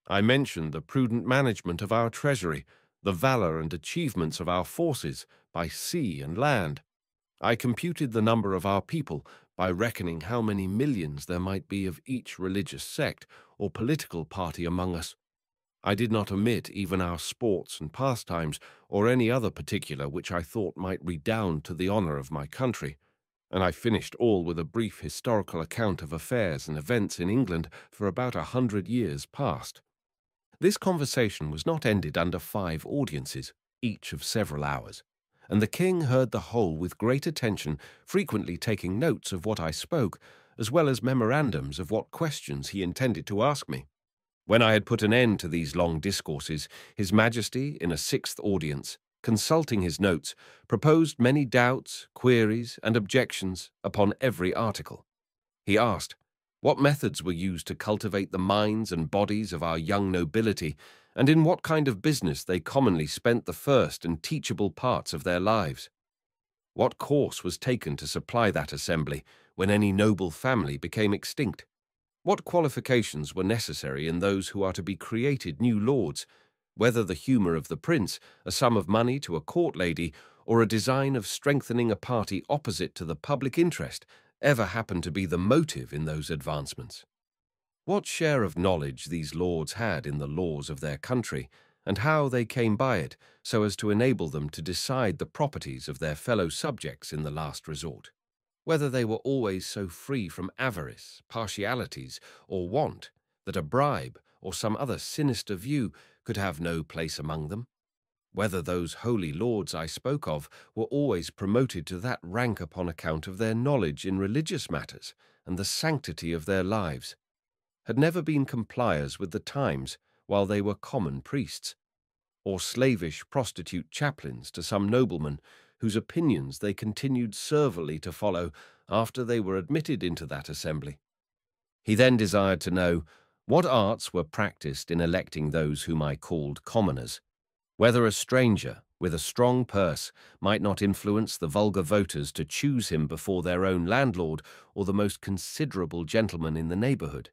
I mentioned the prudent management of our treasury, the valour and achievements of our forces by sea and land. I computed the number of our people by reckoning how many millions there might be of each religious sect or political party among us. I did not omit even our sports and pastimes or any other particular which I thought might redound to the honour of my country, and I finished all with a brief historical account of affairs and events in England for about 100 years past. This conversation was not ended under 5 audiences, each of several hours, and the king heard the whole with great attention, frequently taking notes of what I spoke, as well as memorandums of what questions he intended to ask me. When I had put an end to these long discourses, His Majesty, in a sixth audience, consulting his notes, proposed many doubts, queries, and objections upon every article. He asked, what methods were used to cultivate the minds and bodies of our young nobility, and in what kind of business they commonly spent the first and teachable parts of their lives? What course was taken to supply that assembly when any noble family became extinct? What qualifications were necessary in those who are to be created new lords, whether the humour of the prince, a sum of money to a court lady, or a design of strengthening a party opposite to the public interest, ever happened to be the motive in those advancements? What share of knowledge these lords had in the laws of their country, and how they came by it so as to enable them to decide the properties of their fellow subjects in the last resort? Whether they were always so free from avarice, partialities, or want that a bribe or some other sinister view could have no place among them? Whether those holy lords I spoke of were always promoted to that rank upon account of their knowledge in religious matters and the sanctity of their lives, had never been compliers with the times while they were common priests, or slavish prostitute chaplains to some nobleman whose opinions they continued servilely to follow after they were admitted into that assembly. He then desired to know what arts were practised in electing those whom I called commoners, whether a stranger with a strong purse might not influence the vulgar voters to choose him before their own landlord or the most considerable gentleman in the neighbourhood,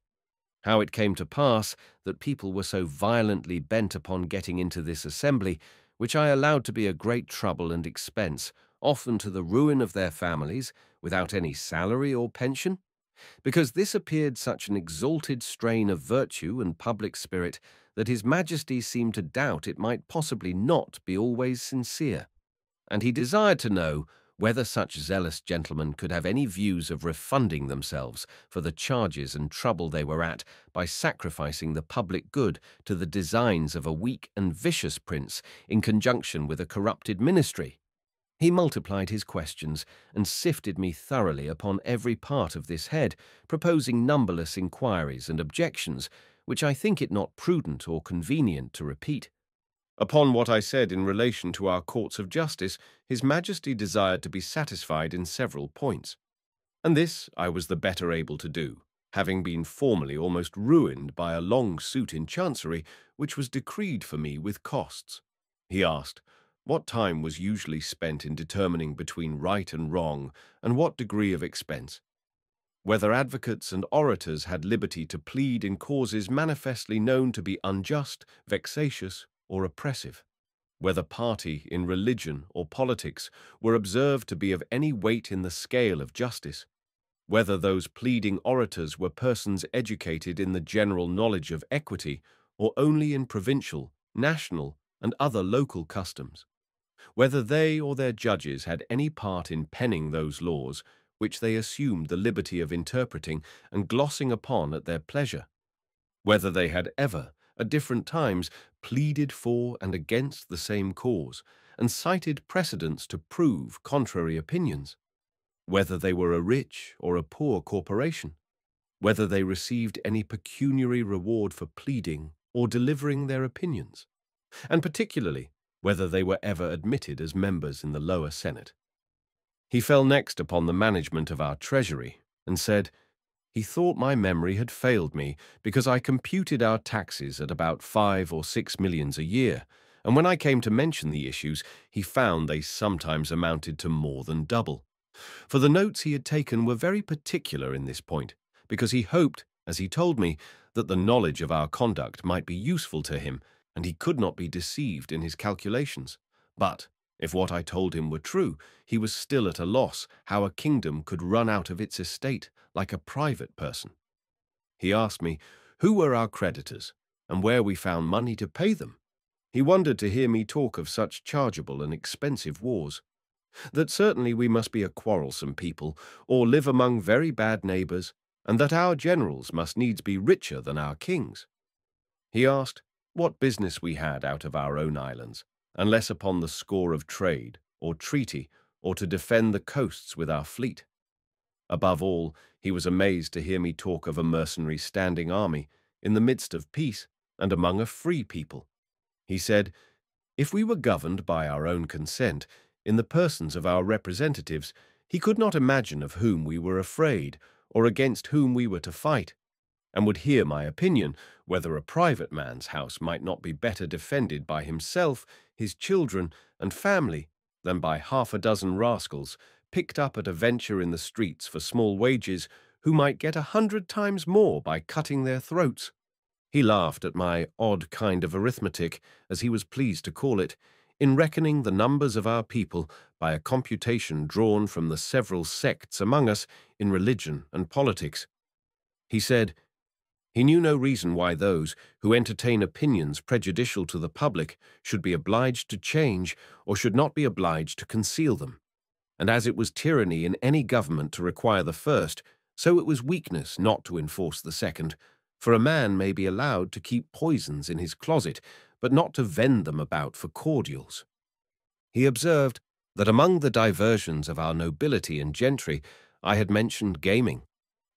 how it came to pass that people were so violently bent upon getting into this assembly, which I allowed to be a great trouble and expense, often to the ruin of their families, without any salary or pension, because this appeared such an exalted strain of virtue and public spirit that His Majesty seemed to doubt it might possibly not be always sincere, and he desired to know whether such zealous gentlemen could have any views of refunding themselves for the charges and trouble they were at by sacrificing the public good to the designs of a weak and vicious prince in conjunction with a corrupted ministry. He multiplied his questions and sifted me thoroughly upon every part of this head, proposing numberless inquiries and objections, which I think it not prudent or convenient to repeat. Upon what I said in relation to our courts of justice, His Majesty desired to be satisfied in several points, and this I was the better able to do, having been formerly almost ruined by a long suit in Chancery, which was decreed for me with costs. He asked, what time was usually spent in determining between right and wrong, and what degree of expense? Whether advocates and orators had liberty to plead in causes manifestly known to be unjust, vexatious, or oppressive? Whether party in religion or politics were observed to be of any weight in the scale of justice? Whether those pleading orators were persons educated in the general knowledge of equity, or only in provincial, national, and other local customs? Whether they or their judges had any part in penning those laws which they assumed the liberty of interpreting and glossing upon at their pleasure? Whether they had ever, at different times, pleaded for and against the same cause, and cited precedents to prove contrary opinions? Whether they were a rich or a poor corporation? Whether they received any pecuniary reward for pleading or delivering their opinions? And particularly, whether they were ever admitted as members in the lower Senate? He fell next upon the management of our treasury, and said, he thought my memory had failed me, because I computed our taxes at about 5 or 6 millions a year, and when I came to mention the issues, he found they sometimes amounted to more than double. For the notes he had taken were very particular in this point, because he hoped, as he told me, that the knowledge of our conduct might be useful to him, and he could not be deceived in his calculations. But if what I told him were true, he was still at a loss how a kingdom could run out of its estate like a private person. He asked me who were our creditors, and where we found money to pay them. He wondered to hear me talk of such chargeable and expensive wars. That certainly we must be a quarrelsome people, or live among very bad neighbours, and that our generals must needs be richer than our kings. He asked what business we had out of our own islands, unless upon the score of trade, or treaty, or to defend the coasts with our fleet. Above all, he was amazed to hear me talk of a mercenary standing army, in the midst of peace, and among a free people. He said, if we were governed by our own consent, in the persons of our representatives, he could not imagine of whom we were afraid, or against whom we were to fight, and would hear my opinion, whether a private man's house might not be better defended by himself, his children, and family, than by 6 rascals, picked up at a venture in the streets for small wages, who might get 100 times more by cutting their throats. He laughed at my odd kind of arithmetic, as he was pleased to call it, in reckoning the numbers of our people by a computation drawn from the several sects among us in religion and politics. He said, he knew no reason why those who entertain opinions prejudicial to the public should be obliged to change or should not be obliged to conceal them. And as it was tyranny in any government to require the first, so it was weakness not to enforce the second. For a man may be allowed to keep poisons in his closet, but not to vend them about for cordials. He observed that among the diversions of our nobility and gentry I had mentioned gaming.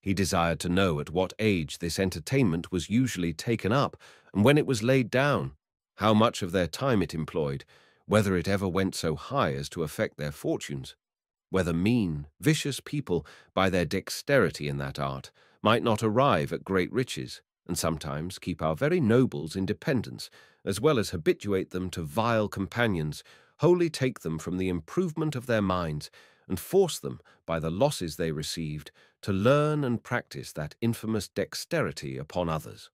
He desired to know at what age this entertainment was usually taken up, and when it was laid down, how much of their time it employed, whether it ever went so high as to affect their fortunes, whether mean, vicious people, by their dexterity in that art, might not arrive at great riches, and sometimes keep our very nobles in dependence, as well as habituate them to vile companions, wholly take them from the improvement of their minds, and force them, by the losses they received, to learn and practice that infamous dexterity upon others.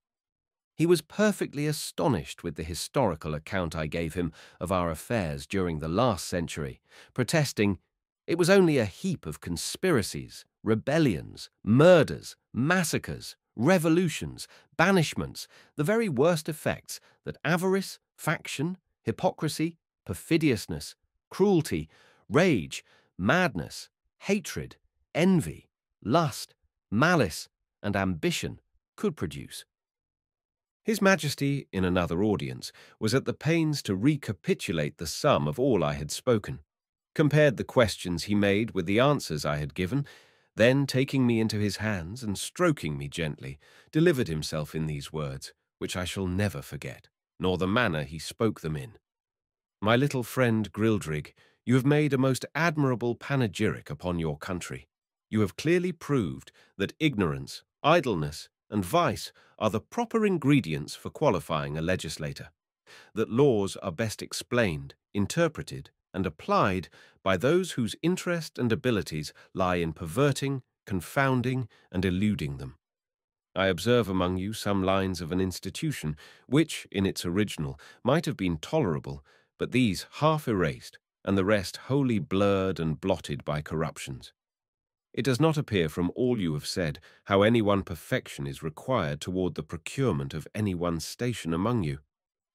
He was perfectly astonished with the historical account I gave him of our affairs during the last century, protesting, it was only a heap of conspiracies, rebellions, murders, massacres, revolutions, banishments, the very worst effects that avarice, faction, hypocrisy, perfidiousness, cruelty, rage, madness, hatred, envy, lust, malice, and ambition could produce. His Majesty, in another audience, was at the pains to recapitulate the sum of all I had spoken, compared the questions he made with the answers I had given, then, taking me into his hands and stroking me gently, delivered himself in these words, which I shall never forget, nor the manner he spoke them in. My little friend Grildrig, you have made a most admirable panegyric upon your country. You have clearly proved that ignorance, idleness, and vice are the proper ingredients for qualifying a legislator, that laws are best explained, interpreted, and applied by those whose interest and abilities lie in perverting, confounding, and eluding them. I observe among you some lines of an institution which, in its original, might have been tolerable, but these half erased, and the rest wholly blurred and blotted by corruptions. It does not appear from all you have said how any one perfection is required toward the procurement of any one station among you,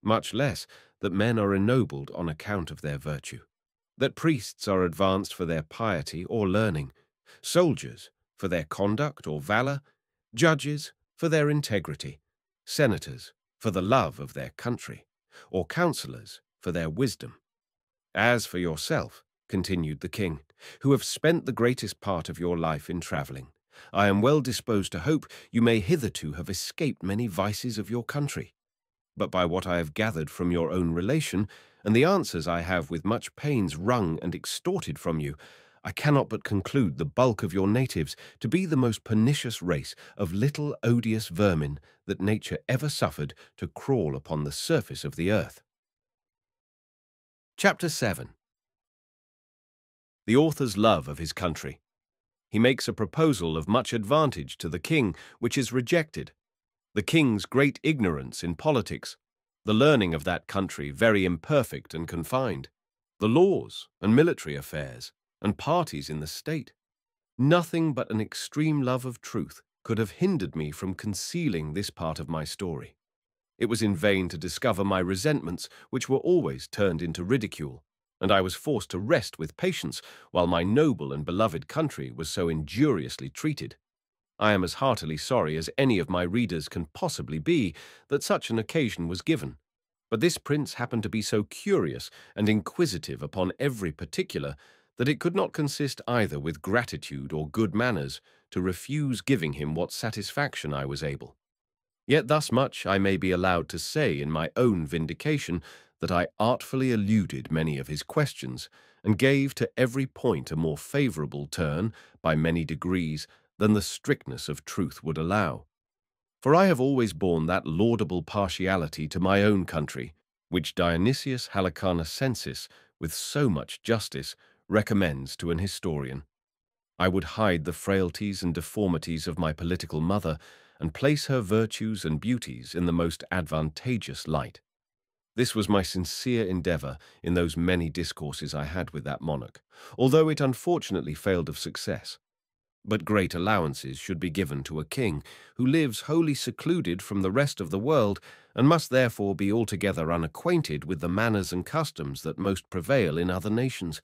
much less that men are ennobled on account of their virtue, that priests are advanced for their piety or learning, soldiers for their conduct or valor, judges for their integrity, senators for the love of their country, or counselors for their wisdom. As for yourself, continued the king, who have spent the greatest part of your life in travelling, I am well disposed to hope you may hitherto have escaped many vices of your country. But by what I have gathered from your own relation, and the answers I have with much pains wrung and extorted from you, I cannot but conclude the bulk of your natives to be the most pernicious race of little odious vermin that nature ever suffered to crawl upon the surface of the earth. Chapter 7. The author's love of his country. He makes a proposal of much advantage to the king, which is rejected. The king's great ignorance in politics, the learning of that country very imperfect and confined, the laws and military affairs, and parties in the state. Nothing but an extreme love of truth could have hindered me from concealing this part of my story. It was in vain to discover my resentments, which were always turned into ridicule, and I was forced to rest with patience while my noble and beloved country was so injuriously treated. I am as heartily sorry as any of my readers can possibly be that such an occasion was given, but this prince happened to be so curious and inquisitive upon every particular that it could not consist either with gratitude or good manners to refuse giving him what satisfaction I was able. Yet thus much I may be allowed to say in my own vindication, that I artfully eluded many of his questions, and gave to every point a more favourable turn, by many degrees, than the strictness of truth would allow. For I have always borne that laudable partiality to my own country, which Dionysius Halicarnassensis, with so much justice, recommends to an historian. I would hide the frailties and deformities of my political mother, and place her virtues and beauties in the most advantageous light. This was my sincere endeavour in those many discourses I had with that monarch, although it unfortunately failed of success. But great allowances should be given to a king who lives wholly secluded from the rest of the world, and must therefore be altogether unacquainted with the manners and customs that most prevail in other nations,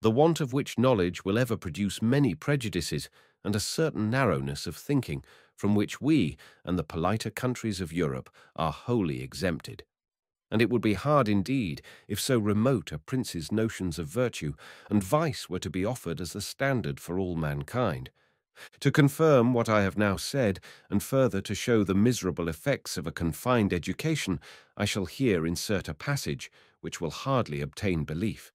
the want of which knowledge will ever produce many prejudices and a certain narrowness of thinking, from which we and the politer countries of Europe are wholly exempted. And it would be hard indeed if so remote a prince's notions of virtue and vice were to be offered as the standard for all mankind. To confirm what I have now said, and further to show the miserable effects of a confined education, I shall here insert a passage which will hardly obtain belief.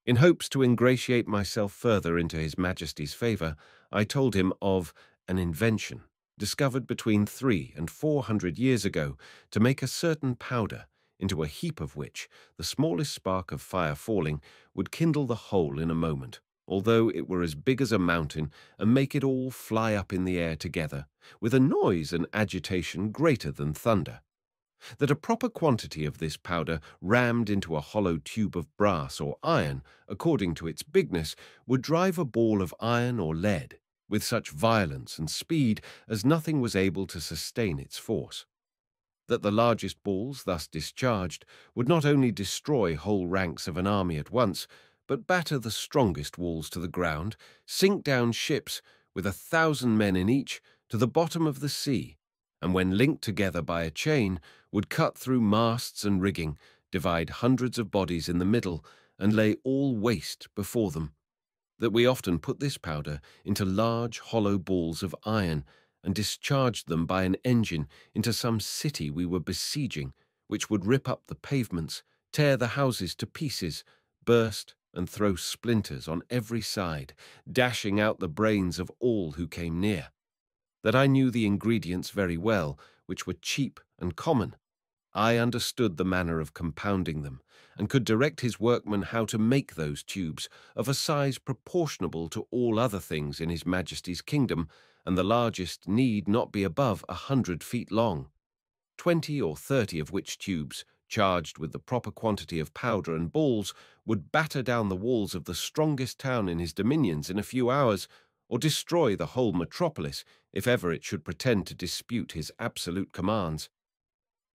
In hopes to ingratiate myself further into his Majesty's favour, I told him of an invention, discovered between 300 and 400 years ago, to make a certain powder, into a heap of which the smallest spark of fire falling would kindle the whole in a moment, although it were as big as a mountain, and make it all fly up in the air together, with a noise and agitation greater than thunder. That a proper quantity of this powder rammed into a hollow tube of brass or iron, according to its bigness, would drive a ball of iron or lead with such violence and speed as nothing was able to sustain its force. That the largest balls thus discharged would not only destroy whole ranks of an army at once, but batter the strongest walls to the ground, sink down ships, with 1,000 men in each, to the bottom of the sea, and when linked together by a chain, would cut through masts and rigging, divide hundreds of bodies in the middle, and lay all waste before them. That we often put this powder into large hollow balls of iron, and discharged them by an engine into some city we were besieging, which would rip up the pavements, tear the houses to pieces, burst and throw splinters on every side, dashing out the brains of all who came near. That I knew the ingredients very well, which were cheap and common. I understood the manner of compounding them, and could direct his workmen how to make those tubes of a size proportionable to all other things in his Majesty's kingdom, and the largest need not be above 100 feet long, 20 or 30 of which tubes, charged with the proper quantity of powder and balls, would batter down the walls of the strongest town in his dominions in a few hours, or destroy the whole metropolis, if ever it should pretend to dispute his absolute commands.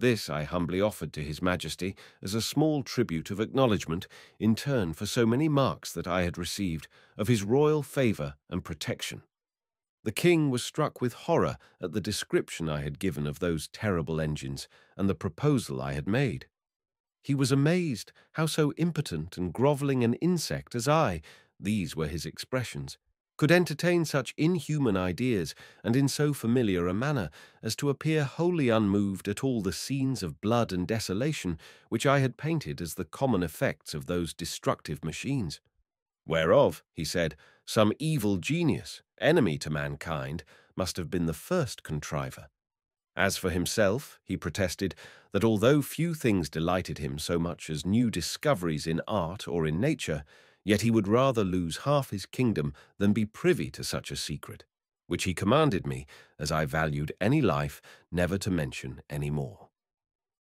This I humbly offered to his Majesty as a small tribute of acknowledgment in turn for so many marks that I had received of his royal favour and protection. The king was struck with horror at the description I had given of those terrible engines and the proposal I had made. He was amazed how so impotent and grovelling an insect as I, these were his expressions, could entertain such inhuman ideas, and in so familiar a manner, as to appear wholly unmoved at all the scenes of blood and desolation which I had painted as the common effects of those destructive machines. Whereof, he said, some evil genius, enemy to mankind, must have been the first contriver. As for himself, he protested that although few things delighted him so much as new discoveries in art or in nature, yet he would rather lose half his kingdom than be privy to such a secret, which he commanded me, as I valued any life, never to mention any more.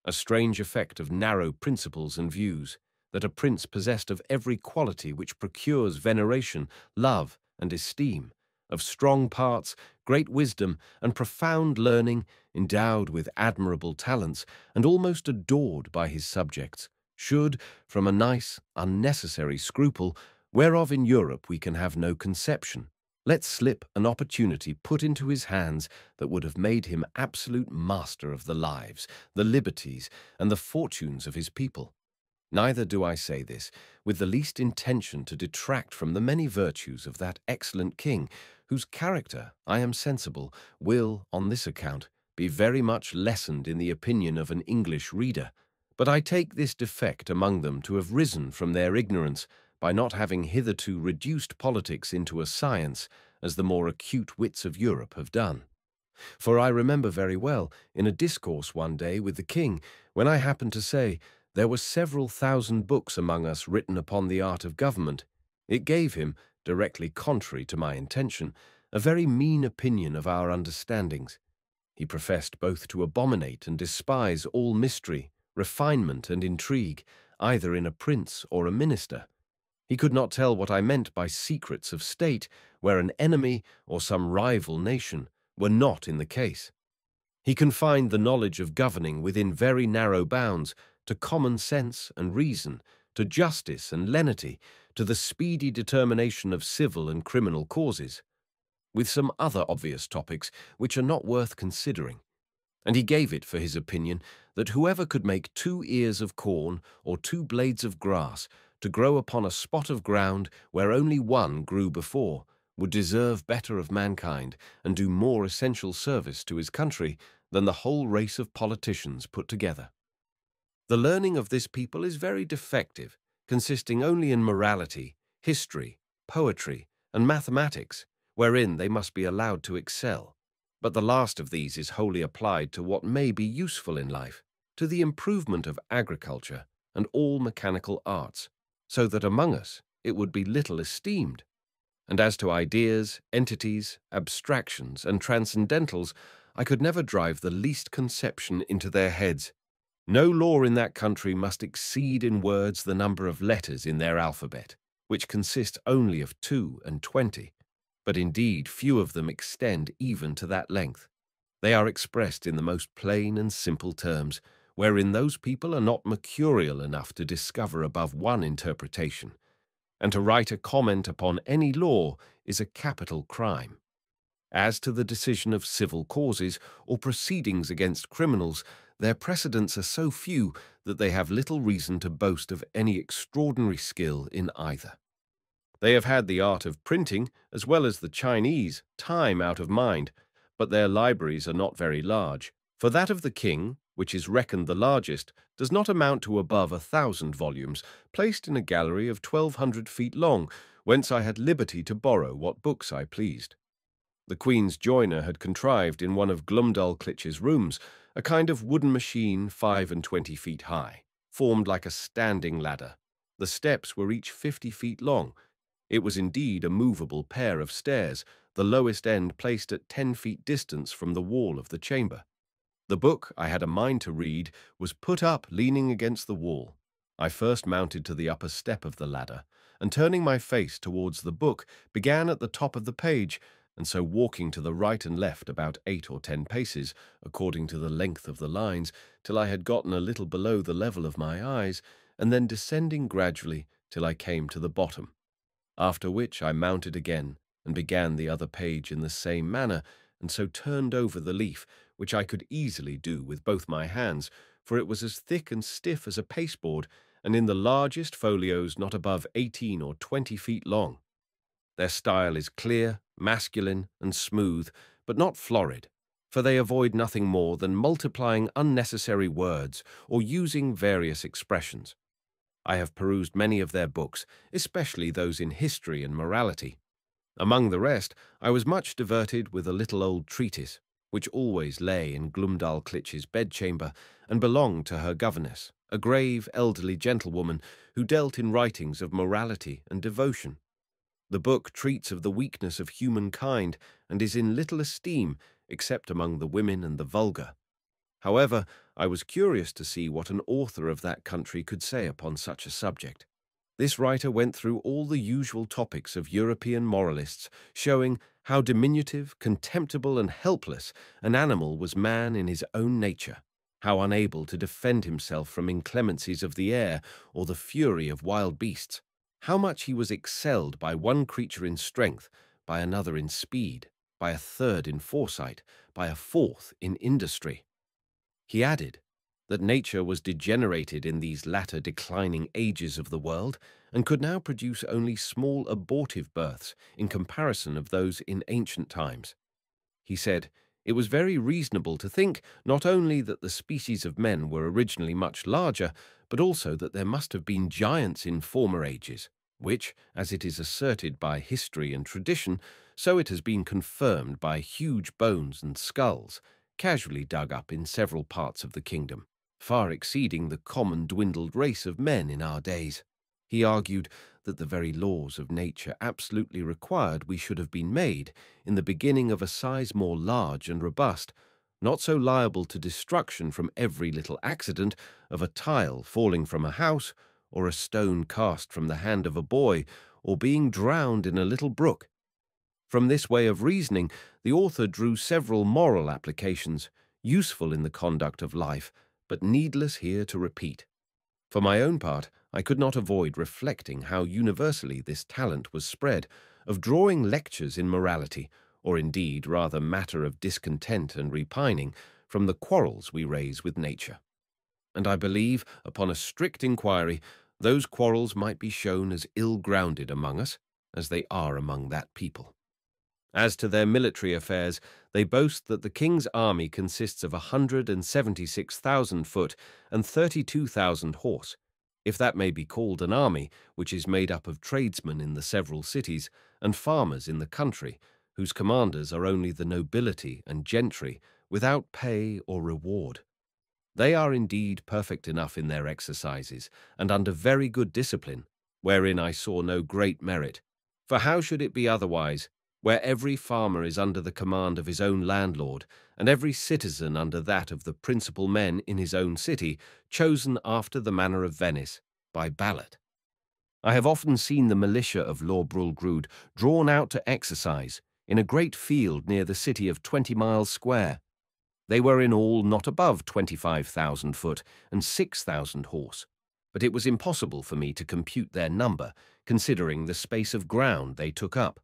A strange effect of narrow principles and views, that a prince possessed of every quality which procures veneration, love, and esteem, of strong parts, great wisdom, and profound learning, endowed with admirable talents, and almost adored by his subjects, should, from a nice, unnecessary scruple, whereof in Europe we can have no conception, let slip an opportunity put into his hands that would have made him absolute master of the lives, the liberties, and the fortunes of his people. Neither do I say this with the least intention to detract from the many virtues of that excellent king, whose character, I am sensible, will, on this account, be very much lessened in the opinion of an English reader, but I take this defect among them to have risen from their ignorance by not having hitherto reduced politics into a science, as the more acute wits of Europe have done. For I remember very well, in a discourse one day with the king, when I happened to say, there were several thousand books among us written upon the art of government, it gave him, directly contrary to my intention, a very mean opinion of our understandings. He professed both to abominate and despise all mystery, refinement, and intrigue, either in a prince or a minister. He could not tell what I meant by secrets of state, where an enemy or some rival nation were not in the case. He confined the knowledge of governing within very narrow bounds to common sense and reason, to justice and lenity, to the speedy determination of civil and criminal causes, with some other obvious topics which are not worth considering. And he gave it for his opinion that whoever could make 2 ears of corn or 2 blades of grass to grow upon a spot of ground where only one grew before would deserve better of mankind and do more essential service to his country than the whole race of politicians put together. The learning of this people is very defective, consisting only in morality, history, poetry, and mathematics, wherein they must be allowed to excel. But the last of these is wholly applied to what may be useful in life, to the improvement of agriculture and all mechanical arts, so that among us it would be little esteemed. And as to ideas, entities, abstractions, and transcendentals, I could never drive the least conception into their heads. No law in that country must exceed in words the number of letters in their alphabet, which consist only of 2 and 20, but indeed few of them extend even to that length. They are expressed in the most plain and simple terms, wherein those people are not mercurial enough to discover above one interpretation, and to write a comment upon any law is a capital crime. As to the decision of civil causes or proceedings against criminals, their precedents are so few that they have little reason to boast of any extraordinary skill in either. They have had the art of printing, as well as the Chinese, time out of mind, but their libraries are not very large, for that of the king, which is reckoned the largest, does not amount to above 1,000 volumes, placed in a gallery of 1,200 feet long, whence I had liberty to borrow what books I pleased. The Queen's joiner had contrived in one of Glumdalclitch's rooms a kind of wooden machine 25 feet high, formed like a standing ladder. The steps were each 50 feet long. It was indeed a movable pair of stairs, the lowest end placed at 10 feet distance from the wall of the chamber. The book I had a mind to read was put up leaning against the wall. I first mounted to the upper step of the ladder, and turning my face towards the book, began at the top of the page, and so walking to the right and left about 8 or 10 paces, according to the length of the lines, till I had gotten a little below the level of my eyes, and then descending gradually till I came to the bottom. After which I mounted again, and began the other page in the same manner, and so turned over the leaf, which I could easily do with both my hands, for it was as thick and stiff as a pasteboard, and in the largest folios not above 18 or 20 feet long. Their style is clear, masculine, and smooth, but not florid, for they avoid nothing more than multiplying unnecessary words or using various expressions. I have perused many of their books, especially those in history and morality. Among the rest, I was much diverted with a little old treatise, which always lay in Glumdalclitch's bedchamber, and belonged to her governess, a grave, elderly gentlewoman who dealt in writings of morality and devotion. The book treats of the weakness of humankind, and is in little esteem, except among the women and the vulgar. However, I was curious to see what an author of that country could say upon such a subject. This writer went through all the usual topics of European moralists, showing how diminutive, contemptible, and helpless an animal was man in his own nature, how unable to defend himself from inclemencies of the air or the fury of wild beasts, how much he was excelled by one creature in strength, by another in speed, by a third in foresight, by a fourth in industry. He added that nature was degenerated in these latter declining ages of the world, and could now produce only small abortive births in comparison of those in ancient times. He said, It was very reasonable to think not only that the species of men were originally much larger, but also that there must have been giants in former ages, which, as it is asserted by history and tradition, so it has been confirmed by huge bones and skulls, casually dug up in several parts of the kingdom, far exceeding the common dwindled race of men in our days. He argued that the very laws of nature absolutely required we should have been made in the beginning of a size more large and robust, not so liable to destruction from every little accident of a tile falling from a house, or a stone cast from the hand of a boy, or being drowned in a little brook. From this way of reasoning, the author drew several moral applications, useful in the conduct of life, but needless here to repeat. For my own part, I could not avoid reflecting how universally this talent was spread, of drawing lectures in morality, or indeed rather matter of discontent and repining, from the quarrels we raise with nature. And I believe, upon a strict inquiry, those quarrels might be shown as ill-grounded among us, as they are among that people. As to their military affairs, they boast that the king's army consists of 176,000 foot and 32,000 horse, if that may be called an army, which is made up of tradesmen in the several cities and farmers in the country, whose commanders are only the nobility and gentry, without pay or reward. They are indeed perfect enough in their exercises, and under very good discipline, wherein I saw no great merit. For how should it be otherwise, where every farmer is under the command of his own landlord, and every citizen under that of the principal men in his own city, chosen after the manner of Venice, by ballot? I have often seen the militia of Lord Brulgrud drawn out to exercise in a great field near the city of 20 miles square. They were in all not above 25,000 foot and 6,000 horse, but it was impossible for me to compute their number, considering the space of ground they took up.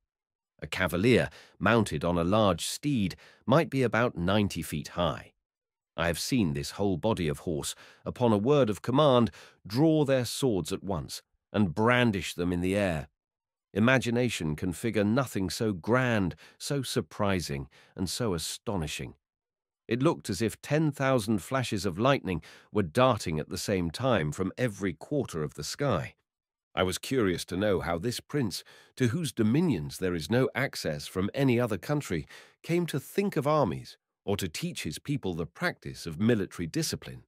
A cavalier, mounted on a large steed, might be about 90 feet high. I have seen this whole body of horse, upon a word of command, draw their swords at once, and brandish them in the air. Imagination can figure nothing so grand, so surprising, and so astonishing. It looked as if 10,000 flashes of lightning were darting at the same time from every quarter of the sky. I was curious to know how this prince, to whose dominions there is no access from any other country, came to think of armies, or to teach his people the practice of military discipline.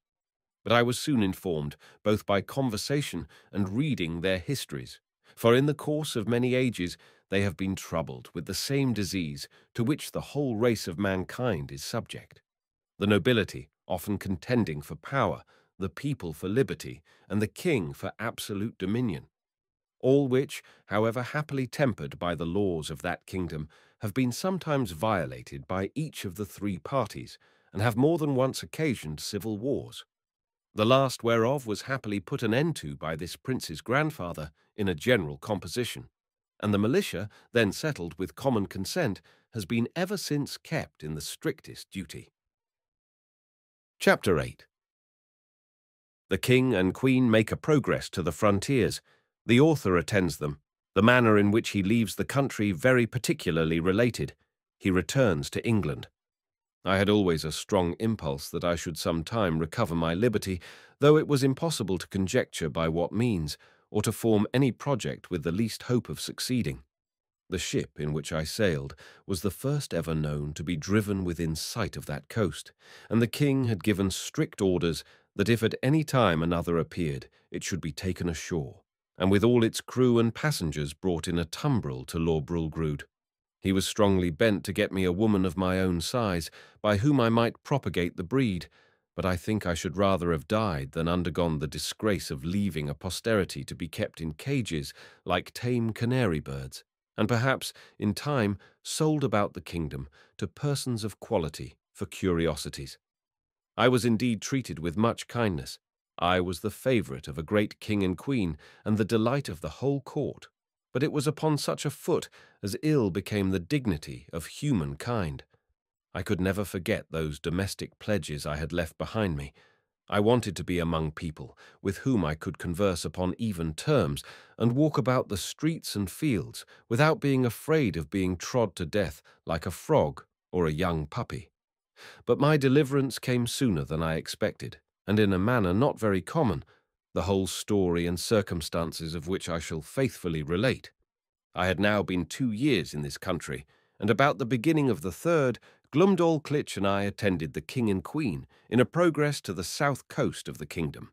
But I was soon informed, both by conversation and reading their histories, for in the course of many ages they have been troubled with the same disease to which the whole race of mankind is subject. The nobility often contending for power, the people for liberty, and the king for absolute dominion. All which, however happily tempered by the laws of that kingdom, have been sometimes violated by each of the three parties, and have more than once occasioned civil wars. The last whereof was happily put an end to by this prince's grandfather in a general composition, and the militia, then settled with common consent, has been ever since kept in the strictest duty. Chapter 8. The king and queen make a progress to the frontiers. The author attends them, the manner in which he leaves the country very particularly related. He returns to England. I had always a strong impulse that I should some time recover my liberty, though it was impossible to conjecture by what means, or to form any project with the least hope of succeeding. The ship in which I sailed was the first ever known to be driven within sight of that coast, and the king had given strict orders that if at any time another appeared, it should be taken ashore, and with all its crew and passengers brought in a tumbril to Lord Brulgrud. He was strongly bent to get me a woman of my own size, by whom I might propagate the breed, but I think I should rather have died than undergone the disgrace of leaving a posterity to be kept in cages like tame canary birds, and perhaps, in time, sold about the kingdom to persons of quality for curiosities. I was indeed treated with much kindness. I was the favourite of a great king and queen, and the delight of the whole court, but it was upon such a foot as ill became the dignity of human kind. I could never forget those domestic pledges I had left behind me. I wanted to be among people with whom I could converse upon even terms, and walk about the streets and fields without being afraid of being trod to death like a frog or a young puppy. But my deliverance came sooner than I expected, and in a manner not very common, the whole story and circumstances of which I shall faithfully relate. I had now been 2 years in this country, and about the beginning of the third, Glumdalclitch and I attended the King and Queen in a progress to the south coast of the kingdom.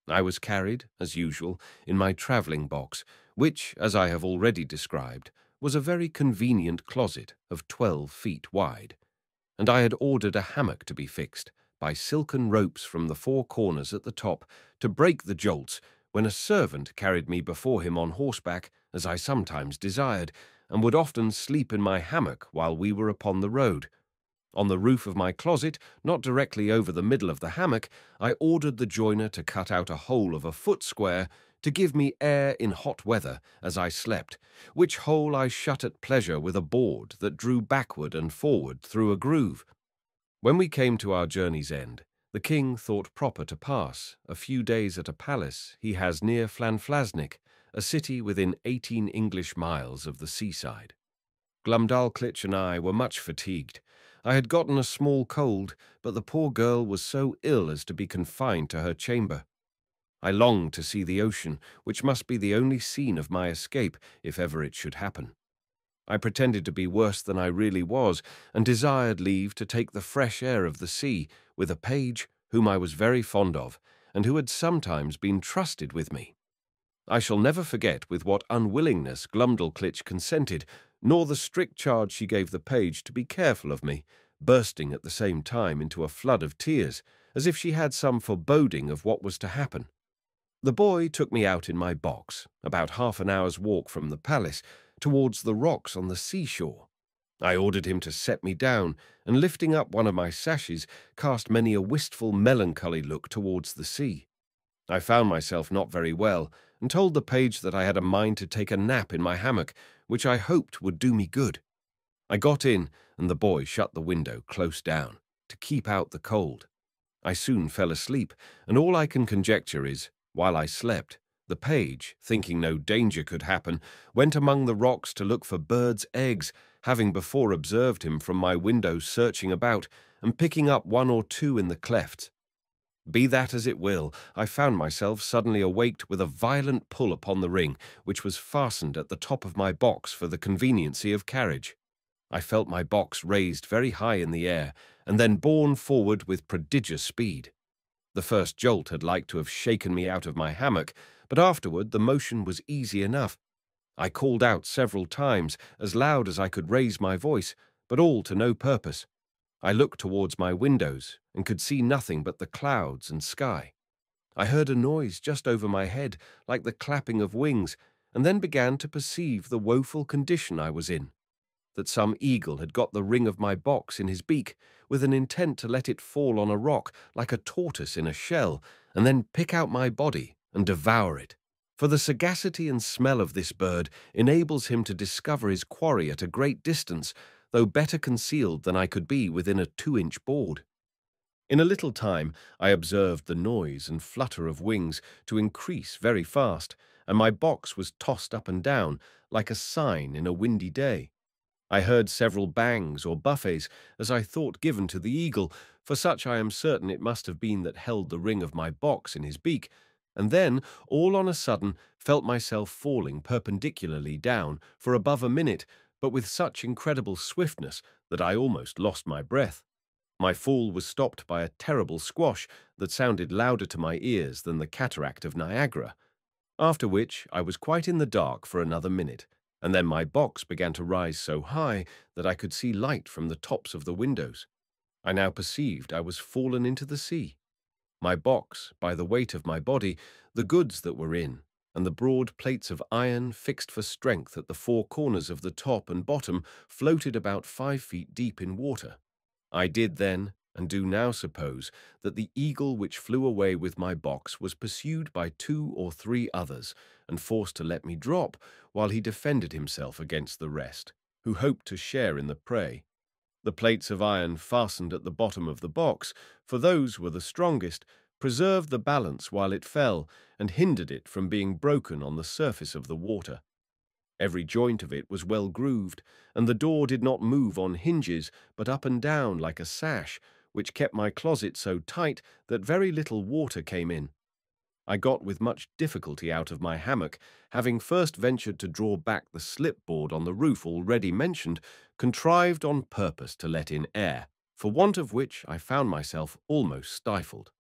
I was carried, as usual, in my travelling box, which, as I have already described, was a very convenient closet of 12 feet wide, and I had ordered a hammock to be fixed by silken ropes from the 4 corners at the top to break the jolts, when a servant carried me before him on horseback, as I sometimes desired, and would often sleep in my hammock while we were upon the road. On the roof of my closet, not directly over the middle of the hammock, I ordered the joiner to cut out a hole of a foot square to give me air in hot weather as I slept, which hole I shut at pleasure with a board that drew backward and forward through a groove. When we came to our journey's end, the king thought proper to pass a few days at a palace he has near Llanflasnic, a city within 18 English miles of the seaside. Glumdalclitch and I were much fatigued. I had gotten a small cold, but the poor girl was so ill as to be confined to her chamber. I longed to see the ocean, which must be the only scene of my escape, if ever it should happen. I pretended to be worse than I really was, and desired leave to take the fresh air of the sea with a page whom I was very fond of, and who had sometimes been trusted with me. I shall never forget with what unwillingness Glumdalclitch consented, nor the strict charge she gave the page to be careful of me, bursting at the same time into a flood of tears, as if she had some foreboding of what was to happen. The boy took me out in my box, about half an hour's walk from the palace, towards the rocks on the seashore. I ordered him to set me down, and lifting up one of my sashes, cast many a wistful, melancholy look towards the sea. I found myself not very well, and told the page that I had a mind to take a nap in my hammock, which I hoped would do me good. I got in, and the boy shut the window close down, to keep out the cold. I soon fell asleep, and all I can conjecture is, while I slept, the page, thinking no danger could happen, went among the rocks to look for birds' eggs, having before observed him from my window searching about, and picking up 1 or 2 in the clefts. Be that as it will, I found myself suddenly awaked with a violent pull upon the ring, which was fastened at the top of my box for the conveniency of carriage. I felt my box raised very high in the air, and then borne forward with prodigious speed. The first jolt had like to have shaken me out of my hammock, but afterward the motion was easy enough. I called out several times, as loud as I could raise my voice, but all to no purpose. I looked towards my windows, and could see nothing but the clouds and sky. I heard a noise just over my head, like the clapping of wings, and then began to perceive the woeful condition I was in, that some eagle had got the ring of my box in his beak, with an intent to let it fall on a rock like a tortoise in a shell, and then pick out my body and devour it. For the sagacity and smell of this bird enables him to discover his quarry at a great distance, though better concealed than I could be within a 2-inch board. In a little time I observed the noise and flutter of wings to increase very fast, and my box was tossed up and down like a sign in a windy day. I heard several bangs or buffets, as I thought given to the eagle, for such I am certain it must have been that held the ring of my box in his beak, and then, all on a sudden, felt myself falling perpendicularly down for above a minute, but with such incredible swiftness that I almost lost my breath. My fall was stopped by a terrible squash that sounded louder to my ears than the cataract of Niagara, after which I was quite in the dark for another minute, and then my box began to rise so high that I could see light from the tops of the windows. I now perceived I was fallen into the sea. My box, by the weight of my body, the goods that were in, and the broad plates of iron fixed for strength at the 4 corners of the top and bottom, floated about 5 feet deep in water. I did then, and do now suppose, that the eagle which flew away with my box was pursued by 2 or 3 others, and forced to let me drop, while he defended himself against the rest, who hoped to share in the prey. The plates of iron fastened at the bottom of the box, for those were the strongest, preserved the balance while it fell, and hindered it from being broken on the surface of the water. Every joint of it was well grooved, and the door did not move on hinges, but up and down like a sash, which kept my closet so tight that very little water came in. I got with much difficulty out of my hammock, having first ventured to draw back the slipboard on the roof already mentioned, contrived on purpose to let in air, for want of which I found myself almost stifled.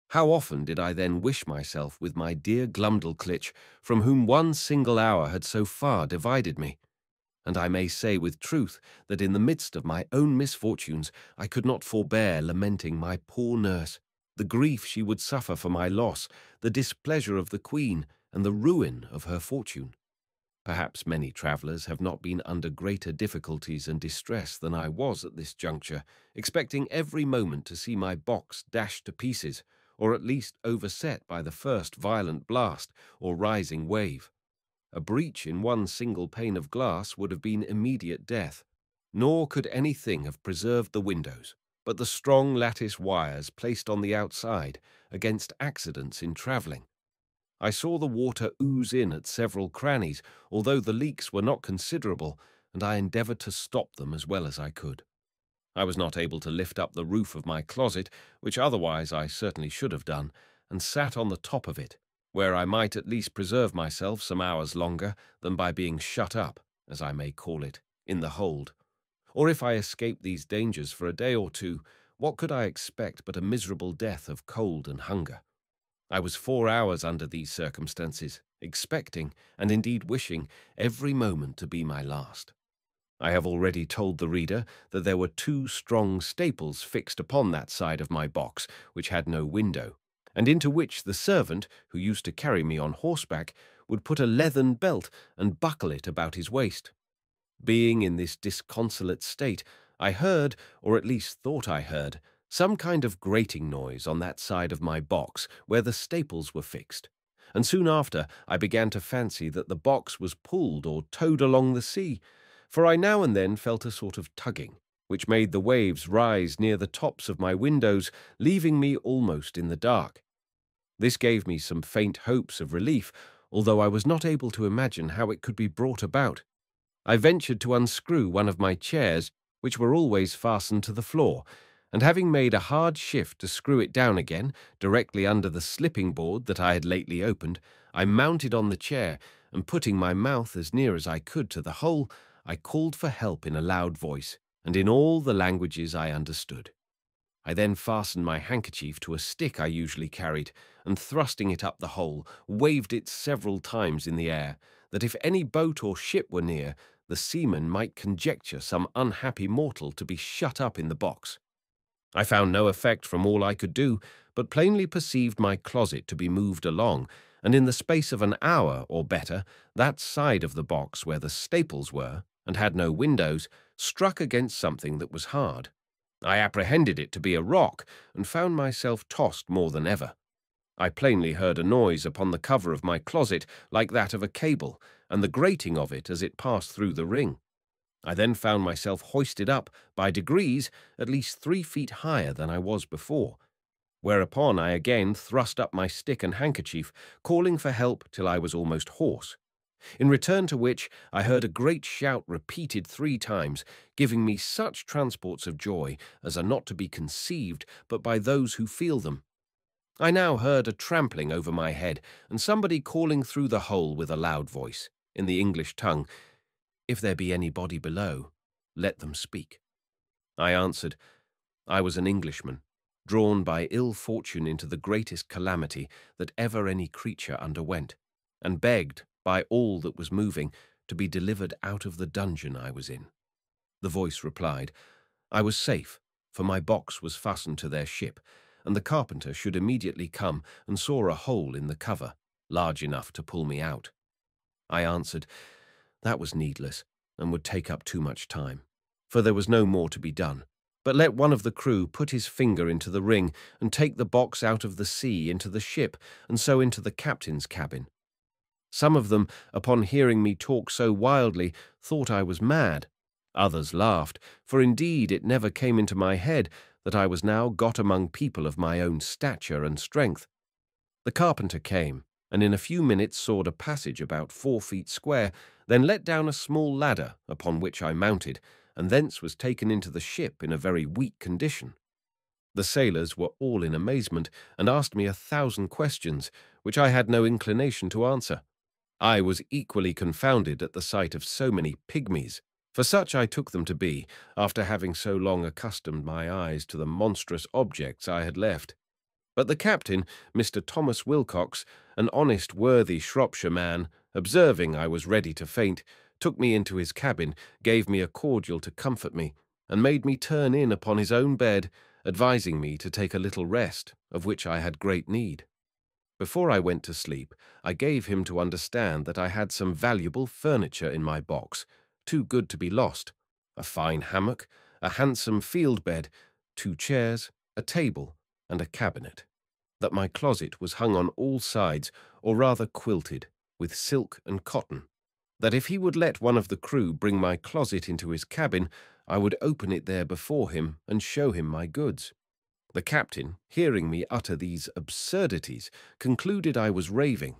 How often did I then wish myself with my dear Glumdalclitch, from whom one single hour had so far divided me. And I may say with truth that in the midst of my own misfortunes I could not forbear lamenting my poor nurse, the grief she would suffer for my loss, the displeasure of the Queen, and the ruin of her fortune. Perhaps many travellers have not been under greater difficulties and distress than I was at this juncture, expecting every moment to see my box dashed to pieces, or at least overset by the first violent blast or rising wave. A breach in one single pane of glass would have been immediate death, nor could anything have preserved the windows but the strong lattice wires placed on the outside against accidents in travelling. I saw the water ooze in at several crannies, although the leaks were not considerable, and I endeavoured to stop them as well as I could. I was not able to lift up the roof of my closet, which otherwise I certainly should have done, and sat on the top of it, where I might at least preserve myself some hours longer than by being shut up, as I may call it, in the hold. Or if I escaped these dangers for a day or two, what could I expect but a miserable death of cold and hunger? I was 4 hours under these circumstances, expecting, and indeed wishing, every moment to be my last. I have already told the reader that there were 2 strong staples fixed upon that side of my box, which had no window, and into which the servant, who used to carry me on horseback, would put a leathern belt and buckle it about his waist. Being in this disconsolate state, I heard, or at least thought I heard, some kind of grating noise on that side of my box where the staples were fixed, and soon after I began to fancy that the box was pulled or towed along the sea, for I now and then felt a sort of tugging, which made the waves rise near the tops of my windows, leaving me almost in the dark. This gave me some faint hopes of relief, although I was not able to imagine how it could be brought about. I ventured to unscrew one of my chairs, which were always fastened to the floor, and having made a hard shift to screw it down again, directly under the slipping board that I had lately opened, I mounted on the chair, and putting my mouth as near as I could to the hole, I called for help in a loud voice, and in all the languages I understood. I then fastened my handkerchief to a stick I usually carried, and thrusting it up the hole, waved it several times in the air, that if any boat or ship were near, the seamen might conjecture some unhappy mortal to be shut up in the box. I found no effect from all I could do, but plainly perceived my closet to be moved along, and in the space of an hour or better, that side of the box where the staples were, and had no windows, struck against something that was hard. I apprehended it to be a rock, and found myself tossed more than ever. I plainly heard a noise upon the cover of my closet like that of a cable, and the grating of it as it passed through the ring. I then found myself hoisted up, by degrees, at least 3 feet higher than I was before, whereupon I again thrust up my stick and handkerchief, calling for help till I was almost hoarse. In return to which I heard a great shout repeated 3 times, giving me such transports of joy as are not to be conceived but by those who feel them. I now heard a trampling over my head, and somebody calling through the hole with a loud voice, in the English tongue, "If there be anybody below, let them speak." I answered, I was an Englishman, drawn by ill fortune into the greatest calamity that ever any creature underwent, and begged, by all that was moving, to be delivered out of the dungeon I was in. The voice replied, I was safe, for my box was fastened to their ship, and the carpenter should immediately come and saw a hole in the cover, large enough to pull me out. I answered, that was needless, and would take up too much time, for there was no more to be done, but let one of the crew put his finger into the ring and take the box out of the sea into the ship, and so into the captain's cabin. Some of them, upon hearing me talk so wildly, thought I was mad. Others laughed, for indeed it never came into my head that I was now got among people of my own stature and strength. The carpenter came, and in a few minutes sawed a passage about 4 feet square, then let down a small ladder upon which I mounted, and thence was taken into the ship in a very weak condition. The sailors were all in amazement, and asked me 1,000 questions, which I had no inclination to answer. I was equally confounded at the sight of so many pygmies, for such I took them to be, after having so long accustomed my eyes to the monstrous objects I had left. But the captain, Mr. Thomas Wilcox, an honest, worthy Shropshire man, observing I was ready to faint, took me into his cabin, gave me a cordial to comfort me, and made me turn in upon his own bed, advising me to take a little rest, of which I had great need. Before I went to sleep, I gave him to understand that I had some valuable furniture in my box, too good to be lost: a fine hammock, a handsome field bed, 2 chairs, a table, and a cabinet; that my closet was hung on all sides, or rather quilted, with silk and cotton; that if he would let one of the crew bring my closet into his cabin, I would open it there before him and show him my goods. The captain, hearing me utter these absurdities, concluded I was raving.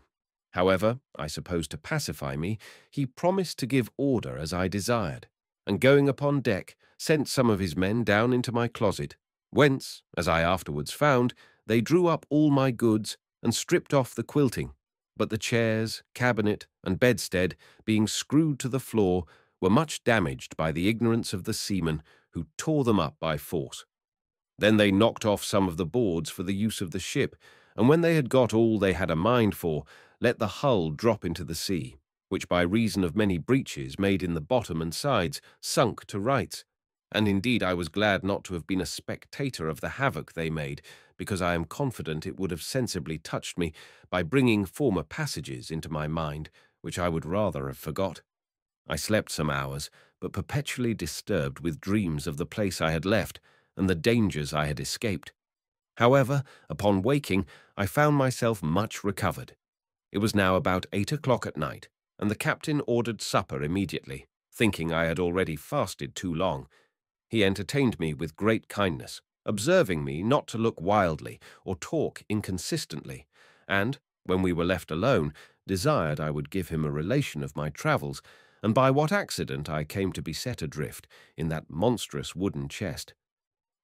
However, I suppose to pacify me, he promised to give order as I desired, and going upon deck, sent some of his men down into my closet, whence, as I afterwards found, they drew up all my goods and stripped off the quilting, but the chairs, cabinet, and bedstead, being screwed to the floor, were much damaged by the ignorance of the seamen, who tore them up by force. Then they knocked off some of the boards for the use of the ship, and when they had got all they had a mind for, let the hull drop into the sea, which by reason of many breaches made in the bottom and sides sunk to rights. And indeed I was glad not to have been a spectator of the havoc they made, because I am confident it would have sensibly touched me by bringing former passages into my mind, which I would rather have forgot. I slept some hours, but perpetually disturbed with dreams of the place I had left, and the dangers I had escaped. However, upon waking, I found myself much recovered. It was now about 8 o'clock at night, and the captain ordered supper immediately, thinking I had already fasted too long. He entertained me with great kindness, observing me not to look wildly or talk inconsistently, and, when we were left alone, desired I would give him a relation of my travels, and by what accident I came to be set adrift in that monstrous wooden chest.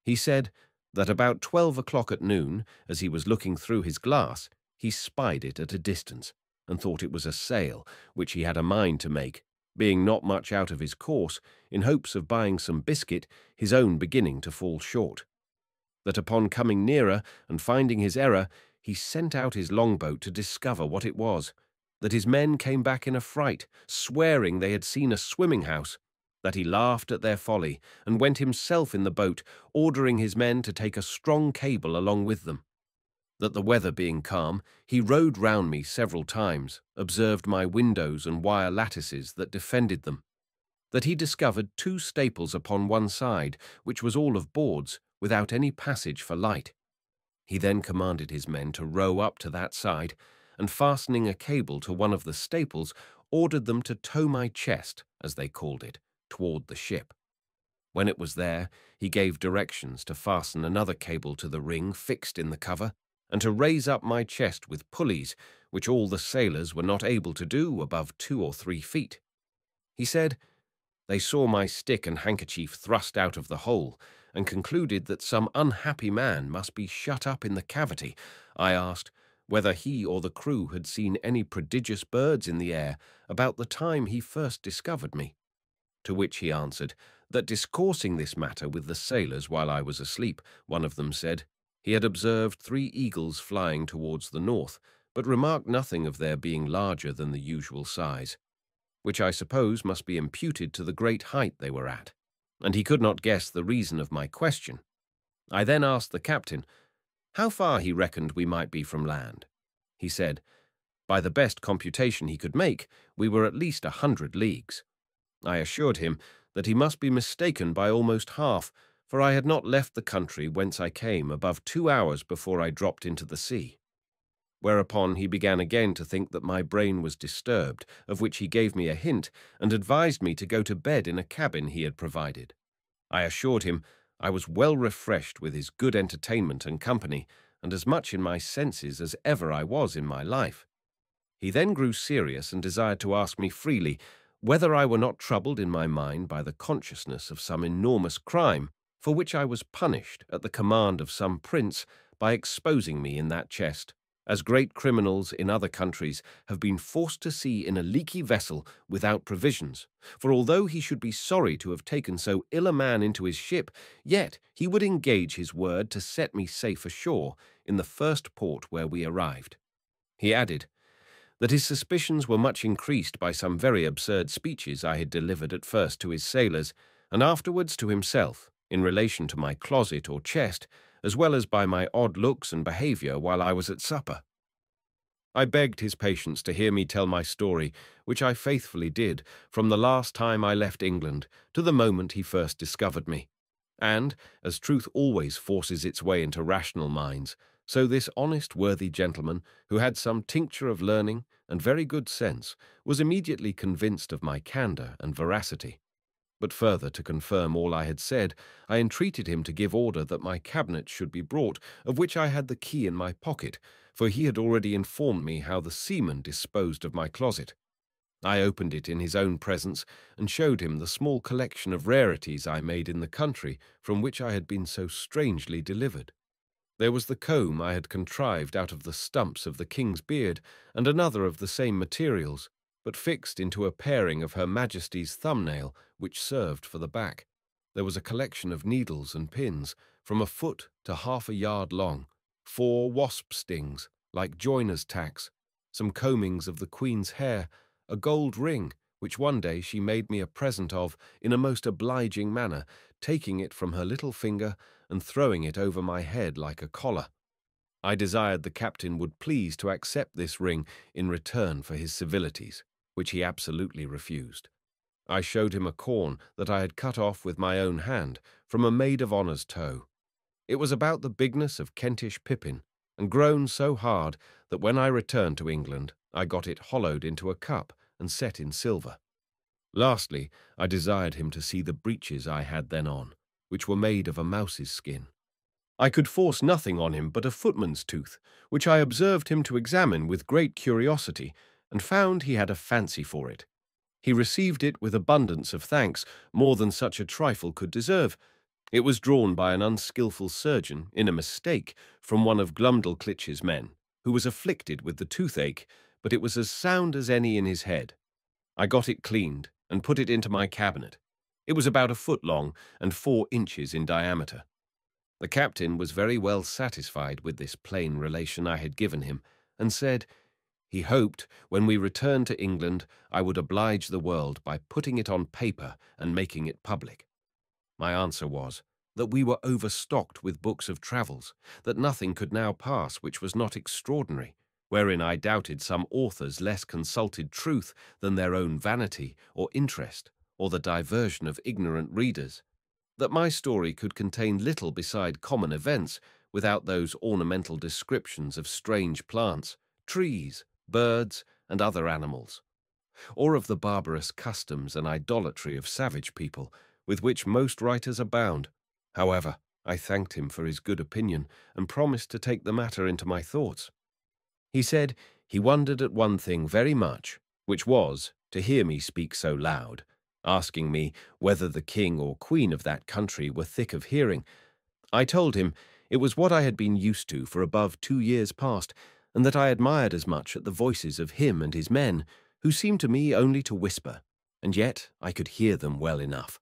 He said that about 12 o'clock at noon, as he was looking through his glass, he spied it at a distance, and thought it was a sail, which he had a mind to make, being not much out of his course, in hopes of buying some biscuit, his own beginning to fall short. That upon coming nearer, and finding his error, he sent out his longboat to discover what it was; that his men came back in a fright, swearing they had seen a swimming-house; that he laughed at their folly, and went himself in the boat, ordering his men to take a strong cable along with them; that the weather being calm, he rowed round me several times, observed my windows and wire lattices that defended them; that he discovered 2 staples upon one side, which was all of boards, without any passage for light. He then commanded his men to row up to that side, and fastening a cable to one of the staples, ordered them to tow my chest, as they called it, toward the ship. When it was there, he gave directions to fasten another cable to the ring fixed in the cover, and to raise up my chest with pulleys, which all the sailors were not able to do above 2 or 3 feet. He said, they saw my stick and handkerchief thrust out of the hole, and concluded that some unhappy man must be shut up in the cavity. I asked whether he or the crew had seen any prodigious birds in the air about the time he first discovered me. To which he answered, that discoursing this matter with the sailors while I was asleep, one of them said, he had observed 3 eagles flying towards the north, but remarked nothing of their being larger than the usual size, which I suppose must be imputed to the great height they were at, and he could not guess the reason of my question. I then asked the captain how far he reckoned we might be from land. He said, by the best computation he could make, we were at least 100 leagues. I assured him that he must be mistaken by almost half, for I had not left the country whence I came above 2 hours before I dropped into the sea. Whereupon he began again to think that my brain was disturbed, of which he gave me a hint, and advised me to go to bed in a cabin he had provided. I assured him I was well refreshed with his good entertainment and company, and as much in my senses as ever I was in my life. He then grew serious and desired to ask me freely whether I were not troubled in my mind by the consciousness of some enormous crime for which I was punished at the command of some prince by exposing me in that chest, as great criminals in other countries have been forced to sea in a leaky vessel without provisions. For although he should be sorry to have taken so ill a man into his ship, yet he would engage his word to set me safe ashore in the first port where we arrived. He added that his suspicions were much increased by some very absurd speeches I had delivered at first to his sailors, and afterwards to himself, in relation to my closet or chest, as well as by my odd looks and behaviour while I was at supper. I begged his patience to hear me tell my story, which I faithfully did, from the last time I left England to the moment he first discovered me. And, as truth always forces its way into rational minds, so this honest, worthy gentleman, who had some tincture of learning and very good sense, was immediately convinced of my candour and veracity. But further to confirm all I had said, I entreated him to give order that my cabinet should be brought, of which I had the key in my pocket, for he had already informed me how the seamen disposed of my closet. I opened it in his own presence and showed him the small collection of rarities I made in the country from which I had been so strangely delivered. There was the comb I had contrived out of the stumps of the king's beard, and another of the same materials, but fixed into a paring of Her Majesty's thumbnail, which served for the back. There was a collection of needles and pins, from a foot to half a yard long, 4 wasp stings, like joiners' tacks, some combings of the Queen's hair, a gold ring, which one day she made me a present of in a most obliging manner, taking it from her little finger and throwing it over my head like a collar. I desired the captain would please to accept this ring in return for his civilities, which he absolutely refused. I showed him a corn that I had cut off with my own hand from a maid of honour's toe. It was about the bigness of Kentish pippin, and grown so hard that when I returned to England I got it hollowed into a cup and set in silver. Lastly, I desired him to see the breeches I had then on, which were made of a mouse's skin. I could force nothing on him but a footman's tooth, which I observed him to examine with great curiosity, and found he had a fancy for it. He received it with abundance of thanks, more than such a trifle could deserve. It was drawn by an unskilful surgeon, in a mistake, from one of Glumdalclitch's men, who was afflicted with the toothache, but it was as sound as any in his head. I got it cleaned, and put it into my cabinet. It was about a foot long, and 4 inches in diameter. The captain was very well satisfied with this plain relation I had given him, and said, he hoped, when we returned to England, I would oblige the world by putting it on paper and making it public. My answer was, that we were overstocked with books of travels, that nothing could now pass which was not extraordinary, wherein I doubted some authors less consulted truth than their own vanity or interest, or the diversion of ignorant readers, that my story could contain little beside common events, without those ornamental descriptions of strange plants, trees, birds, and other animals, or of the barbarous customs and idolatry of savage people, with which most writers abound. However, I thanked him for his good opinion, and promised to take the matter into my thoughts. He said he wondered at one thing very much, which was to hear me speak so loud, asking me whether the king or queen of that country were thick of hearing. I told him it was what I had been used to for above 2 years past, and that I admired as much at the voices of him and his men, who seemed to me only to whisper, and yet I could hear them well enough.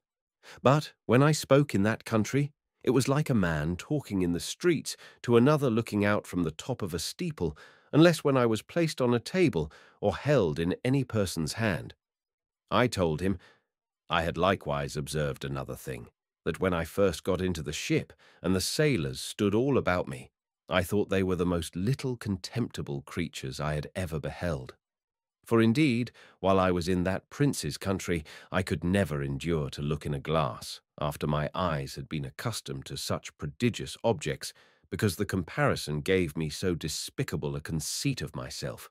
But when I spoke in that country, it was like a man talking in the streets to another looking out from the top of a steeple, unless when I was placed on a table or held in any person's hand. I told him I had likewise observed another thing, that when I first got into the ship and the sailors stood all about me, I thought they were the most little contemptible creatures I had ever beheld. For indeed, while I was in that prince's country, I could never endure to look in a glass, after my eyes had been accustomed to such prodigious objects, because the comparison gave me so despicable a conceit of myself.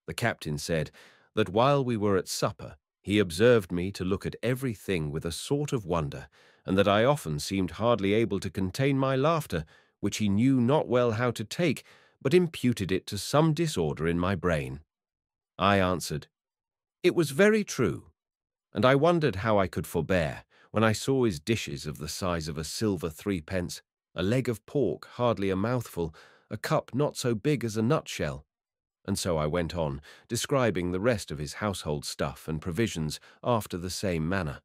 The captain said that while we were at supper, he observed me to look at everything with a sort of wonder, and that I often seemed hardly able to contain my laughter, which he knew not well how to take, but imputed it to some disorder in my brain. I answered, it was very true, and I wondered how I could forbear when I saw his dishes of the size of a silver threepence, a leg of pork hardly a mouthful, a cup not so big as a nutshell. And so I went on, describing the rest of his household stuff and provisions after the same manner.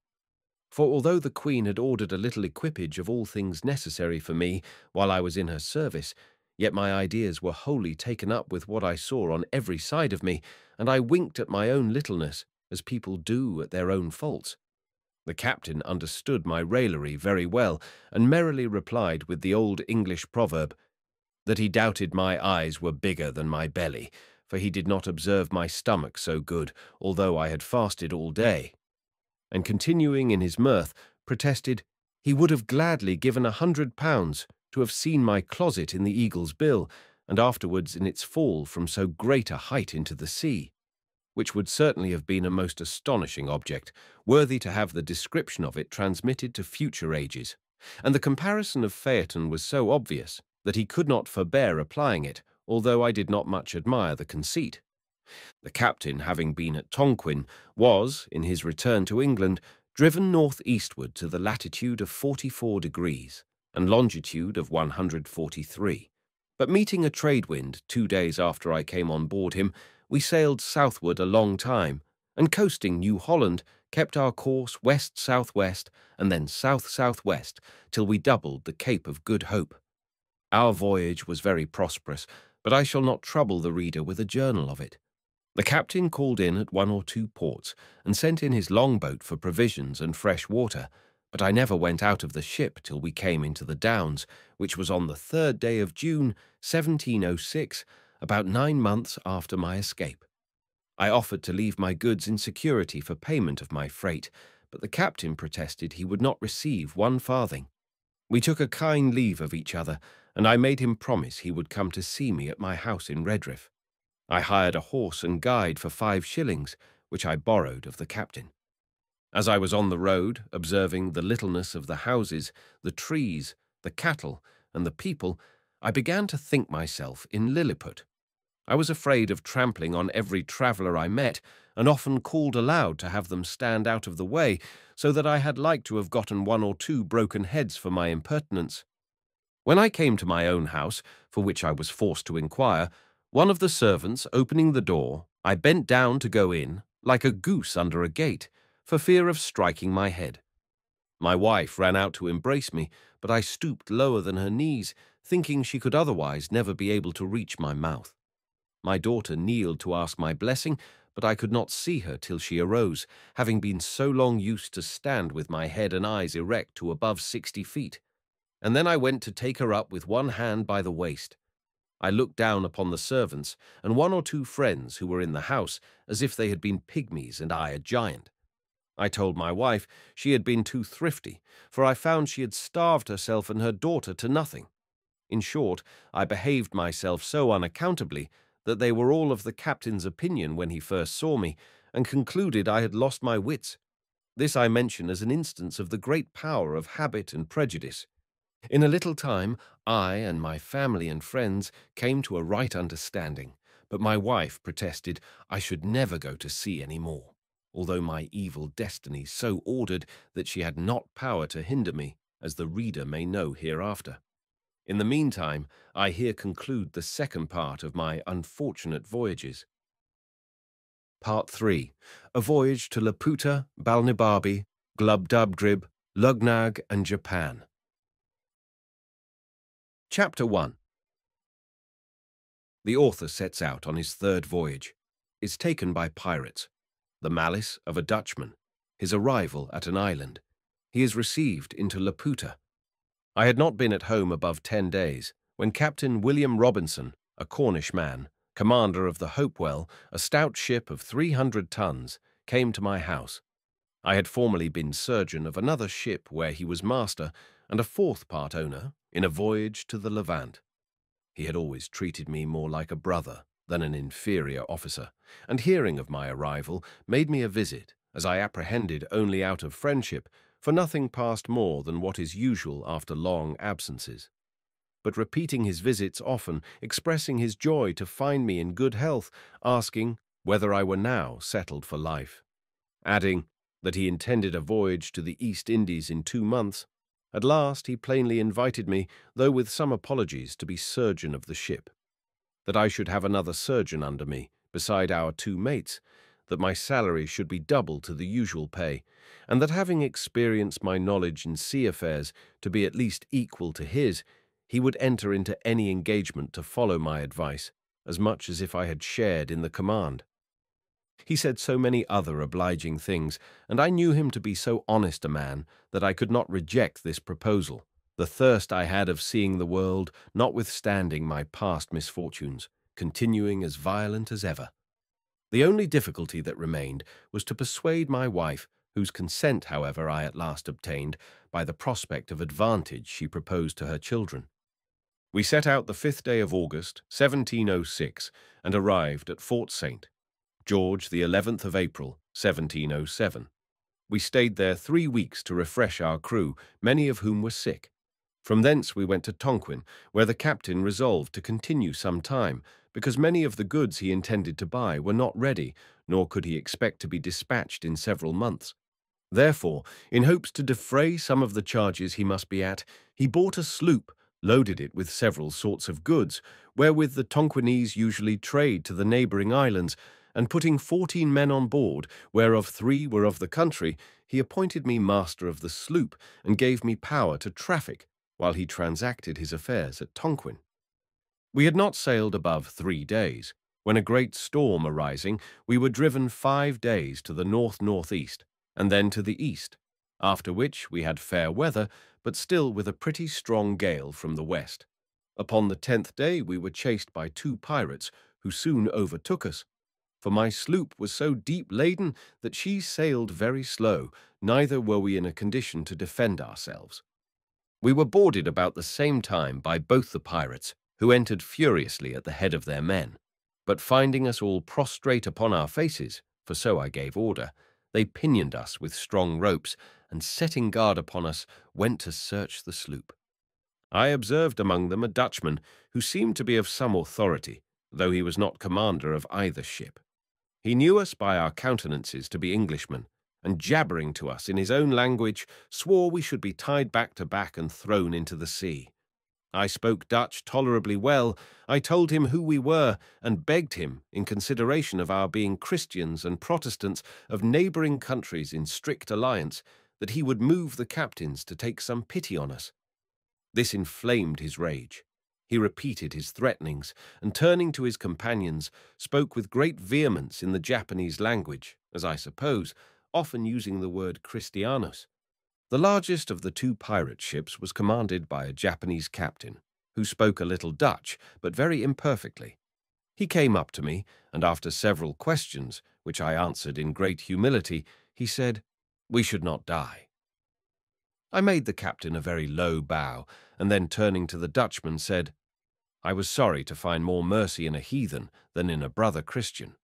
For although the Queen had ordered a little equipage of all things necessary for me while I was in her service, yet my ideas were wholly taken up with what I saw on every side of me, and I winked at my own littleness, as people do at their own faults. The captain understood my raillery very well, and merrily replied with the old English proverb, that he doubted my eyes were bigger than my belly, for he did not observe my stomach so good, although I had fasted all day, and continuing in his mirth, protested he would have gladly given £100 to have seen my closet in the Eagle's Bill, and afterwards in its fall from so great a height into the sea, which would certainly have been a most astonishing object, worthy to have the description of it transmitted to future ages. And the comparison of Phaeton was so obvious that he could not forbear applying it, although I did not much admire the conceit. The captain, having been at Tonquin, was, in his return to England, driven north-eastward to the latitude of 44 degrees and longitude of 143. But meeting a trade wind 2 days after I came on board him, we sailed southward a long time, and coasting New Holland, kept our course west-southwest and then south-southwest till we doubled the Cape of Good Hope. Our voyage was very prosperous, but I shall not trouble the reader with a journal of it. The captain called in at 1 or 2 ports and sent in his longboat for provisions and fresh water, but I never went out of the ship till we came into the Downs, which was on the 3rd day of June, 1706, about 9 months after my escape. I offered to leave my goods in security for payment of my freight, but the captain protested he would not receive 1 farthing. We took a kind leave of each other, and I made him promise he would come to see me at my house in Redriff. I hired a horse and guide for 5 shillings, which I borrowed of the captain. As I was on the road, observing the littleness of the houses, the trees, the cattle, and the people, I began to think myself in Lilliput. I was afraid of trampling on every traveller I met, and often called aloud to have them stand out of the way, so that I had like to have gotten 1 or 2 broken heads for my impertinence. When I came to my own house, for which I was forced to inquire, one of the servants opening the door, I bent down to go in, like a goose under a gate, for fear of striking my head. My wife ran out to embrace me, but I stooped lower than her knees, thinking she could otherwise never be able to reach my mouth. My daughter kneeled to ask my blessing, but I could not see her till she arose, having been so long used to stand with my head and eyes erect to above 60 feet. And then I went to take her up with one hand by the waist. I looked down upon the servants and 1 or 2 friends who were in the house, as if they had been pygmies and I a giant. I told my wife she had been too thrifty, for I found she had starved herself and her daughter to nothing. In short, I behaved myself so unaccountably that they were all of the captain's opinion when he first saw me, and concluded I had lost my wits. This I mention as an instance of the great power of habit and prejudice. In a little time, I and my family and friends came to a right understanding, but my wife protested I should never go to sea any more, although my evil destiny so ordered that she had not power to hinder me, as the reader may know hereafter. In the meantime, I here conclude the second part of my unfortunate voyages. Part 3. A voyage to Laputa, Balnibarbi, Glubbdubdrib, Lugnag, and Japan. Chapter 1. The author sets out on his 3rd voyage, is taken by pirates, the malice of a Dutchman, his arrival at an island. He is received into Laputa. I had not been at home above 10 days, when Captain William Robinson, a Cornish man, commander of the Hopewell, a stout ship of 300 tons, came to my house. I had formerly been surgeon of another ship where he was master, and a 4th part owner, in a voyage to the Levant. He had always treated me more like a brother than an inferior officer, and hearing of my arrival, made me a visit, as I apprehended only out of friendship, for nothing passed more than what is usual after long absences. But repeating his visits often, expressing his joy to find me in good health, asking whether I were now settled for life, adding, that he intended a voyage to the East Indies in 2 months. At last he plainly invited me, though with some apologies, to be surgeon of the ship, that I should have another surgeon under me, beside our 2 mates, that my salary should be double to the usual pay, and that having experienced my knowledge in sea affairs to be at least equal to his, he would enter into any engagement to follow my advice, as much as if I had shared in the command. He said so many other obliging things, and I knew him to be so honest a man that I could not reject this proposal, the thirst I had of seeing the world, notwithstanding my past misfortunes, continuing as violent as ever. The only difficulty that remained was to persuade my wife, whose consent, however, I at last obtained by the prospect of advantage she proposed to her children. We set out the 5th day of August, 1706, and arrived at Fort St. George the 11th of April, 1707. We stayed there 3 weeks to refresh our crew, many of whom were sick. From thence we went to Tonquin, where the captain resolved to continue some time, because many of the goods he intended to buy were not ready, nor could he expect to be dispatched in several months. Therefore, in hopes to defray some of the charges he must be at, he bought a sloop, loaded it with several sorts of goods, wherewith the Tonquinese usually trade to the neighbouring islands, and putting 14 men on board, whereof 3 were of the country, he appointed me master of the sloop, and gave me power to traffic, while he transacted his affairs at Tonquin. We had not sailed above 3 days, when a great storm arising, we were driven 5 days to the north-northeast, and then to the east, after which we had fair weather, but still with a pretty strong gale from the west. Upon the 10th day we were chased by 2 pirates, who soon overtook us, for my sloop was so deep laden that she sailed very slow, neither were we in a condition to defend ourselves. We were boarded about the same time by both the pirates, who entered furiously at the head of their men, but finding us all prostrate upon our faces, for so I gave order, they pinioned us with strong ropes, and setting guard upon us, went to search the sloop. I observed among them a Dutchman, who seemed to be of some authority, though he was not commander of either ship. He knew us by our countenances to be Englishmen, and jabbering to us in his own language, swore we should be tied back to back and thrown into the sea. I spoke Dutch tolerably well. I told him who we were, and begged him, in consideration of our being Christians and Protestants of neighbouring countries in strict alliance, that he would move the captains to take some pity on us. This inflamed his rage. He repeated his threatenings, and turning to his companions, spoke with great vehemence in the Japanese language, as I suppose, often using the word Christianos. The largest of the 2 pirate ships was commanded by a Japanese captain, who spoke a little Dutch, but very imperfectly. He came up to me, and after several questions, which I answered in great humility, he said, "We should not die." I made the captain a very low bow, and then turning to the Dutchman said, I was sorry to find more mercy in a heathen than in a brother Christian.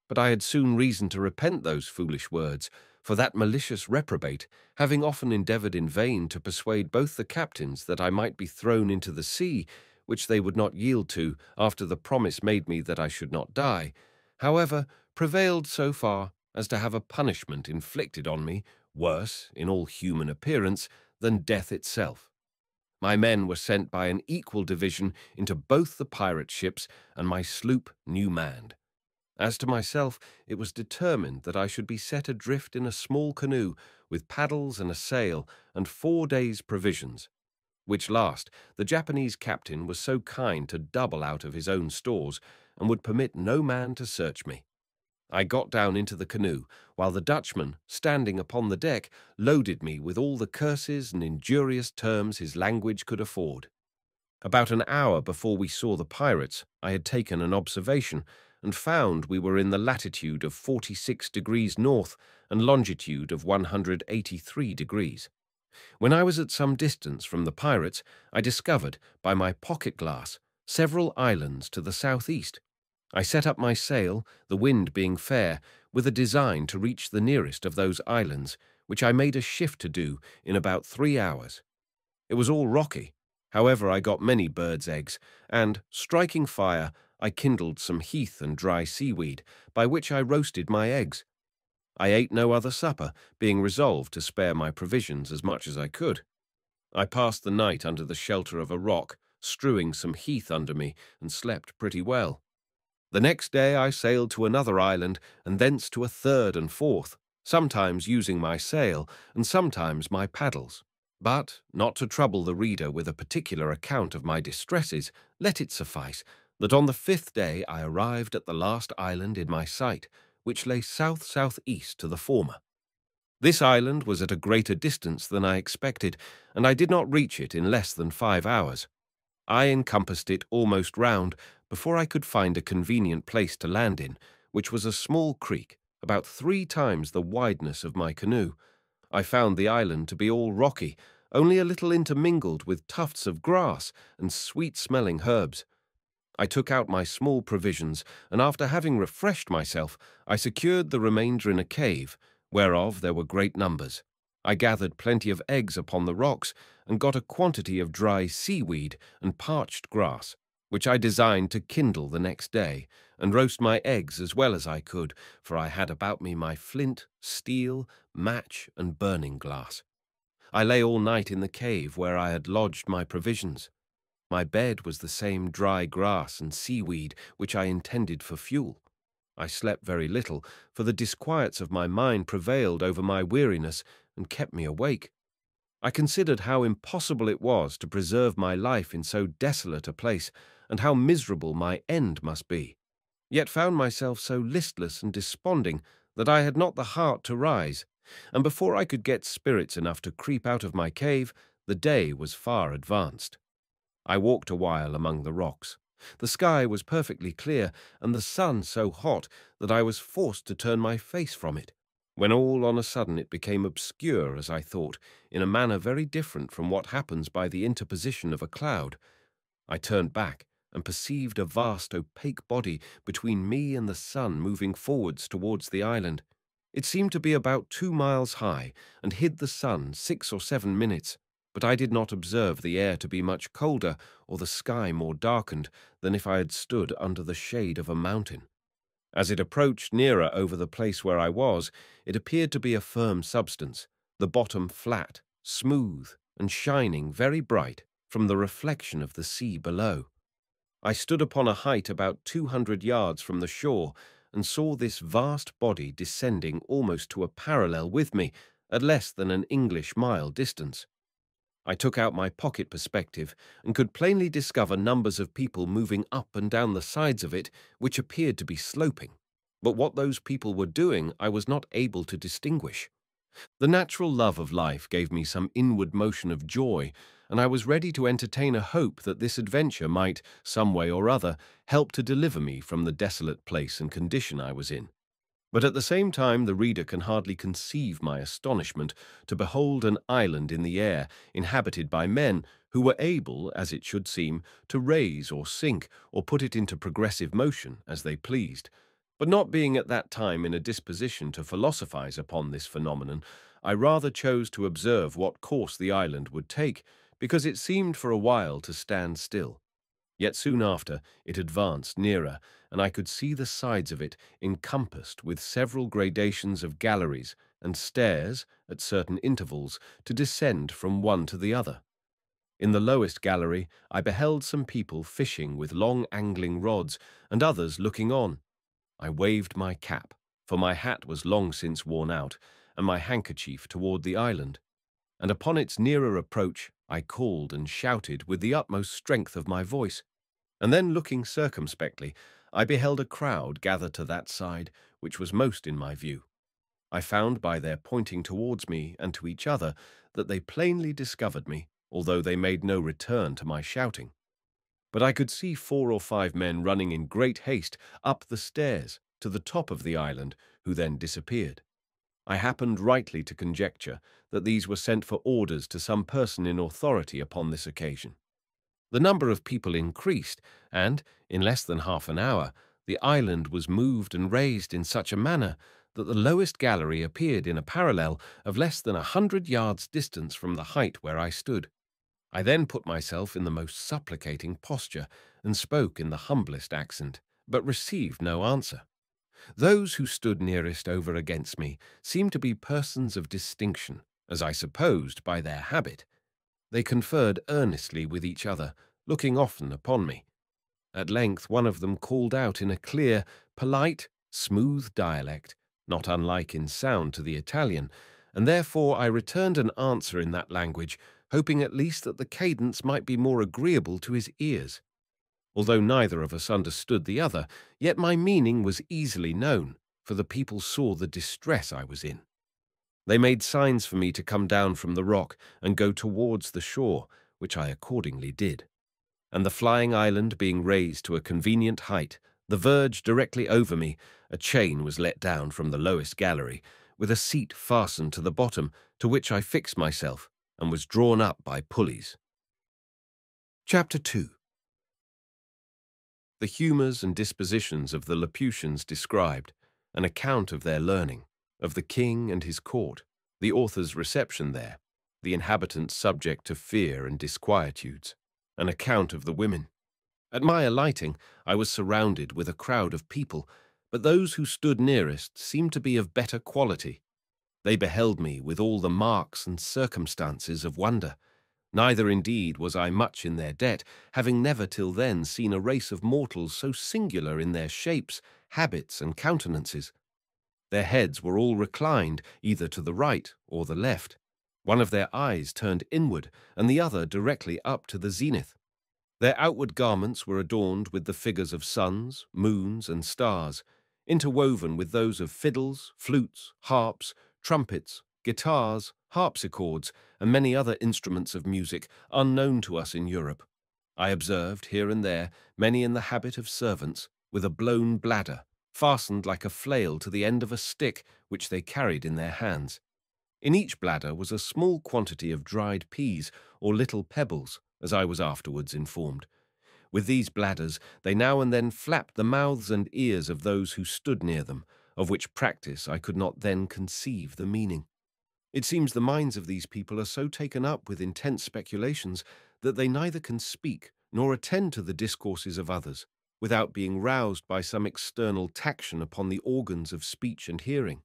But I had soon reason to repent those foolish words, for that malicious reprobate, having often endeavoured in vain to persuade both the captains that I might be thrown into the sea, which they would not yield to after the promise made me that I should not die, however, prevailed so far as to have a punishment inflicted on me, worse, in all human appearance, than death itself. My men were sent by an equal division into both the pirate ships, and my sloop new manned. As to myself, it was determined that I should be set adrift in a small canoe with paddles and a sail and 4 days' provisions, which last the Japanese captain was so kind to double out of his own stores and would permit no man to search me. I got down into the canoe, while the Dutchman, standing upon the deck, loaded me with all the curses and injurious terms his language could afford. About an hour before we saw the pirates, I had taken an observation, and found we were in the latitude of 46 degrees north and longitude of 183 degrees. When I was at some distance from the pirates, I discovered, by my pocket-glass, several islands to the southeast. I set up my sail, the wind being fair, with a design to reach the nearest of those islands, which I made a shift to do in about 3 hours. It was all rocky. However, I got many birds' eggs, and, striking fire, I kindled some heath and dry seaweed, by which I roasted my eggs. I ate no other supper, being resolved to spare my provisions as much as I could. I passed the night under the shelter of a rock, strewing some heath under me, and slept pretty well. The next day I sailed to another island, and thence to a third and fourth, sometimes using my sail, and sometimes my paddles. But, not to trouble the reader with a particular account of my distresses, let it suffice that on the fifth day I arrived at the last island in my sight, which lay south-southeast to the former. This island was at a greater distance than I expected, and I did not reach it in less than 5 hours. I encompassed it almost round before I could find a convenient place to land in, which was a small creek, about 3 times the wideness of my canoe. I found the island to be all rocky, only a little intermingled with tufts of grass and sweet-smelling herbs. I took out my small provisions, and after having refreshed myself, I secured the remainder in a cave, whereof there were great numbers. I gathered plenty of eggs upon the rocks, and got a quantity of dry seaweed and parched grass, which I designed to kindle the next day, and roast my eggs as well as I could, for I had about me my flint, steel, match, and burning glass. I lay all night in the cave where I had lodged my provisions. My bed was the same dry grass and seaweed which I intended for fuel. I slept very little, for the disquiets of my mind prevailed over my weariness and kept me awake. I considered how impossible it was to preserve my life in so desolate a place, and how miserable my end must be, yet found myself so listless and desponding that I had not the heart to rise, and before I could get spirits enough to creep out of my cave, the day was far advanced. I walked a while among the rocks. The sky was perfectly clear, and the sun so hot that I was forced to turn my face from it, when all on a sudden it became obscure, as I thought, in a manner very different from what happens by the interposition of a cloud. I turned back, and perceived a vast opaque body between me and the sun moving forwards towards the island. It seemed to be about 2 miles high, and hid the sun 6 or 7 minutes, but I did not observe the air to be much colder or the sky more darkened than if I had stood under the shade of a mountain. As it approached nearer over the place where I was, it appeared to be a firm substance, the bottom flat, smooth, and shining very bright from the reflection of the sea below. I stood upon a height about 200 yards from the shore, and saw this vast body descending almost to a parallel with me, at less than an English mile distance. I took out my pocket perspective, and could plainly discover numbers of people moving up and down the sides of it, which appeared to be sloping. But what those people were doing I was not able to distinguish. The natural love of life gave me some inward motion of joy, and I was ready to entertain a hope that this adventure might, some way or other, help to deliver me from the desolate place and condition I was in. But at the same time the reader can hardly conceive my astonishment to behold an island in the air, inhabited by men who were able, as it should seem, to raise or sink or put it into progressive motion as they pleased. But not being at that time in a disposition to philosophize upon this phenomenon, I rather chose to observe what course the island would take, because it seemed for a while to stand still. Yet soon after it advanced nearer, and I could see the sides of it encompassed with several gradations of galleries and stairs at certain intervals to descend from one to the other. In the lowest gallery I beheld some people fishing with long angling rods, and others looking on. I waved my cap, for my hat was long since worn out, and my handkerchief toward the island, and upon its nearer approach I called and shouted with the utmost strength of my voice, and then looking circumspectly, I beheld a crowd gather to that side which was most in my view. I found by their pointing towards me and to each other that they plainly discovered me, although they made no return to my shouting. But I could see 4 or 5 men running in great haste up the stairs to the top of the island, who then disappeared. I happened rightly to conjecture that these were sent for orders to some person in authority upon this occasion. The number of people increased, and, in less than half an hour, the island was moved and raised in such a manner that the lowest gallery appeared in a parallel of less than 100 yards distance from the height where I stood. I then put myself in the most supplicating posture, and spoke in the humblest accent, but received no answer. Those who stood nearest over against me seemed to be persons of distinction, as I supposed by their habit. They conferred earnestly with each other, looking often upon me. At length one of them called out in a clear, polite, smooth dialect, not unlike in sound to the Italian, and therefore I returned an answer in that language, hoping at least that the cadence might be more agreeable to his ears. Although neither of us understood the other, yet my meaning was easily known, for the people saw the distress I was in. They made signs for me to come down from the rock and go towards the shore, which I accordingly did. And the flying island being raised to a convenient height, the verge directly over me, a chain was let down from the lowest gallery, with a seat fastened to the bottom, to which I fixed myself, and was drawn up by pulleys. Chapter 2. The humours and dispositions of the Laputans described, an account of their learning, of the king and his court, the author's reception there, the inhabitants subject to fear and disquietudes, an account of the women. At my alighting, I was surrounded with a crowd of people, but those who stood nearest seemed to be of better quality. They beheld me with all the marks and circumstances of wonder. Neither indeed was I much in their debt, having never till then seen a race of mortals so singular in their shapes, habits, and countenances. Their heads were all reclined, either to the right or the left, one of their eyes turned inward, and the other directly up to the zenith. Their outward garments were adorned with the figures of suns, moons, and stars, interwoven with those of fiddles, flutes, harps, trumpets, guitars, harpsichords, and many other instruments of music unknown to us in Europe. I observed, here and there, many in the habit of servants, with a blown bladder, fastened like a flail to the end of a stick which they carried in their hands. In each bladder was a small quantity of dried peas or little pebbles, as I was afterwards informed. With these bladders they now and then flapped the mouths and ears of those who stood near them, of which practice I could not then conceive the meaning. It seems the minds of these people are so taken up with intense speculations that they neither can speak nor attend to the discourses of others, without being roused by some external taction upon the organs of speech and hearing.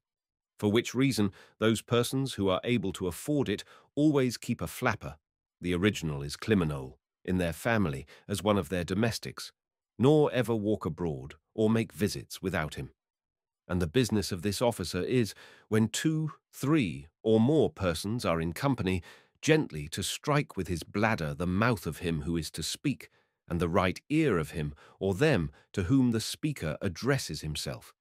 For which reason those persons who are able to afford it always keep a flapper, the original is Climonole, in their family as one of their domestics, nor ever walk abroad or make visits without him. And the business of this officer is, when 2, 3, or more persons are in company, gently to strike with his bladder the mouth of him who is to speak, and the right ear of him or them to whom the speaker addresses himself.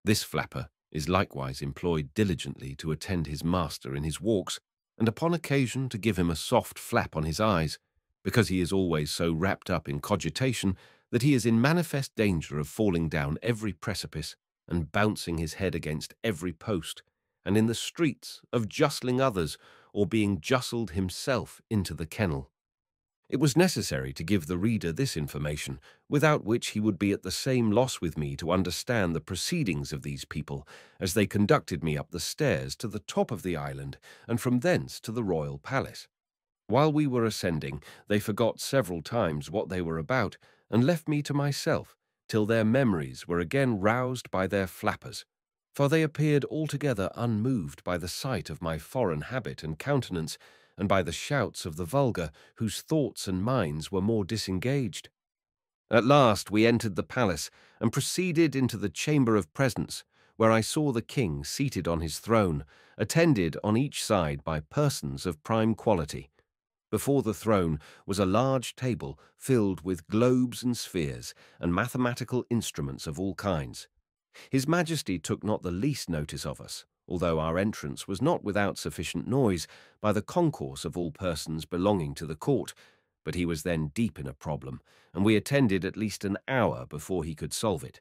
This flapper is likewise employed diligently to attend his master in his walks, and upon occasion to give him a soft flap on his eyes, because he is always so wrapped up in cogitation that he is in manifest danger of falling down every precipice, and bouncing his head against every post, and in the streets of justling others, or being justled himself into the kennel. It was necessary to give the reader this information, without which he would be at the same loss with me to understand the proceedings of these people, as they conducted me up the stairs to the top of the island, and from thence to the royal palace. While we were ascending, they forgot several times what they were about, and left me to myself, till their memories were again roused by their flappers, for they appeared altogether unmoved by the sight of my foreign habit and countenance, and by the shouts of the vulgar, whose thoughts and minds were more disengaged. At last we entered the palace, and proceeded into the chamber of presence, where I saw the king seated on his throne, attended on each side by persons of prime quality. Before the throne was a large table filled with globes and spheres, and mathematical instruments of all kinds. His Majesty took not the least notice of us, although our entrance was not without sufficient noise by the concourse of all persons belonging to the court, but he was then deep in a problem, and we attended at least an hour before he could solve it.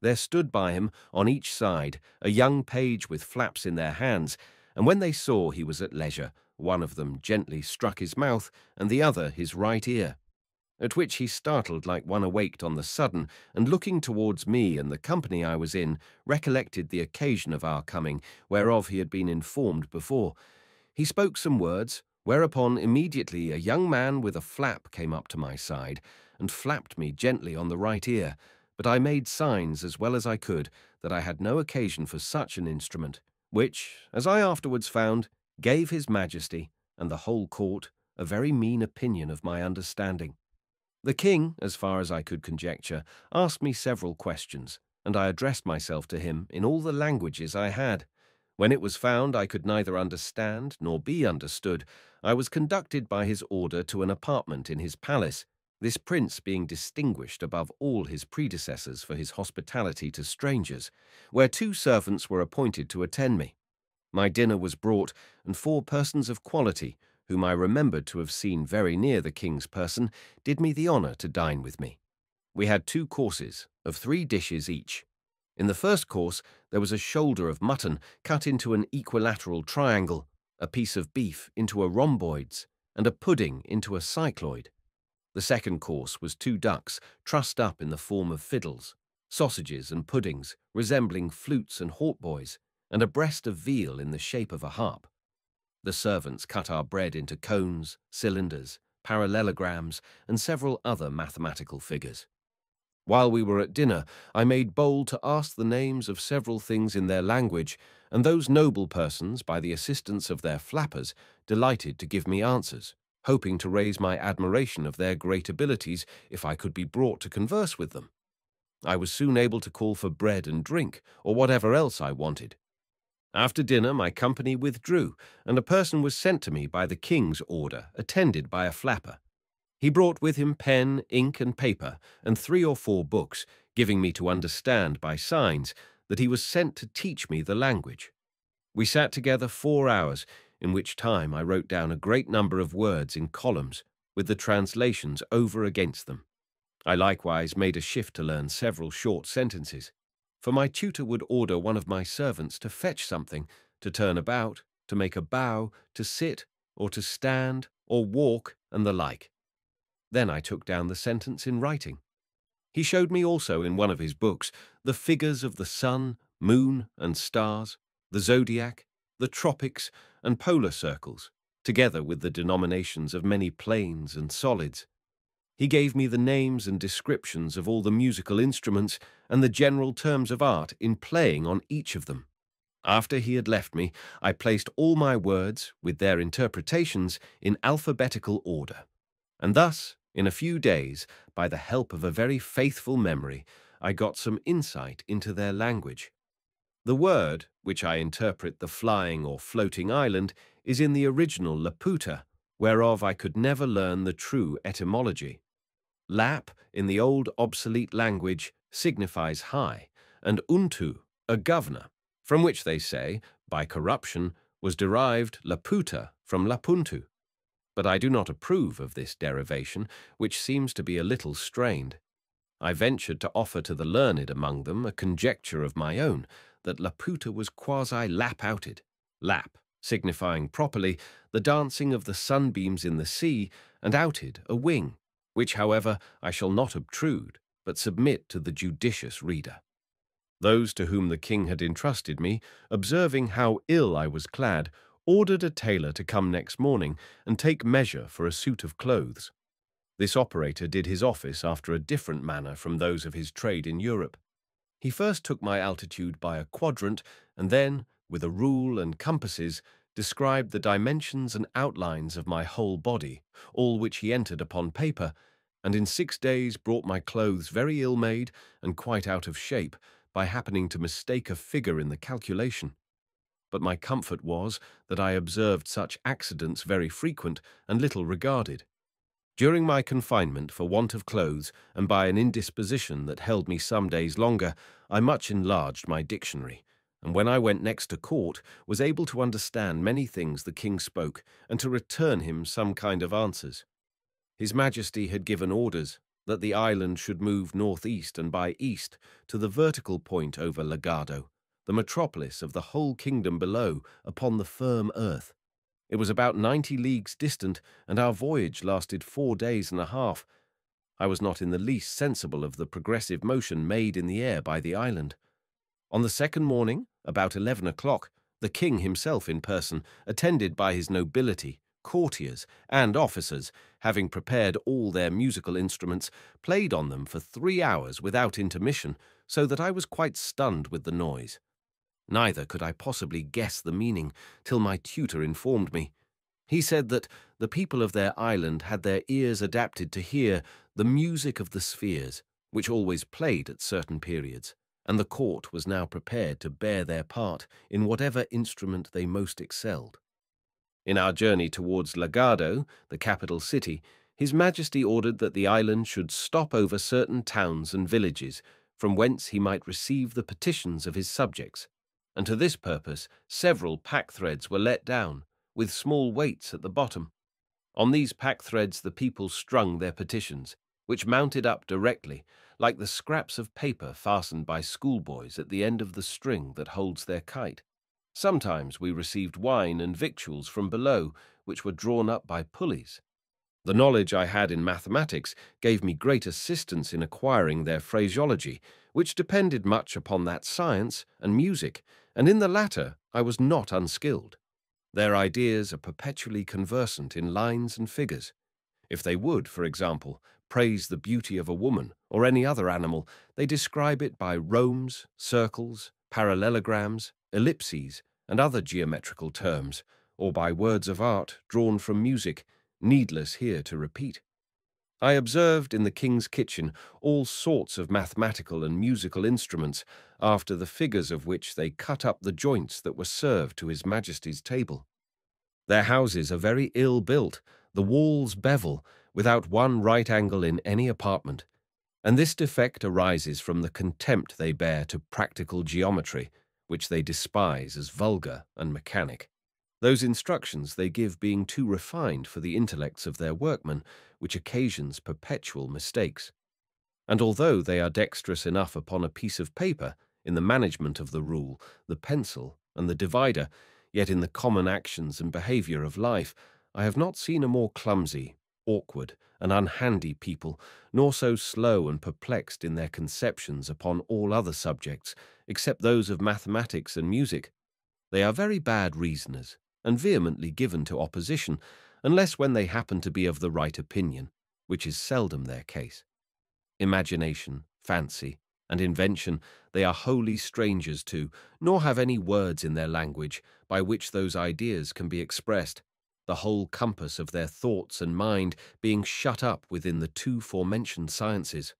There stood by him, on each side, a young page with flaps in their hands, and when they saw he was at leisure, one of them gently struck his mouth, and the other his right ear, at which he startled like one awaked on the sudden, and looking towards me and the company I was in, recollected the occasion of our coming, whereof he had been informed before. He spoke some words, whereupon immediately a young man with a flap came up to my side, and flapped me gently on the right ear, but I made signs as well as I could that I had no occasion for such an instrument, which, as I afterwards found, gave His Majesty and the whole court a very mean opinion of my understanding. The king, as far as I could conjecture, asked me several questions, and I addressed myself to him in all the languages I had. When it was found I could neither understand nor be understood, I was conducted by his order to an apartment in his palace, this prince being distinguished above all his predecessors for his hospitality to strangers, where 2 servants were appointed to attend me. My dinner was brought, and 4 persons of quality, whom I remembered to have seen very near the king's person, did me the honour to dine with me. We had 2 courses, of 3 dishes each. In the first course there was a shoulder of mutton cut into an equilateral triangle, a piece of beef into a rhomboids, and a pudding into a cycloid. The second course was 2 ducks trussed up in the form of fiddles, sausages and puddings resembling flutes and hautboys, and a breast of veal in the shape of a harp. The servants cut our bread into cones, cylinders, parallelograms, and several other mathematical figures. While we were at dinner, I made bold to ask the names of several things in their language, and those noble persons, by the assistance of their flappers, delighted to give me answers, hoping to raise my admiration of their great abilities if I could be brought to converse with them. I was soon able to call for bread and drink, or whatever else I wanted. After dinner my company withdrew, and a person was sent to me by the king's order, attended by a flapper. He brought with him pen, ink, and paper, and 3 or 4 books, giving me to understand by signs that he was sent to teach me the language. We sat together 4 hours, in which time I wrote down a great number of words in columns, with the translations over against them. I likewise made a shift to learn several short sentences, for my tutor would order one of my servants to fetch something, to turn about, to make a bow, to sit, or to stand, or walk, and the like. Then I took down the sentence in writing. He showed me also in one of his books the figures of the sun, moon, and stars, the zodiac, the tropics, and polar circles, together with the denominations of many planes and solids. He gave me the names and descriptions of all the musical instruments and the general terms of art in playing on each of them. After he had left me, I placed all my words, with their interpretations, in alphabetical order. And thus, in a few days, by the help of a very faithful memory, I got some insight into their language. The word, which I interpret the flying or floating island, is in the original Laputa, whereof I could never learn the true etymology. Lap, in the old obsolete language, signifies high, and untu, a governor, from which they say, by corruption, was derived Laputa from Lapuntu. But I do not approve of this derivation, which seems to be a little strained. I ventured to offer to the learned among them a conjecture of my own, that Laputa was quasi-lap-outed, lap signifying properly the dancing of the sunbeams in the sea, and outed a wing, which, however, I shall not obtrude, but submit to the judicious reader. Those to whom the king had entrusted me, observing how ill I was clad, ordered a tailor to come next morning and take measure for a suit of clothes. This operator did his office after a different manner from those of his trade in Europe. He first took my altitude by a quadrant, and then, with a rule and compasses, described the dimensions and outlines of my whole body, all which he entered upon paper, and in 6 days brought my clothes very ill-made and quite out of shape, by happening to mistake a figure in the calculation. But my comfort was that I observed such accidents very frequent and little regarded. During my confinement for want of clothes, and by an indisposition that held me some days longer, I much enlarged my dictionary, and when I went next to court, was able to understand many things the king spoke, and to return him some kind of answers. His Majesty had given orders that the island should move northeast and by east to the vertical point over Lagado, the metropolis of the whole kingdom below, upon the firm earth. It was about 90 leagues distant, and our voyage lasted 4 days and a half. I was not in the least sensible of the progressive motion made in the air by the island. On the second morning, about 11 o'clock, the king himself in person, attended by his nobility, courtiers and officers, having prepared all their musical instruments, played on them for 3 hours without intermission, so that I was quite stunned with the noise. Neither could I possibly guess the meaning till my tutor informed me. He said that the people of their island had their ears adapted to hear the music of the spheres, which always played at certain periods, and the court was now prepared to bear their part in whatever instrument they most excelled. In our journey towards Lagado, the capital city, His Majesty ordered that the island should stop over certain towns and villages, from whence he might receive the petitions of his subjects, and to this purpose several pack-threads were let down, with small weights at the bottom. On these pack-threads the people strung their petitions, which mounted up directly, like the scraps of paper fastened by schoolboys at the end of the string that holds their kite. Sometimes we received wine and victuals from below, which were drawn up by pulleys. The knowledge I had in mathematics gave me great assistance in acquiring their phraseology, which depended much upon that science and music, and in the latter I was not unskilled. Their ideas are perpetually conversant in lines and figures. If they would, for example, praise the beauty of a woman or any other animal, they describe it by rhombs, circles, parallelograms, ellipses, and other geometrical terms, or by words of art drawn from music, needless here to repeat. I observed in the king's kitchen all sorts of mathematical and musical instruments, after the figures of which they cut up the joints that were served to His Majesty's table. Their houses are very ill built, the walls bevel, without one right angle in any apartment, and this defect arises from the contempt they bear to practical geometry, which they despise as vulgar and mechanic, those instructions they give being too refined for the intellects of their workmen, which occasions perpetual mistakes. And although they are dexterous enough upon a piece of paper, in the management of the rule, the pencil, and the divider, yet in the common actions and behaviour of life, I have not seen a more clumsy, awkward, and unhandy people, nor so slow and perplexed in their conceptions upon all other subjects, except those of mathematics and music. They are very bad reasoners, and vehemently given to opposition, unless when they happen to be of the right opinion, which is seldom their case. Imagination, fancy, and invention they are wholly strangers to, nor have any words in their language by which those ideas can be expressed, the whole compass of their thoughts and mind being shut up within the two forementioned sciences.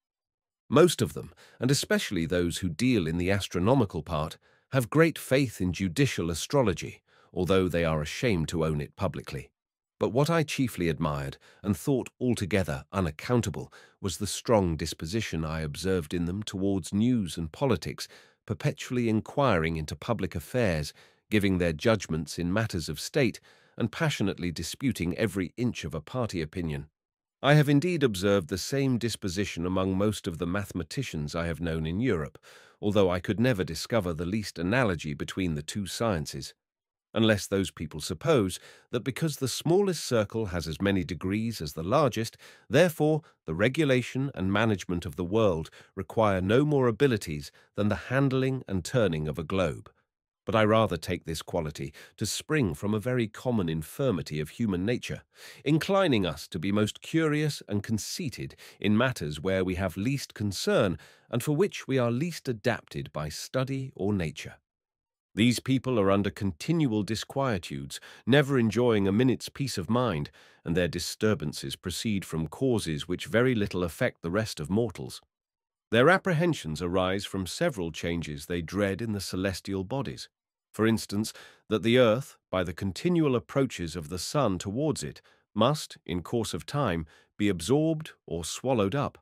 Most of them, and especially those who deal in the astronomical part, have great faith in judicial astrology, although they are ashamed to own it publicly. But what I chiefly admired, and thought altogether unaccountable, was the strong disposition I observed in them towards news and politics, perpetually inquiring into public affairs, giving their judgments in matters of state, and passionately disputing every inch of a party opinion. I have indeed observed the same disposition among most of the mathematicians I have known in Europe, although I could never discover the least analogy between the two sciences, unless those people suppose that because the smallest circle has as many degrees as the largest, therefore the regulation and management of the world require no more abilities than the handling and turning of a globe. But I rather take this quality to spring from a very common infirmity of human nature, inclining us to be most curious and conceited in matters where we have least concern, and for which we are least adapted by study or nature. These people are under continual disquietudes, never enjoying a minute's peace of mind, and their disturbances proceed from causes which very little affect the rest of mortals. Their apprehensions arise from several changes they dread in the celestial bodies. For instance, that the earth, by the continual approaches of the sun towards it, must, in course of time, be absorbed or swallowed up,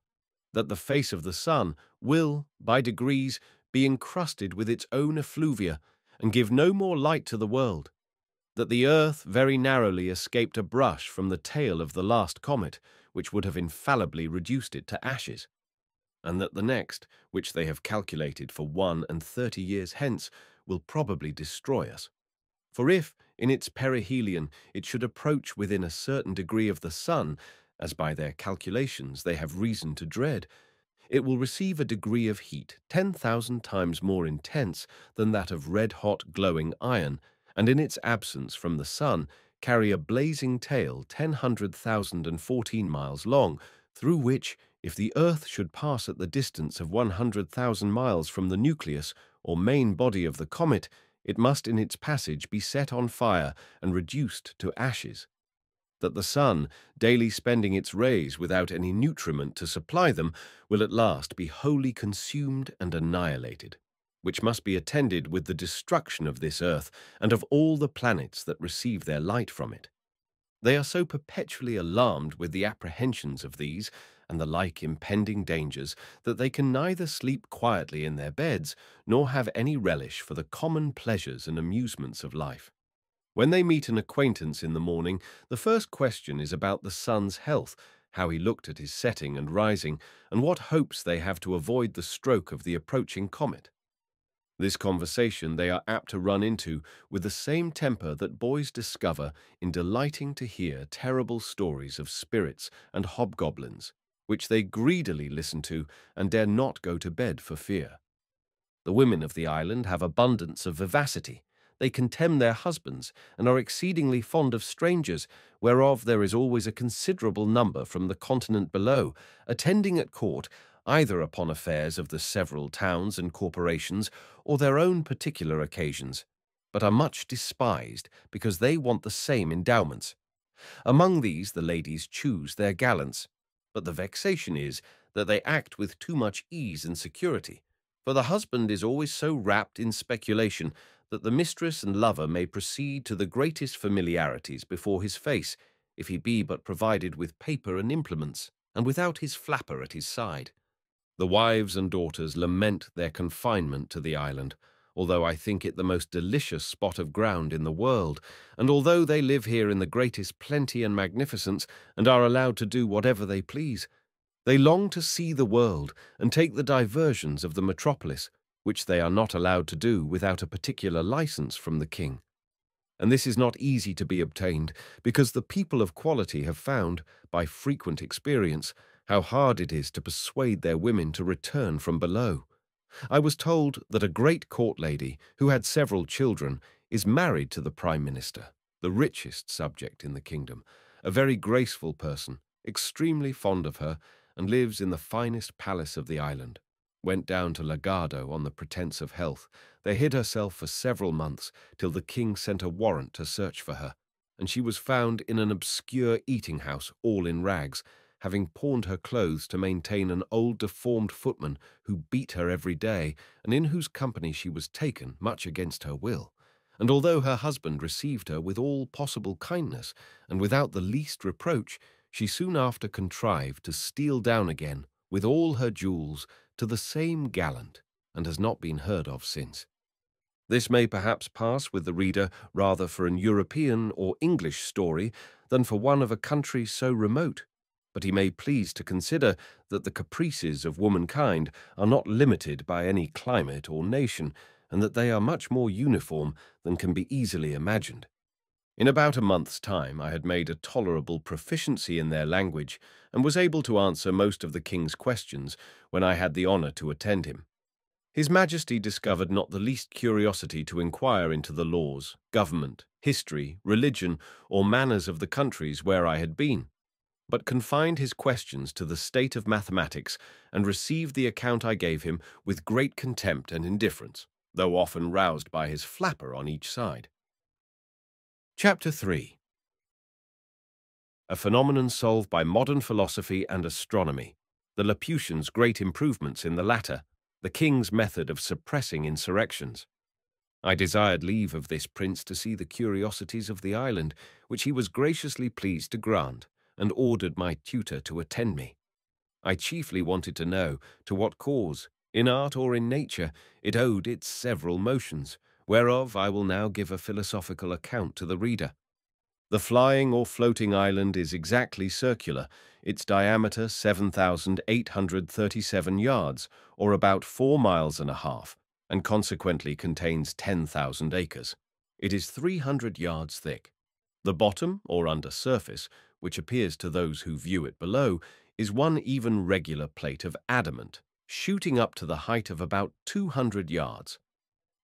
that the face of the sun will, by degrees, be encrusted with its own effluvia, and give no more light to the world, that the earth very narrowly escaped a brush from the tail of the last comet, which would have infallibly reduced it to ashes, and that the next, which they have calculated for 31 years hence, will probably destroy us. For if, in its perihelion, it should approach within a certain degree of the sun, as by their calculations they have reason to dread, it will receive a degree of heat 10,000 times more intense than that of red-hot glowing iron, and in its absence from the sun, carry a blazing tail 10,114 miles long, through which, if the Earth should pass at the distance of 100,000 miles from the nucleus or main body of the comet, it must in its passage be set on fire and reduced to ashes. That the sun, daily spending its rays without any nutriment to supply them, will at last be wholly consumed and annihilated, which must be attended with the destruction of this earth and of all the planets that receive their light from it. They are so perpetually alarmed with the apprehensions of these and the like impending dangers that they can neither sleep quietly in their beds nor have any relish for the common pleasures and amusements of life. When they meet an acquaintance in the morning, the first question is about the sun's health, how he looked at his setting and rising, and what hopes they have to avoid the stroke of the approaching comet. This conversation they are apt to run into with the same temper that boys discover in delighting to hear terrible stories of spirits and hobgoblins, which they greedily listen to and dare not go to bed for fear. The women of the island have abundance of vivacity. They contemn their husbands and are exceedingly fond of strangers, whereof there is always a considerable number from the continent below, attending at court either upon affairs of the several towns and corporations or their own particular occasions, but are much despised because they want the same endowments. Among these the ladies choose their gallants, but the vexation is that they act with too much ease and security, for the husband is always so wrapped in speculation that the mistress and lover may proceed to the greatest familiarities before his face, if he be but provided with paper and implements, and without his flapper at his side. The wives and daughters lament their confinement to the island, although I think it the most delicious spot of ground in the world, and although they live here in the greatest plenty and magnificence, and are allowed to do whatever they please, they long to see the world and take the diversions of the metropolis, which they are not allowed to do without a particular license from the king. And this is not easy to be obtained, because the people of quality have found, by frequent experience, how hard it is to persuade their women to return from below. I was told that a great court lady, who had several children, is married to the Prime Minister, the richest subject in the kingdom, a very graceful person, extremely fond of her, and lives in the finest palace of the island. Went down to Lagado on the pretence of health. They hid herself for several months, till the king sent a warrant to search for her, and she was found in an obscure eating-house, all in rags, having pawned her clothes to maintain an old deformed footman who beat her every day, and in whose company she was taken, much against her will. And although her husband received her with all possible kindness, and without the least reproach, she soon after contrived to steal down again, with all her jewels, to the same gallant, and has not been heard of since. This may perhaps pass with the reader rather for an European or English story than for one of a country so remote, but he may please to consider that the caprices of womankind are not limited by any climate or nation, and that they are much more uniform than can be easily imagined. In about a month's time I had made a tolerable proficiency in their language, and was able to answer most of the king's questions when I had the honour to attend him. His Majesty discovered not the least curiosity to inquire into the laws, government, history, religion, or manners of the countries where I had been, but confined his questions to the state of mathematics, and received the account I gave him with great contempt and indifference, though often roused by his flapper on each side. Chapter 3. A phenomenon solved by modern philosophy and astronomy, the Laputans' great improvements in the latter, the king's method of suppressing insurrections. I desired leave of this prince to see the curiosities of the island, which he was graciously pleased to grant, and ordered my tutor to attend me. I chiefly wanted to know to what cause, in art or in nature, it owed its several motions, whereof I will now give a philosophical account to the reader. The flying or floating island is exactly circular, its diameter 7,837 yards, or about 4 miles and a half, and consequently contains 10,000 acres. It is 300 yards thick. The bottom, or under surface, which appears to those who view it below, is one even regular plate of adamant, shooting up to the height of about 200 yards.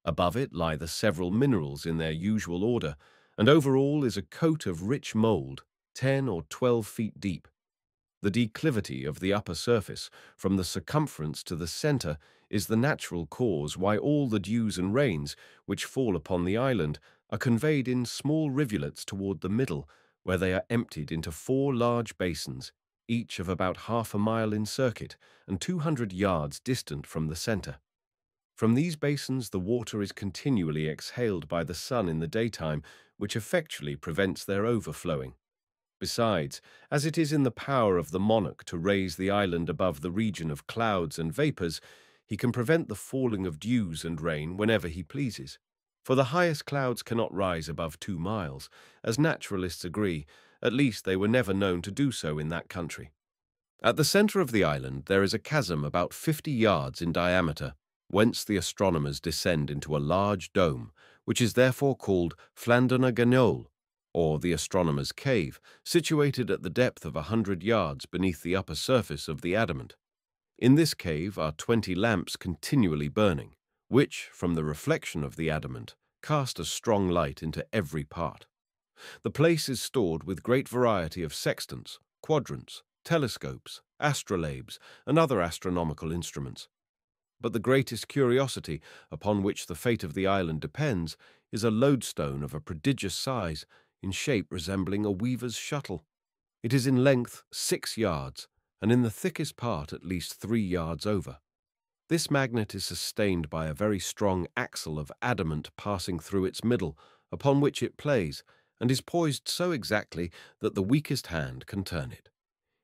Above it lie the several minerals in their usual order, and over all is a coat of rich mould, 10 or 12 feet deep. The declivity of the upper surface, from the circumference to the centre, is the natural cause why all the dews and rains which fall upon the island are conveyed in small rivulets toward the middle, where they are emptied into 4 large basins, each of about half a mile in circuit and 200 yards distant from the centre. From these basins the water is continually exhaled by the sun in the daytime, which effectually prevents their overflowing. Besides, as it is in the power of the monarch to raise the island above the region of clouds and vapours, he can prevent the falling of dews and rain whenever he pleases. For the highest clouds cannot rise above 2 miles, as naturalists agree, at least they were never known to do so in that country. At the centre of the island there is a chasm about 50 yards in diameter, whence the astronomers descend into a large dome, which is therefore called Llandrinaganol, or the astronomer's cave, situated at the depth of 100 yards beneath the upper surface of the adamant. In this cave are 20 lamps continually burning, which, from the reflection of the adamant, cast a strong light into every part. The place is stored with great variety of sextants, quadrants, telescopes, astrolabes, and other astronomical instruments. But the greatest curiosity, upon which the fate of the island depends, is a lodestone of a prodigious size, in shape resembling a weaver's shuttle. It is in length 6 yards, and in the thickest part at least 3 yards over. This magnet is sustained by a very strong axle of adamant passing through its middle, upon which it plays, and is poised so exactly that the weakest hand can turn it.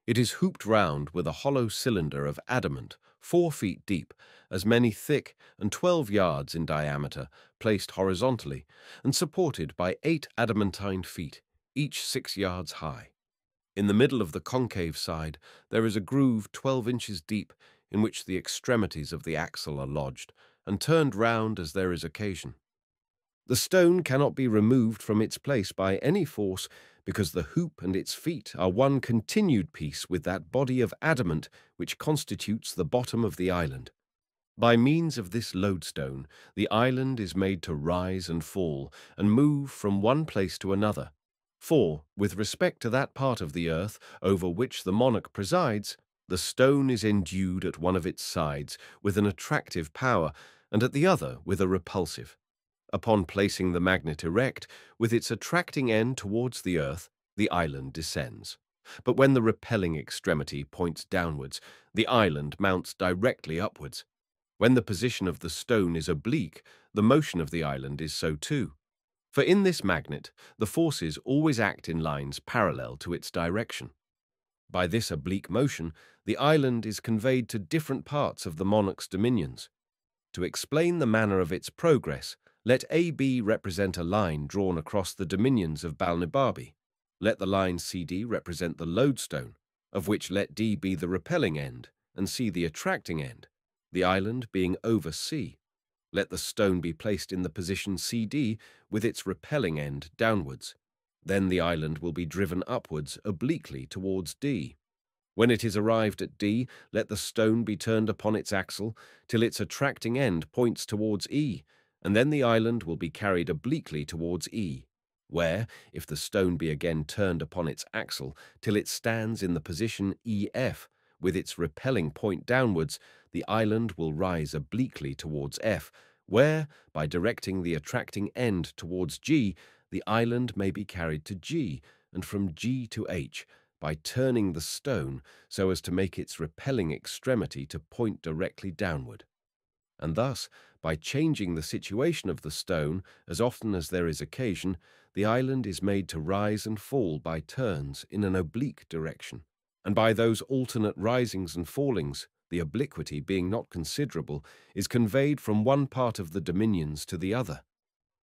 It is hooped round with a hollow cylinder of adamant, 4 feet deep, as many thick, and 12 yards in diameter, placed horizontally, and supported by 8 adamantine feet, each 6 yards high. In the middle of the concave side there is a groove 12 inches deep, in which the extremities of the axle are lodged, and turned round as there is occasion. The stone cannot be removed from its place by any force, because the hoop and its feet are one continued piece with that body of adamant which constitutes the bottom of the island. By means of this lodestone, the island is made to rise and fall, and move from one place to another. For, with respect to that part of the earth over which the monarch presides, the stone is endued at one of its sides with an attractive power, and at the other with a repulsive. Upon placing the magnet erect, with its attracting end towards the earth, the island descends. But when the repelling extremity points downwards, the island mounts directly upwards. When the position of the stone is oblique, the motion of the island is so too. For in this magnet, the forces always act in lines parallel to its direction. By this oblique motion, the island is conveyed to different parts of the monarch's dominions. To explain the manner of its progress, let AB represent a line drawn across the dominions of Balnibarbi. Let the line CD represent the lodestone, of which let D be the repelling end, and C the attracting end, the island being over C. Let the stone be placed in the position CD with its repelling end downwards. Then the island will be driven upwards obliquely towards D. When it is arrived at D, let the stone be turned upon its axle till its attracting end points towards E, and then the island will be carried obliquely towards E, where, if the stone be again turned upon its axle till it stands in the position EF, with its repelling point downwards, the island will rise obliquely towards F, where, by directing the attracting end towards G, the island may be carried to G, and from G to H, by turning the stone so as to make its repelling extremity to point directly downward. And thus, by changing the situation of the stone as often as there is occasion, the island is made to rise and fall by turns in an oblique direction, and by those alternate risings and fallings, the obliquity being not considerable, is conveyed from one part of the dominions to the other.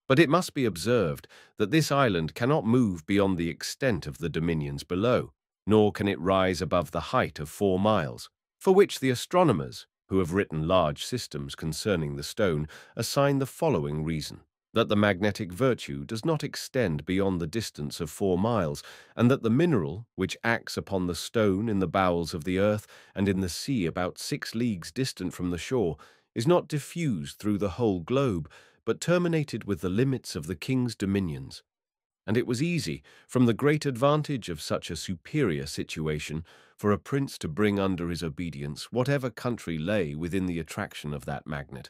But it must be observed that this island cannot move beyond the extent of the dominions below, nor can it rise above the height of 4 miles, for which the astronomers, who have written large systems concerning the stone, assign the following reason: that the magnetic virtue does not extend beyond the distance of 4 miles, and that the mineral, which acts upon the stone in the bowels of the earth and in the sea about 6 leagues distant from the shore, is not diffused through the whole globe, but terminated with the limits of the king's dominions. and it was easy, from the great advantage of such a superior situation, for a prince to bring under his obedience whatever country lay within the attraction of that magnet.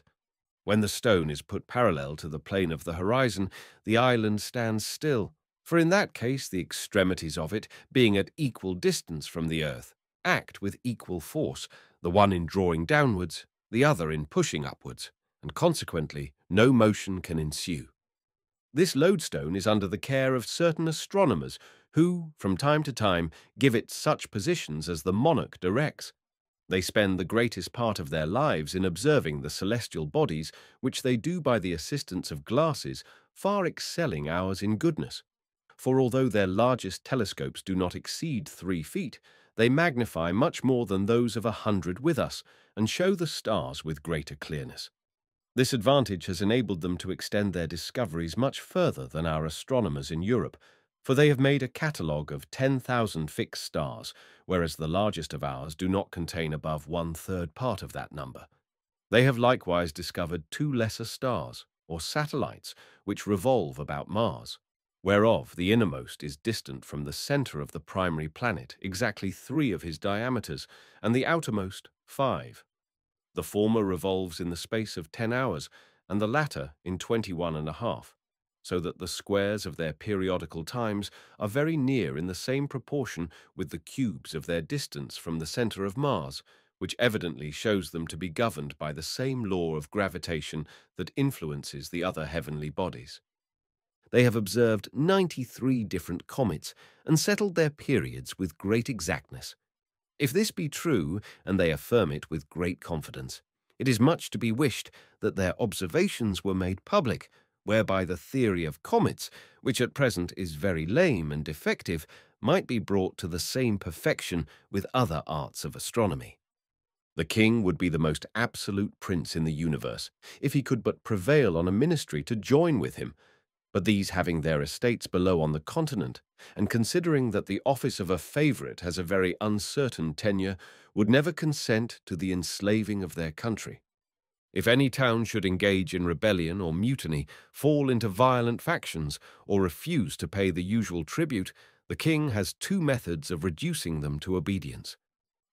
When the stone is put parallel to the plane of the horizon, the island stands still, for in that case the extremities of it, being at equal distance from the earth, act with equal force, the one in drawing downwards, the other in pushing upwards, and consequently no motion can ensue. This lodestone is under the care of certain astronomers who, from time to time, give it such positions as the monarch directs. They spend the greatest part of their lives in observing the celestial bodies, which they do by the assistance of glasses, far excelling ours in goodness. For although their largest telescopes do not exceed 3 feet, they magnify much more than those of 100 with us, and show the stars with greater clearness. This advantage has enabled them to extend their discoveries much further than our astronomers in Europe, for they have made a catalogue of 10,000 fixed stars, whereas the largest of ours do not contain above 1/3 part of that number. They have likewise discovered 2 lesser stars, or satellites, which revolve about Mars, whereof the innermost is distant from the centre of the primary planet exactly 3 of his diameters, and the outermost 5. The former revolves in the space of 10 hours, and the latter in 21½ so that the squares of their periodical times are very near in the same proportion with the cubes of their distance from the centre of Mars, which evidently shows them to be governed by the same law of gravitation that influences the other heavenly bodies. They have observed 93 different comets and settled their periods with great exactness. If this be true, and they affirm it with great confidence, it is much to be wished that their observations were made public, whereby the theory of comets, which at present is very lame and defective, might be brought to the same perfection with other arts of astronomy. The king would be the most absolute prince in the universe, if he could but prevail on a ministry to join with him, but these having their estates below on the continent, and considering that the office of a favourite has a very uncertain tenure, would never consent to the enslaving of their country. If any town should engage in rebellion or mutiny, fall into violent factions, or refuse to pay the usual tribute, the king has 2 methods of reducing them to obedience.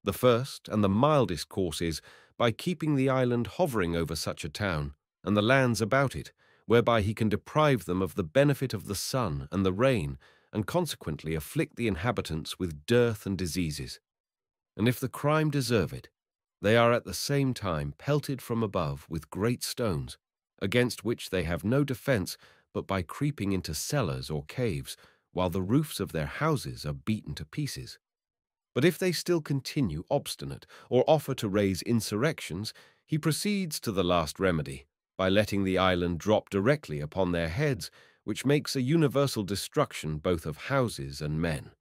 The first and the mildest course is by keeping the island hovering over such a town, and the lands about it, whereby he can deprive them of the benefit of the sun and the rain, and consequently afflict the inhabitants with dearth and diseases. And if the crime deserve it, they are at the same time pelted from above with great stones, against which they have no defence but by creeping into cellars or caves, while the roofs of their houses are beaten to pieces. But if they still continue obstinate, or offer to raise insurrections, he proceeds to the last remedy, by letting the island drop directly upon their heads, which makes a universal destruction both of houses and men.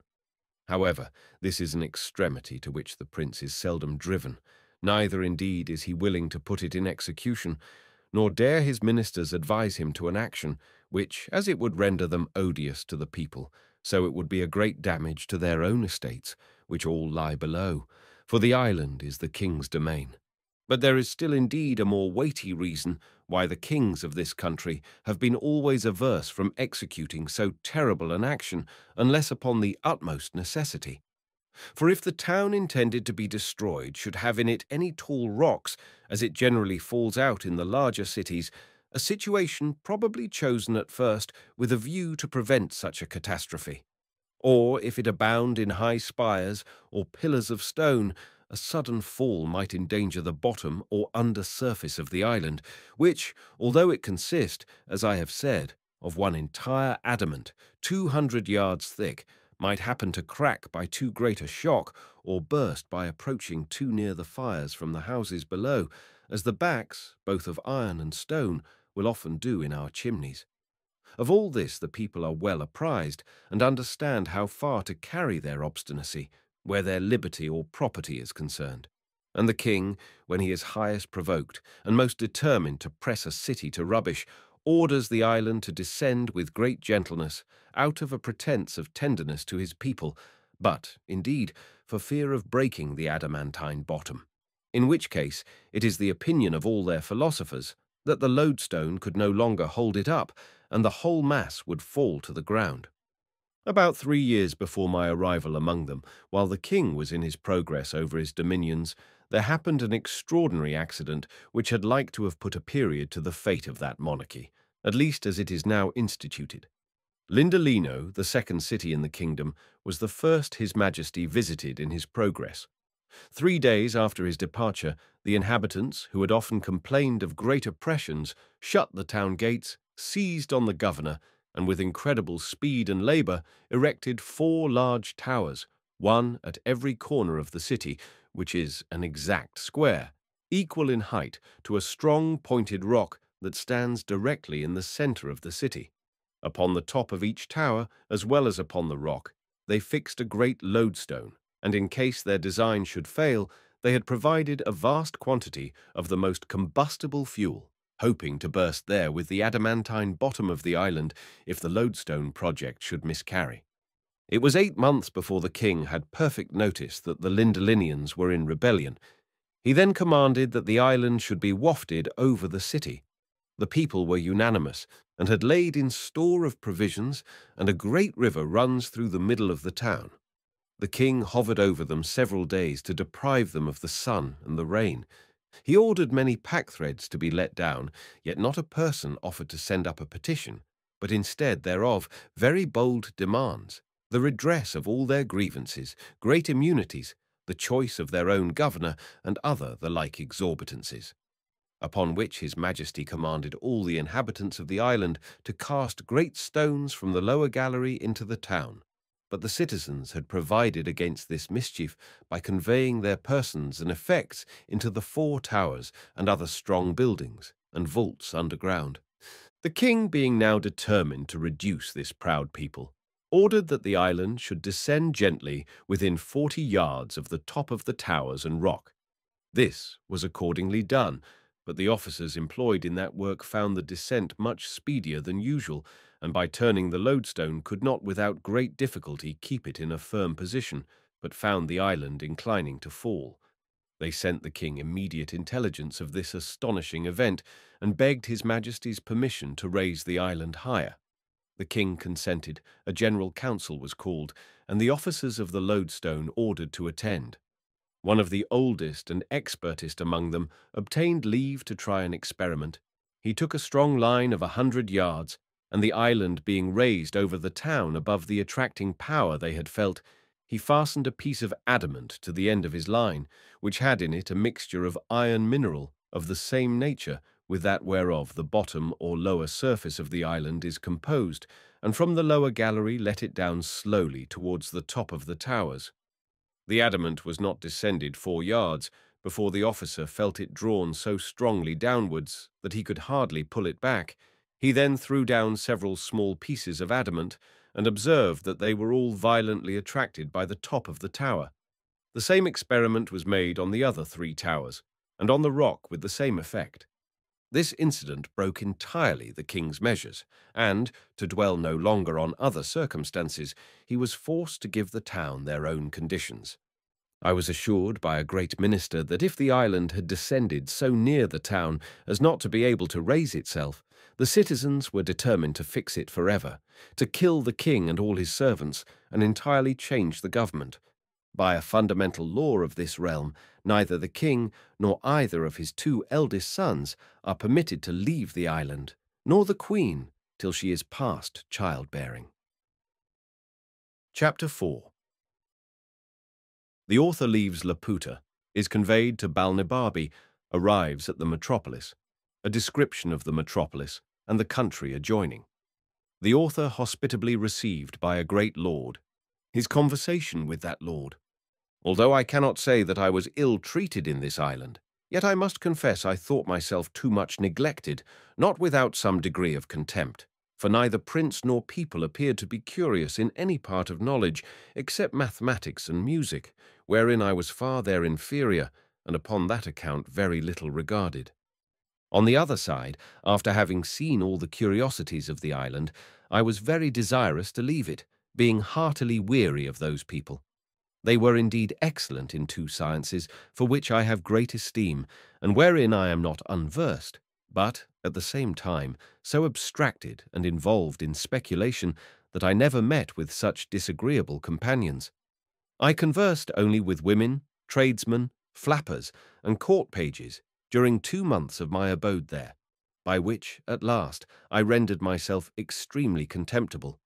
However, this is an extremity to which the prince is seldom driven, neither indeed is he willing to put it in execution, nor dare his ministers advise him to an action, which, as it would render them odious to the people, so it would be a great damage to their own estates, which all lie below, for the island is the king's domain. But there is still indeed a more weighty reason why the kings of this country have been always averse from executing so terrible an action, unless upon the utmost necessity. For if the town intended to be destroyed should have in it any tall rocks, as it generally falls out in the larger cities, a situation probably chosen at first with a view to prevent such a catastrophe, or if it abound in high spires or pillars of stone, a sudden fall might endanger the bottom or under surface of the island, which, although it consist, as I have said, of one entire adamant, 200 yards thick, might happen to crack by too great a shock, or burst by approaching too near the fires from the houses below, as the backs, both of iron and stone, will often do in our chimneys. Of all this the people are well apprised, and understand how far to carry their obstinacy, where their liberty or property is concerned. And the king, when he is highest provoked, and most determined to press a city to rubbish, orders the island to descend with great gentleness, out of a pretence of tenderness to his people, but, indeed, for fear of breaking the adamantine bottom, in which case it is the opinion of all their philosophers that the lodestone could no longer hold it up, and the whole mass would fall to the ground. About 3 years before my arrival among them, while the king was in his progress over his dominions, there happened an extraordinary accident which had like to have put a period to the fate of that monarchy, at least as it is now instituted. Lindolino, the second city in the kingdom, was the first His Majesty visited in his progress. 3 days after his departure, the inhabitants, who had often complained of great oppressions, shut the town gates, seized on the governor, and with incredible speed and labor erected 4 large towers, one at every corner of the city, which is an exact square, equal in height to a strong pointed rock that stands directly in the center of the city. Upon the top of each tower, as well as upon the rock, they fixed a great lodestone, and in case their design should fail, they had provided a vast quantity of the most combustible fuel, hoping to burst there with the adamantine bottom of the island if the lodestone project should miscarry. It was 8 months before the king had perfect notice that the Lindolinians were in rebellion. He then commanded that the island should be wafted over the city. The people were unanimous, and had laid in store of provisions, and a great river runs through the middle of the town. The king hovered over them several days to deprive them of the sun and the rain. He ordered many pack-threads to be let down, yet not a person offered to send up a petition, but instead thereof very bold demands, the redress of all their grievances, great immunities, the choice of their own governor, and other the like exorbitances. Upon which His Majesty commanded all the inhabitants of the island to cast great stones from the lower gallery into the town. But the citizens had provided against this mischief by conveying their persons and effects into the 4 towers and other strong buildings and vaults underground. The king, being now determined to reduce this proud people, ordered that the island should descend gently within 40 yards of the top of the towers and rock. This was accordingly done, but the officers employed in that work found the descent much speedier than usual, and by turning the lodestone could not without great difficulty keep it in a firm position, but found the island inclining to fall. They sent the king immediate intelligence of this astonishing event, and begged His Majesty's permission to raise the island higher. The king consented, a general council was called, and the officers of the lodestone ordered to attend. One of the oldest and expertest among them obtained leave to try an experiment. He took a strong line of 100 yards, and the island being raised over the town above the attracting power they had felt, he fastened a piece of adamant to the end of his line, which had in it a mixture of iron mineral of the same nature with that whereof the bottom or lower surface of the island is composed, and from the lower gallery let it down slowly towards the top of the towers. The adamant was not descended 4 yards before the officer felt it drawn so strongly downwards that he could hardly pull it back. He then threw down several small pieces of adamant and observed that they were all violently attracted by the top of the tower. The same experiment was made on the other 3 towers, and on the rock with the same effect. This incident broke entirely the king's measures, and, to dwell no longer on other circumstances, he was forced to give the town their own conditions. I was assured by a great minister that if the island had descended so near the town as not to be able to raise itself, the citizens were determined to fix it forever, to kill the king and all his servants, and entirely change the government. By a fundamental law of this realm, neither the king nor either of his 2 eldest sons are permitted to leave the island, nor the queen, till she is past childbearing. Chapter 4. The author leaves Laputa, is conveyed to Balnibarbi, arrives at the metropolis, a description of the metropolis and the country adjoining. The author hospitably received by a great lord, his conversation with that lord. Although I cannot say that I was ill-treated in this island, yet I must confess I thought myself too much neglected, not without some degree of contempt, for neither prince nor people appeared to be curious in any part of knowledge except mathematics and music, wherein I was far their inferior, and upon that account very little regarded. On the other side, after having seen all the curiosities of the island, I was very desirous to leave it, being heartily weary of those people. They were indeed excellent in 2 sciences, for which I have great esteem, and wherein I am not unversed, but, at the same time, so abstracted and involved in speculation that I never met with such disagreeable companions. I conversed only with women, tradesmen, flappers, and court pages during 2 months of my abode there, by which, at last, I rendered myself extremely contemptible.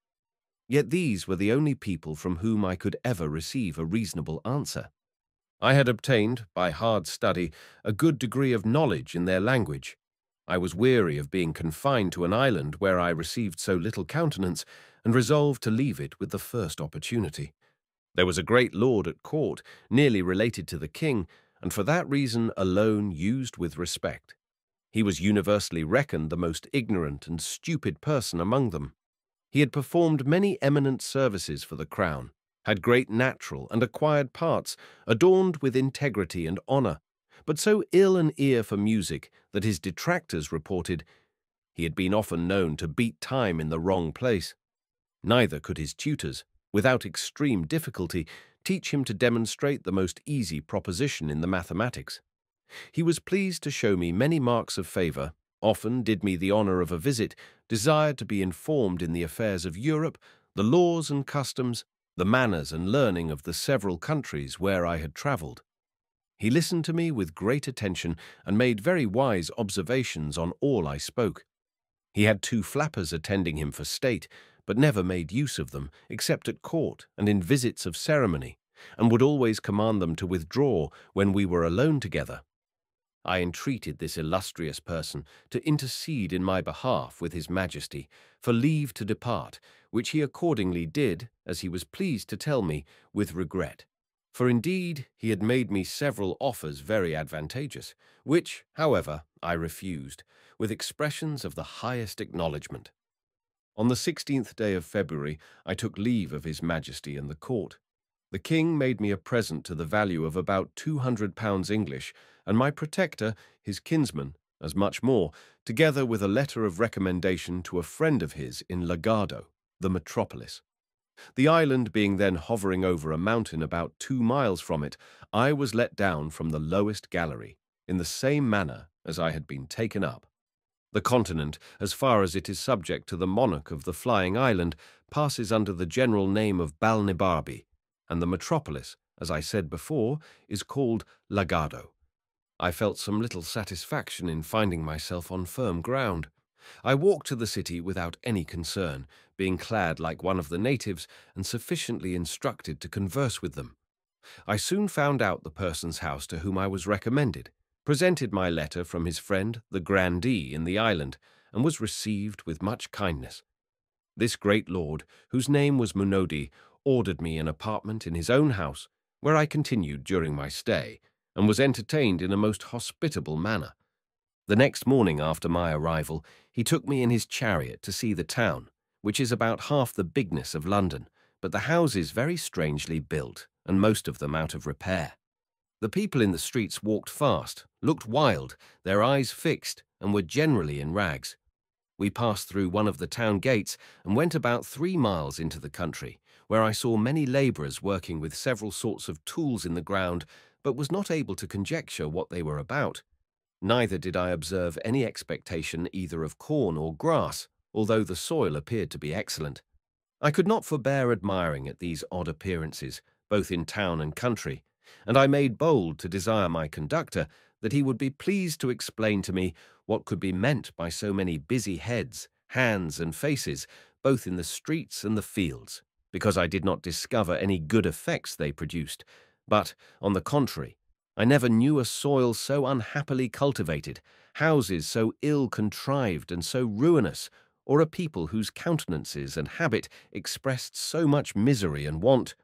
Yet these were the only people from whom I could ever receive a reasonable answer. I had obtained, by hard study, a good degree of knowledge in their language. I was weary of being confined to an island where I received so little countenance, and resolved to leave it with the first opportunity. There was a great lord at court, nearly related to the king, and for that reason alone used with respect. He was universally reckoned the most ignorant and stupid person among them. He had performed many eminent services for the crown, had great natural and acquired parts, adorned with integrity and honor, but so ill an ear for music that his detractors reported he had been often known to beat time in the wrong place. Neither could his tutors, without extreme difficulty, teach him to demonstrate the most easy proposition in the mathematics. He was pleased to show me many marks of favor, often did me the honor of a visit, desired to be informed in the affairs of Europe, the laws and customs, the manners and learning of the several countries where I had traveled. He listened to me with great attention and made very wise observations on all I spoke. He had 2 flappers attending him for state, but never made use of them, except at court and in visits of ceremony, and would always command them to withdraw when we were alone together. I entreated this illustrious person to intercede in my behalf with his majesty for leave to depart, which he accordingly did, as he was pleased to tell me, with regret. For indeed he had made me several offers very advantageous, which, however, I refused, with expressions of the highest acknowledgment. On the 16th day of February I took leave of his majesty and the court. The king made me a present to the value of about £200 English, and my protector, his kinsman, as much more, together with a letter of recommendation to a friend of his in Lagado, the metropolis. The island being then hovering over a mountain about 2 miles from it, I was let down from the lowest gallery, in the same manner as I had been taken up. The continent, as far as it is subject to the monarch of the flying island, passes under the general name of Balnibarbi, and the metropolis, as I said before, is called Lagado. I felt some little satisfaction in finding myself on firm ground. I walked to the city without any concern, being clad like one of the natives and sufficiently instructed to converse with them. I soon found out the person's house to whom I was recommended, presented my letter from his friend, the grandee in the island, and was received with much kindness. This great lord, whose name was Munodi, ordered me an apartment in his own house, where I continued during my stay, and was entertained in a most hospitable manner. The next morning after my arrival, he took me in his chariot to see the town, which is about half the bigness of London, but the houses very strangely built, and most of them out of repair. The people in the streets walked fast, looked wild, their eyes fixed, and were generally in rags. We passed through one of the town gates and went about 3 miles into the country, where I saw many labourers working with several sorts of tools in the ground, but was not able to conjecture what they were about. Neither did I observe any expectation either of corn or grass, although the soil appeared to be excellent. I could not forbear admiring at these odd appearances, both in town and country, and I made bold to desire my conductor that he would be pleased to explain to me what could be meant by so many busy heads, hands, and faces, both in the streets and the fields, because I did not discover any good effects they produced, but, on the contrary, I never knew a soil so unhappily cultivated, houses so ill contrived and so ruinous, or a people whose countenances and habit expressed so much misery and want.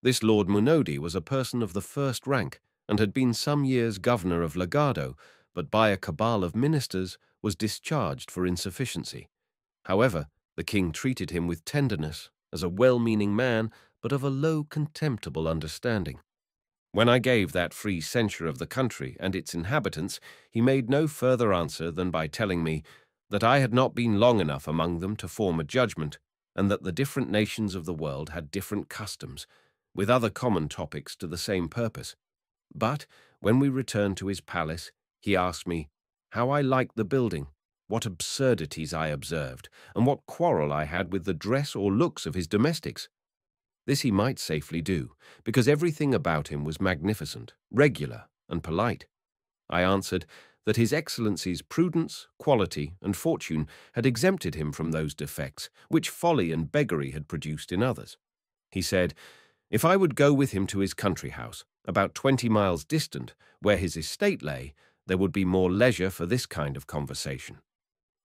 This Lord Munodi was a person of the first rank, and had been some years governor of Lagado, but by a cabal of ministers was discharged for insufficiency. However, the king treated him with tenderness, as a well-meaning man, but of a low, contemptible understanding. When I gave that free censure of the country and its inhabitants, he made no further answer than by telling me that I had not been long enough among them to form a judgment, and that the different nations of the world had different customs, with other common topics to the same purpose. But, when we returned to his palace, he asked me how I liked the building, what absurdities I observed, and what quarrel I had with the dress or looks of his domestics. This he might safely do, because everything about him was magnificent, regular, and polite. I answered that His Excellency's prudence, quality, and fortune had exempted him from those defects which folly and beggary had produced in others. He said, if I would go with him to his country house, about 20 miles distant, where his estate lay, there would be more leisure for this kind of conversation.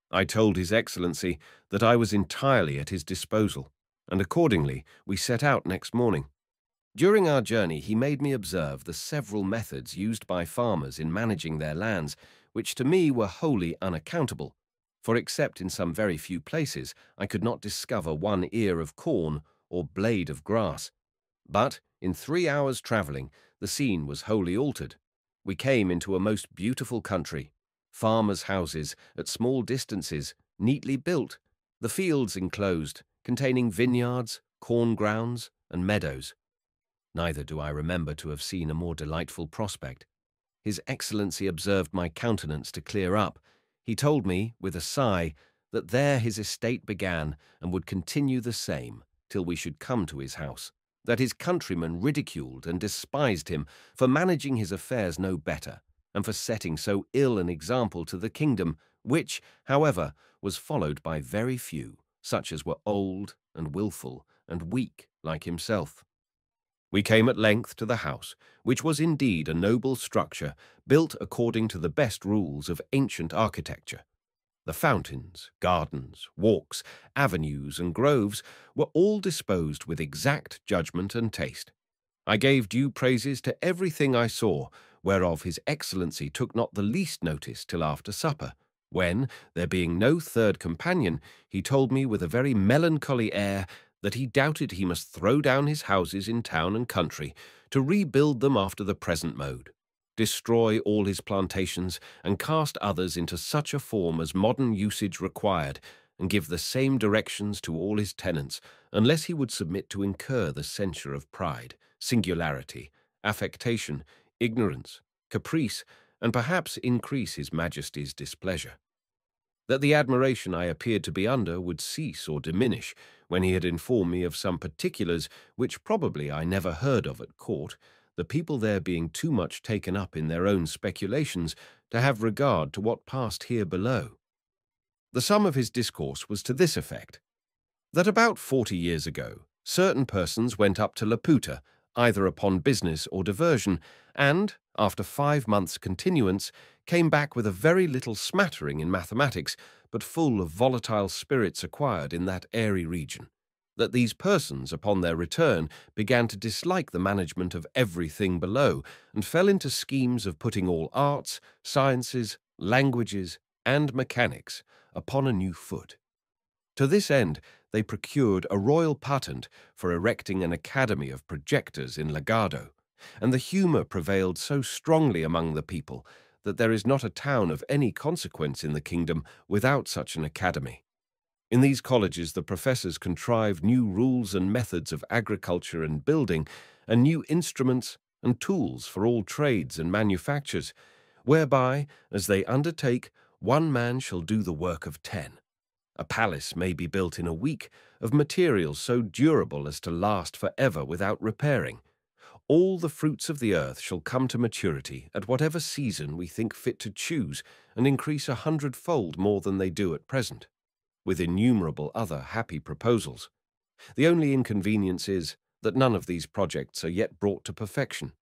I told His Excellency that I was entirely at his disposal, and accordingly we set out next morning. During our journey he made me observe the several methods used by farmers in managing their lands, which to me were wholly unaccountable, for except in some very few places I could not discover one ear of corn or blade of grass. But in 3 hours' travelling the scene was wholly altered. We came into a most beautiful country, farmers' houses at small distances, neatly built, the fields enclosed, containing vineyards, corn grounds, and meadows. Neither do I remember to have seen a more delightful prospect. His Excellency observed my countenance to clear up. He told me, with a sigh, that there his estate began and would continue the same till we should come to his house, that his countrymen ridiculed and despised him for managing his affairs no better, and for setting so ill an example to the kingdom, which, however, was followed by very few, such as were old and wilful and weak like himself. We came at length to the house, which was indeed a noble structure, built according to the best rules of ancient architecture. The fountains, gardens, walks, avenues, and groves were all disposed with exact judgment and taste. I gave due praises to everything I saw, whereof His Excellency took not the least notice till after supper, when, there being no third companion, he told me with a very melancholy air that he doubted he must throw down his houses in town and country to rebuild them after the present mode, destroy all his plantations, and cast others into such a form as modern usage required, and give the same directions to all his tenants, unless he would submit to incur the censure of pride, singularity, affectation, ignorance, caprice, and perhaps increase his Majesty's displeasure. That the admiration I appeared to be under would cease or diminish when he had informed me of some particulars which probably I never heard of at court, the people there being too much taken up in their own speculations to have regard to what passed here below. The sum of his discourse was to this effect, that about 40 years ago certain persons went up to Laputa, either upon business or diversion, and, after 5 months' continuance, came back with a very little smattering in mathematics, but full of volatile spirits acquired in that airy region, that these persons, upon their return, began to dislike the management of everything below, and fell into schemes of putting all arts, sciences, languages, and mechanics upon a new foot. To this end, they procured a royal patent for erecting an academy of projectors in Lagado, and the humour prevailed so strongly among the people that there is not a town of any consequence in the kingdom without such an academy. In these colleges the professors contrived new rules and methods of agriculture and building, and new instruments and tools for all trades and manufactures, whereby, as they undertake, one man shall do the work of 10. A palace may be built in a week of materials so durable as to last for ever without repairing. All the fruits of the earth shall come to maturity at whatever season we think fit to choose, and increase 100-fold more than they do at present, with innumerable other happy proposals. The only inconvenience is that none of these projects are yet brought to perfection,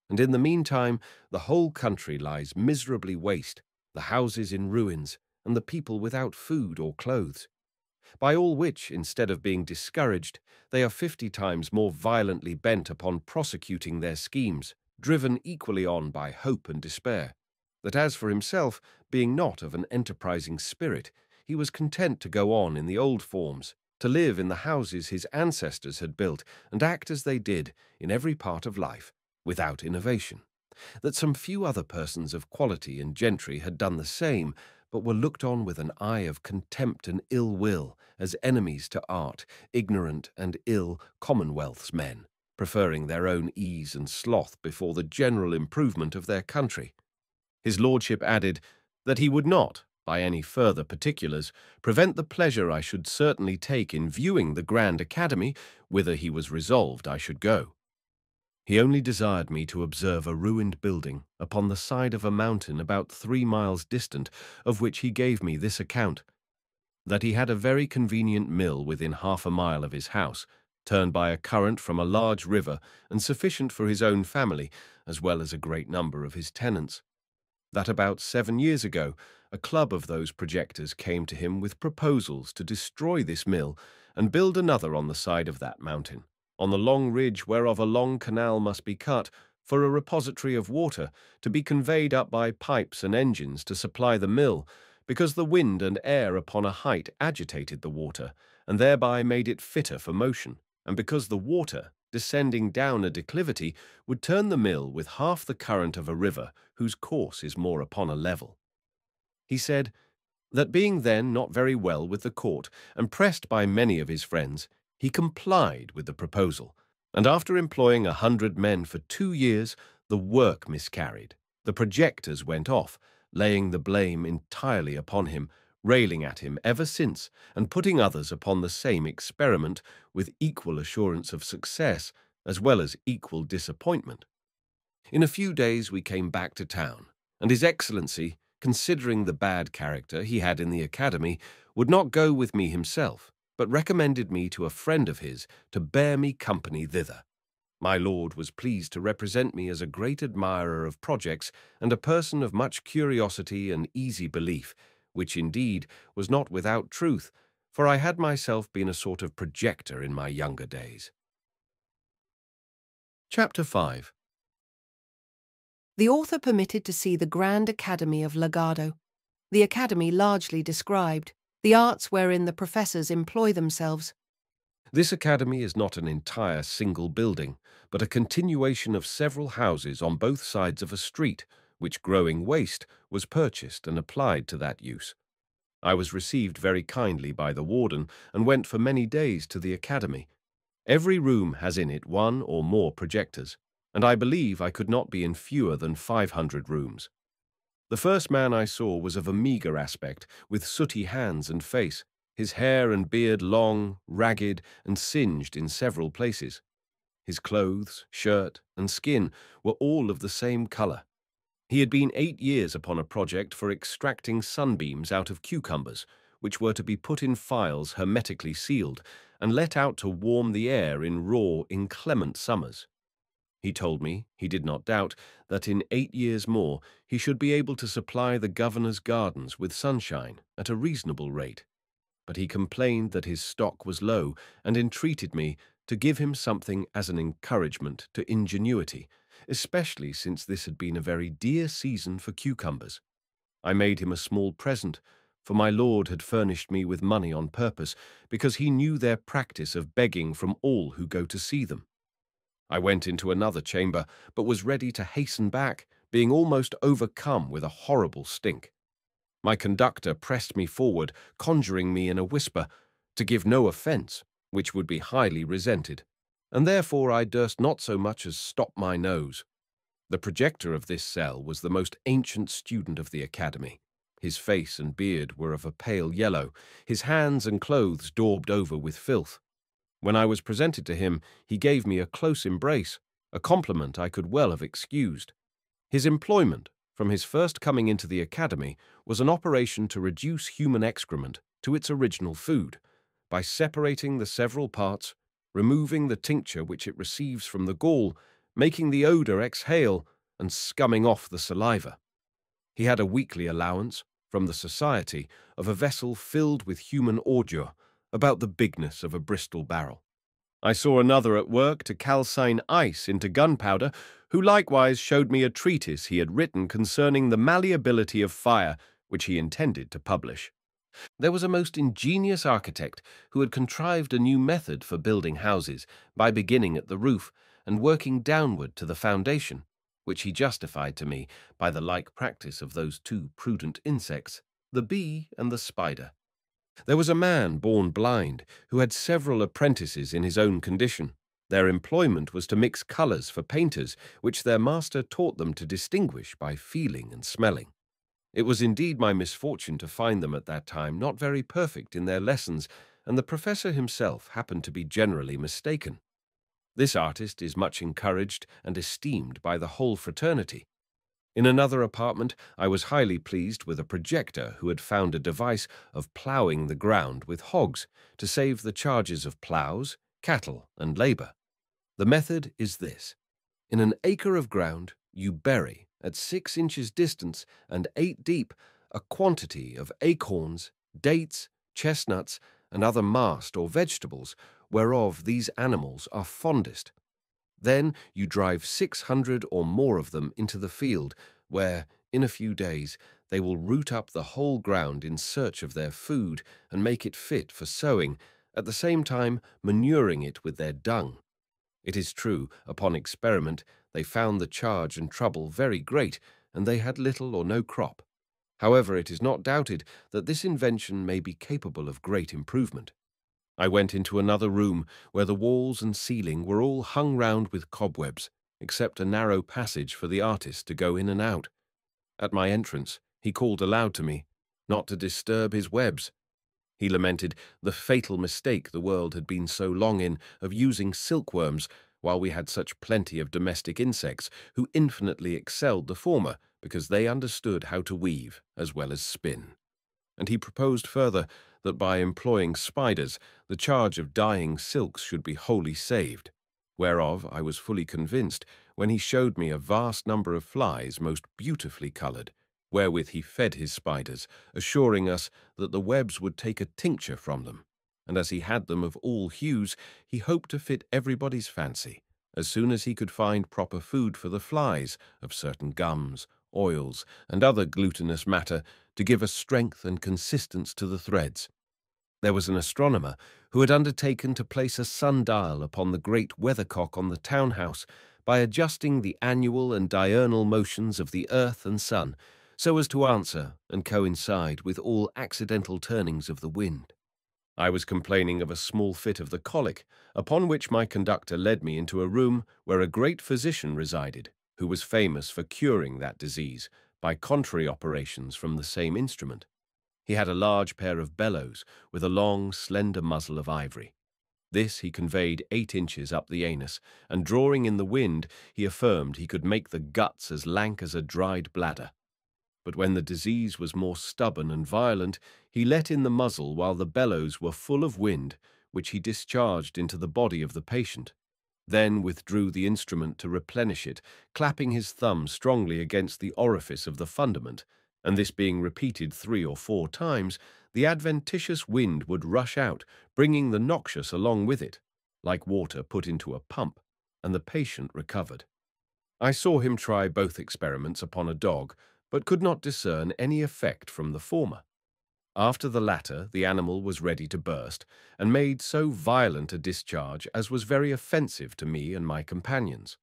and in the meantime the whole country lies miserably waste, the houses in ruins, and the people without food or clothes. By all which, instead of being discouraged, they are 50 times more violently bent upon prosecuting their schemes, driven equally on by hope and despair, that as for himself, being not of an enterprising spirit, he was content to go on in the old forms, to live in the houses his ancestors had built, and act as they did in every part of life, without innovation. That some few other persons of quality and gentry had done the same, but were looked on with an eye of contempt and ill will, as enemies to art, ignorant and ill commonwealth's men, preferring their own ease and sloth before the general improvement of their country. His lordship added that he would not, by any further particulars, prevent the pleasure I should certainly take in viewing the grand academy, whither he was resolved I should go. He only desired me to observe a ruined building upon the side of a mountain about 3 miles distant, of which he gave me this account: that he had a very convenient mill within half a mile of his house, turned by a current from a large river and sufficient for his own family, as well as a great number of his tenants. That about 7 years ago, a club of those projectors came to him with proposals to destroy this mill and build another on the side of that mountain, on the long ridge whereof a long canal must be cut, for a repository of water, to be conveyed up by pipes and engines to supply the mill, because the wind and air upon a height agitated the water, and thereby made it fitter for motion, and because the water, descending down a declivity, would turn the mill with half the current of a river whose course is more upon a level. He said that being then not very well with the court, and pressed by many of his friends, he complied with the proposal, and after employing 100 men for 2 years, the work miscarried. The projectors went off, laying the blame entirely upon him, railing at him ever since, and putting others upon the same experiment with equal assurance of success, as well as equal disappointment. In a few days we came back to town, and His Excellency, considering the bad character he had in the academy, would not go with me himself, but recommended me to a friend of his to bear me company thither. My lord was pleased to represent me as a great admirer of projects and a person of much curiosity and easy belief, which indeed was not without truth, for I had myself been a sort of projector in my younger days. Chapter 5. The author permitted to see the Grand Academy of Lagado, the academy largely described, the arts wherein the professors employ themselves. This academy is not an entire single building, but a continuation of several houses on both sides of a street, which, growing waste, was purchased and applied to that use. I was received very kindly by the warden, and went for many days to the academy. Every room has in it 1 or more projectors, and I believe I could not be in fewer than 500 rooms. The first man I saw was of a meagre aspect, with sooty hands and face, his hair and beard long, ragged, and singed in several places. His clothes, shirt, and skin were all of the same colour. He had been 8 years upon a project for extracting sunbeams out of cucumbers, which were to be put in phials hermetically sealed, and let out to warm the air in raw, inclement summers. He told me, he did not doubt, that in 8 years more he should be able to supply the governor's gardens with sunshine at a reasonable rate. But he complained that his stock was low, and entreated me to give him something as an encouragement to ingenuity, especially since this had been a very dear season for cucumbers. I made him a small present, for my lord had furnished me with money on purpose, because he knew their practice of begging from all who go to see them. I went into another chamber, but was ready to hasten back, being almost overcome with a horrible stink. My conductor pressed me forward, conjuring me in a whisper to give no offence, which would be highly resented, and therefore I durst not so much as stop my nose. The projector of this cell was the most ancient student of the academy. His face and beard were of a pale yellow, his hands and clothes daubed over with filth. When I was presented to him, he gave me a close embrace, a compliment I could well have excused. His employment, from his first coming into the academy, was an operation to reduce human excrement to its original food, by separating the several parts, removing the tincture which it receives from the gall, making the odour exhale, and scumming off the saliva. He had a weekly allowance, from the society, of a vessel filled with human ordure, about the bigness of a Bristol barrel. I saw another at work to calcine ice into gunpowder, who likewise showed me a treatise he had written concerning the malleability of fire, which he intended to publish. There was a most ingenious architect who had contrived a new method for building houses, by beginning at the roof and working downward to the foundation, which he justified to me by the like practice of those 2 prudent insects, the bee and the spider. There was a man born blind, who had several apprentices in his own condition. Their employment was to mix colours for painters, which their master taught them to distinguish by feeling and smelling. It was indeed my misfortune to find them at that time not very perfect in their lessons, and the professor himself happened to be generally mistaken. This artist is much encouraged and esteemed by the whole fraternity. In another apartment, I was highly pleased with a projector who had found a device of ploughing the ground with hogs to save the charges of ploughs, cattle, and labor. The method is this. In an acre of ground, you bury, at 6 inches distance and 8 deep, a quantity of acorns, dates, chestnuts, and other mast or vegetables, whereof these animals are fondest. Then you drive 600 or more of them into the field, where, in a few days, they will root up the whole ground in search of their food and make it fit for sowing, at the same time manuring it with their dung. It is true, upon experiment, they found the charge and trouble very great, and they had little or no crop. However, it is not doubted that this invention may be capable of great improvement. I went into another room where the walls and ceiling were all hung round with cobwebs, except a narrow passage for the artist to go in and out. At my entrance, he called aloud to me, not to disturb his webs. He lamented the fatal mistake the world had been so long in of using silkworms, while we had such plenty of domestic insects who infinitely excelled the former, because they understood how to weave as well as spin. And he proposed further that by employing spiders, the charge of dyeing silks should be wholly saved, whereof I was fully convinced when he showed me a vast number of flies most beautifully coloured, wherewith he fed his spiders, assuring us that the webs would take a tincture from them, and as he had them of all hues, he hoped to fit everybody's fancy, as soon as he could find proper food for the flies of certain gums, oils, and other glutinous matter to give a strength and consistence to the threads. There was an astronomer who had undertaken to place a sundial upon the great weathercock on the townhouse by adjusting the annual and diurnal motions of the earth and sun, so as to answer and coincide with all accidental turnings of the wind. I was complaining of a small fit of the colic, upon which my conductor led me into a room where a great physician resided, who was famous for curing that disease by contrary operations from the same instrument. He had a large pair of bellows with a long, slender muzzle of ivory. This he conveyed 8 inches up the anus, and drawing in the wind, he affirmed he could make the guts as lank as a dried bladder. But when the disease was more stubborn and violent, he let in the muzzle while the bellows were full of wind, which he discharged into the body of the patient, then withdrew the instrument to replenish it, clapping his thumb strongly against the orifice of the fundament, and this being repeated 3 or 4 times, the adventitious wind would rush out, bringing the noxious along with it, like water put into a pump, and the patient recovered. I saw him try both experiments upon a dog, but could not discern any effect from the former. After the latter, the animal was ready to burst, and made so violent a discharge as was very offensive to me and my companions.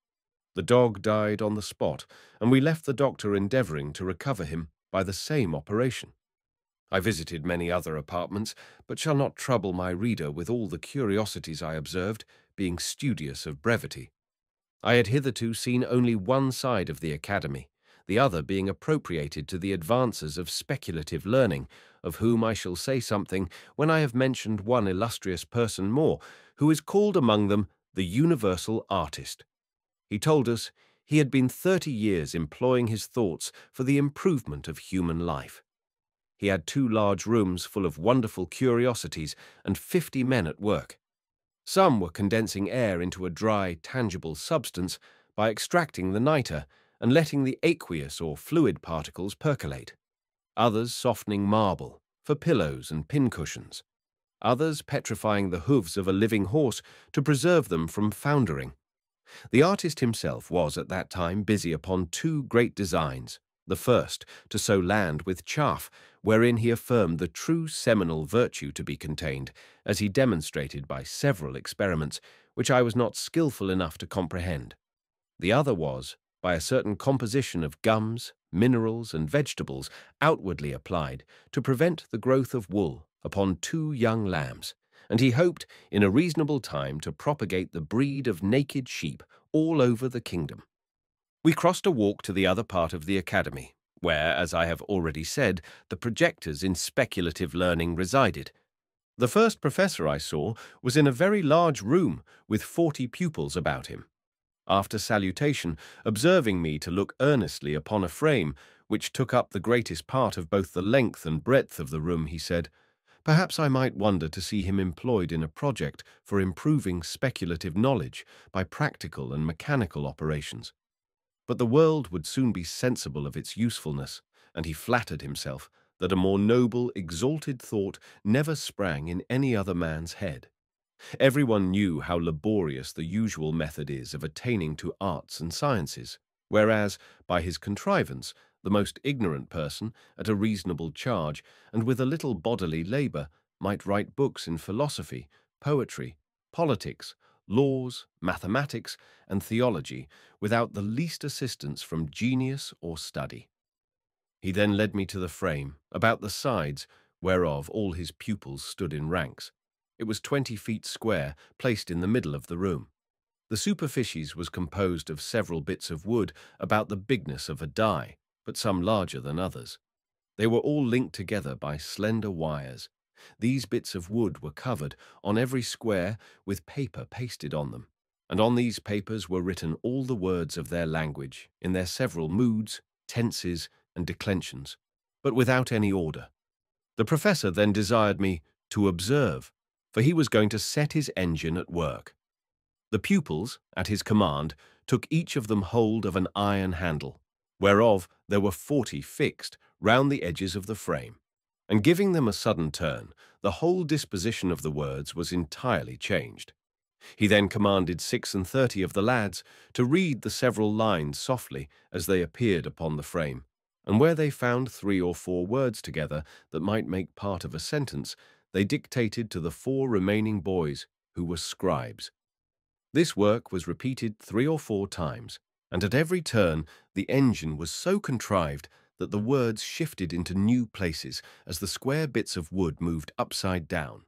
The dog died on the spot, and we left the doctor endeavouring to recover him by the same operation. I visited many other apartments, but shall not trouble my reader with all the curiosities I observed, being studious of brevity. I had hitherto seen only one side of the academy, the other being appropriated to the advances of speculative learning, of whom I shall say something when I have mentioned one illustrious person more, who is called among them the universal artist. He told us he had been 30 years employing his thoughts for the improvement of human life. He had 2 large rooms full of wonderful curiosities and 50 men at work. Some were condensing air into a dry, tangible substance by extracting the nitre and letting the aqueous or fluid particles percolate. Others softening marble for pillows and pincushions. Others petrifying the hoofs of a living horse to preserve them from foundering. The artist himself was at that time busy upon 2 great designs. The first, to sow land with chaff, wherein he affirmed the true seminal virtue to be contained, as he demonstrated by several experiments, which I was not skilful enough to comprehend. The other was, by a certain composition of gums, minerals, and vegetables outwardly applied, to prevent the growth of wool upon 2 young lambs, and he hoped in a reasonable time to propagate the breed of naked sheep all over the kingdom. We crossed a walk to the other part of the academy, where, as I have already said, the projectors in speculative learning resided. The first professor I saw was in a very large room with 40 pupils about him. After salutation, observing me to look earnestly upon a frame which took up the greatest part of both the length and breadth of the room, he said, "Perhaps I might wonder to see him employed in a project for improving speculative knowledge by practical and mechanical operations. But the world would soon be sensible of its usefulness, and he flattered himself that a more noble, exalted thought never sprang in any other man's head. Everyone knew how laborious the usual method is of attaining to arts and sciences, whereas, by his contrivance, the most ignorant person, at a reasonable charge, and with a little bodily labour, might write books in philosophy, poetry, politics, laws, mathematics, and theology, without the least assistance from genius or study." He then led me to the frame, about the sides whereof all his pupils stood in ranks. It was 20 feet square, placed in the middle of the room. The superficies was composed of several bits of wood about the bigness of a die, but some larger than others. They were all linked together by slender wires. These bits of wood were covered, on every square, with paper pasted on them, and on these papers were written all the words of their language, in their several moods, tenses, and declensions, but without any order. The professor then desired me to observe, for he was going to set his engine at work. The pupils, at his command, took each of them hold of an iron handle, whereof there were 40 fixed round the edges of the frame, and giving them a sudden turn, the whole disposition of the words was entirely changed. He then commanded 36 of the lads to read the several lines softly as they appeared upon the frame, and where they found 3 or 4 words together that might make part of a sentence, they dictated to the 4 remaining boys, who were scribes. This work was repeated 3 or 4 times, and at every turn the engine was so contrived that the words shifted into new places as the square bits of wood moved upside down.